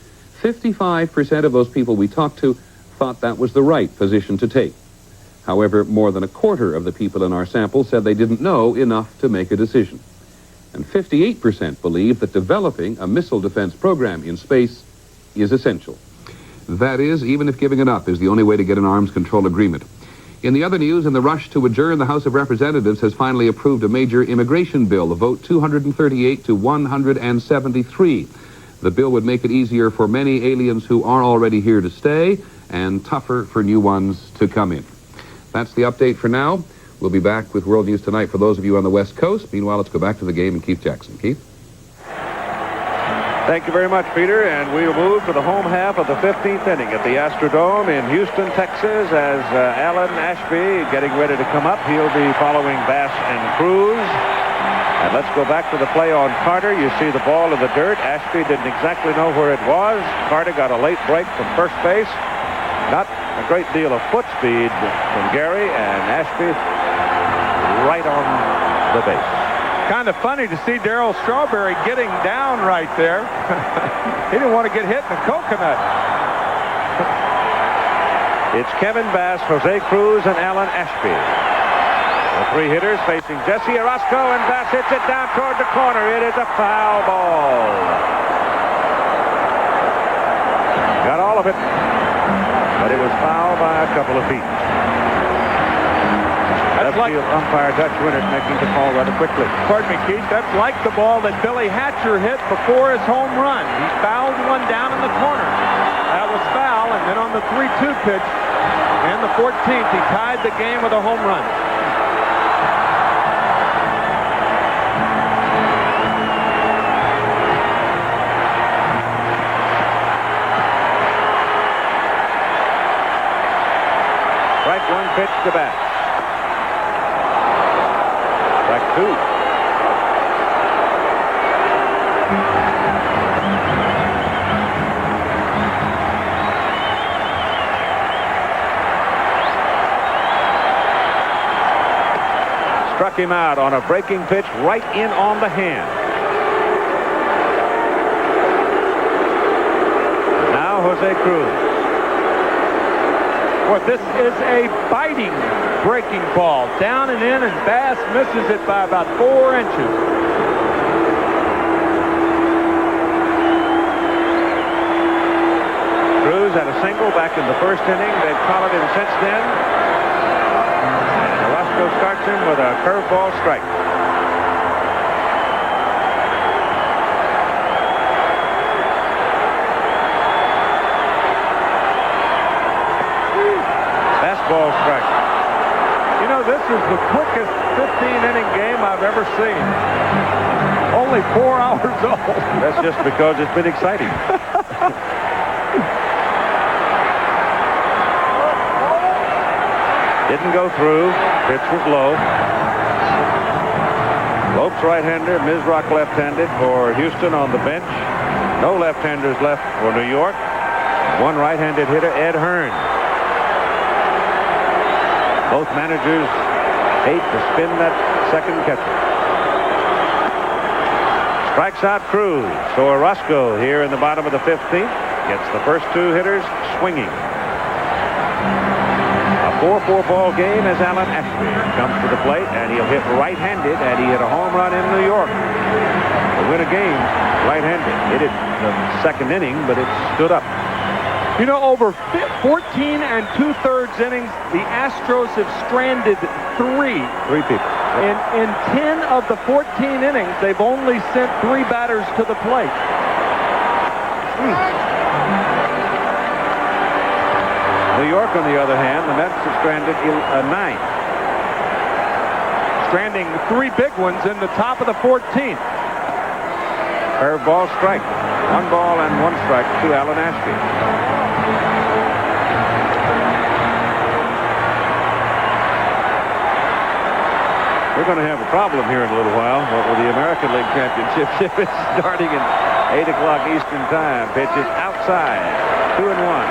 S4: 55% of those people we talked to thought that was the right position to take. However, more than a quarter of the people in our sample said they didn't know enough to make a decision. And 58% believe that developing a missile defense program in space is essential. That is, even if giving it up is the only way to get an arms control agreement. In the other news, in the rush to adjourn, the House of Representatives has finally approved a major immigration bill, a vote 238 to 173. The bill would make it easier for many aliens who are already here to stay and tougher for new ones to come in. That's the update for now. We'll be back with World News tonight for those of you on the West Coast. Meanwhile, let's go back to the game and Keith Jackson. Keith?
S6: Thank you very much, Peter, and we'll move to the home half of the 15th inning at the Astrodome in Houston, Texas, as Alan Ashby getting ready to come up. He'll be following Bass and Cruz. And let's go back to the play on Carter. You see the ball in the dirt. Ashby didn't exactly know where it was. Carter got a late break from first base. Not a great deal of foot speed from Gary, and Ashby right on the base.
S13: Kind of funny to see Darryl Strawberry getting down right there. He didn't want to get hit in the coconut.
S6: It's Kevin Bass, Jose Cruz, and Alan Ashby. The three hitters facing Jesse Orozco, and Bass hits it down toward the corner. It is a foul ball. Got all of it, but it was fouled by a couple of feet. Left field umpire Dutch Winters making the call rather quickly.
S13: Pardon me, Keith. That's like the ball that Billy Hatcher hit before his home run. He fouled one down in the corner. That was foul, and then on the 3-2 pitch and the 14th, he tied the game with a home run.
S6: Strike one pitch to Bass. Strike two. Struck him out on a breaking pitch right in on the hand. Now Jose Cruz.
S13: Boy, this is a biting breaking ball. Down and in, and Bass misses it by about 4 inches.
S6: Cruz had a single back in the first inning. They've followed him since then. And Orozco starts him with a curveball strike. Fastball strike.
S13: You know, this is the quickest 15-inning game I've ever seen. Only 4 hours old.
S6: That's just because it's been exciting. Didn't go through. Pitch was low. Lopes right-hander, Mizrock left-handed for Houston on the bench. No left-handers left for New York. One right-handed hitter, Ed Hearn. Both managers hate to spin that second catcher. Strikes out Cruz. So Orozco here in the bottom of the 15th gets the first two hitters swinging. A 4-4 ball game as Alan Ashby comes to the plate, and he'll hit right-handed, and he hit a home run in New York to win a game right-handed. Hit it the second inning, but it stood up.
S13: You know, over 14 and 2/3 innings, the Astros have stranded three
S6: people.
S13: In 10 of the 14 innings, they've only sent 3 batters to the plate.
S6: New York, on the other hand, the Mets have stranded 9.
S13: Stranding 3 big ones in the top of the 14th.
S6: Curveball strike. 1 ball and 1 strike to Alan Ashby. We're going to have a problem here in a little while with the American League Championship. It's starting at 8 o'clock Eastern Time. Pitch is outside. 2-1.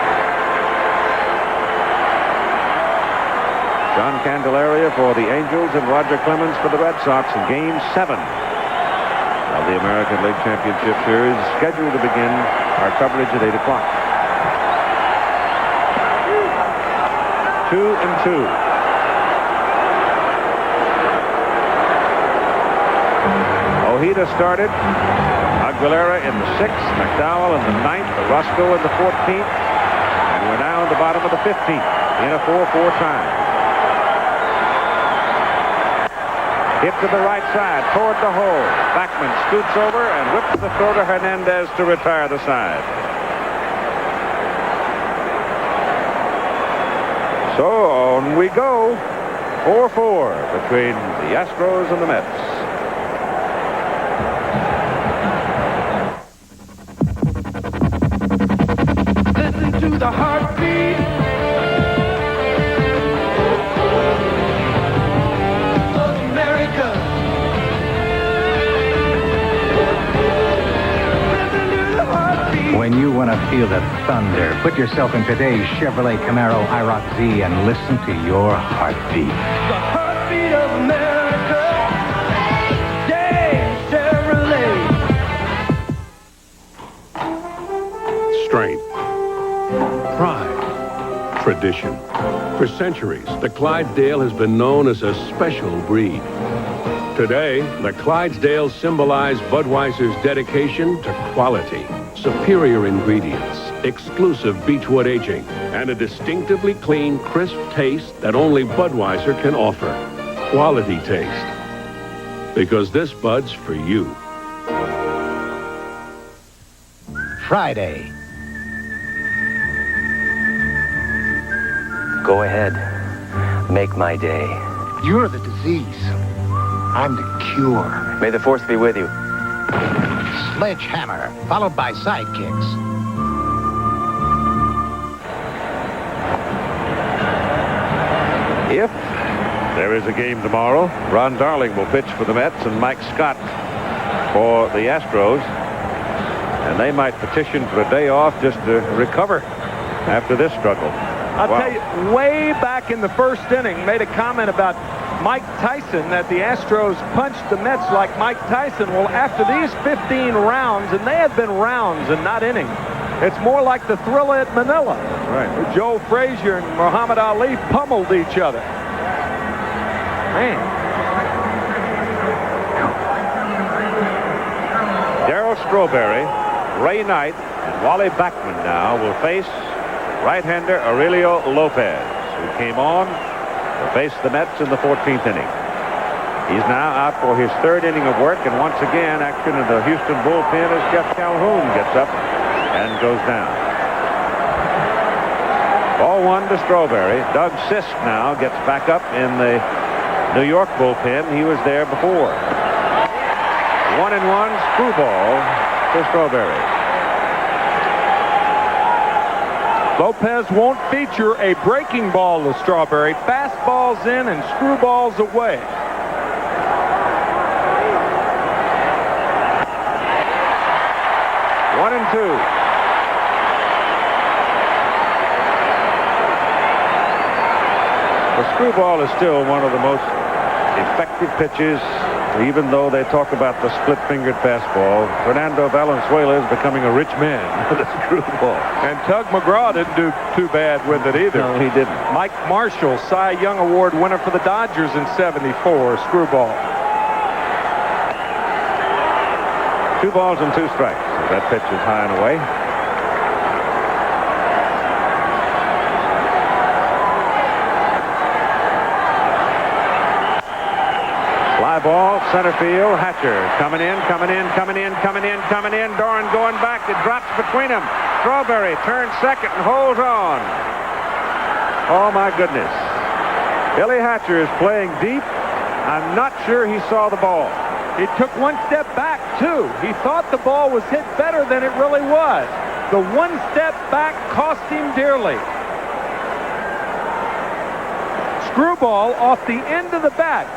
S6: John Candelaria for the Angels and Roger Clemens for the Red Sox in Game 7 of the American League Championship Series, scheduled to begin our coverage at 8 o'clock. 2-2. Ojeda started. Aguilera in the 6th, McDowell in the 9th, Orozco in the 14th, and we're now in the bottom of the 15th in a 4-4 tie. Hit to the right side, toward the hole. Backman scoots over and whips the throw to Hernandez to retire the side. So on we go. 4-4 between the Astros and the Mets.
S10: Listen to the heartbeat of America. Listen to the heartbeat.
S12: When you want to feel the thunder, put yourself in today's Chevrolet Camaro IROC Z and listen to your heartbeat.
S10: The heartbeat of America. Yeah, Chevrolet.
S19: Strength, pride, tradition. For centuries, the Clydesdale has been known as a special breed. Today, the Clydesdales symbolize Budweiser's dedication to quality, superior ingredients, exclusive beechwood aging, and a distinctively clean, crisp taste that only Budweiser can offer. Quality taste. Because this Bud's for you.
S12: Friday.
S9: Go ahead. Make my day.
S12: You're the disease. I'm the cure.
S9: May the force be with you.
S12: Sledgehammer, followed by sidekicks.
S6: If there is a game tomorrow, Ron Darling will pitch for the Mets and Mike Scott for the Astros. And they might petition for a day off just to recover after this struggle.
S13: I'll tell you, way back in the first inning, made a comment about Mike Tyson, that the Astros punched the Mets like Mike Tyson. Well, after these 15 rounds, and they have been rounds and not innings, it's more like the Thriller at Manila.
S6: Right.
S13: Where Joe Frazier and Muhammad Ali pummeled each other. Man.
S6: Darryl Strawberry, Ray Knight, and Wally Backman now will face right-hander Aurelio Lopez, who came on to face the Mets in the 14th inning. He's now out for his 3rd inning of work, and once again action in the Houston bullpen as Jeff Calhoun gets up and goes down. Ball 1 to Strawberry. Doug Sisk now gets back up in the New York bullpen. He was there before. 1-1 screwball to Strawberry.
S13: Lopez won't feature a breaking ball to Strawberry. Fastballs in and screwballs away.
S6: One and two. The screwball is still one of the most effective pitches Even though they talk about the split-fingered fastball, Fernando Valenzuela is becoming a rich man with a screwball.
S13: And Tug McGraw didn't do too bad with it either.
S6: No, he didn't.
S13: Mike Marshall, Cy Young Award winner for the Dodgers in '74, screwball.
S6: 2 balls and 2 strikes. That pitch is high and away. Fly ball, center field. Hatcher coming in. Doran going back. It drops between them. Strawberry turns second and holds on. Oh, my goodness. Billy Hatcher is playing deep. I'm not sure he saw the ball.
S13: He took one step back, too. He thought the ball was hit better than it really was. The one step back cost him dearly. Screwball off the end of the bat.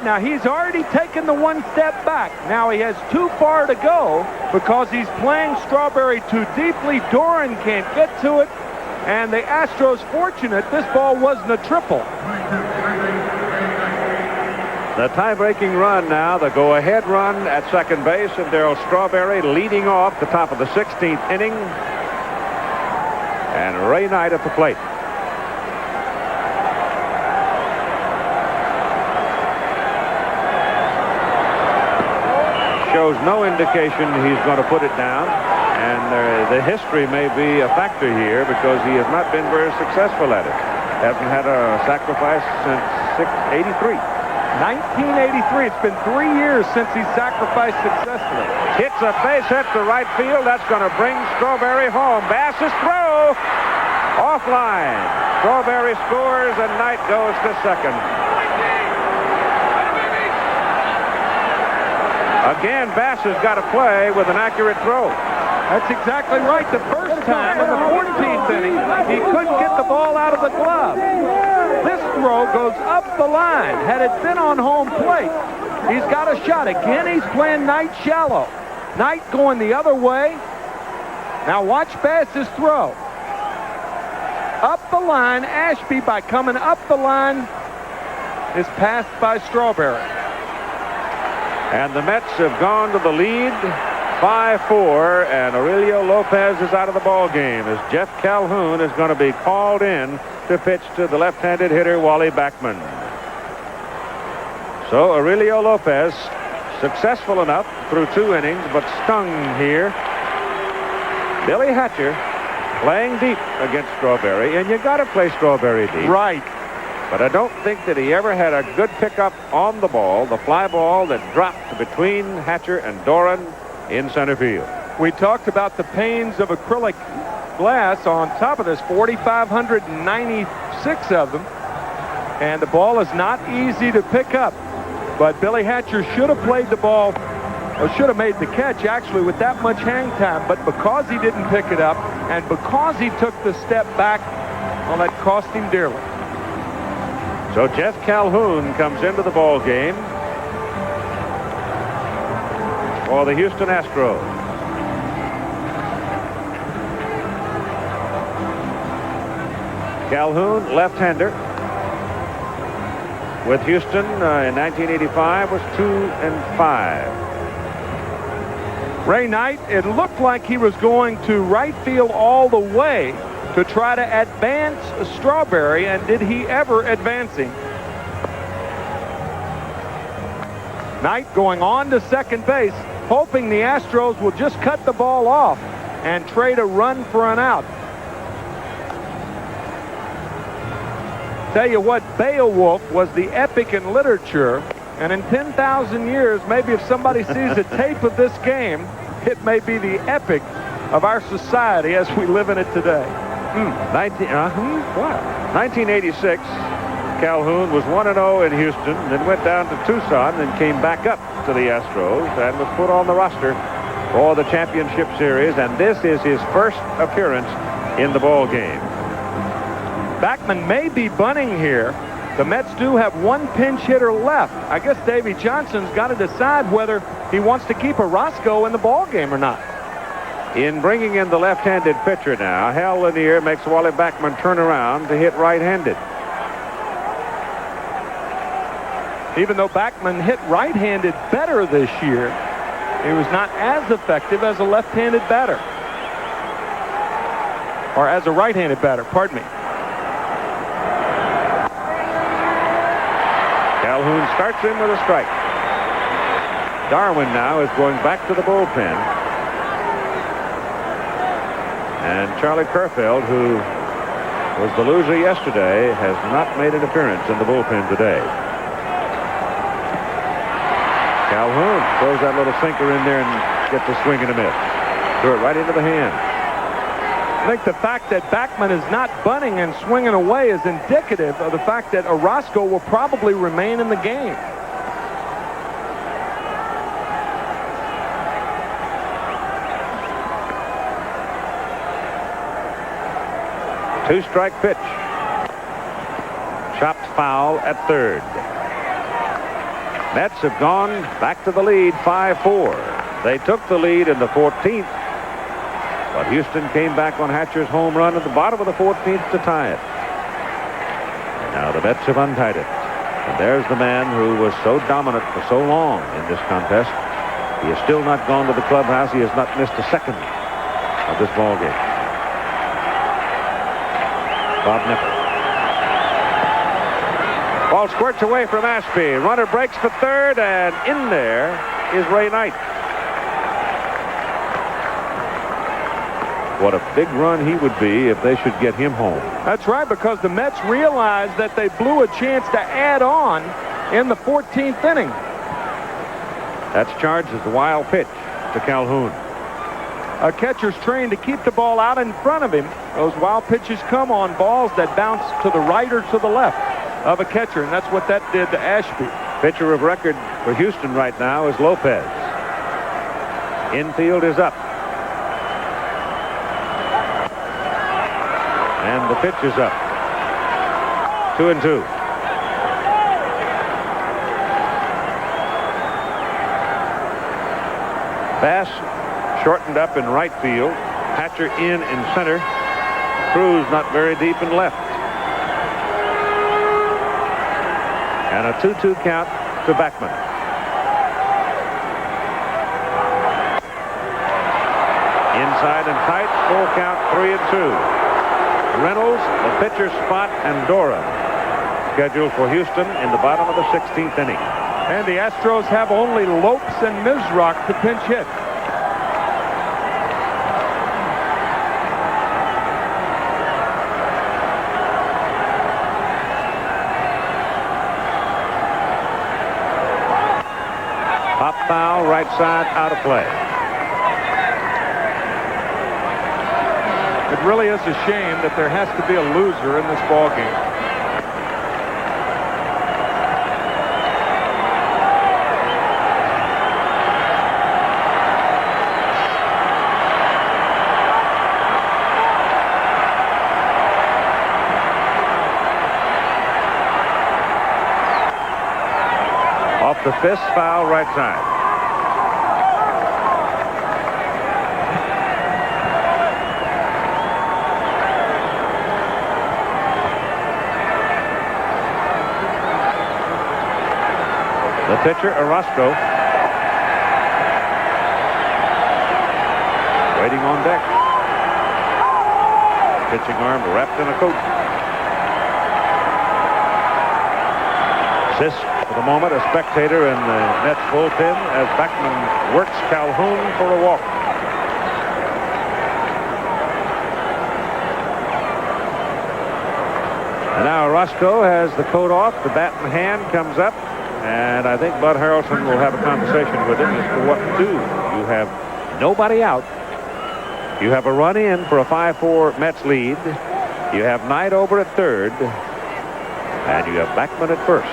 S13: Now he's already taken the one step back. Now he has too far to go because he's playing Strawberry too deeply. Doran can't get to it. And the Astros fortunate this ball wasn't a triple.
S6: The tie-breaking run now, the go-ahead run at second base, and Darryl Strawberry leading off the top of the 16th inning. And Ray Knight at the plate. Shows no indication he's going to put it down, and the history may be a factor here because he has not been very successful at it. Hasn't had a sacrifice since 83.
S13: 1983. It's been 3 years since he sacrificed successfully.
S6: Hits a base hit to right field. That's going to bring Strawberry home. Bass's throw offline. Strawberry scores and Knight goes to second. Again, Bass has got to play with an accurate throw.
S13: That's exactly right. The first time in the 14th inning, he couldn't get the ball out of the glove. This throw goes up the line. Had it been on home plate, he's got a shot. Again, he's playing Knight shallow. Knight going the other way. Now watch Bass's throw. Up the line. Ashby, by coming up the line, is passed by Strawberry.
S6: And the Mets have gone to the lead 5-4, and Aurelio Lopez is out of the ball game as Jeff Calhoun is going to be called in to pitch to the left-handed hitter Wally Backman. So Aurelio Lopez successful enough through 2 innings, but stung here. Billy Hatcher playing deep against Strawberry, and you got to play Strawberry deep.
S13: Right.
S6: But I don't think that he ever had a good pickup on the ball, the fly ball that dropped between Hatcher and Doran in center field.
S13: We talked about the pains of acrylic glass. On top of this, 4,596 of them. And the ball is not easy to pick up. But Billy Hatcher should have played the ball, or should have made the catch, actually, with that much hang time. But because he didn't pick it up, and because he took the step back, well, that cost him dearly.
S6: So Jeff Calhoun comes into the ball game for the Houston Astros. Calhoun, left-hander, with Houston in 1985 was 2-5.
S13: Ray Knight, it looked like he was going to right field all the way to try to advance Strawberry, and did he ever advance him? Knight going on to second base, hoping the Astros will just cut the ball off and trade a run for an out. Tell you what, Beowulf was the epic in literature, and in 10,000 years, maybe if somebody sees a tape of this game, it may be the epic of our society as we live in it today.
S6: 1986, Calhoun was 1-0 in Houston, then went down to Tucson, then came back up to the Astros and was put on the roster for the championship series, and this is his first appearance in the ball game.
S13: Backman may be bunting here. The Mets do have one pinch hitter left. I guess Davey Johnson's got to decide whether he wants to keep a Roscoe in the ball game or not.
S6: In bringing in the left-handed pitcher now, Hal Lanier makes Wally Backman turn around to hit right-handed.
S13: Even though Backman hit right-handed better this year, he was not as effective as a left-handed batter. Or as a right-handed batter, pardon me. Calhoun starts in with a strike. Darwin now is going back to the bullpen. And Charlie Kerfeld, who was the loser yesterday, has not made an appearance in the bullpen today. Calhoun throws that little sinker in there and gets a swing and a miss. Threw it right into the hand. I think the fact that Backman is not bunting and swinging away is indicative of the fact that Orozco will probably remain in the game. Two-strike pitch. Chopped foul at third. Mets have gone back to the lead 5-4. They took the lead in the 14th, but Houston came back on Hatcher's home run at the bottom of the 14th to tie it. And now the Mets have untied it. And there's the man who was so dominant for so long in this contest. He has still not gone to the clubhouse. He has not missed a second of this ball game. Bob Nepper. Ball squirts away from Ashby. Runner breaks for third, and in there is Ray Knight. What a big run he would be if they should get him home. That's right, because the Mets realized that they blew a chance to add on in the 14th inning. That's charged as a wild pitch to Calhoun. A catcher's trained to keep the ball out in front of him. Those wild pitches come on balls that bounce to the right or to the left of a catcher, and that's what that did to Ashby. Pitcher of record for Houston right now is Lopez. Infield is up. And the pitch is up. 2-2. Bass shortened up in right field. Hatcher in center. Cruz not very deep in left. And a 2-2 count to Backman. Inside and tight. Full count, 3-2. Reynolds, the pitcher spot, and Dora scheduled for Houston in the bottom of the 16th inning. And the Astros have only Lopes and Mizrock to pinch hit. Pop foul, right side, out of play. It really is a shame that there has to be a loser in this ball game. Off the fist, foul, right side. The pitcher, Orozco, waiting on deck. Pitching arm wrapped in a coat. Sisk, for the moment, a spectator in the Mets bullpen as Backman works Calhoun for a walk. And now Orozco has the coat off. The bat in hand comes up. And I think Bud Harrelson will have a conversation with him as to what to do. You have nobody out. You have a run in for a 5-4 Mets lead. You have Knight over at third. And you have Backman at first.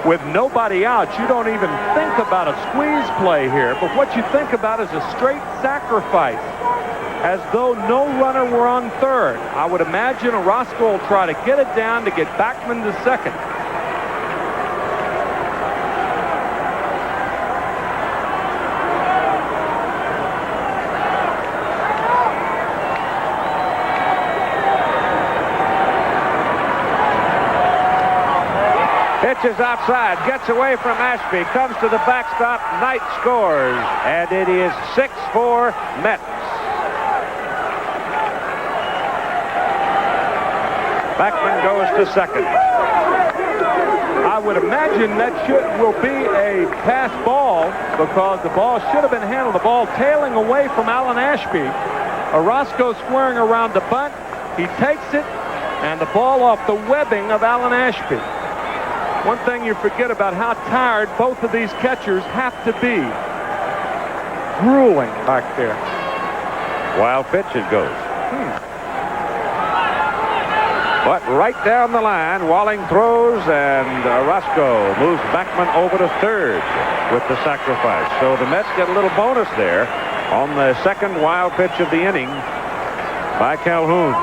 S13: With nobody out, you don't even think about a squeeze play here. But what you think about is a straight sacrifice, as though no runner were on third. I would imagine Orozco will try to get it down to get Backman to second.
S6: Pitches outside, gets away from Ashby, comes to the backstop, Knight scores, and it is 6-4 Mets. Backman goes to second. I would imagine that will be a pass ball because the ball should have been handled. The ball tailing away from Alan Ashby. Orozco squaring around the bunt. He takes it, and the ball off the webbing of Alan Ashby. One thing you forget about how tired both of these catchers have to be. Grueling back there. Wild pitch it goes. But right down the line, Walling throws, and Orozco moves Backman over to third with the sacrifice. So the Mets get a little bonus there on the second wild pitch of the inning by Calhoun.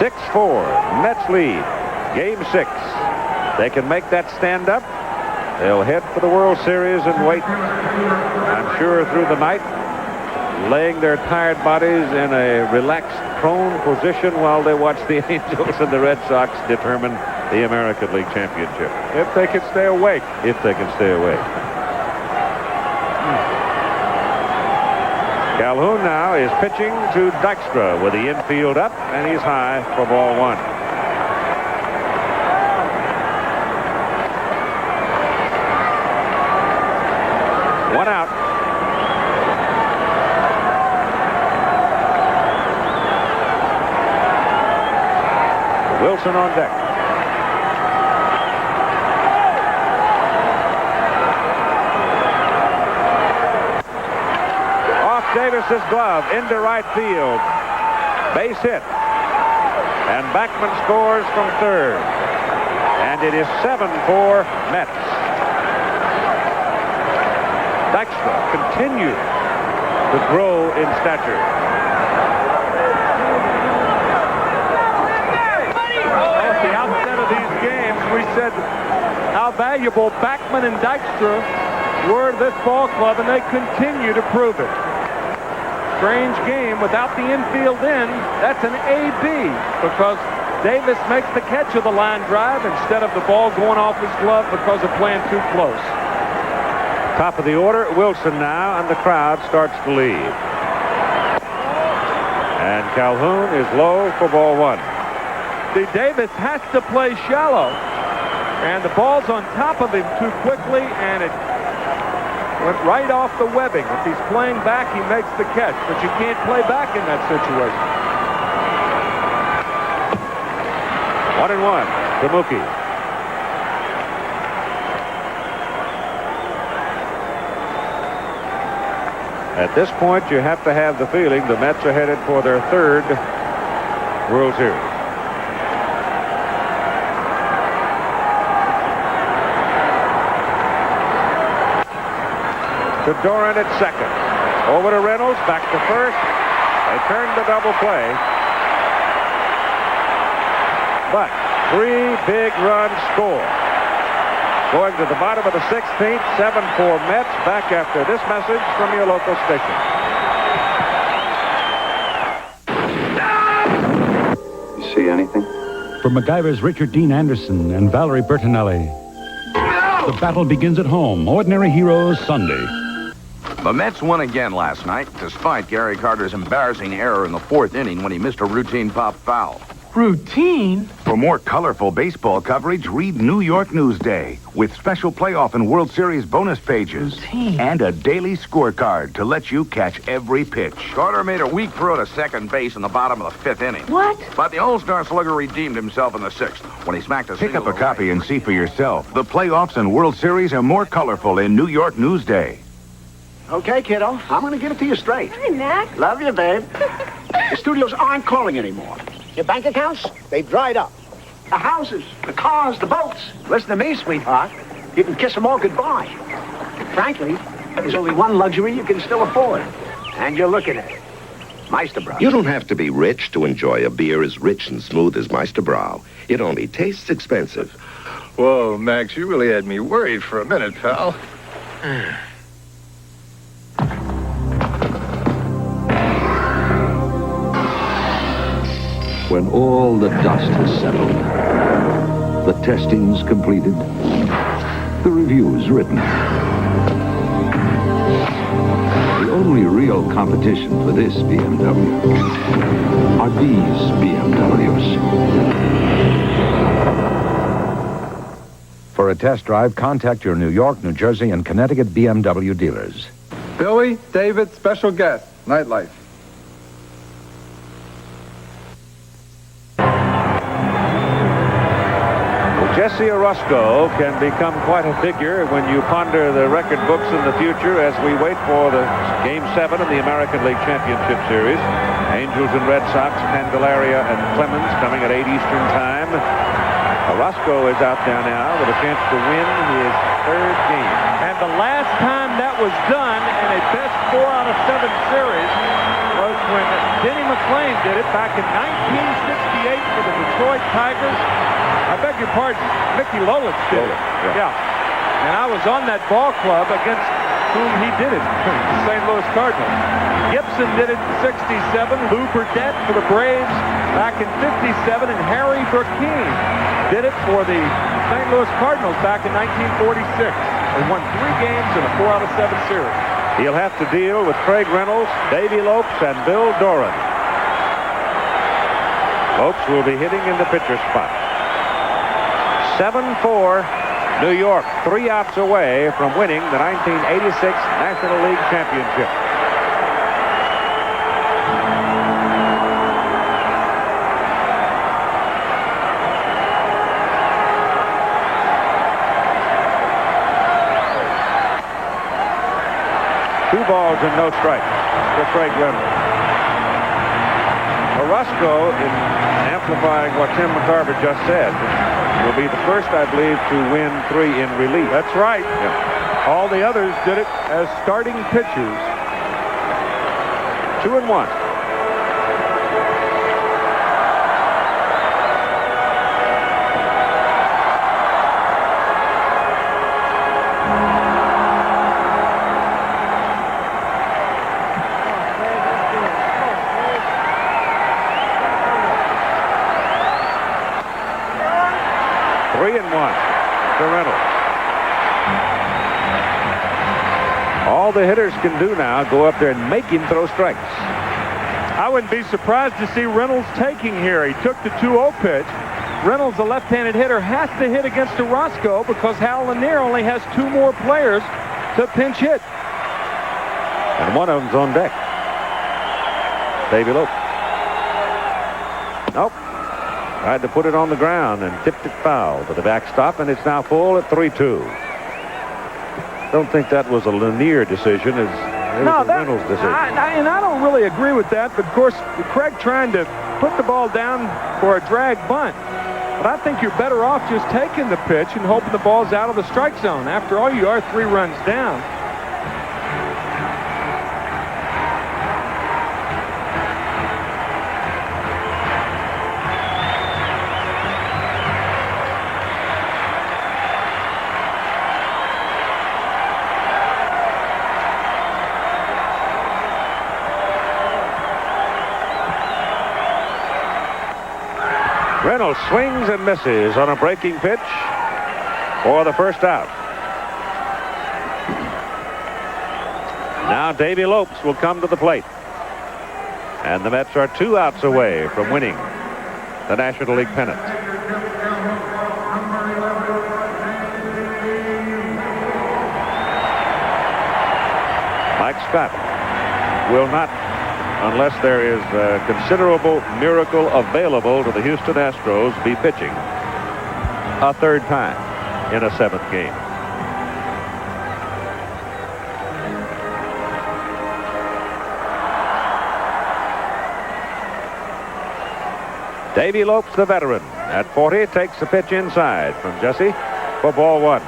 S6: 6-4, Mets lead. Game 6. They can make that stand up. They'll head for the World Series and wait, I'm sure, through the night, laying their tired bodies in a relaxed, prone position while they watch the Angels and the Red Sox determine the American League Championship. If they can stay awake. If they can stay awake. Calhoun now is pitching to Dykstra with the infield up, and he's high for ball one. One out. Wilson on deck. Off Davis's glove into right field. Base hit. And Backman scores from third. And it is 7-4 Mets. Dykstra continues to grow in stature. At the outset of these games, we said how valuable Backman and Dykstra were to this ball club, and they continue to prove it. Strange game without the infield in. That's an AB because Davis makes the catch of the line drive instead of the ball going off his glove because of playing too close. Top of the order, Wilson now, and the crowd starts to leave. And Calhoun is low for ball one. Davis has to play shallow, and the ball's on top of him too quickly, and it went right off the webbing. If he's playing back, he makes the catch, but you can't play back in that situation. 1-1 to Mookie. At this point, you have to have the feeling the Mets are headed for their third World Series. To Doran at second. Over to Reynolds, back to first. They turn the double play. But 3 big runs score. Going to the bottom of the 16th, 7-4 Mets. Back after this message from your local station.
S23: You see anything?
S14: For MacGyver's Richard Dean Anderson and Valerie Bertinelli. The battle begins at home. Ordinary Heroes Sunday.
S20: The Mets won again last night, despite Gary Carter's embarrassing error in the 4th inning when he missed a routine pop foul.
S10: Routine?
S17: For more colorful baseball coverage, read New York Newsday with special playoff and World Series bonus pages.
S10: Routine.
S17: And a daily scorecard to let you catch every pitch.
S20: Carter made a weak throw to second base in the bottom of the 5th inning.
S10: What?
S20: But the All-Star slugger redeemed himself in the 6th when he smacked a
S17: Pick up
S20: single
S17: a copy
S20: right.
S17: and see for yourself. The playoffs and World Series are more colorful in New York Newsday.
S18: Okay, kiddo. I'm going to give it to you straight.
S22: Hi, Mac.
S18: Love you, babe. The studios aren't calling anymore. Your bank accounts, they've dried up. The houses, the cars, the boats. Listen to me, sweetheart. You can kiss them all goodbye. Frankly, there's only one luxury you can still afford. And you're looking at it. Meisterbrow.
S25: You don't have to be rich to enjoy a beer as rich and smooth as Meisterbrow. It only tastes expensive.
S26: Whoa, Max, you really had me worried for a minute, pal.
S3: When all the dust has settled
S23: The testing's completed. The review's written. The only real competition for this BMW are these BMWs.
S19: For a test drive, contact your New York, New Jersey, and Connecticut BMW dealers.
S1: Billy, David, special guest, Nightlife.
S6: Jesse Orozco can become quite a figure when you ponder the record books in the future as we wait for the Game 7 of the American League Championship Series. Angels and Red Sox, Candelaria and Clemens coming at 8 Eastern Time. Orozco is out there now with a chance to win his third game.
S13: And the last time that was done in a best 4 out of 7 series was when Denny McClain did it back in 1968 for the Detroit Tigers. I beg your pardon, Mickey Lolich did it. Yeah. And I was on that ball club against whom he did it, the St. Louis Cardinals. Gibson did it in 67, Lou Burdette for the Braves back in 57, and Harry Burkeen did it for the St. Louis Cardinals back in 1946. They won 3 games in a 4 out of 7 series.
S6: He'll have to deal with Craig Reynolds, Davey Lopes, and Bill Doran. Lopes will be hitting in the pitcher spot. 7-4, New York, 3 outs away from winning the 1986 National League Championship. Two balls and no strikes for Craig Reynolds. Orozco, in amplifying what Tim McCarver just said, will be the first, I believe, to win 3 in relief.
S13: That's right. Yeah. All the others did it as starting pitchers.
S6: 2-1. All the hitters can do now, go up there and make him throw strikes.
S13: I wouldn't be surprised to see Reynolds taking here. He took the 2-0 pitch. Reynolds, a left-handed hitter, has to hit against Orozco because Hal Lanier only has 2 more players to pinch hit.
S6: And one of them's on deck. Davey Lopes. Nope. Tried to put it on the ground and tipped it foul to the backstop, and it's now full at 3-2. Don't think that was a Lanier decision. It was a Reynolds decision.
S13: And I don't really agree with that, but of course, Craig trying to put the ball down for a drag bunt. But I think you're better off just taking the pitch and hoping the ball's out of the strike zone. After all, you are 3 runs down.
S6: Reynolds swings and misses on a breaking pitch for the first out. Now Davey Lopes will come to the plate. And the Mets are 2 outs away from winning the National League pennant. Mike Scott will not, unless there is a considerable miracle available to the Houston Astros, be pitching a 3rd time in a 7th game. Davey Lopes, the veteran, at 40, takes the pitch inside from Jesse for ball 1.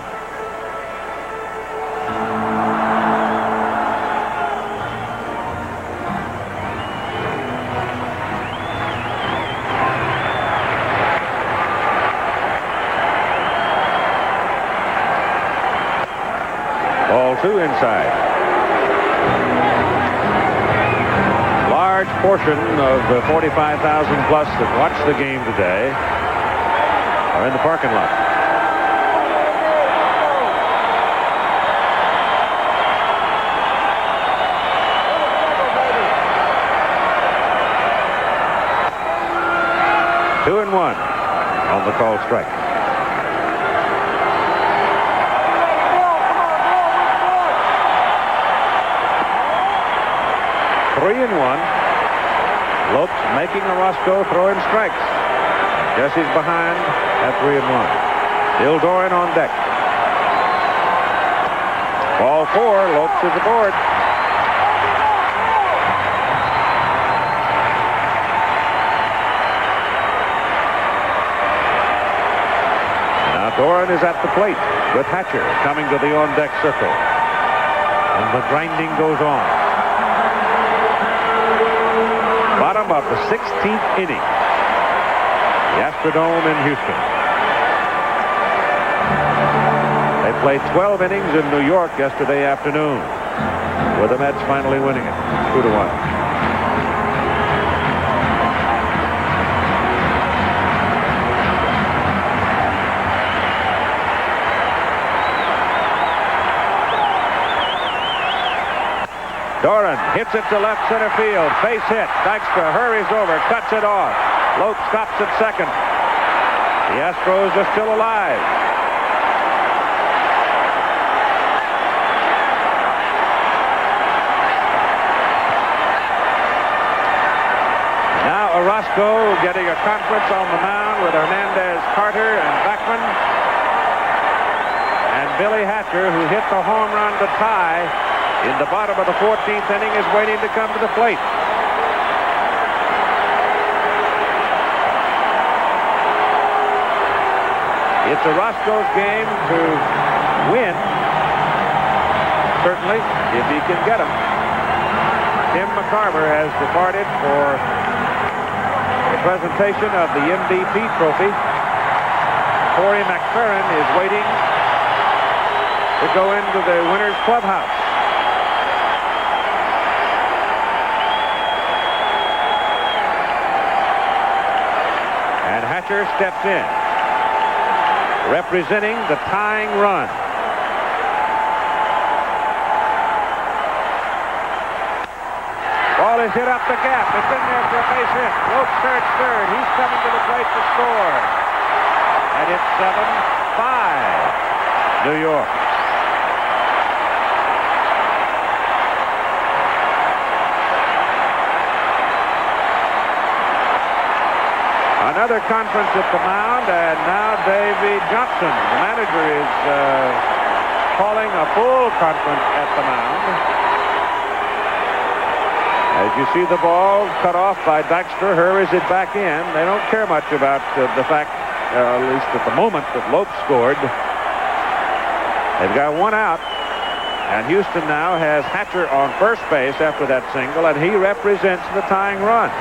S6: Ball 2 inside. Large portion of the 45,000 plus that watched the game today are in the parking lot. Two and one on the call strike. Three and one. Lopes making Orozco throw in strikes. Jesse's behind at 3-1. Bill Doran on deck. Ball 4. Lopes is aboard. Now Doran is at the plate with Hatcher coming to the on-deck circle. And the grinding goes on. Bottom of the 16th inning. The Astrodome in Houston. They played 12 innings in New York yesterday afternoon, with the Mets finally winning it 2-1. Doran hits it to left center field. Base hit. Dykstra hurries over, cuts it off. Lopes stops at second. The Astros are still alive. Now Orozco getting a conference on the mound with Hernandez, Carter, and Beckman. And Billy Hatcher, who hit the home run to tie in the bottom of the 14th inning, is waiting to come to the plate. It's Orozco's game to win, certainly, if he can get him. Tim McCarver has departed for the presentation of the MVP trophy. Corey McFerrin is waiting to go into the winner's clubhouse. And Hatcher steps in, representing the tying run. Ball is hit up the gap. It's in there for a base hit. Lopes starts third. He's coming to the plate to score. And it's 7-5, New York. Another conference at the mound, and now Davey Johnson, the manager, is calling a full conference at the mound. As you see the ball cut off by Dykstra, hurries it back in. They don't care much about the fact, at least at the moment, that Lopes scored. They've got one out, and Houston now has Hatcher on first base after that single, and he represents the tying run.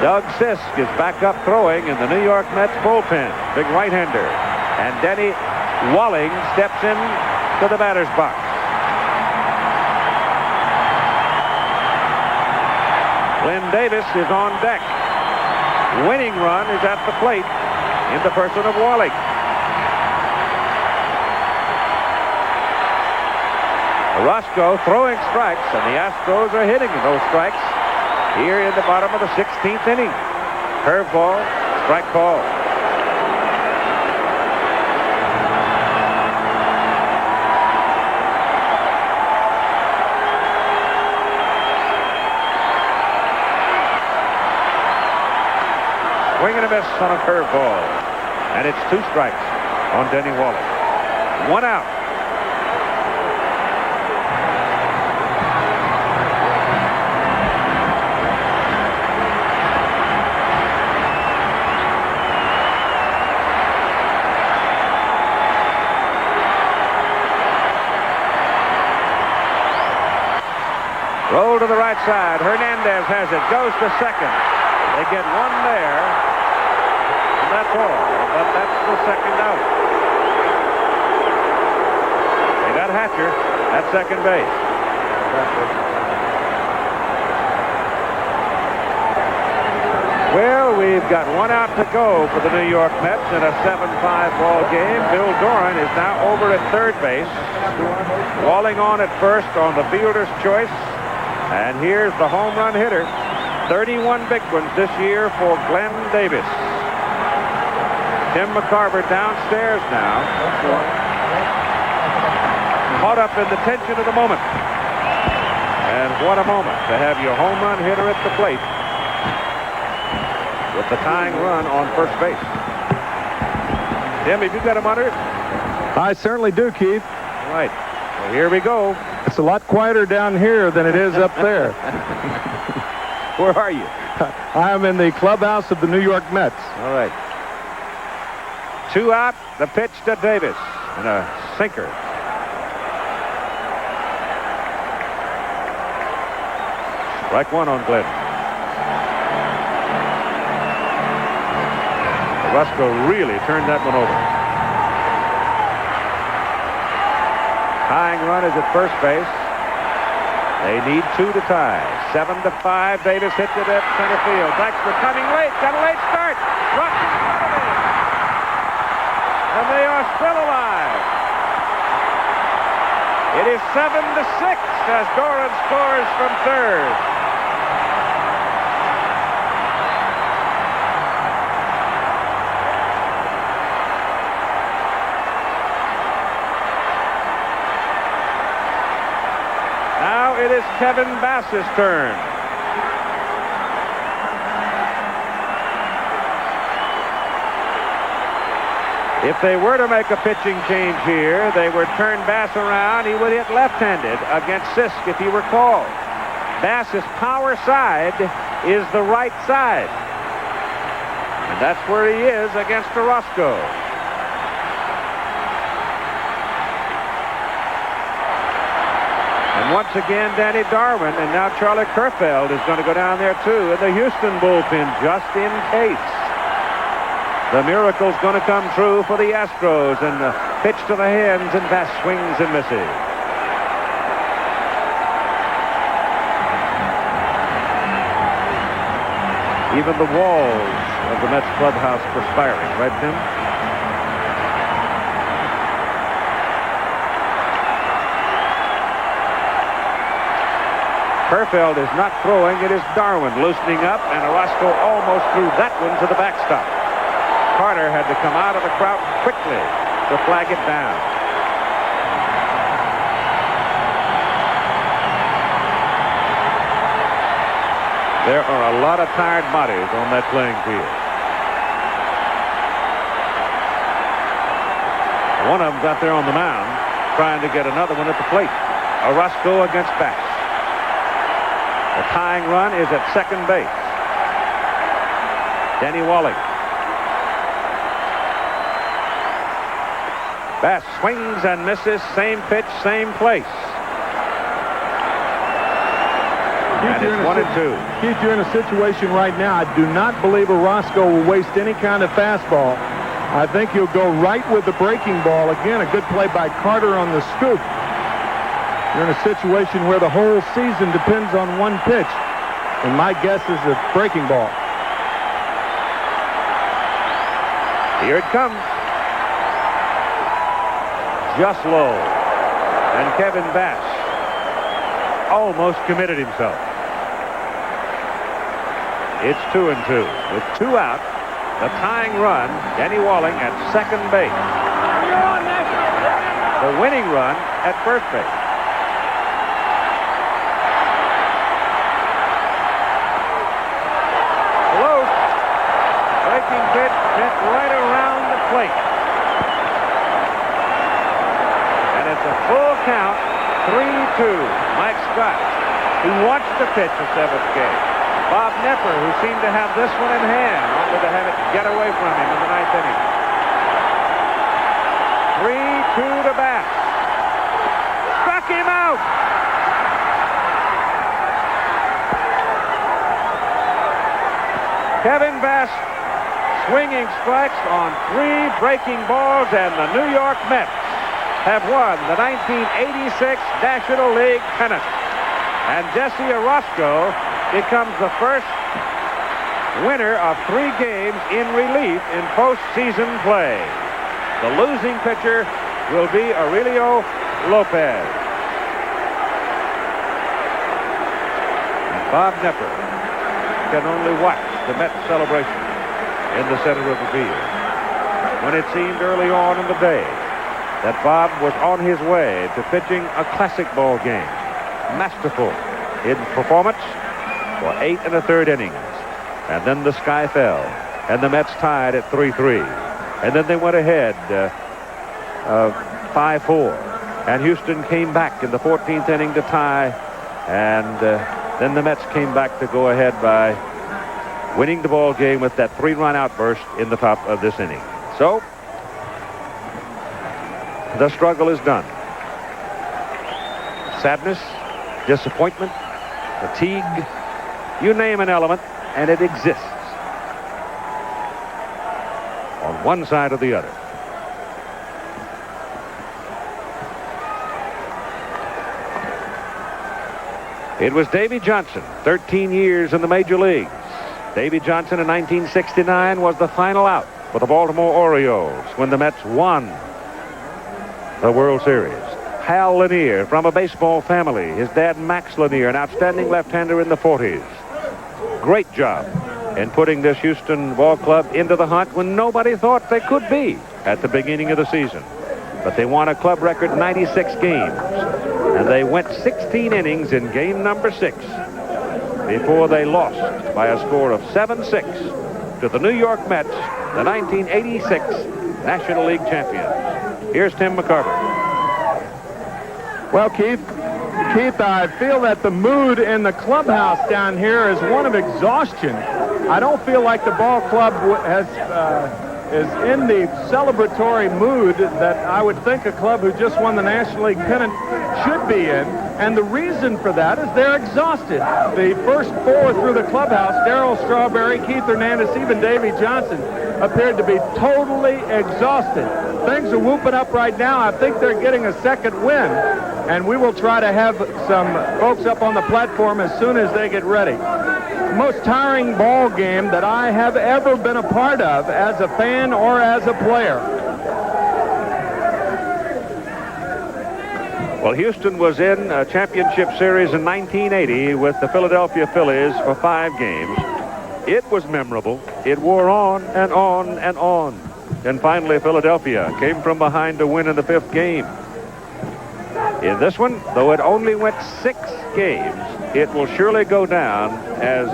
S6: Doug Sisk is back up throwing in the New York Mets bullpen. Big right-hander. And Denny Walling steps in to the batter's box. Glenn Davis is on deck. Winning run is at the plate in the person of Walling. Orozco throwing strikes, and the Astros are hitting those strikes here in the bottom of the 16th inning. Curveball, strike call. Swing and a miss on a curveball. And it's 2 strikes on Denny Walling. 1 out. Roll to the right side. Hernandez has it. Goes to second. They get one there. And that's all. But that's the second out. They got Hatcher at second base. Well, we've got 1 out to go for the New York Mets in a 7-5 ball game. Bill Doran is now over at third base. Walling on at first on the fielder's choice. And here's the home run hitter. 31 big ones this year for Glenn Davis. Tim McCarver downstairs now. Caught up in the tension of the moment. And what a moment to have your home run hitter at the plate with the tying run on first base. Tim, have you got him under it?
S2: I certainly do, Keith.
S6: All right. Well, here we go.
S2: It's a lot quieter down here than it is up there.
S6: Where are you?
S2: I am in the clubhouse of the New York Mets.
S6: All right. 2 out, the pitch to Davis, and a sinker. Strike 1 on Glenn. Roscoe really turned that one over. Tying run is at first base. They need 2 to tie. 7-5. Davis hits it at center field. Baxter coming late. Got a late start. Rocking out of it. And they are still alive. It is 7-6 as Doran scores from third. Now it is Kevin Bass's turn. If they were to make a pitching change here, they would turn Bass around. He would hit left-handed against Sisk, if you recall. Bass's power side is the right side. And that's where he is against Orozco. And once again, Danny Darwin, and now Charlie Kerfeld is going to go down there, too, in the Houston bullpen, just in case. The miracle's going to come true for the Astros, and the pitch to the hands, and Bass swings and misses. Even the walls of the Mets clubhouse perspiring, right, Tim? Kerfeld is not throwing. It is Darwin loosening up, and Orozco almost threw that one to the backstop. Carter had to come out of the crowd quickly to flag it down. There are a lot of tired bodies on that playing field. One of them's out there on the mound trying to get another one at the plate. Orozco against Bass. The tying run is at second base. Danny Walling. Bass swings and misses. Same pitch, same place. And it's 1-2.
S2: Keith, you're in a situation right now. I do not believe Orozco will waste any kind of fastball. I think he'll go right with the breaking ball. Again, a good play by Carter on the scoop. You're in a situation where the whole season depends on one pitch. And my guess is a breaking ball.
S6: Here it comes. Just low. And Kevin Bass almost committed himself. It's 2-2. With 2 out, the tying run, Danny Walling at second base. The winning run at first base. Close. Breaking pitch sent right around the plate. It's a full count, 3-2. Mike Scott, who watched the pitch the 7th game. Bob Nepper, who seemed to have this one in hand, only to have it get away from him in the 9th inning. 3-2 to Bass. Struck him out. Kevin Bass swinging strikes on 3 breaking balls, and the New York Mets have won the 1986 National League pennant. And Jesse Orozco becomes the first winner of 3 games in relief in postseason play. The losing pitcher will be Aurelio Lopez. And Bob Nepper can only watch the Mets celebration in the center of the field. When it seemed early on in the day that Bob was on his way to pitching a classic ball game. Masterful in performance for 8 1/3 innings. And then the sky fell, and the Mets tied at 3-3. And then they went ahead 5-4. And Houston came back in the 14th inning to tie. And then the Mets came back to go ahead by winning the ball game with that 3-run outburst in the top of this inning. So the struggle is done. Sadness, disappointment, fatigue, you name an element, and it exists on one side or the other. It was Davy Johnson, 13 years in the major leagues. Davy Johnson in 1969 was the final out for the Baltimore Orioles when the Mets won the World Series. Hal Lanier, from a baseball family. His dad, Max Lanier, an outstanding left-hander in the 40s. Great job in putting this Houston ball club into the hunt when nobody thought they could be at the beginning of the season. But they won a club record 96 games. And they went 16 innings in game number 6 before they lost by a score of 7-6 to the New York Mets, the 1986 National League champions. Here's Tim McCarver.
S2: Well, Keith, I feel that the mood in the clubhouse down here is one of exhaustion. I don't feel like the ball club is in the celebratory mood that I would think a club who just won the National League pennant should be in. And the reason for that is they're exhausted. The first 4 through the clubhouse, Darryl Strawberry, Keith Hernandez, even Davy Johnson, appeared to be totally exhausted. Things are whooping up right now. I think they're getting a second win. And we will try to have some folks up on the platform as soon as they get ready. Most tiring ball game that I have ever been a part of as a fan or as a player.
S6: Well, Houston was in a championship series in 1980 with the Philadelphia Phillies for 5 games. It was memorable. It wore on and on and on. And finally, Philadelphia came from behind to win in the 5th game. In this one, though it only went 6 games, it will surely go down as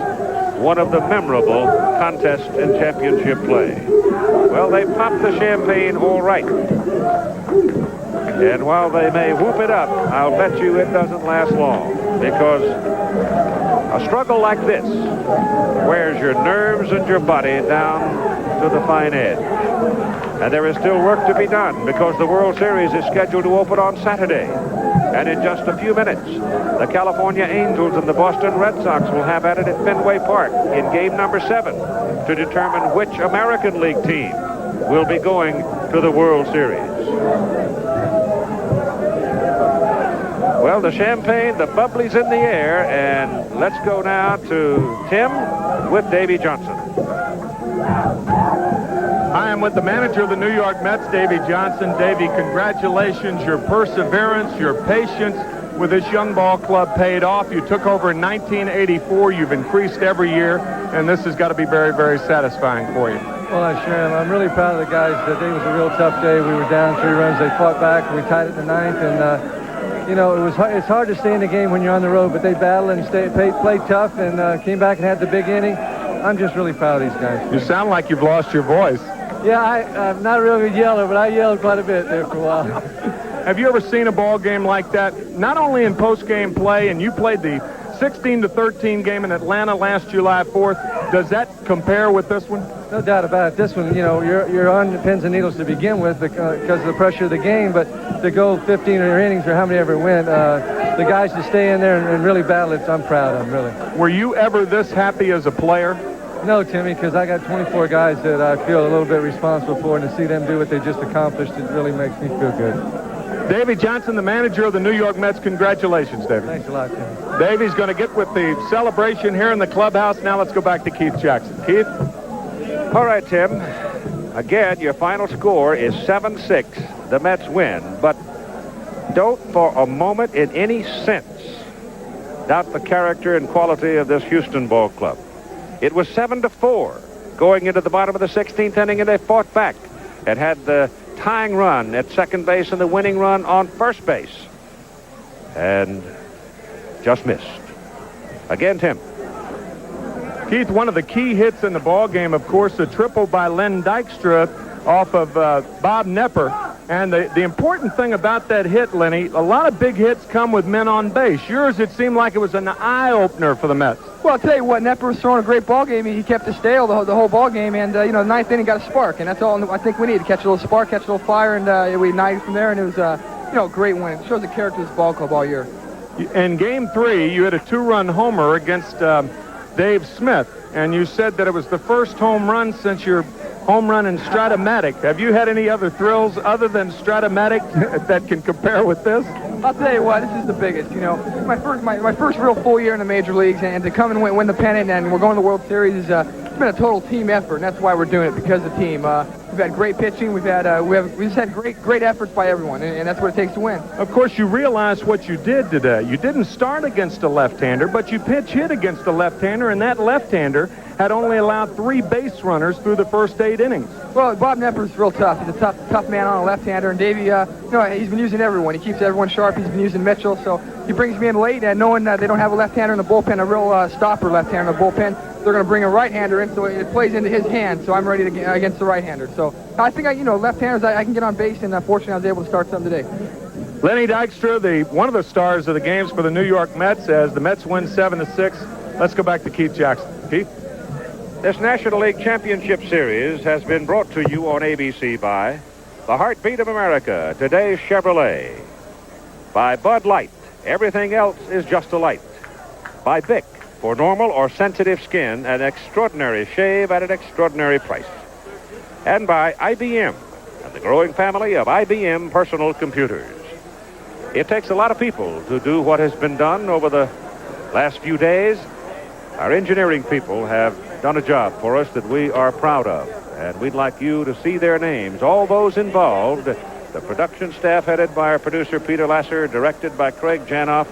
S6: one of the memorable contests in championship play. Well, they popped the champagne all right. And while they may whoop it up, I'll bet you it doesn't last long, because a struggle like this wears your nerves and your body down to the fine edge. And there is still work to be done, because the World Series is scheduled to open on Saturday. And in just a few minutes, the California Angels and the Boston Red Sox will have at it at Fenway Park in game number 7 to determine which American League team will be going to the World Series. Well, the champagne, the bubbly's in the air, and let's go now to Tim with Davy Johnson.
S2: I am with the manager of the New York Mets, Davy Johnson. Davy, congratulations. Your perseverance, your patience with this young ball club paid off. You took over in 1984. You've increased every year, and this has got to be very, very satisfying for you.
S5: Well, I sure am. I'm really proud of the guys. The day was a real tough day. We were down 3 runs. They fought back. We tied it in the 9th, and you know, it's hard to stay in the game when you're on the road, but they battled and played tough and came back and had the big inning. I'm just really proud of these guys.
S2: You sound like you've lost your voice.
S5: Yeah, I'm not a real good yeller, but I yelled quite a bit there for a while.
S2: Have you ever seen a ball game like that? Not only in post-game play, and you played the 16-13 game in Atlanta last July 4th. Does that compare with this one?
S5: No doubt about it. This one, you know, you're on pins and needles to begin with because of the pressure of the game, but to go 15 innings or how many ever went, the guys to stay in there and really battle it, I'm proud of them, really.
S2: Were you ever this happy as a player?
S5: No, Timmy, because I got 24 guys that I feel a little bit responsible for, and to see them do what they just accomplished, it really makes me feel good.
S2: Davey Johnson, the manager of the New York Mets. Congratulations, Davey.
S5: Thanks a lot, Tim.
S2: Davey's going to get with the celebration here in the clubhouse. Now let's go back to Keith Jackson. Keith?
S6: All right, Tim. Again, your final score is 7-6. The Mets win. But don't for a moment in any sense doubt the character and quality of this Houston ball club. It was 7-4 going into the bottom of the 16th inning, and they fought back and had the tying run at second base and the winning run on first base. And just missed. Again, Tim.
S2: Keith, one of the key hits in the ball game, of course, a triple by Len Dykstra off of Bob Nepper. And the important thing about that hit, Lenny, a lot of big hits come with men on base. Yours, it seemed like it was an eye-opener for the Mets.
S7: Well, I'll tell you what, Nepper was throwing a great ball game. He kept us stale the whole ball game, and, the ninth inning got a spark, and that's all I think we need, to catch a little spark, catch a little fire, and we ignited from there, and it was, a great win. It shows the character of this ball club all year.
S2: In Game 3, you had a 2-run homer against Dave Smith, and you said that it was the first home run since your home run in Stratomatic. Have you had any other thrills other than Stratomatic that can compare with this?
S7: I'll tell you what, this is the biggest. My first real full year in the major leagues, and to come and win the pennant, and we're going to the World Series is it's been a total team effort, and that's why we're doing it, because of the team. We've had great pitching. We've just had great efforts by everyone, and that's what it takes to win.
S2: Of course, you realize what you did today. You didn't start against a left-hander, but you pitch hit against a left-hander, and that left-hander had only allowed 3 base runners through the first 8 innings.
S7: Well, Bob Nepper's real tough. He's a tough man on a left-hander, and Davey, he's been using everyone. He keeps everyone sharp. He's been using Mitchell, so he brings me in late, and knowing that they don't have a left-hander in the bullpen, a real stopper left-hander in the bullpen, they're going to bring a right-hander in, so it plays into his hand, so I'm ready to get against the right-hander. So I think, left-handers, I can get on base, and fortunately I was able to start some today.
S2: Lenny Dykstra, one of the stars of the games for the New York Mets, as the Mets win 7-6. Let's go back to Keith Jackson. Keith?
S6: This National League Championship Series has been brought to you on ABC by the Heartbeat of America, today's Chevrolet. By Bud Light, everything else is just a light. By Bic, for normal or sensitive skin, an extraordinary shave at an extraordinary price. And by IBM, and the growing family of IBM personal computers. It takes a lot of people to do what has been done over the last few days. Our engineering people have done a job for us that we are proud of, and we'd like you to see their names, all those involved. The production staff headed by our producer Peter Lasser, directed by Craig Janoff.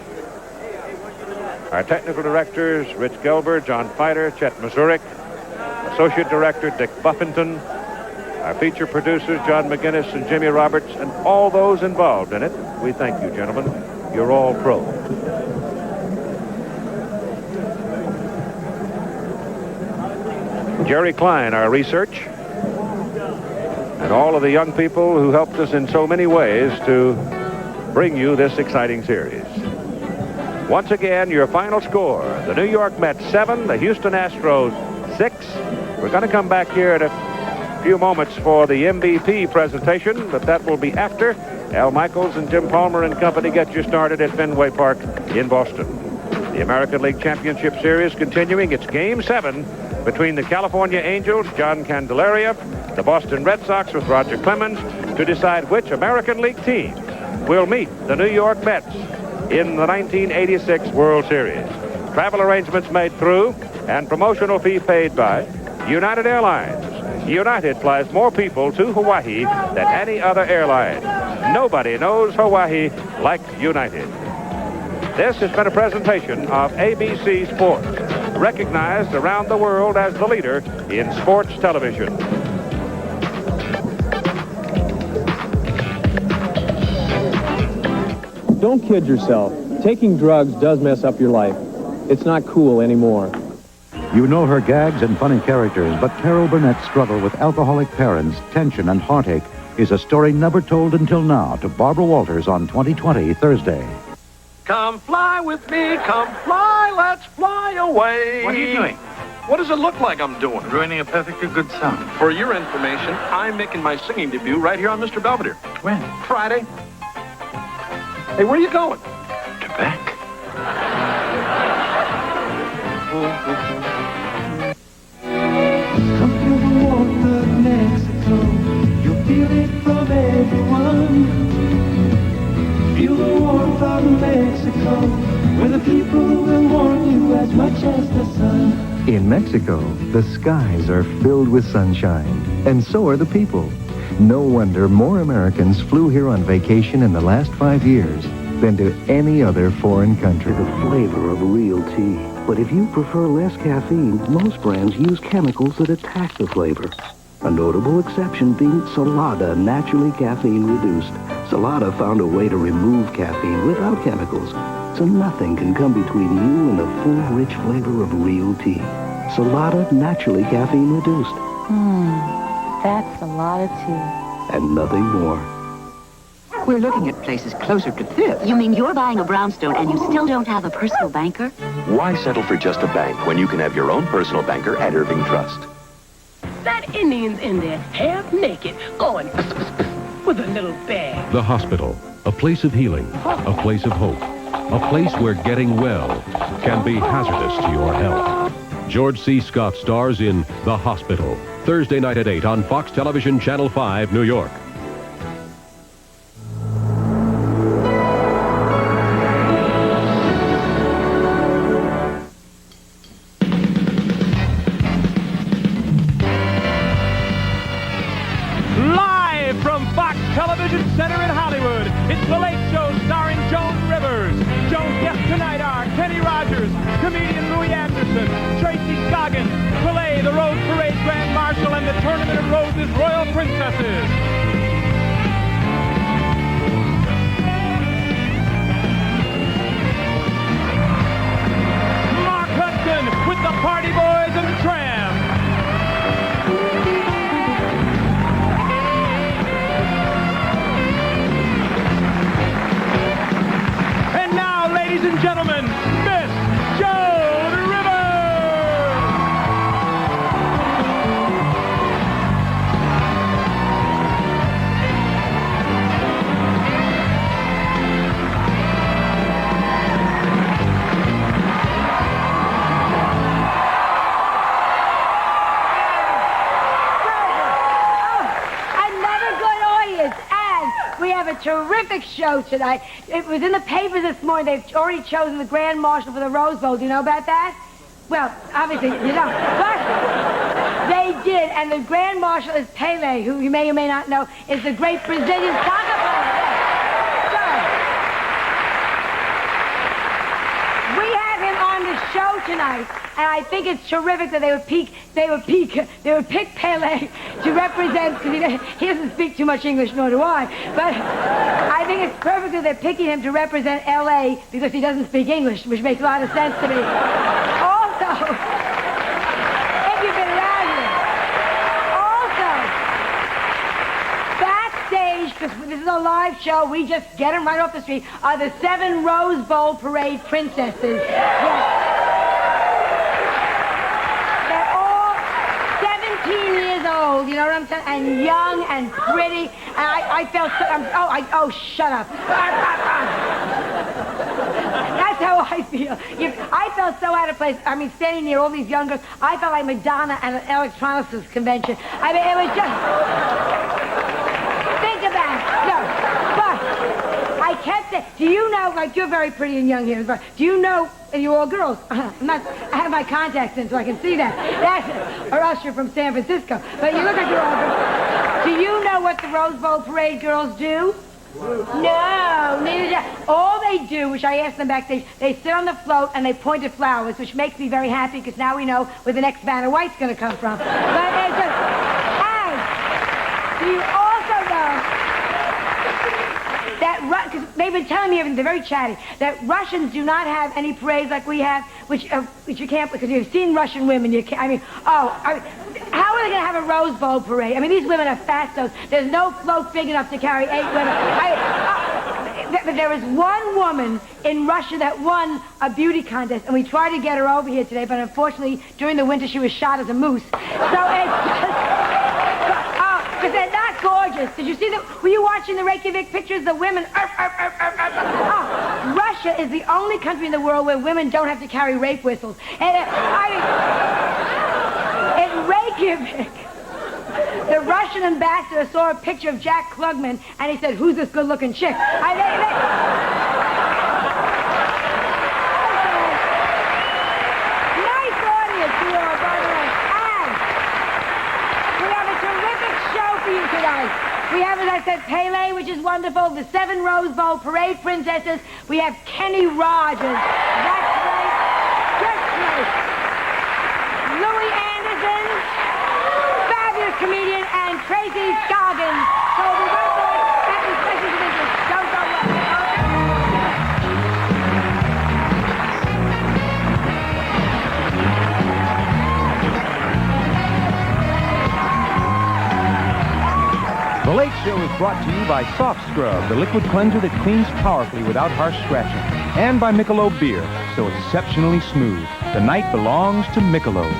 S6: Our technical directors, Rich Gelber, John Fider, Chet Mazurik, associate director Dick Buffington, our feature producers John McGinnis and Jimmy Roberts, and all those involved in it. We thank you, gentlemen. You're all pro. Jerry Klein, our research, and all of the young people who helped us in so many ways to bring you this exciting series. Once again, your final score, the New York Mets 7, the Houston Astros 6. We're going to come back here in a few moments for the MVP presentation, but that will be after Al Michaels and Jim Palmer and company get you started at Fenway Park in Boston. The American League Championship Series continuing its Game 7 between the California Angels, John Candelaria, the Boston Red Sox with Roger Clemens, to decide which American League team will meet the New York Mets in the 1986 World Series. Travel arrangements made through and promotional fee paid by United Airlines. United flies more people to Hawaii than any other airline. Nobody knows Hawaii like United. This has been a presentation of ABC Sports, recognized around the world as the leader in sports television.
S8: Don't kid yourself. Taking drugs does mess up your life. It's not cool anymore.
S12: You know her gags and funny characters, but Carol Burnett's struggle with alcoholic parents, tension, and heartache is a story never told until now to Barbara Walters on 2020 Thursday.
S13: Come fly with me, come fly, let's fly away.
S15: What are you doing?
S13: What does it look like I'm doing?
S15: Ruining a perfectly good song.
S13: For your information, I'm making my singing debut right here on Mr. Belvedere.
S15: When?
S13: Friday. Hey, where are you going?
S15: To back.
S10: Come feel the warmth of Mexico. You'll feel it from everyone. Mexico, where the people will warm you as much as the sun.
S4: In Mexico, the skies are filled with sunshine, and so are the people. No wonder more Americans flew here on vacation in the last 5 years than to any other foreign country.
S11: The flavor of real tea. But if you prefer less caffeine, most brands use chemicals that attack the flavor. A notable exception being Salada, naturally caffeine reduced. Salada found a way to remove caffeine without chemicals, so nothing can come between you and the full, rich flavor of real tea. Salada, naturally caffeine reduced.
S16: That's a lot of tea.
S11: And nothing more.
S21: We're looking at places closer to this.
S16: You mean you're buying a brownstone and you still don't have a personal banker?
S25: Why settle for just a bank when you can have your own personal banker at Irving Trust?
S10: That Indian's in there, half naked, going with a little bag.
S14: The hospital, a place of healing, a place of hope, a place where getting well can be hazardous to your health. George C. Scott stars in The Hospital, Thursday night at 8 on Fox Television Channel 5, New York.
S13: Live from Fox Television Center in Hollywood, it's The Late Show starring Joan Rivers. Joan's guests tonight are Kenny Rogers, comedian Louis Anderson, Tracy Scoggins, Pillay, the Rose Parade Grand Marshal, and the Tournament of Roses Royal Princesses. Mark Hudson with the Party Boys and the Tram. And now, ladies and gentlemen, Miss Joan Rivers!
S22: Another good audience, and we have a terrific show tonight. It was in the papers this morning. They've already chosen the Grand Marshal for the Rose Bowl. Do you know about that? Well, obviously, you don't. But they did, and the Grand Marshal is Pele, who you may or may not know is the great Brazilian soccer player. We have him on the show tonight, and I think it's terrific that they would pick Pele to represent, because he doesn't speak too much English, nor do I, but I think it's perfect that they're picking him to represent L.A. because he doesn't speak English, which makes a lot of sense to me. Also, if you've been around here, backstage, because this is a live show, we just get them right off the street, are the 7 Rose Bowl Parade princesses. They're all 17 years old, you know what I'm saying? And young and pretty. And I felt so, oh, shut up. That's how I feel. I felt so out of place. I mean, standing near all these young girls, I felt like Madonna at an electronics convention. I mean, it was just... Think about it. No, but I kept saying, do you know, like, you're very pretty and young here, but do you know, and you're all girls, I have my contacts in so I can see that. That's or else you're from San Francisco. But you look like you're all girls. Do you know what the Rose Bowl Parade girls do? No, neither do I. All they do, which I asked them backstage, they sit on the float and they point at flowers, which makes me very happy because now we know where the next Vanna White's going to come from. But it's just, and do you also know that, because they've been telling me everything, they're very chatty, that Russians do not have any parades like we have, which you can't, because you've seen Russian women, you can't, how are they going to have a Rose Bowl parade? I mean, these women are fastos. There's no float big enough to carry 8 women. There was one woman in Russia that won a beauty contest, and we tried to get her over here today, but unfortunately, during the winter, she was shot as a moose. So it's just... because they're not gorgeous. Did you see them? Were you watching the Reykjavik pictures? The women... Russia is the only country in the world where women don't have to carry rape whistles. And, in Reykjavik, the Russian ambassador saw a picture of Jack Klugman, and he said, "Who's this good-looking chick?" right. We have, as I said, Pele, which is wonderful. The 7 Rose Bowl Parade Princesses. We have Kenny Rogers. That's right. Just right. Louis Anderson, fabulous comedian, and Tracy Scoggins. So we'll be right back. That is Places of Interest. Don't go away.
S9: The Late Show is brought to you by Soft Scrub, the liquid cleanser that cleans powerfully without harsh scratching. And by Michelob Beer, so exceptionally smooth. The night belongs to Michelob.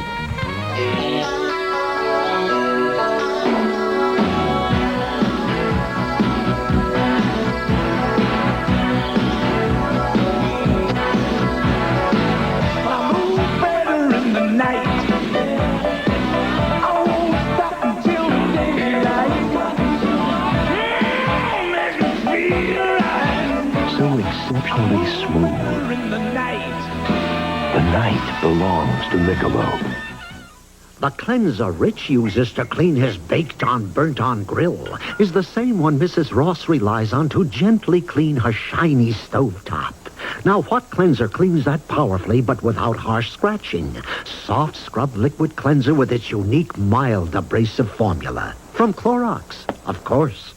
S11: Exceptionally smooth. The night belongs to Michelob.
S17: The cleanser Rich uses to clean his baked-on, burnt-on grill is the same one Mrs. Ross relies on to gently clean her shiny stovetop. Now, what cleanser cleans that powerfully but without harsh scratching? Soft Scrub Liquid Cleanser with its unique, mild, abrasive formula. From Clorox, of course.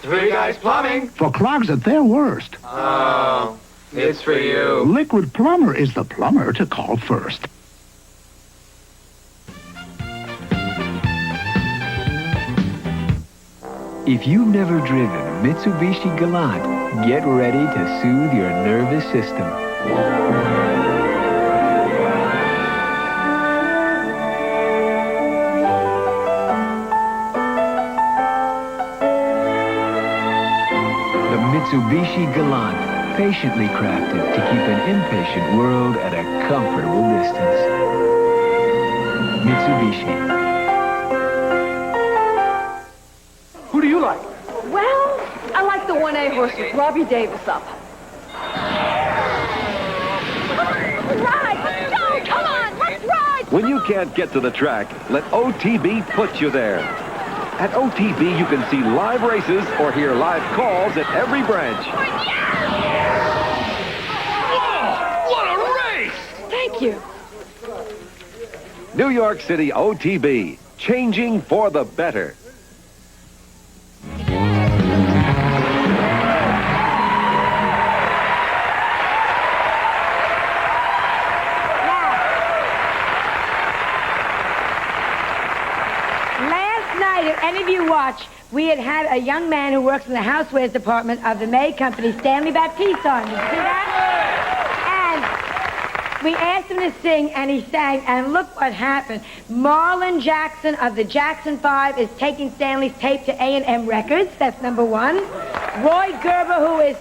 S18: Three Guys Plumbing.
S11: For clogs at their worst.
S18: Oh, it's for you.
S11: Liquid Plumber is the plumber to call first.
S20: If you've never driven a Mitsubishi Galant, get ready to soothe your nervous system. Mitsubishi Galant, patiently crafted to keep an impatient world at a comfortable distance. Mitsubishi.
S24: Who do you like?
S26: Well, I like the 1A horse with Robbie Davis up.
S27: Ride! Let's go! Come on! Let's ride!
S3: When you can't get to the track, let OTB put you there. At OTB, you can see live races or hear live calls at every branch.
S27: Whoa! What a race!
S26: Thank you.
S3: New York City OTB, changing for the better.
S22: If any of you watch, we had a young man who works in the housewares department of the May Company, Stanley Baptiste, on. Did you see that? And we asked him to sing, and he sang, and look what happened. Marlon Jackson of the Jackson 5 is taking Stanley's tape to A&M Records. That's number 1. Roy Gerber, who is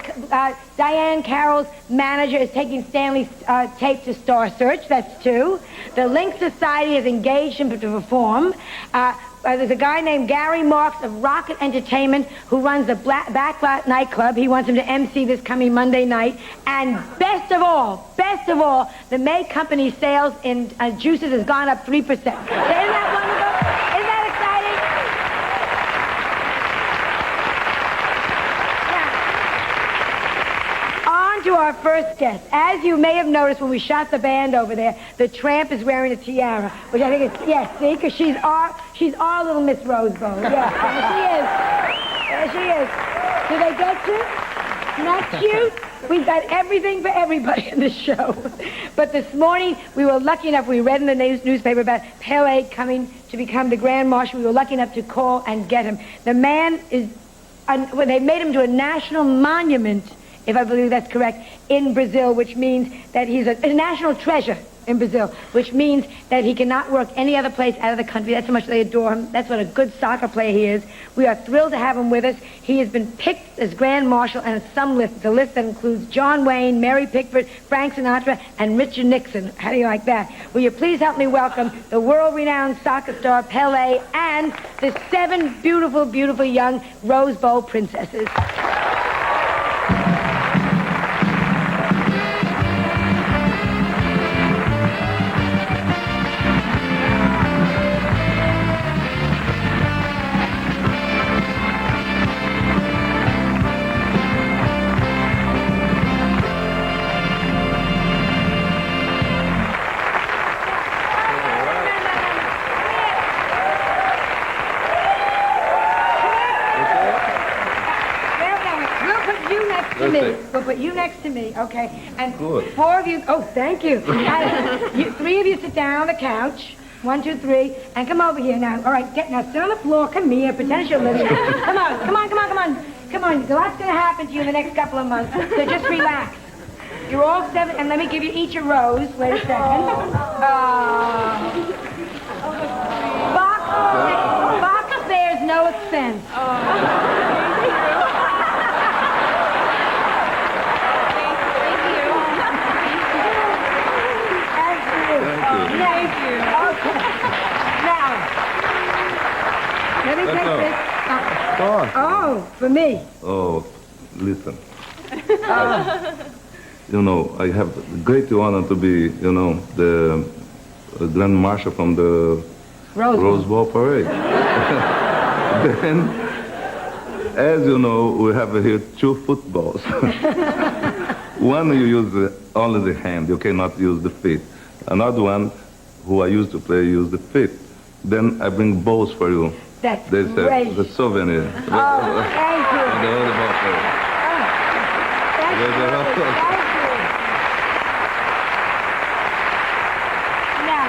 S22: Diane Carroll's manager, is taking Stanley's tape to Star Search. That's 2. The Link Society has engaged him to perform. There's a guy named Gary Marks of Rocket Entertainment who runs the Backlot nightclub. He wants him to MC this coming Monday night. And best of all, the May Company sales in juices has gone up 3%. Isn't that wonderful? Isn't that exciting? Yeah. On to our first guest. As you may have noticed when we shot the band over there, the tramp is wearing a tiara, which I think is, yes, see, because she's our little Miss Rosebud. Yeah, she is. Do they get you? Not cute? We've got everything for everybody in this show. But this morning, we were lucky enough, we read in the newspaper about Pele coming to become the Grand Marshal. We were lucky enough to call and get him. The man is, they made him to a national monument, if I believe that's correct, in Brazil, which means that he's a national treasure in Brazil, which means that he cannot work any other place out of the country. That's how much they adore him. That's what a good soccer player he is. We are thrilled to have him with us. He has been picked as Grand Marshal, and some list. The list that includes John Wayne, Mary Pickford, Frank Sinatra, and Richard Nixon. How do you like that? Will you please help me welcome the world-renowned soccer star Pele and the 7 beautiful, beautiful young Rose Bowl princesses. next to me. We'll put you next to me, okay? And
S1: Good.
S22: 4 of you. Oh, thank you. And 3 of you sit down on the couch. 1, 2, 3, and come over here now. All right, now sit on the floor. Come here. Pretend you're living. Come on. A lot's gonna happen to you in the next couple of months. So just relax. You're all 7, and let me give you each a rose. Wait a second. Box bears no expense. Thank you. Okay. Now, let me take this. Oh, for me.
S1: Oh, listen. You know, I have the great honor to be, the Grand Marshal from the Rose Bowl Parade. Then, as you know, we have here 2 footballs. One you use only the hand, you cannot use the feet. Another one, who I used to play, use the feet. Then I bring balls for you.
S22: That's great.
S1: The souvenir.
S22: Oh, thank you.
S1: The other ball player.
S22: Thank you. Now,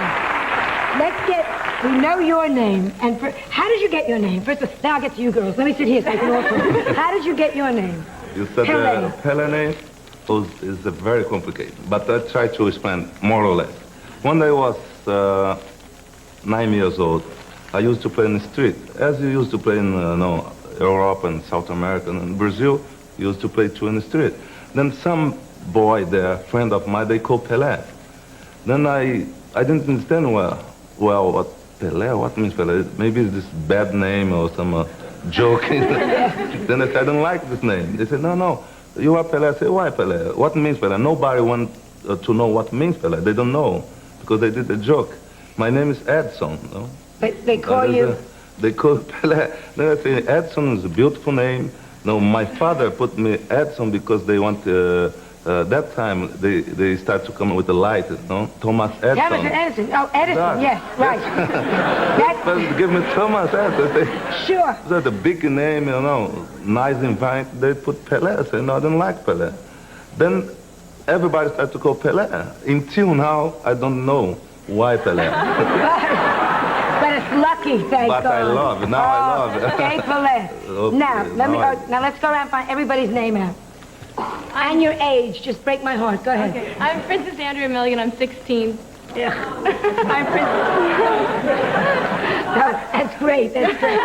S22: we know your name. And how did you get your name? First of all, now I'll get to you girls. Let me sit here so I can also. How did you get your name?
S1: You said the Pele name is very complicated, but I try to explain more or less. When I was 9 years old, I used to play in the street, as you used to play in Europe and South America and Brazil. You used to play too in the street. Then some boy there, friend of mine, they called Pelé. Then I didn't understand what Pelé, what means Pelé? Maybe it's this bad name or some joke. Then I said, I don't like this name. They said, no, you are Pelé. I said, why Pelé? What means Pelé? Nobody wants to know what means Pelé. They don't know because they did a joke. My name is Edson. No?
S22: They call you?
S1: They call Pelé. Then I say, Edson is a beautiful name. No, my father put me Edson because they want that time they start to come with the light, Thomas Edison.
S22: Thomas Edison. Oh, Edison, yes, right.
S1: First give me Thomas Edison.
S22: Sure.
S1: That's a big name, nice and fine. They put Pelé. I said, no, I don't like Pelé. Then everybody started to call Pelé. Until now, I don't know why Pelé.
S22: But it's lucky, thank God.
S1: But I love it. Now I love it.
S22: Okay, Pelé.
S1: Okay,
S22: Now let's go around and find everybody's name out. And your age. Just break my heart. Go ahead.
S26: Okay. I'm Princess Andrea Milligan. I'm 16.
S22: Yeah.
S26: I'm Princess.
S22: No, that's great. That's great.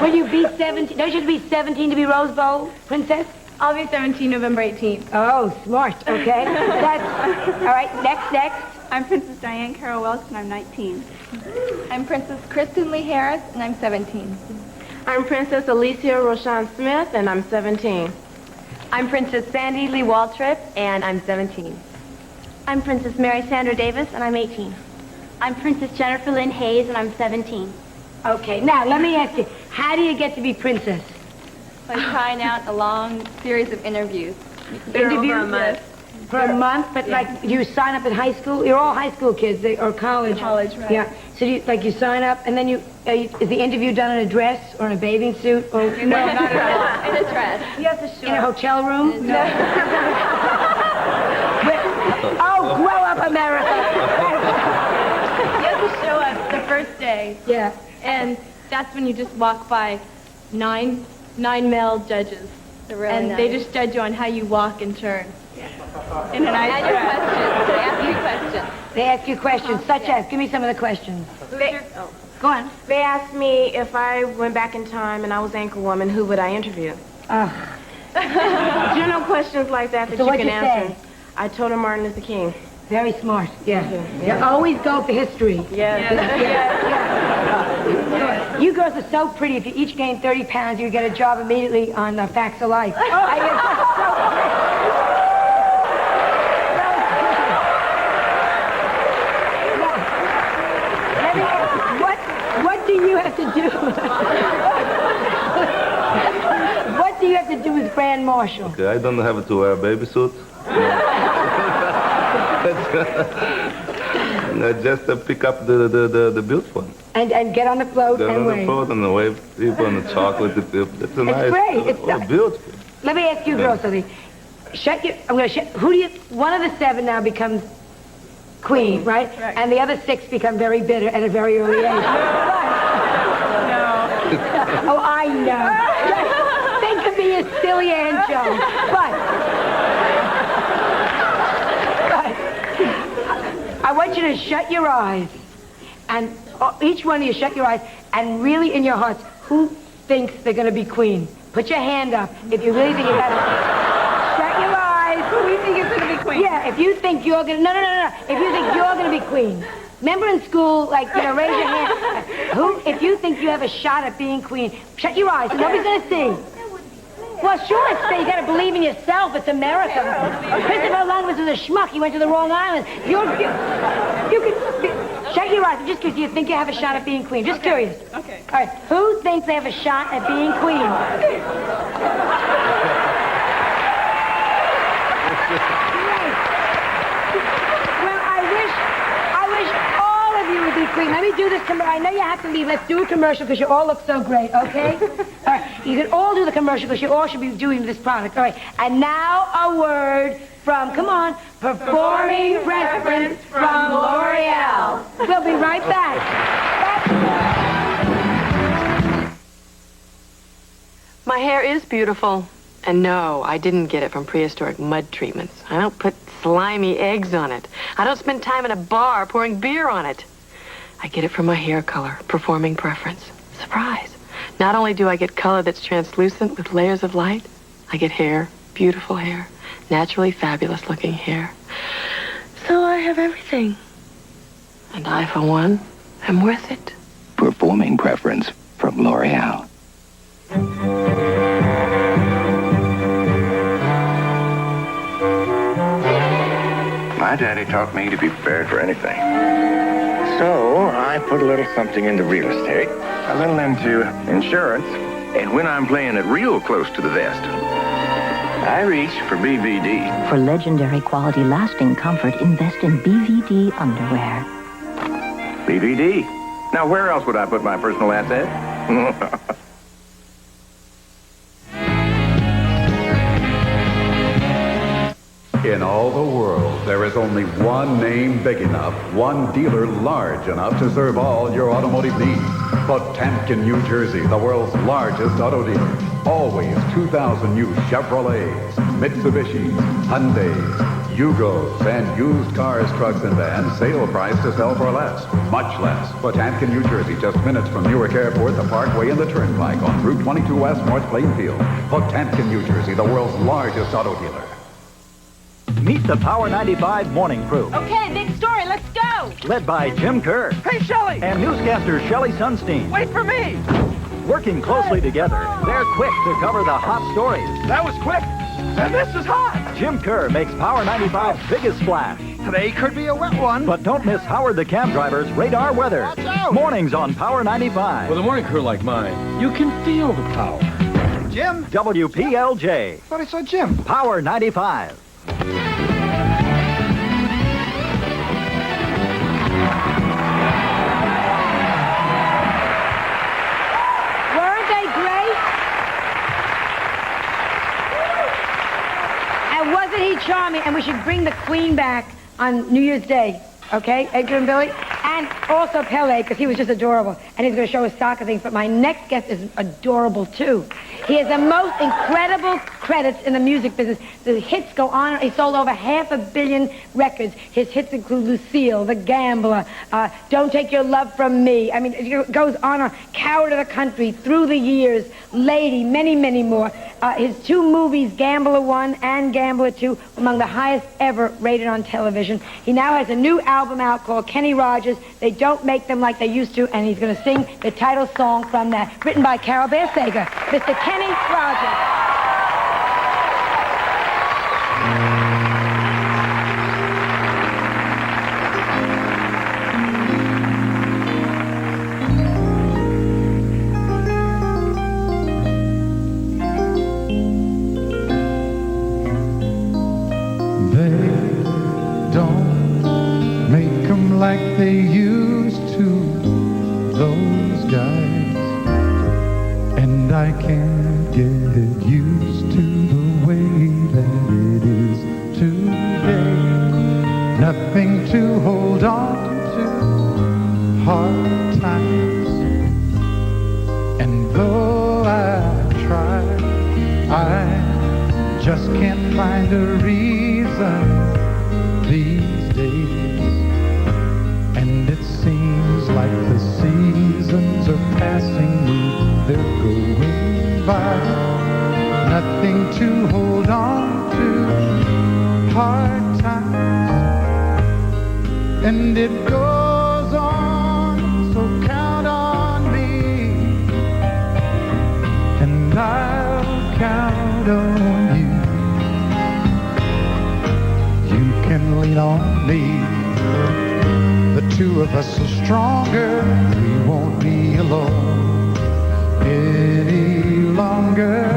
S22: Will you be 17? Don't you have to be 17 to be Rose Bowl Princess?
S26: I'll be 17 November 18th.
S22: Oh, smart. Okay. That's all right. Next.
S26: I'm Princess Diane Carol Welch, and I'm 19. I'm Princess Kristen Lee Harris, and I'm 17.
S2: I'm Princess Alicia Roshan Smith, and I'm 17.
S26: I'm Princess Sandy Lee Waltrip, and I'm 17. I'm Princess Mary Sandra Davis, and I'm 18. I'm Princess Jennifer Lynn Hayes, and I'm 17.
S22: Okay, now let me ask you, how do you get to be princess?
S26: By trying out a long series of interviews.
S22: Interviews? For a month, but like, do you sign up at high school? You're all high school kids, or college.
S26: College, right.
S22: Yeah. So you sign up, and then is the interview done in a dress or in a bathing suit? Or
S26: no, not at all. In a dress. Yes, a short.
S22: In a hotel room?
S26: No.
S22: Oh, grow up, America!
S26: You have to show up the first day.
S22: Yeah.
S26: And that's when you just walk by 9 male judges. And they just judge you on how you walk and turn. In a nice dress. They ask you questions.
S22: They ask you questions, such as, give me some of the questions. Go on.
S2: They asked me if I went back in time and I was Anchorwoman, who would I interview? General questions like that
S22: So
S2: you can answer.
S22: Say?
S2: I told her Martin Luther King.
S22: Very smart, yeah. You always go for history.
S2: Yeah.
S22: You girls are so pretty. If you each gain 30 pounds, you get a job immediately on Facts of Life. What do you have to do? What do you have to do as Grand Marshal?
S1: Okay, I don't have to wear a baby suit. Just pick up the beautiful one.
S22: And get on the float
S1: Get
S22: and
S1: on
S22: wave.
S1: the float and wave people and the chocolate. That's a nice.
S22: Great. It's
S1: beautiful.
S22: let me ask you girls something. One of the 7 now becomes queen, right? And the other 6 become very bitter at a very early age. Oh, I know. Think of me as silly Aunt Joan. But I want you to shut your eyes. And each one of you shut your eyes. And really in your hearts, who thinks they're going to be queen? Put your hand up if you really think you got it. Shut your eyes.
S26: Who do you think is going to be queen?
S22: Yeah, if you think you're going to... No. If you think you're going to be queen. Remember in school, raise your hand. If you think you have a shot at being queen, shut your eyes, and nobody's going to see. Well, sure, you got to believe in yourself. It's America. Christopher Columbus was a schmuck. He went to the wrong island. You could... Shut your eyes. Just because you think you have a shot at being queen. Just curious.
S26: Okay.
S22: All right. Who thinks they have a shot at being queen? Well, I wish all of you would be queen. Let me do this. I know you have to leave. Let's do a commercial because you all look so great, okay? All right. You can all do the commercial because you all should be doing this product. All right. And now a word from, come on, performing reference from L'Oreal. We'll be right back.
S5: My hair is beautiful. And no, I didn't get it from prehistoric mud treatments. I don't put slimy eggs on it. I don't spend time in a bar pouring beer on it. I get it from my hair color, performing preference. Surprise. Not only do I get color that's translucent with layers of light, I get hair, beautiful hair, naturally fabulous looking hair. So I have everything. And I, for one, am worth it.
S6: Performing preference from L'Oreal.
S15: My daddy taught me to be prepared for anything. So I put a little something into real estate, a little into insurance, and when I'm playing it real close to the vest, I reach for BVD.
S7: For legendary quality, lasting comfort, invest in BVD underwear.
S15: BVD. Now, where else would I put my personal asset?
S8: In all the world, there is only one name big enough, one dealer large enough to serve all your automotive needs. Potemkin, New Jersey, the world's largest auto dealer. Always 2,000 new Chevrolets, Mitsubishis, Hyundais, Yugos, and used cars, trucks, and vans, sale price to sell for less, much less. Potemkin, New Jersey, just minutes from Newark Airport, the Parkway, and the Turnpike on Route 22 West, North Plainfield. Potemkin, New Jersey, the world's largest auto dealer.
S12: Meet the Power 95 morning crew.
S26: Okay, big story. Let's go.
S12: Led by Jim Kerr.
S24: Hey, Shelley!
S12: And newscaster Shelley Sunstein.
S24: Wait for me!
S12: Working closely together, they're quick to cover the hot stories.
S24: That was quick. And this is hot.
S12: Jim Kerr makes Power 95's biggest splash.
S24: Today could be a wet one.
S12: But don't miss Howard the cab driver's radar weather.
S24: Watch out.
S12: Mornings on Power 95.
S19: With a morning crew like mine, you can feel the power.
S24: Jim?
S12: WPLJ.
S24: Thought I saw Jim.
S12: Power 95.
S22: Wasn't he charming? And we should bring the Queen back on New Year's Day, okay? Edgar and Billy. And also Pele, because he was just adorable. And he's going to show his soccer things. But my next guest is adorable, too. He has the most incredible credits in the music business. The hits go on. He sold over 500 million records. His hits include Lucille, The Gambler, Don't Take Your Love From Me. I mean, it goes on. Coward of the Country, Through the Years, Lady, many, many more. His 2 movies, Gambler 1 and Gambler 2, among the highest ever rated on television. He now has a new album out called Kenny Rogers. They don't make them like they used to, and he's going to sing the title song from that, written by Carol Bear Sager. Mr. Kenny Rogers.
S23: Like they used to, those guys, and I can't get used to And though I try, I just can't find a reason these days. And it seems like the seasons are passing me, they're going by. Nothing to hold on to, hard times. And it goes on, so count on me. And I'll count on you. You can lean on me. The two of us are stronger. We won't be alone any longer.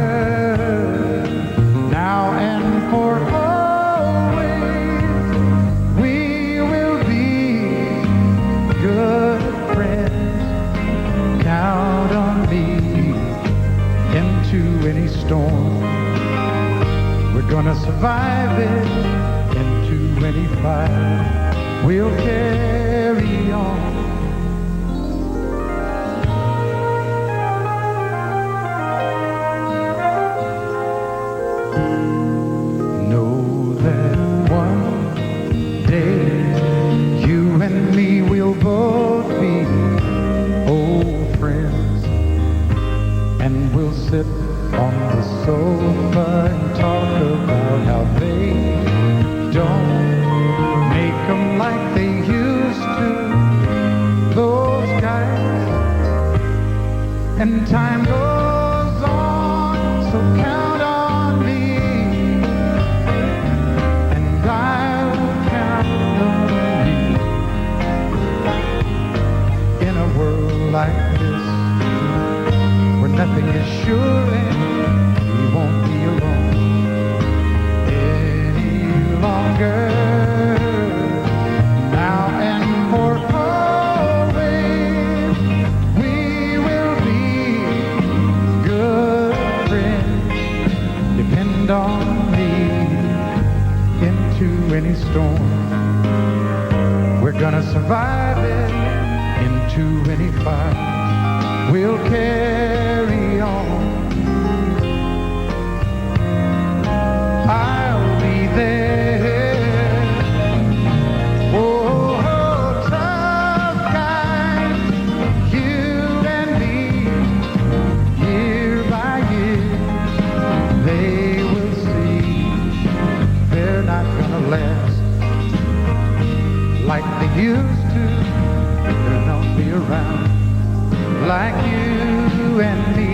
S23: Now and for always, we will be good friends. Count on me into any storm. We're gonna survive it into any fire. We'll carry on. Know that one day you and me will both be old friends, and we'll sit on the sofa and talk about how they don't make 'em like they used to, those guys. And time goes on, so count on me, and I'll count on you. In a world like this, where nothing is sure and we won't be alone any longer. Now and for always, we will be good friends. Depend on me into any storm. We're gonna survive it into any fire. We'll carry on. I'll be there. Oh, tough guys, you and me, year by year, they will see they're not gonna last like they used to. They'll not be around like you and me.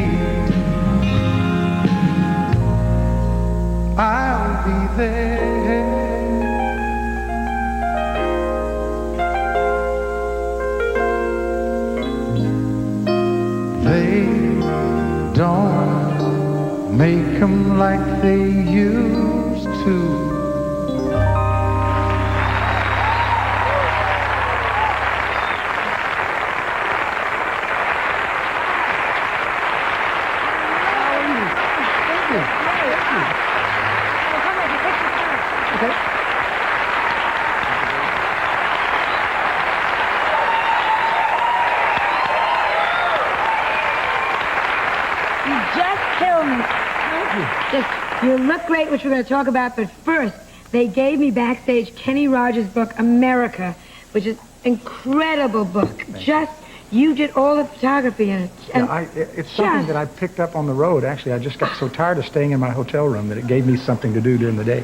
S23: I'll be there. They don't make 'em like they used to.
S22: You look great, which we're going to talk about, but first, they gave me backstage Kenny Rogers' book, America, which is an incredible book. Just, you did all the photography in it.
S4: Yeah, it's something that I picked up on the road, actually. I just got so tired of staying in my hotel room that it gave me something to do during the day.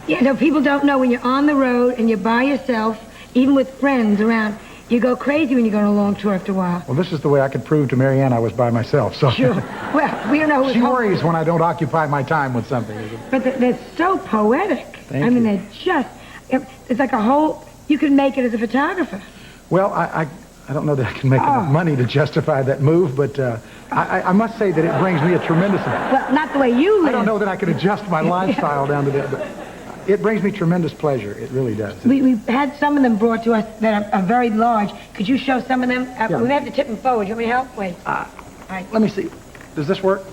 S22: Yeah, no, people don't know when you're on the road and you're by yourself, even with friends around, you go crazy when you go on a long tour after a while.
S4: Well, this is the way I could prove to Marianne I was by myself. So
S22: sure. Well, we don't know who's
S4: She worries when I don't occupy my time with something.
S22: But they're so poetic.
S4: Thank you.
S22: They're just, it's like a whole, you can make it as a photographer.
S4: Well, I don't know that I can make enough money to justify that move, but I must say that it brings me a tremendous...
S22: Well, not the way you live.
S4: I don't know that I can adjust my lifestyle down to that, but it brings me tremendous pleasure. It really does.
S22: We've had some of them brought to us that are very large. Could you show some of them?
S4: Yeah.
S22: We may have to tip them forward. You want me to help? Wait.
S4: Let me see. Does this work?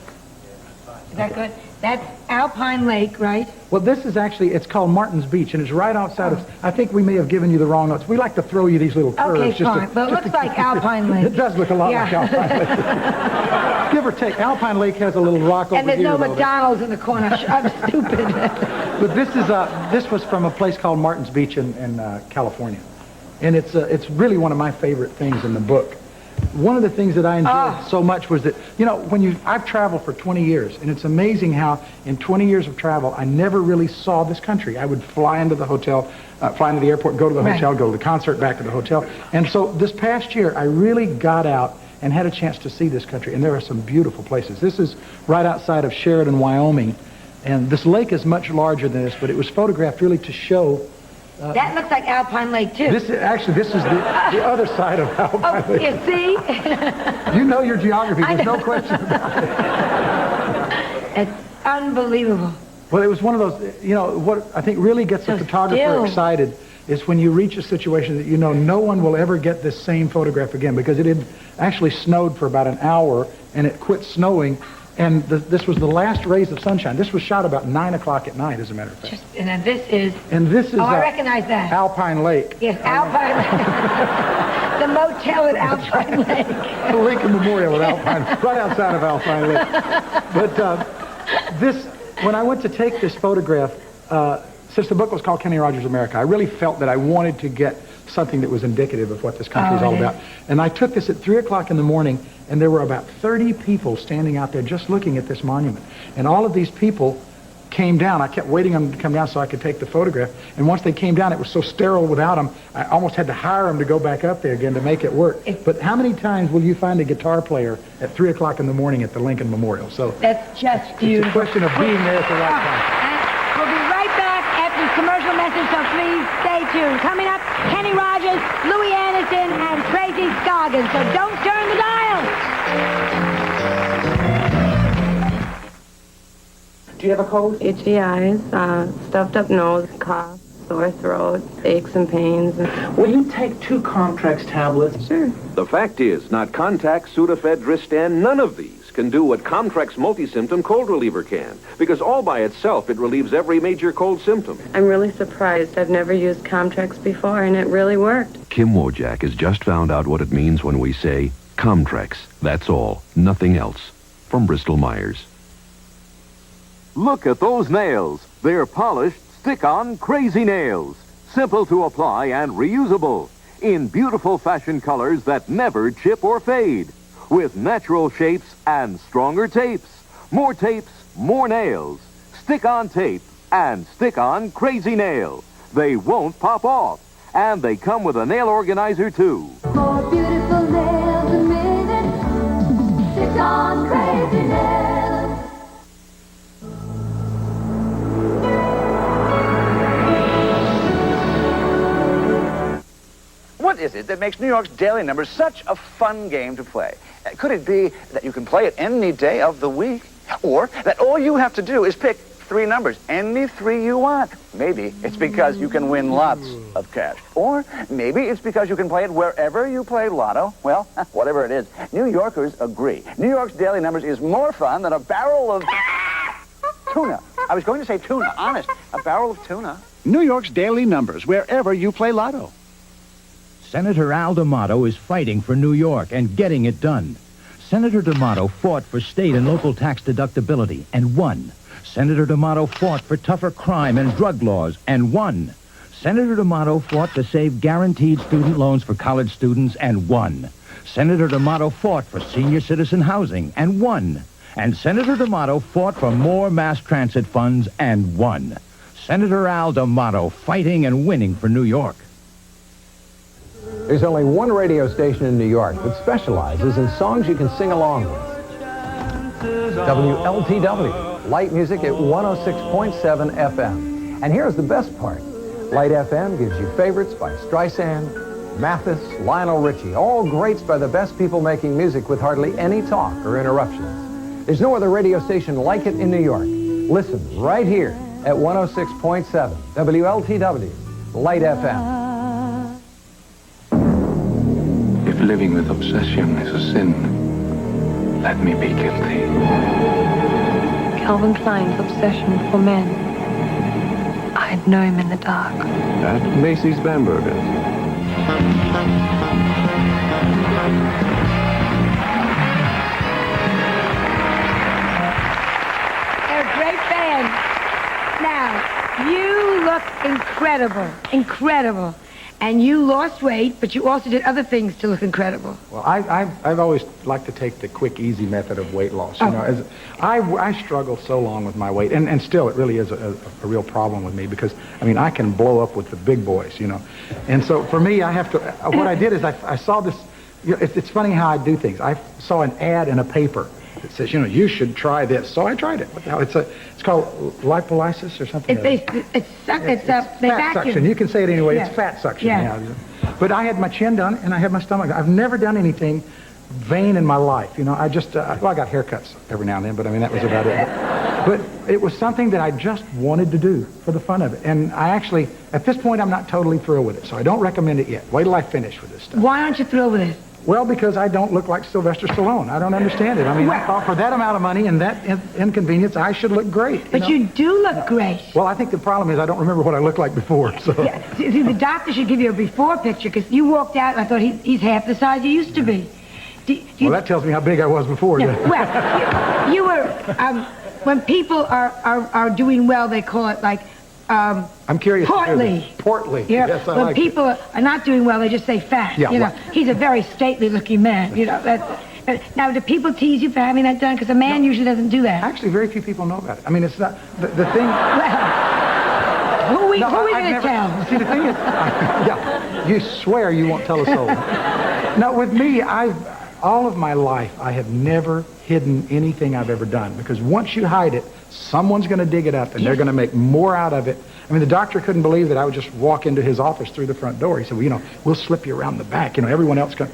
S22: Is that good? That's Alpine Lake, right?
S4: Well, this is actually, it's called Martin's Beach, and it's right outside of, I think we may have given you the wrong notes. We like to throw you these little curves.
S22: Okay, fine, but it looks like Alpine Lake.
S4: It does look a lot like Alpine Lake. Give or take, Alpine Lake has a little rock over here.
S22: And there's no McDonald's in the corner. I'm stupid.
S4: But this was from a place called Martin's Beach in California. And it's really one of my favorite things in the book. One of the things that I enjoyed so much was that, I've traveled for 20 years, and it's amazing how in 20 years of travel, I never really saw this country. I would fly into the hotel, fly into the airport, go to the hotel, go to the concert, back to the hotel. And so this past year, I really got out and had a chance to see this country, and there are some beautiful places. This is right outside of Sheridan, Wyoming, and this lake is much larger than this, but it was photographed really to show
S22: that looks like Alpine Lake, too.
S4: This is the other side of Alpine Lake.
S22: You see?
S4: You know your geography. There's no question about
S22: it. It's unbelievable.
S4: Well, it was one of those, what I think really gets a photographer excited is when you reach a situation that no one will ever get this same photograph again, because it had actually snowed for about an hour, and it quit snowing. And this was the last rays of sunshine. This was shot about 9 o'clock at night, as a matter of fact.
S22: And then this is...
S4: Oh,
S22: I recognize that.
S4: Alpine Lake.
S22: Yes, Alpine Lake. The motel at Alpine Lake.
S4: The Lincoln Memorial at Alpine, right outside of Alpine Lake. But when I went to take this photograph, since the book was called Kenny Rogers America, I really felt that I wanted to get something that was indicative of what this country is all about. And I took this at 3 o'clock in the morning, and there were about 30 people standing out there just looking at this monument. And all of these people came down. I kept waiting on them to come down so I could take the photograph. And once they came down, it was so sterile without them, I almost had to hire them to go back up there again to make it work. But how many times will you find a guitar player at 3 o'clock in the morning at the Lincoln Memorial? So
S22: that's just beautiful.
S4: It's a question of being there at the right time.
S22: We'll be right back after this commercial message, so please stay tuned. Coming up, Kenny Rogers, Louis Anderson, and Tracy Scoggins. So don't turn the dial.
S9: Do you have a cold?
S5: Itchy eyes, stuffed up nose, cough, sore throat, aches and pains.
S9: Will you take 2 Comtrex tablets?
S5: Sure.
S10: The fact is, not Contact, Sudafed, Dristan, none of these can do what Comtrex multi-symptom cold reliever can, because all by itself it relieves every major cold symptom.
S5: I'm really surprised. I've never used Comtrex before, and it really worked.
S3: Kim Wojak has just found out what it means when we say Comtrex. That's all, nothing else. From Bristol-Myers.
S13: Look at those nails. They're polished, stick-on crazy nails. Simple to apply and reusable. In beautiful fashion colors that never chip or fade. With natural shapes and stronger tapes. More tapes, more nails. Stick-on tape and stick-on crazy nail. They won't pop off. And they come with a nail organizer, too.
S27: More beautiful nails a minute. Stick-on crazy nails.
S14: What is it that makes New York's daily numbers such a fun game to play? Could it be that you can play it any day of the week? Or that all you have to do is pick 3 numbers, any 3 you want? Maybe it's because you can win lots of cash. Or maybe it's because you can play it wherever you play Lotto. Well, whatever it is, New Yorkers agree. New York's daily numbers is more fun than a barrel of tuna. I was going to say tuna, honest. A barrel of tuna.
S16: New York's daily numbers, wherever you play Lotto.
S21: Senator Al D'Amato is fighting for New York and getting it done. Senator D'Amato fought for state and local tax deductibility and won. Senator D'Amato fought for tougher crime and drug laws and won. Senator D'Amato fought to save guaranteed student loans for college students and won. Senator D'Amato fought for senior citizen housing and won. And Senator D'Amato fought for more mass transit funds and won. Senator Al D'Amato fighting and winning for New York.
S25: There's only one radio station in New York that specializes in songs you can sing along with. WLTW, light music at 106.7 FM. And here's the best part. Light FM gives you favorites by Streisand, Mathis, Lionel Richie, all greats by the best people making music with hardly any talk or interruptions. There's no other radio station like it in New York. Listen right here at 106.7 WLTW, Light FM.
S6: If living with obsession is a sin, let me be guilty.
S5: Calvin Klein's obsession for men. I'd know him in the dark.
S13: At Macy's Bamberger's.
S22: They're a great band. Now, you look incredible, incredible. And you lost weight, but you also did other things to look incredible.
S4: Well, I've always liked to take the quick, easy method of weight loss. You know, as I struggled so long with my weight, and still it really is a real problem with me because, I mean, I can blow up with the big boys, you know. And so for me, I have to, what I did is I saw this, you know, it's funny how I do things. I saw an ad in a paper that says, you know, you should try this. So I tried it. What the hell? It's called lipolysis or something.
S22: It's fat
S4: suction. You can say it anyway.
S22: Yeah.
S4: It's fat suction.
S22: Yeah.
S4: But I had my chin done and I had my stomach done. I've never done anything vain in my life. You know, I just, well, I got haircuts every now and then, but I mean, that was about it. But it was something that I just wanted to do for the fun of it. And I actually, at this point, I'm not totally thrilled with it. So I don't recommend it yet. Wait till I finish with this stuff.
S22: Why aren't you thrilled with it?
S4: Well, because I don't look like Sylvester Stallone. I don't understand it. I mean, I thought for that amount of money and that inconvenience, I should look great.
S22: But you do look great.
S4: Well, I think the problem is I don't remember what I looked like before. So.
S22: Yeah. See, the doctor should give you a before picture because you walked out and I thought he's half the size he used to be.
S4: Well, that tells me how big I was before.
S22: Yeah. Well, you were, when people are doing well, they call it like,
S4: I'm curious.
S22: Portly.
S4: Portly.
S22: Yeah.
S4: Yes, I
S22: when
S4: like
S22: people are not doing well, they just say fat.
S4: Yeah,
S22: you know,
S4: well.
S22: he's a very stately looking man. You know. Now, do people tease you for having that done? Because a man usually doesn't do that.
S4: Actually, very few people know about it. I mean, it's not the thing.
S22: Well, who are we going to tell?
S4: See, the thing is, yeah, you swear you won't tell a soul. No, with me, all of my life, I have never hidden anything I've ever done because once you hide it, someone's going to dig it up and they're going to make more out of it. I mean, the doctor couldn't believe that I would just walk into his office through the front door. He said, well, you know, we'll slip you around the back. You know, everyone else can.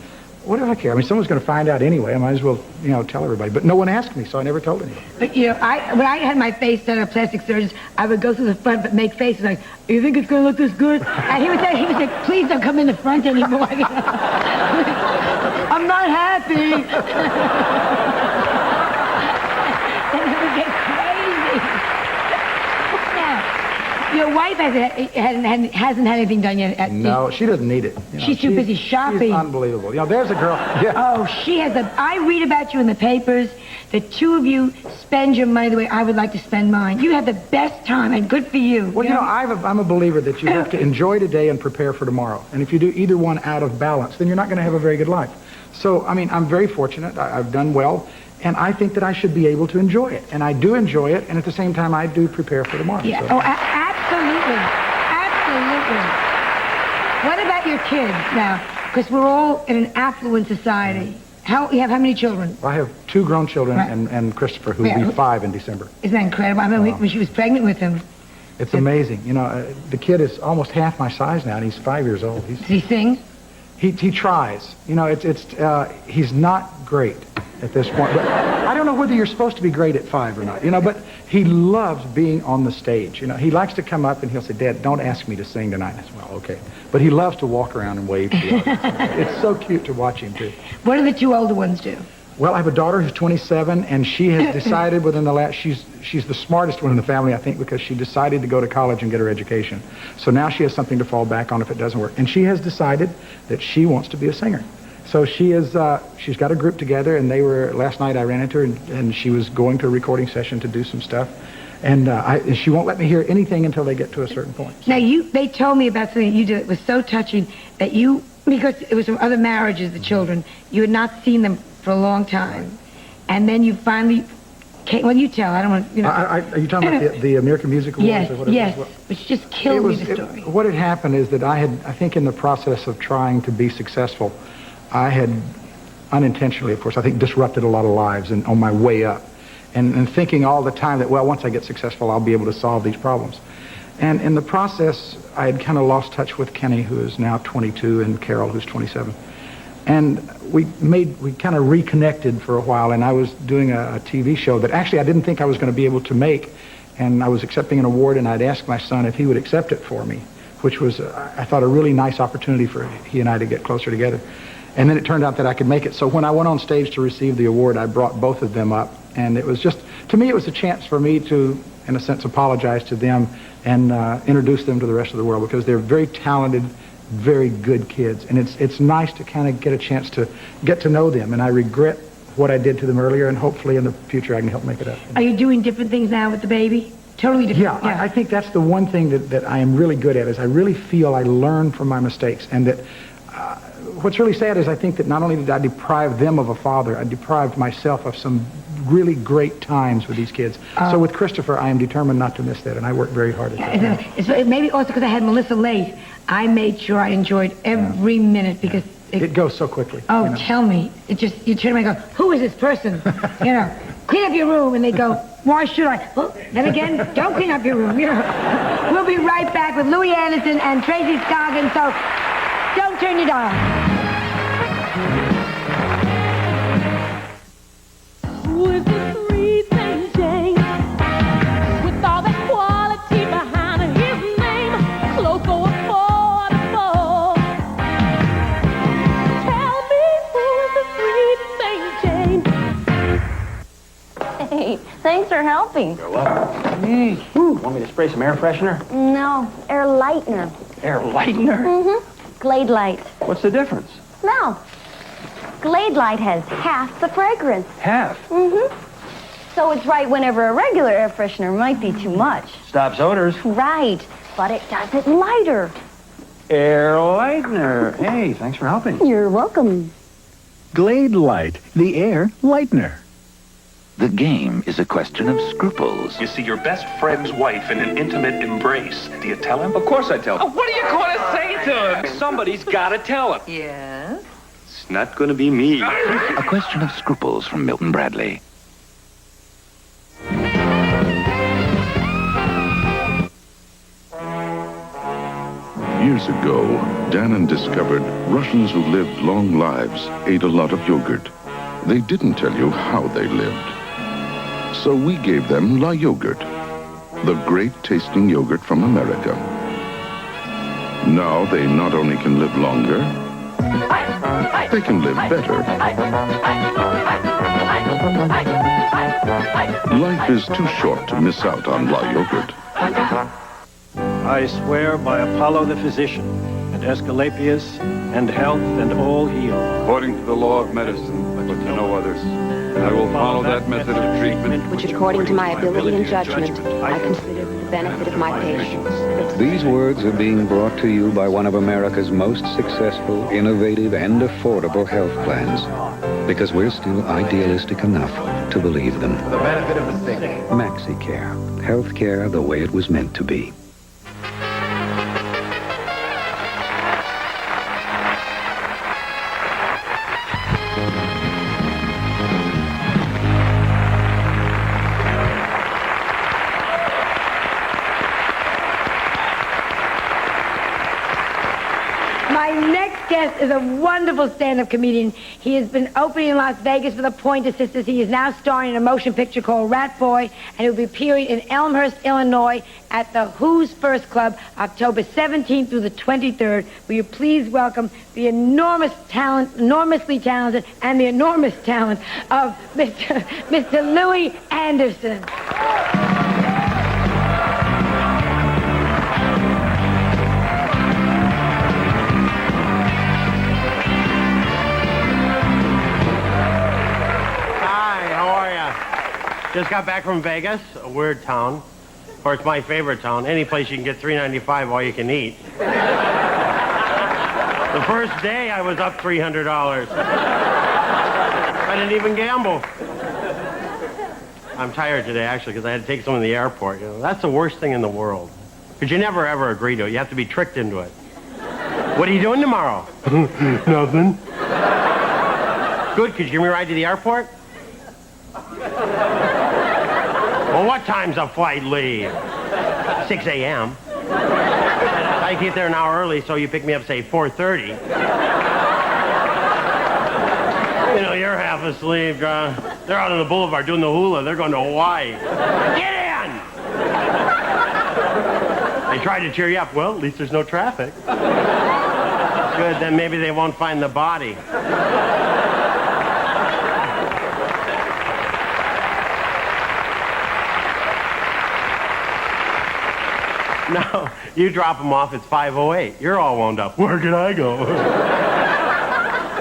S4: What do I care? I mean, someone's going to find out anyway. I might as well, you know, tell everybody. But no one asked me, so I never told anybody.
S22: But, you know, when I had my face done at plastic surgeons, I would go through the front but make faces like, you think it's going to look this good? And he would say, please don't come in the front anymore. I'm not happy. And it would get crazy. Now, your wife hasn't had anything done yet.
S4: No, she doesn't need it. You know,
S22: she's too busy shopping.
S4: She's unbelievable. You know, there's a girl. Yeah.
S22: Oh, she has I read about you in the papers. The two of you spend your money the way I would like to spend mine. You have the best time, and good for you.
S4: Well, you know, I'm a believer that you have to enjoy today and prepare for tomorrow. And if you do either one out of balance, then you're not going to have a very good life. So, I mean, I'm very fortunate. I've done well. And I think that I should be able to enjoy it. And I do enjoy it. And at the same time, I do prepare for tomorrow.
S22: Yeah.
S4: So.
S22: Oh, absolutely. Absolutely. What about your kids now? Because we're all in an affluent society. You have how many children?
S4: I have 2 grown children
S22: Right.
S4: and Christopher, who will be 5 in December.
S22: Isn't that incredible? I mean, when she was pregnant with him.
S4: It's amazing. You know, the kid is almost half my size now, and he's 5 years old.
S22: Does he sing?
S4: He tries. You know, he's not great at this point. But I don't know whether you're supposed to be great at 5 or not, you know, but he loves being on the stage. You know, he likes to come up and he'll say, Dad, don't ask me to sing tonight. I said, well, okay. But he loves to walk around and wave to the audience. It's so cute to watch him, too.
S22: What do the 2 older ones do?
S4: Well, I have a daughter who's 27, and she has decided within the last, she's the smartest one in the family, I think, because she decided to go to college and get her education. So now she has something to fall back on if it doesn't work. And she has decided that she wants to be a singer. So she's got a group together, and last night I ran into her, and she was going to a recording session to do some stuff. And she won't let me hear anything until they get to a certain point.
S22: Now, they told me about something you did that was so touching that because it was from other marriages, the children, you had not seen them for a long time. And then you finally came, well, you tell, I don't want to, you know.
S4: Are you talking about the American Music Awards?
S22: Yes,
S4: or whatever?
S22: yes, which just killed me, the story.
S4: What had happened is that I think in the process of trying to be successful, I had unintentionally, of course, I think disrupted a lot of lives and on my way up. And thinking all the time that, well, once I get successful, I'll be able to solve these problems. And in the process, I had kind of lost touch with Kenny, who is now 22, and Carol, who's 27. And we kind of reconnected for a while, and I was doing a TV show that actually I didn't think I was going to be able to make, and I was accepting an award, and I'd asked my son if he would accept it for me, which was, I thought, a really nice opportunity for he and I to get closer together. And then it turned out that I could make it. So when I went on stage to receive the award, I brought both of them up, And it was just, to me, it was a chance for me to, in a sense, apologize to them and introduce them to the rest of the world, because they're very talented, very good kids. And it's nice to kind of get a chance to get to know them. And I regret what I did to them earlier, and hopefully in the future I can help make it up.
S22: Are you doing different things now with the baby? Totally different.
S4: Yeah, I think that's the one thing that I am really good at, is I really feel I learn from my mistakes. And that what's really sad is I think that not only did I deprive them of a father, I deprived myself of some really great times with these kids. So with Christopher, I am determined not to miss that, and I work very hard at that.
S22: So maybe also because I had Melissa late, I made sure I enjoyed every minute, because
S4: it goes so quickly.
S22: Oh, you know? Tell me. It just, you turn around and go, who is this person? You know, clean up your room. And they go, why should I? Well, then again, don't clean up your room. You know. We'll be right back with Louis Anderson and Tracy Scoggin, so don't turn your dial.
S27: With the three things, Jane, with all that quality behind his name, close or affordable. Tell me who's the three things, Jane.
S1: Hey, thanks for helping.
S12: You're welcome. Want me to spray some air freshener?
S1: No, air lightener.
S12: Air lightener?
S1: Mm-hmm. Glade Light.
S12: What's the difference?
S1: Now, Glade Light has half the fragrance.
S12: Half?
S1: Mm-hmm. So it's right whenever a regular air freshener might be too much.
S12: Stops odors.
S1: Right, but it does it lighter.
S12: Air lightener. Hey, thanks for helping.
S1: You're welcome.
S16: Glade Light, the air lightener.
S2: The game is a question of scruples.
S7: You see your best friend's wife in an intimate embrace. Do you tell him?
S12: Of course I tell him.
S7: What are you going to say to him? Somebody's got to tell him.
S1: Yes?
S7: It's not going to be me.
S2: A question of scruples from Milton Bradley.
S11: Years ago, Dannon discovered Russians who lived long lives ate a lot of yogurt. They didn't tell you how they lived. So we gave them La Yogurt, the great tasting yogurt from America. Now they not only can live longer, they can live better. Life is too short to miss out on La Yogurt.
S19: I swear by Apollo the physician, and Aesculapius, and health and all heal.
S17: According to the law of medicine, but to no others, I will follow that method of treatment
S18: which according to my ability and judgment, I consider for the benefit of my patients.
S20: These words are being brought to you by one of America's most successful, innovative, and affordable health plans, because we're still idealistic enough to believe them.
S15: For the benefit of the sick.
S20: MaxiCare. Health care the way it was meant to be.
S22: Is a wonderful stand-up comedian. He has been opening in Las Vegas for the Pointer Sisters. He is now starring in a motion picture called Rat Boy, and it will be appearing in Elmhurst, Illinois at the Who's First Club, October 17th through the 23rd. Will you please welcome the enormously talented, and the enormous talent of Mr. Louis Anderson.
S28: Just got back from Vegas, a weird town. Of course, my favorite town. Any place you can get $3.95 all you can eat. The first day, I was up $300. I didn't even gamble. I'm tired today, actually, because I had to take someone to the airport. You know, that's the worst thing in the world. Because you never, ever agree to it. You have to be tricked into it. What are you doing tomorrow? Nothing. Good, could you give me a ride to the airport? Well, what time's the flight leave? 6 a.m. I get there an hour early, so you pick me up, say, 4:30. You know, you're half asleep. They're out on the boulevard doing the hula. They're going to Hawaii. Get in! They try to cheer you up. Well, at least there's no traffic. Good, then maybe they won't find the body. No, you drop them off, it's 5:08. You're all wound up. Where can I go?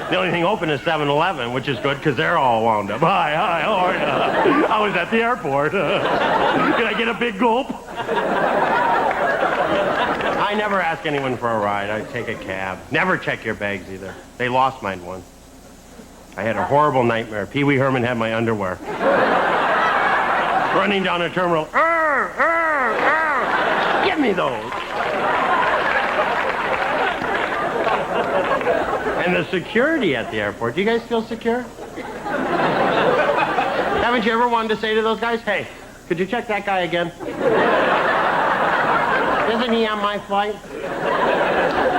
S28: The only thing open is 7-Eleven, which is good because they're all wound up. Hi, how are you? I was at the airport. Can I get a big gulp? I never ask anyone for a ride. I take a cab. Never check your bags either. They lost mine once. I had a horrible nightmare. Pee Wee Herman had my underwear. Running down a terminal. Give me those. And the security at the airport. Do you guys feel secure? Haven't you ever wanted to say to those guys, hey, could you check that guy again? Isn't he on my flight?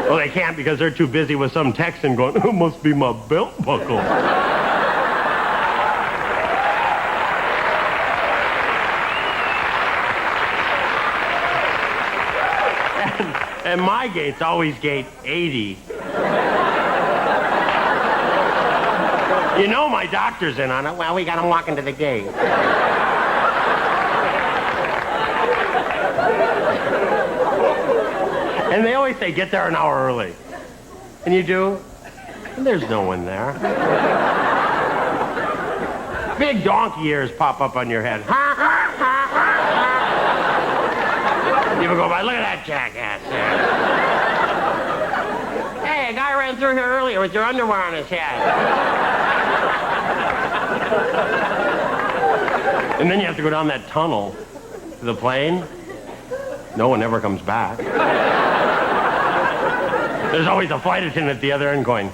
S28: Well, they can't because they're too busy with some Texan going, it must be my belt buckle. And my gate's always gate 80. You know my doctor's in on it. Well, we got him walking to the gate. And they always say, get there an hour early. And you do? And there's no one there. Big donkey ears pop up on your head. You ever go by, look at that jackass there. Hey, a guy ran through here earlier with your underwear on his head. And then you have to go down that tunnel to the plane. No one ever comes back. There's always a flight attendant at the other end going.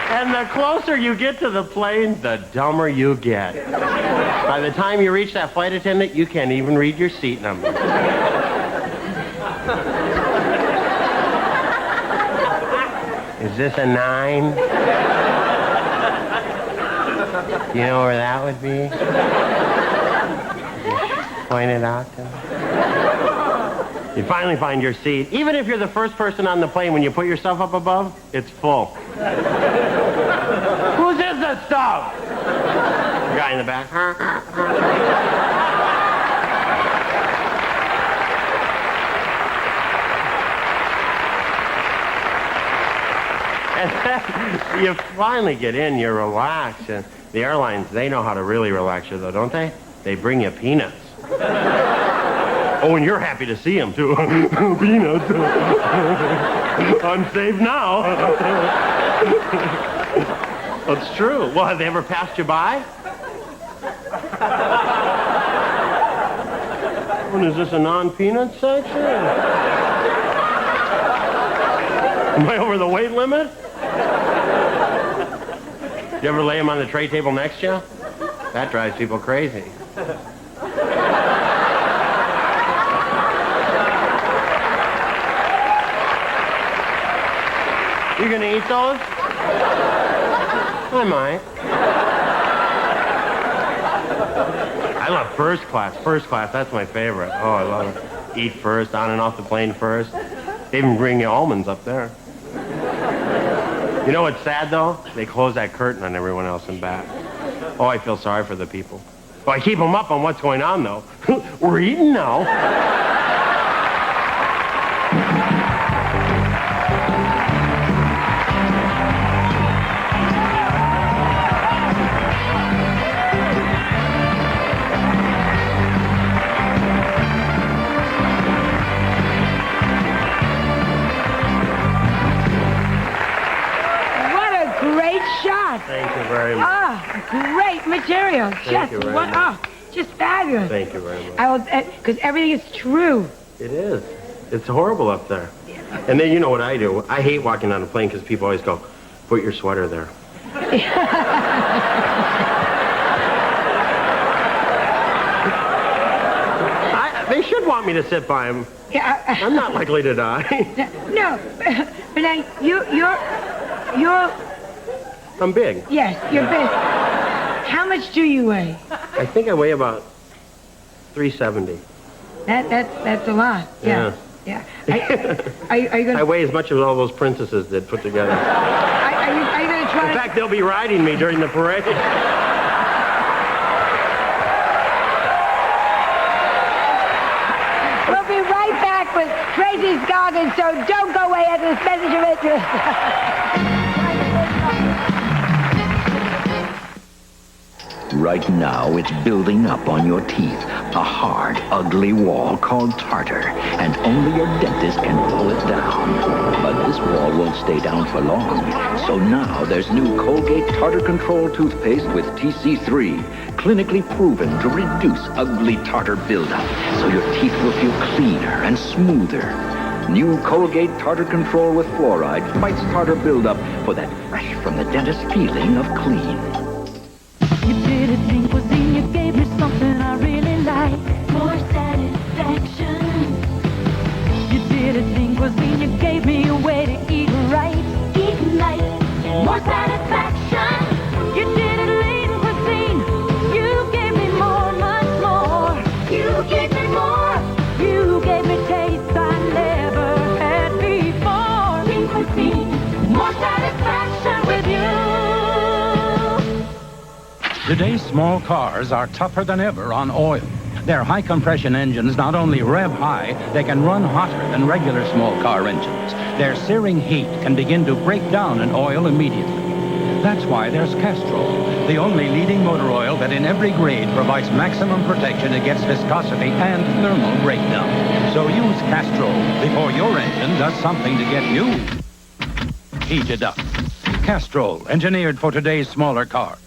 S28: And the closer you get to the plane, the dumber you get. By the time you reach that flight attendant, you can't even read your seat number. Is this a 9? You know where that would be? Point it out to me. You finally find your seat. Even if you're the first person on the plane, when you put yourself up above, it's full. Whose is this stuff? The guy in the back. And then you finally get in, you're relaxed, and the airlines, they know how to really relax you, though, don't they? They bring you peanuts. Oh, and you're happy to see them, too. Peanuts. I'm safe now. That's true. Well, have they ever passed you by? What, is this a non-peanut section? Am I over the weight limit? You ever lay them on the tray table next to you? That drives people crazy. You gonna eat those? I might. I love first class. First class, that's my favorite. Oh, I love it. Eat first, on and off the plane first. They even bring you almonds up there. You know what's sad, though? They close that curtain on everyone else in back. Oh, I feel sorry for the people. Well, I keep them up on what's going on, though. We're eating now. Thank you very much.
S22: Oh, great material.
S28: Thank you very much.
S22: Oh, just fabulous.
S28: Thank you very much.
S22: I will, because everything is true.
S28: It is. It's horrible up there. And then you know what I do. I hate walking on a plane because people always go, put your sweater there. They should want me to sit by him.
S22: Yeah,
S28: I'm not likely to die.
S22: No, but now you're.
S28: I'm big.
S22: Yes, you're big. How much do you weigh?
S28: I think I weigh about 370.
S22: That's a lot. Yeah. Are you gonna?
S28: I weigh as much as all those princesses did put together.
S22: Are you gonna try?
S28: In fact, they'll be riding me during the parade.
S22: We'll be right back with Tracy Scoggins, so don't go away after this message of interest.
S2: Right now, it's building up on your teeth. A hard, ugly wall called tartar, and only your dentist can pull it down. But this wall won't stay down for long. So now there's new Colgate Tartar Control toothpaste with TC3, clinically proven to reduce ugly tartar buildup, so your teeth will feel cleaner and smoother. New Colgate Tartar Control with fluoride fights tartar buildup for that fresh from the dentist feeling of clean.
S27: You did a thing cuisine, you gave me something I really like. More satisfaction. You did a thing cuisine, you gave me a way to eat right. Eat right. More satisfaction. You did a lean cuisine, you gave me more, much more. You gave me more. You gave me taste I never had before. Lean cuisine, more satisfaction with you.
S21: Today's small cars are tougher than ever on oil. Their high-compression engines not only rev high, they can run hotter than regular small car engines. Their searing heat can begin to break down an oil immediately. That's why there's Castrol, the only leading motor oil that in every grade provides maximum protection against viscosity and thermal breakdown. So use Castrol before your engine does something to get you heated up. Castrol, engineered for today's smaller cars.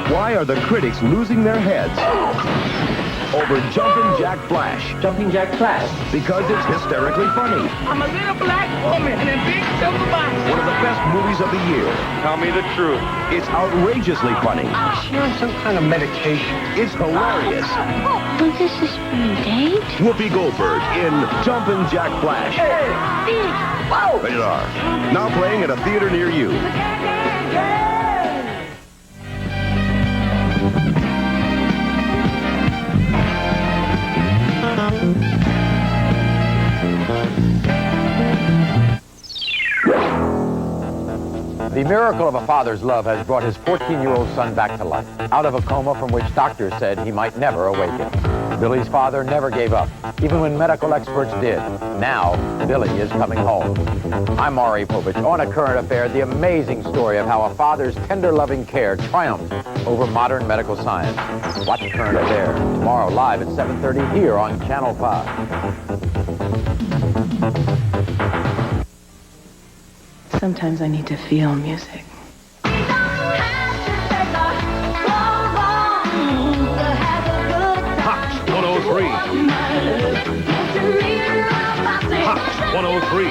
S12: Why are the critics losing their heads over Jumpin' Jack Flash?
S3: Jumping Jack Flash.
S12: Because it's hysterically funny.
S3: I'm a little black woman in a big silver box.
S12: One of the best movies of the year.
S3: Tell me the truth.
S12: It's outrageously funny.
S3: She on some kind of medication.
S12: It's hilarious.
S27: Was this a spring date?
S12: Whoopi Goldberg in Jumpin' Jack Flash.
S3: Whoa!
S12: Rated R. Now playing at a theater near you.
S25: The miracle of a father's love has brought his 14-year-old son back to life, out of a coma from which doctors said he might never awaken. Billy's father never gave up, even when medical experts did. Now, Billy is coming home. I'm Maury Povich. On A Current Affair, the amazing story of how a father's tender, loving care triumphed over modern medical science. Watch A Current Affair tomorrow live at 7:30 here on Channel 5.
S18: Sometimes I need to feel music.
S12: Hot 103. Hot 103.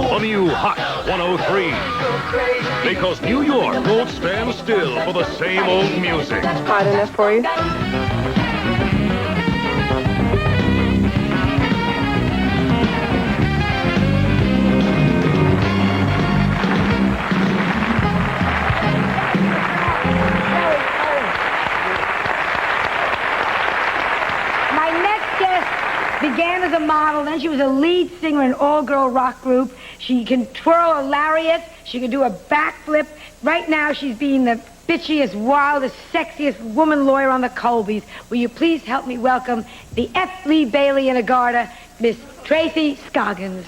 S12: On you, Hot 103. Because New York won't stand still for the same old music.
S18: Hot enough for you?
S22: Began as a model, then she was a lead singer in an all-girl rock group. She can twirl a lariat. She can do a backflip. Right now, she's being the bitchiest, wildest, sexiest woman lawyer on the Colbys. Will you please help me welcome the F. Lee Bailey in a Garter, Miss Tracy Scoggins.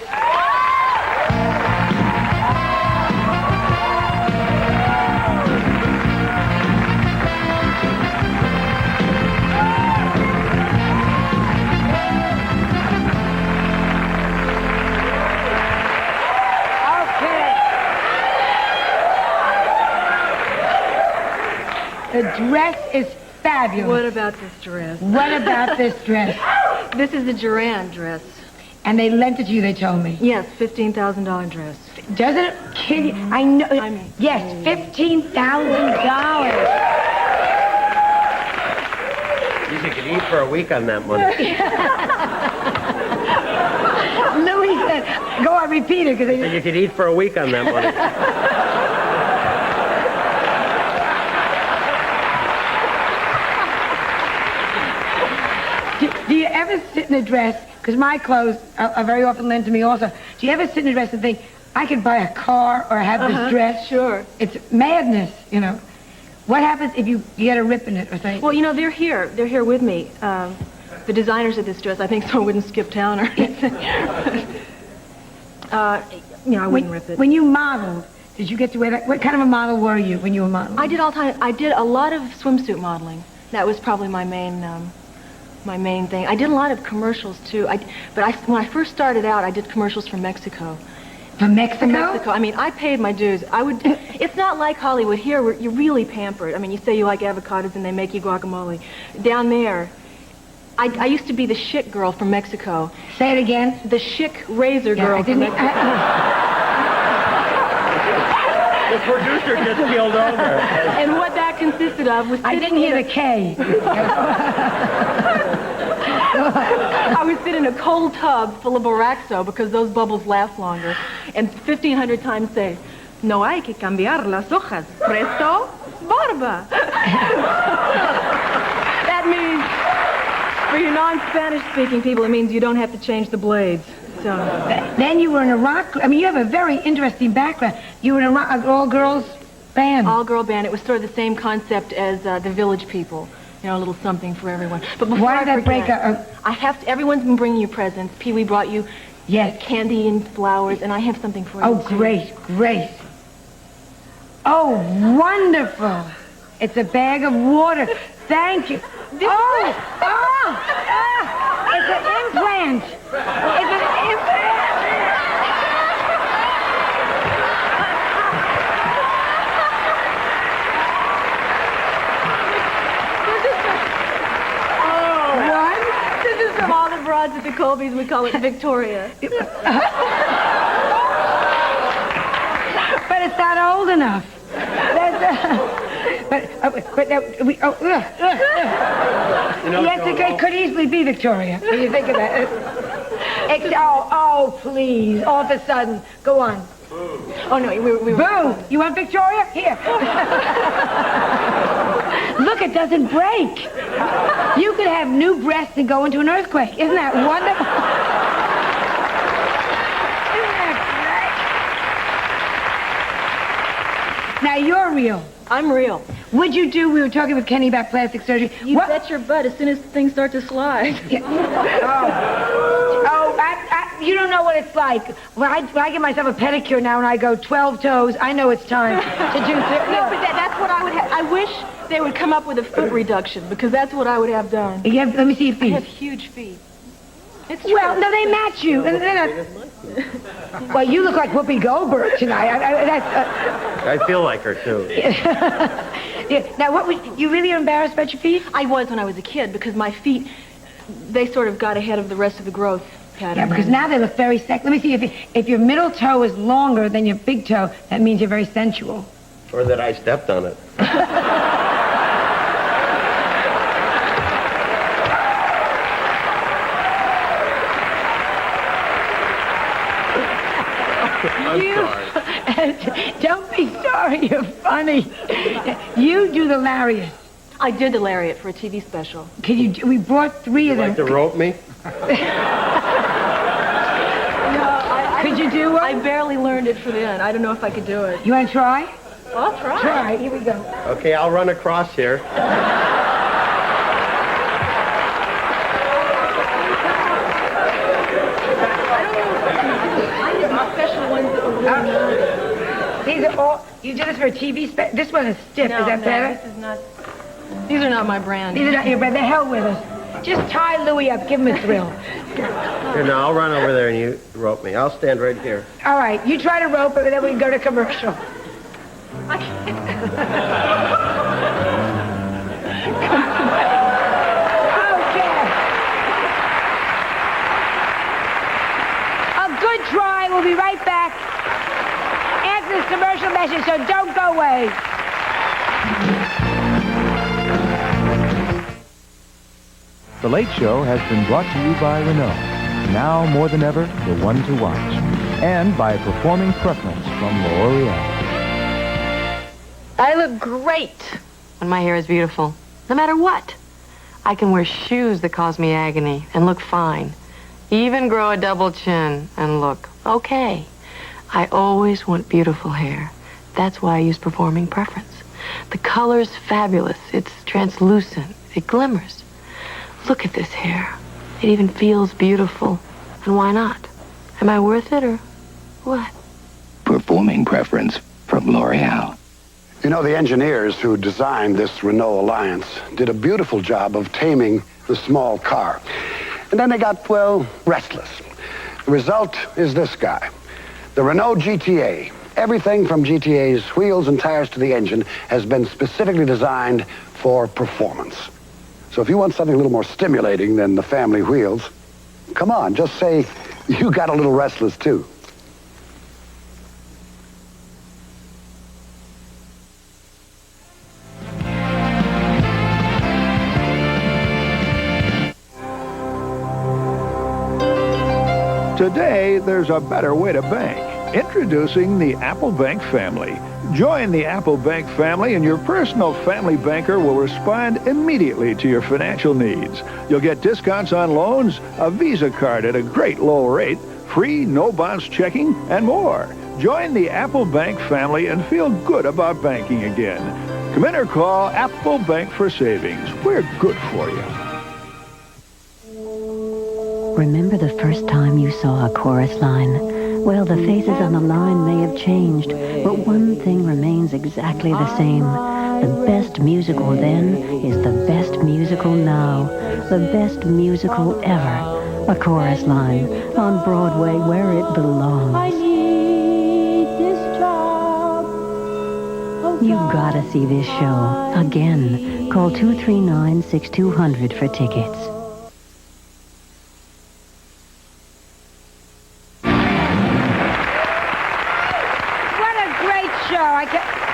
S22: The dress is fabulous.
S8: What about this dress?
S22: What about this dress?
S8: This is the Duran dress.
S22: And they lent it to you, they told me.
S8: Yes, $15,000 dress.
S22: Doesn't it kill you? I know. Yes, $15,000.
S28: You could eat for a week on that money.
S22: Louis said, go on, repeat it.
S28: You could eat for a week on that money.
S22: Do you ever ever sit in a dress, because my clothes are very often lent to me also, do you ever sit in a dress and think, I could buy a car or have this dress?
S8: Sure.
S22: It's madness, you know. What happens if you get a rip in it or something?
S8: Well, you know, they're here. They're here with me. The designers of this dress, I think someone wouldn't skip town or anything. I wouldn't rip it.
S22: When you modeled, did you get to wear that? What kind of a model were you when you were modeling?
S8: I did all time. I did a lot of swimsuit modeling. That was probably my main thing. I did a lot of commercials too. When I first started out, I did commercials for Mexico.
S22: From Mexico?
S8: From Mexico. I mean, I paid my dues. It's not like Hollywood here where you're really pampered. I mean, you say you like avocados and they make you guacamole. Down there, I used to be the chic girl from Mexico.
S22: Say it again.
S8: The chic razor girl from Mexico.
S28: The producer gets killed over.
S8: And what that consisted of was
S22: I didn't hear the K.
S8: I would sit in a cold tub full of Boraxo because those bubbles last longer, and 1,500 times say, "No hay que cambiar las hojas. Presto, barba." That means, for you non-Spanish speaking people, it means you don't have to change the blades. So.
S22: Then you were in a rock. I mean, you have a very interesting background. You were in an all-girls band.
S8: All-girl band. It was sort of the same concept as the Village People. You know, a little something for everyone. But before
S22: Why did that break up?
S8: I have to. Everyone's been bringing you presents. Pee Wee brought you candy and flowers, and I have something for you.
S22: Oh, great, great. Oh, wonderful. It's a bag of water. Thank you. It's an implant. It's an implant.
S8: This is from all the broads at the Colbys. We call it Victoria.
S22: But it's not old enough. Yes, it could easily be Victoria. When you think of that. Please! All of a sudden, go on.
S8: Oh no, we
S22: Boo! You want Victoria? Here. Look, it doesn't break. You could have new breasts and go into an earthquake. Isn't that wonderful? Isn't that great? Now you're real.
S8: I'm real.
S22: Would you do? We were talking with Kenny about plastic surgery.
S8: You bet your butt as soon as things start to slide.
S22: You don't know what it's like. When I give myself a pedicure now and I go 12 toes, I know it's time to do.
S8: No, but that's what I would have. I wish they would come up with a foot reduction because that's what I would have done.
S22: Let me see your feet.
S8: I have huge feet. It's true.
S22: Well, no, they match you. Well, you look like Whoopi Goldberg tonight.
S28: I feel like her too.
S22: Now, you really are embarrassed about your feet?
S8: I was when I was a kid because my feet, they sort of got ahead of the rest of the growth pattern.
S22: Yeah, because now they look very sexy. Let me see if your middle toe is longer than your big toe. That means you're very sensual.
S28: Or that I stepped on it.
S22: Don't be sorry. You're funny. You do the lariat.
S8: I did the lariat for a TV special.
S22: We brought 3 of them.
S28: Like to rope me?
S22: Could you do it?
S8: I barely learned it for then. I don't know if I could do it.
S22: You want to try?
S8: I'll try.
S22: Try. Here we go.
S28: Okay, I'll run across here.
S22: These are all. You did this for a TV special. This one is stiff.
S8: No,
S22: is that better?
S8: This is not. These are not my brand.
S22: These are not your brand. The hell with us. Just tie Louie up. Give him a thrill.
S28: Here, now I'll run over there and you rope me. I'll stand right here.
S22: All right. You try to rope it, and then we can go to commercial. Good try. We'll be right back after this commercial message, so don't go away.
S5: The Late Show has been brought to you by Renault. Now more than ever, the one to watch. And by Performing Preference from L'Oreal.
S18: I look great when my hair is beautiful, no matter what.
S6: I can wear shoes that cause me agony and look fine. Even grow a double chin and look okay. I always want beautiful hair. That's why I use Performing Preference. The color's fabulous. It's translucent. It glimmers. Look at this hair. It even feels beautiful. And why not? Am I worth it or what?
S2: Performing Preference from L'Oreal.
S9: You know, the engineers who designed this Renault Alliance did a beautiful job of taming the small car. And then they got, well, restless. The result is this guy, the Renault GTA. Everything from GTA's wheels and tires to the engine has been specifically designed for performance. So if you want something a little more stimulating than the family wheels, come on, just say you got a little restless too.
S10: Today, there's a better way to bank. Introducing the Apple Bank family. Join the Apple Bank family and your personal family banker will respond immediately to your financial needs. You'll get discounts on loans, a Visa card at a great low rate, free no-bounce checking, and more. Join the Apple Bank family and feel good about banking again. Come in or call Apple Bank for savings. We're good for you.
S13: Remember the first time you saw a chorus line? Well, the faces on the line may have changed, but one thing remains exactly the same. The best musical then is the best musical now. The best musical ever. A chorus line on Broadway where it belongs.
S27: I need this job.
S13: You gotta see this show. Again, call 239-6200 for tickets.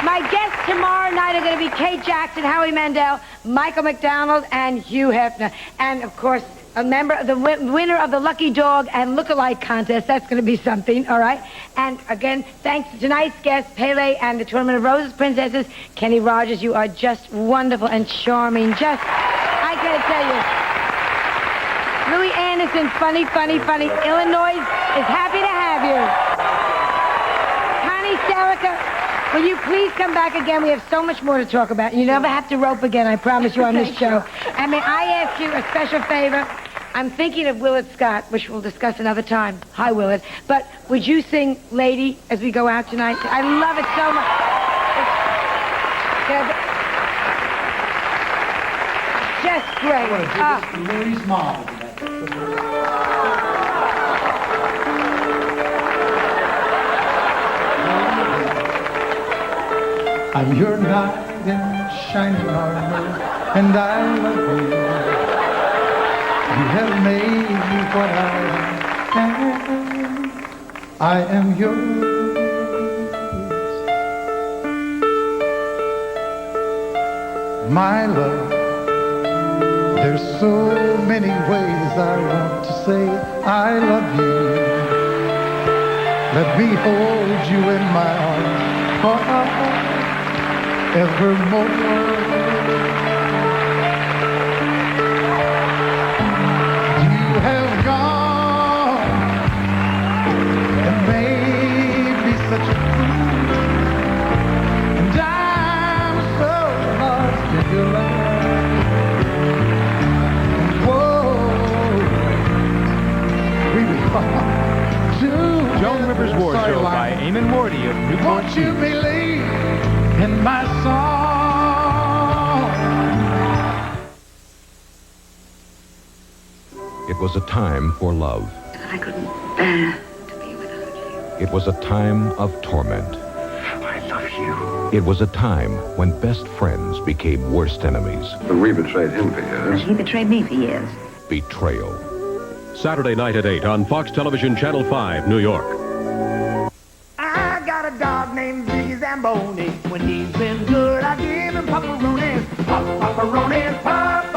S22: My guests tomorrow night are going to be Kate Jackson, Howie Mandel, Michael McDonald, and Hugh Hefner. And, of course, a member of the winner of the Lucky Dog and Look-alike contest. That's going to be something, all right? And, again, thanks to tonight's guests, Pele and the Tournament of Roses Princesses. Kenny Rogers, you are just wonderful and charming. Just, I got to tell you, Louis Anderson, funny. Illinois is happy to have you. Connie Sterica, will you please come back again? We have so much more to talk about. You never have to rope again, I promise you, on this show. And may I ask you a special favor? I'm thinking of Willard Scott, which we'll discuss another time. Hi, Willard. But would you sing Lady as we go out tonight? I love it so much. Just great.
S4: I want to do this for Louie's mom. I'm your knight in shining armor, and I love you. You have made me what I am. I am yours. My love, there's so many ways I want to say I love you. Let me hold you in my arms evermore. You have gone and made me such a fool, and I'm so lost in your love. Whoa, we belong to
S5: Joan Rivers War Show by Eamon Morty of Newport.
S4: Won't you believe in my song?
S12: It was a time for love.
S14: I couldn't bear to be without you.
S12: It was a time of torment.
S14: I love you.
S12: It was a time when best friends became worst enemies.
S14: We betrayed him for years. He betrayed me for years.
S12: Betrayal. Saturday night at 8 on Fox Television Channel 5, New York.
S3: I got a dog named Ziggy Zamboni. When he's been good, I give him pepperonis. Pepperonis, pop.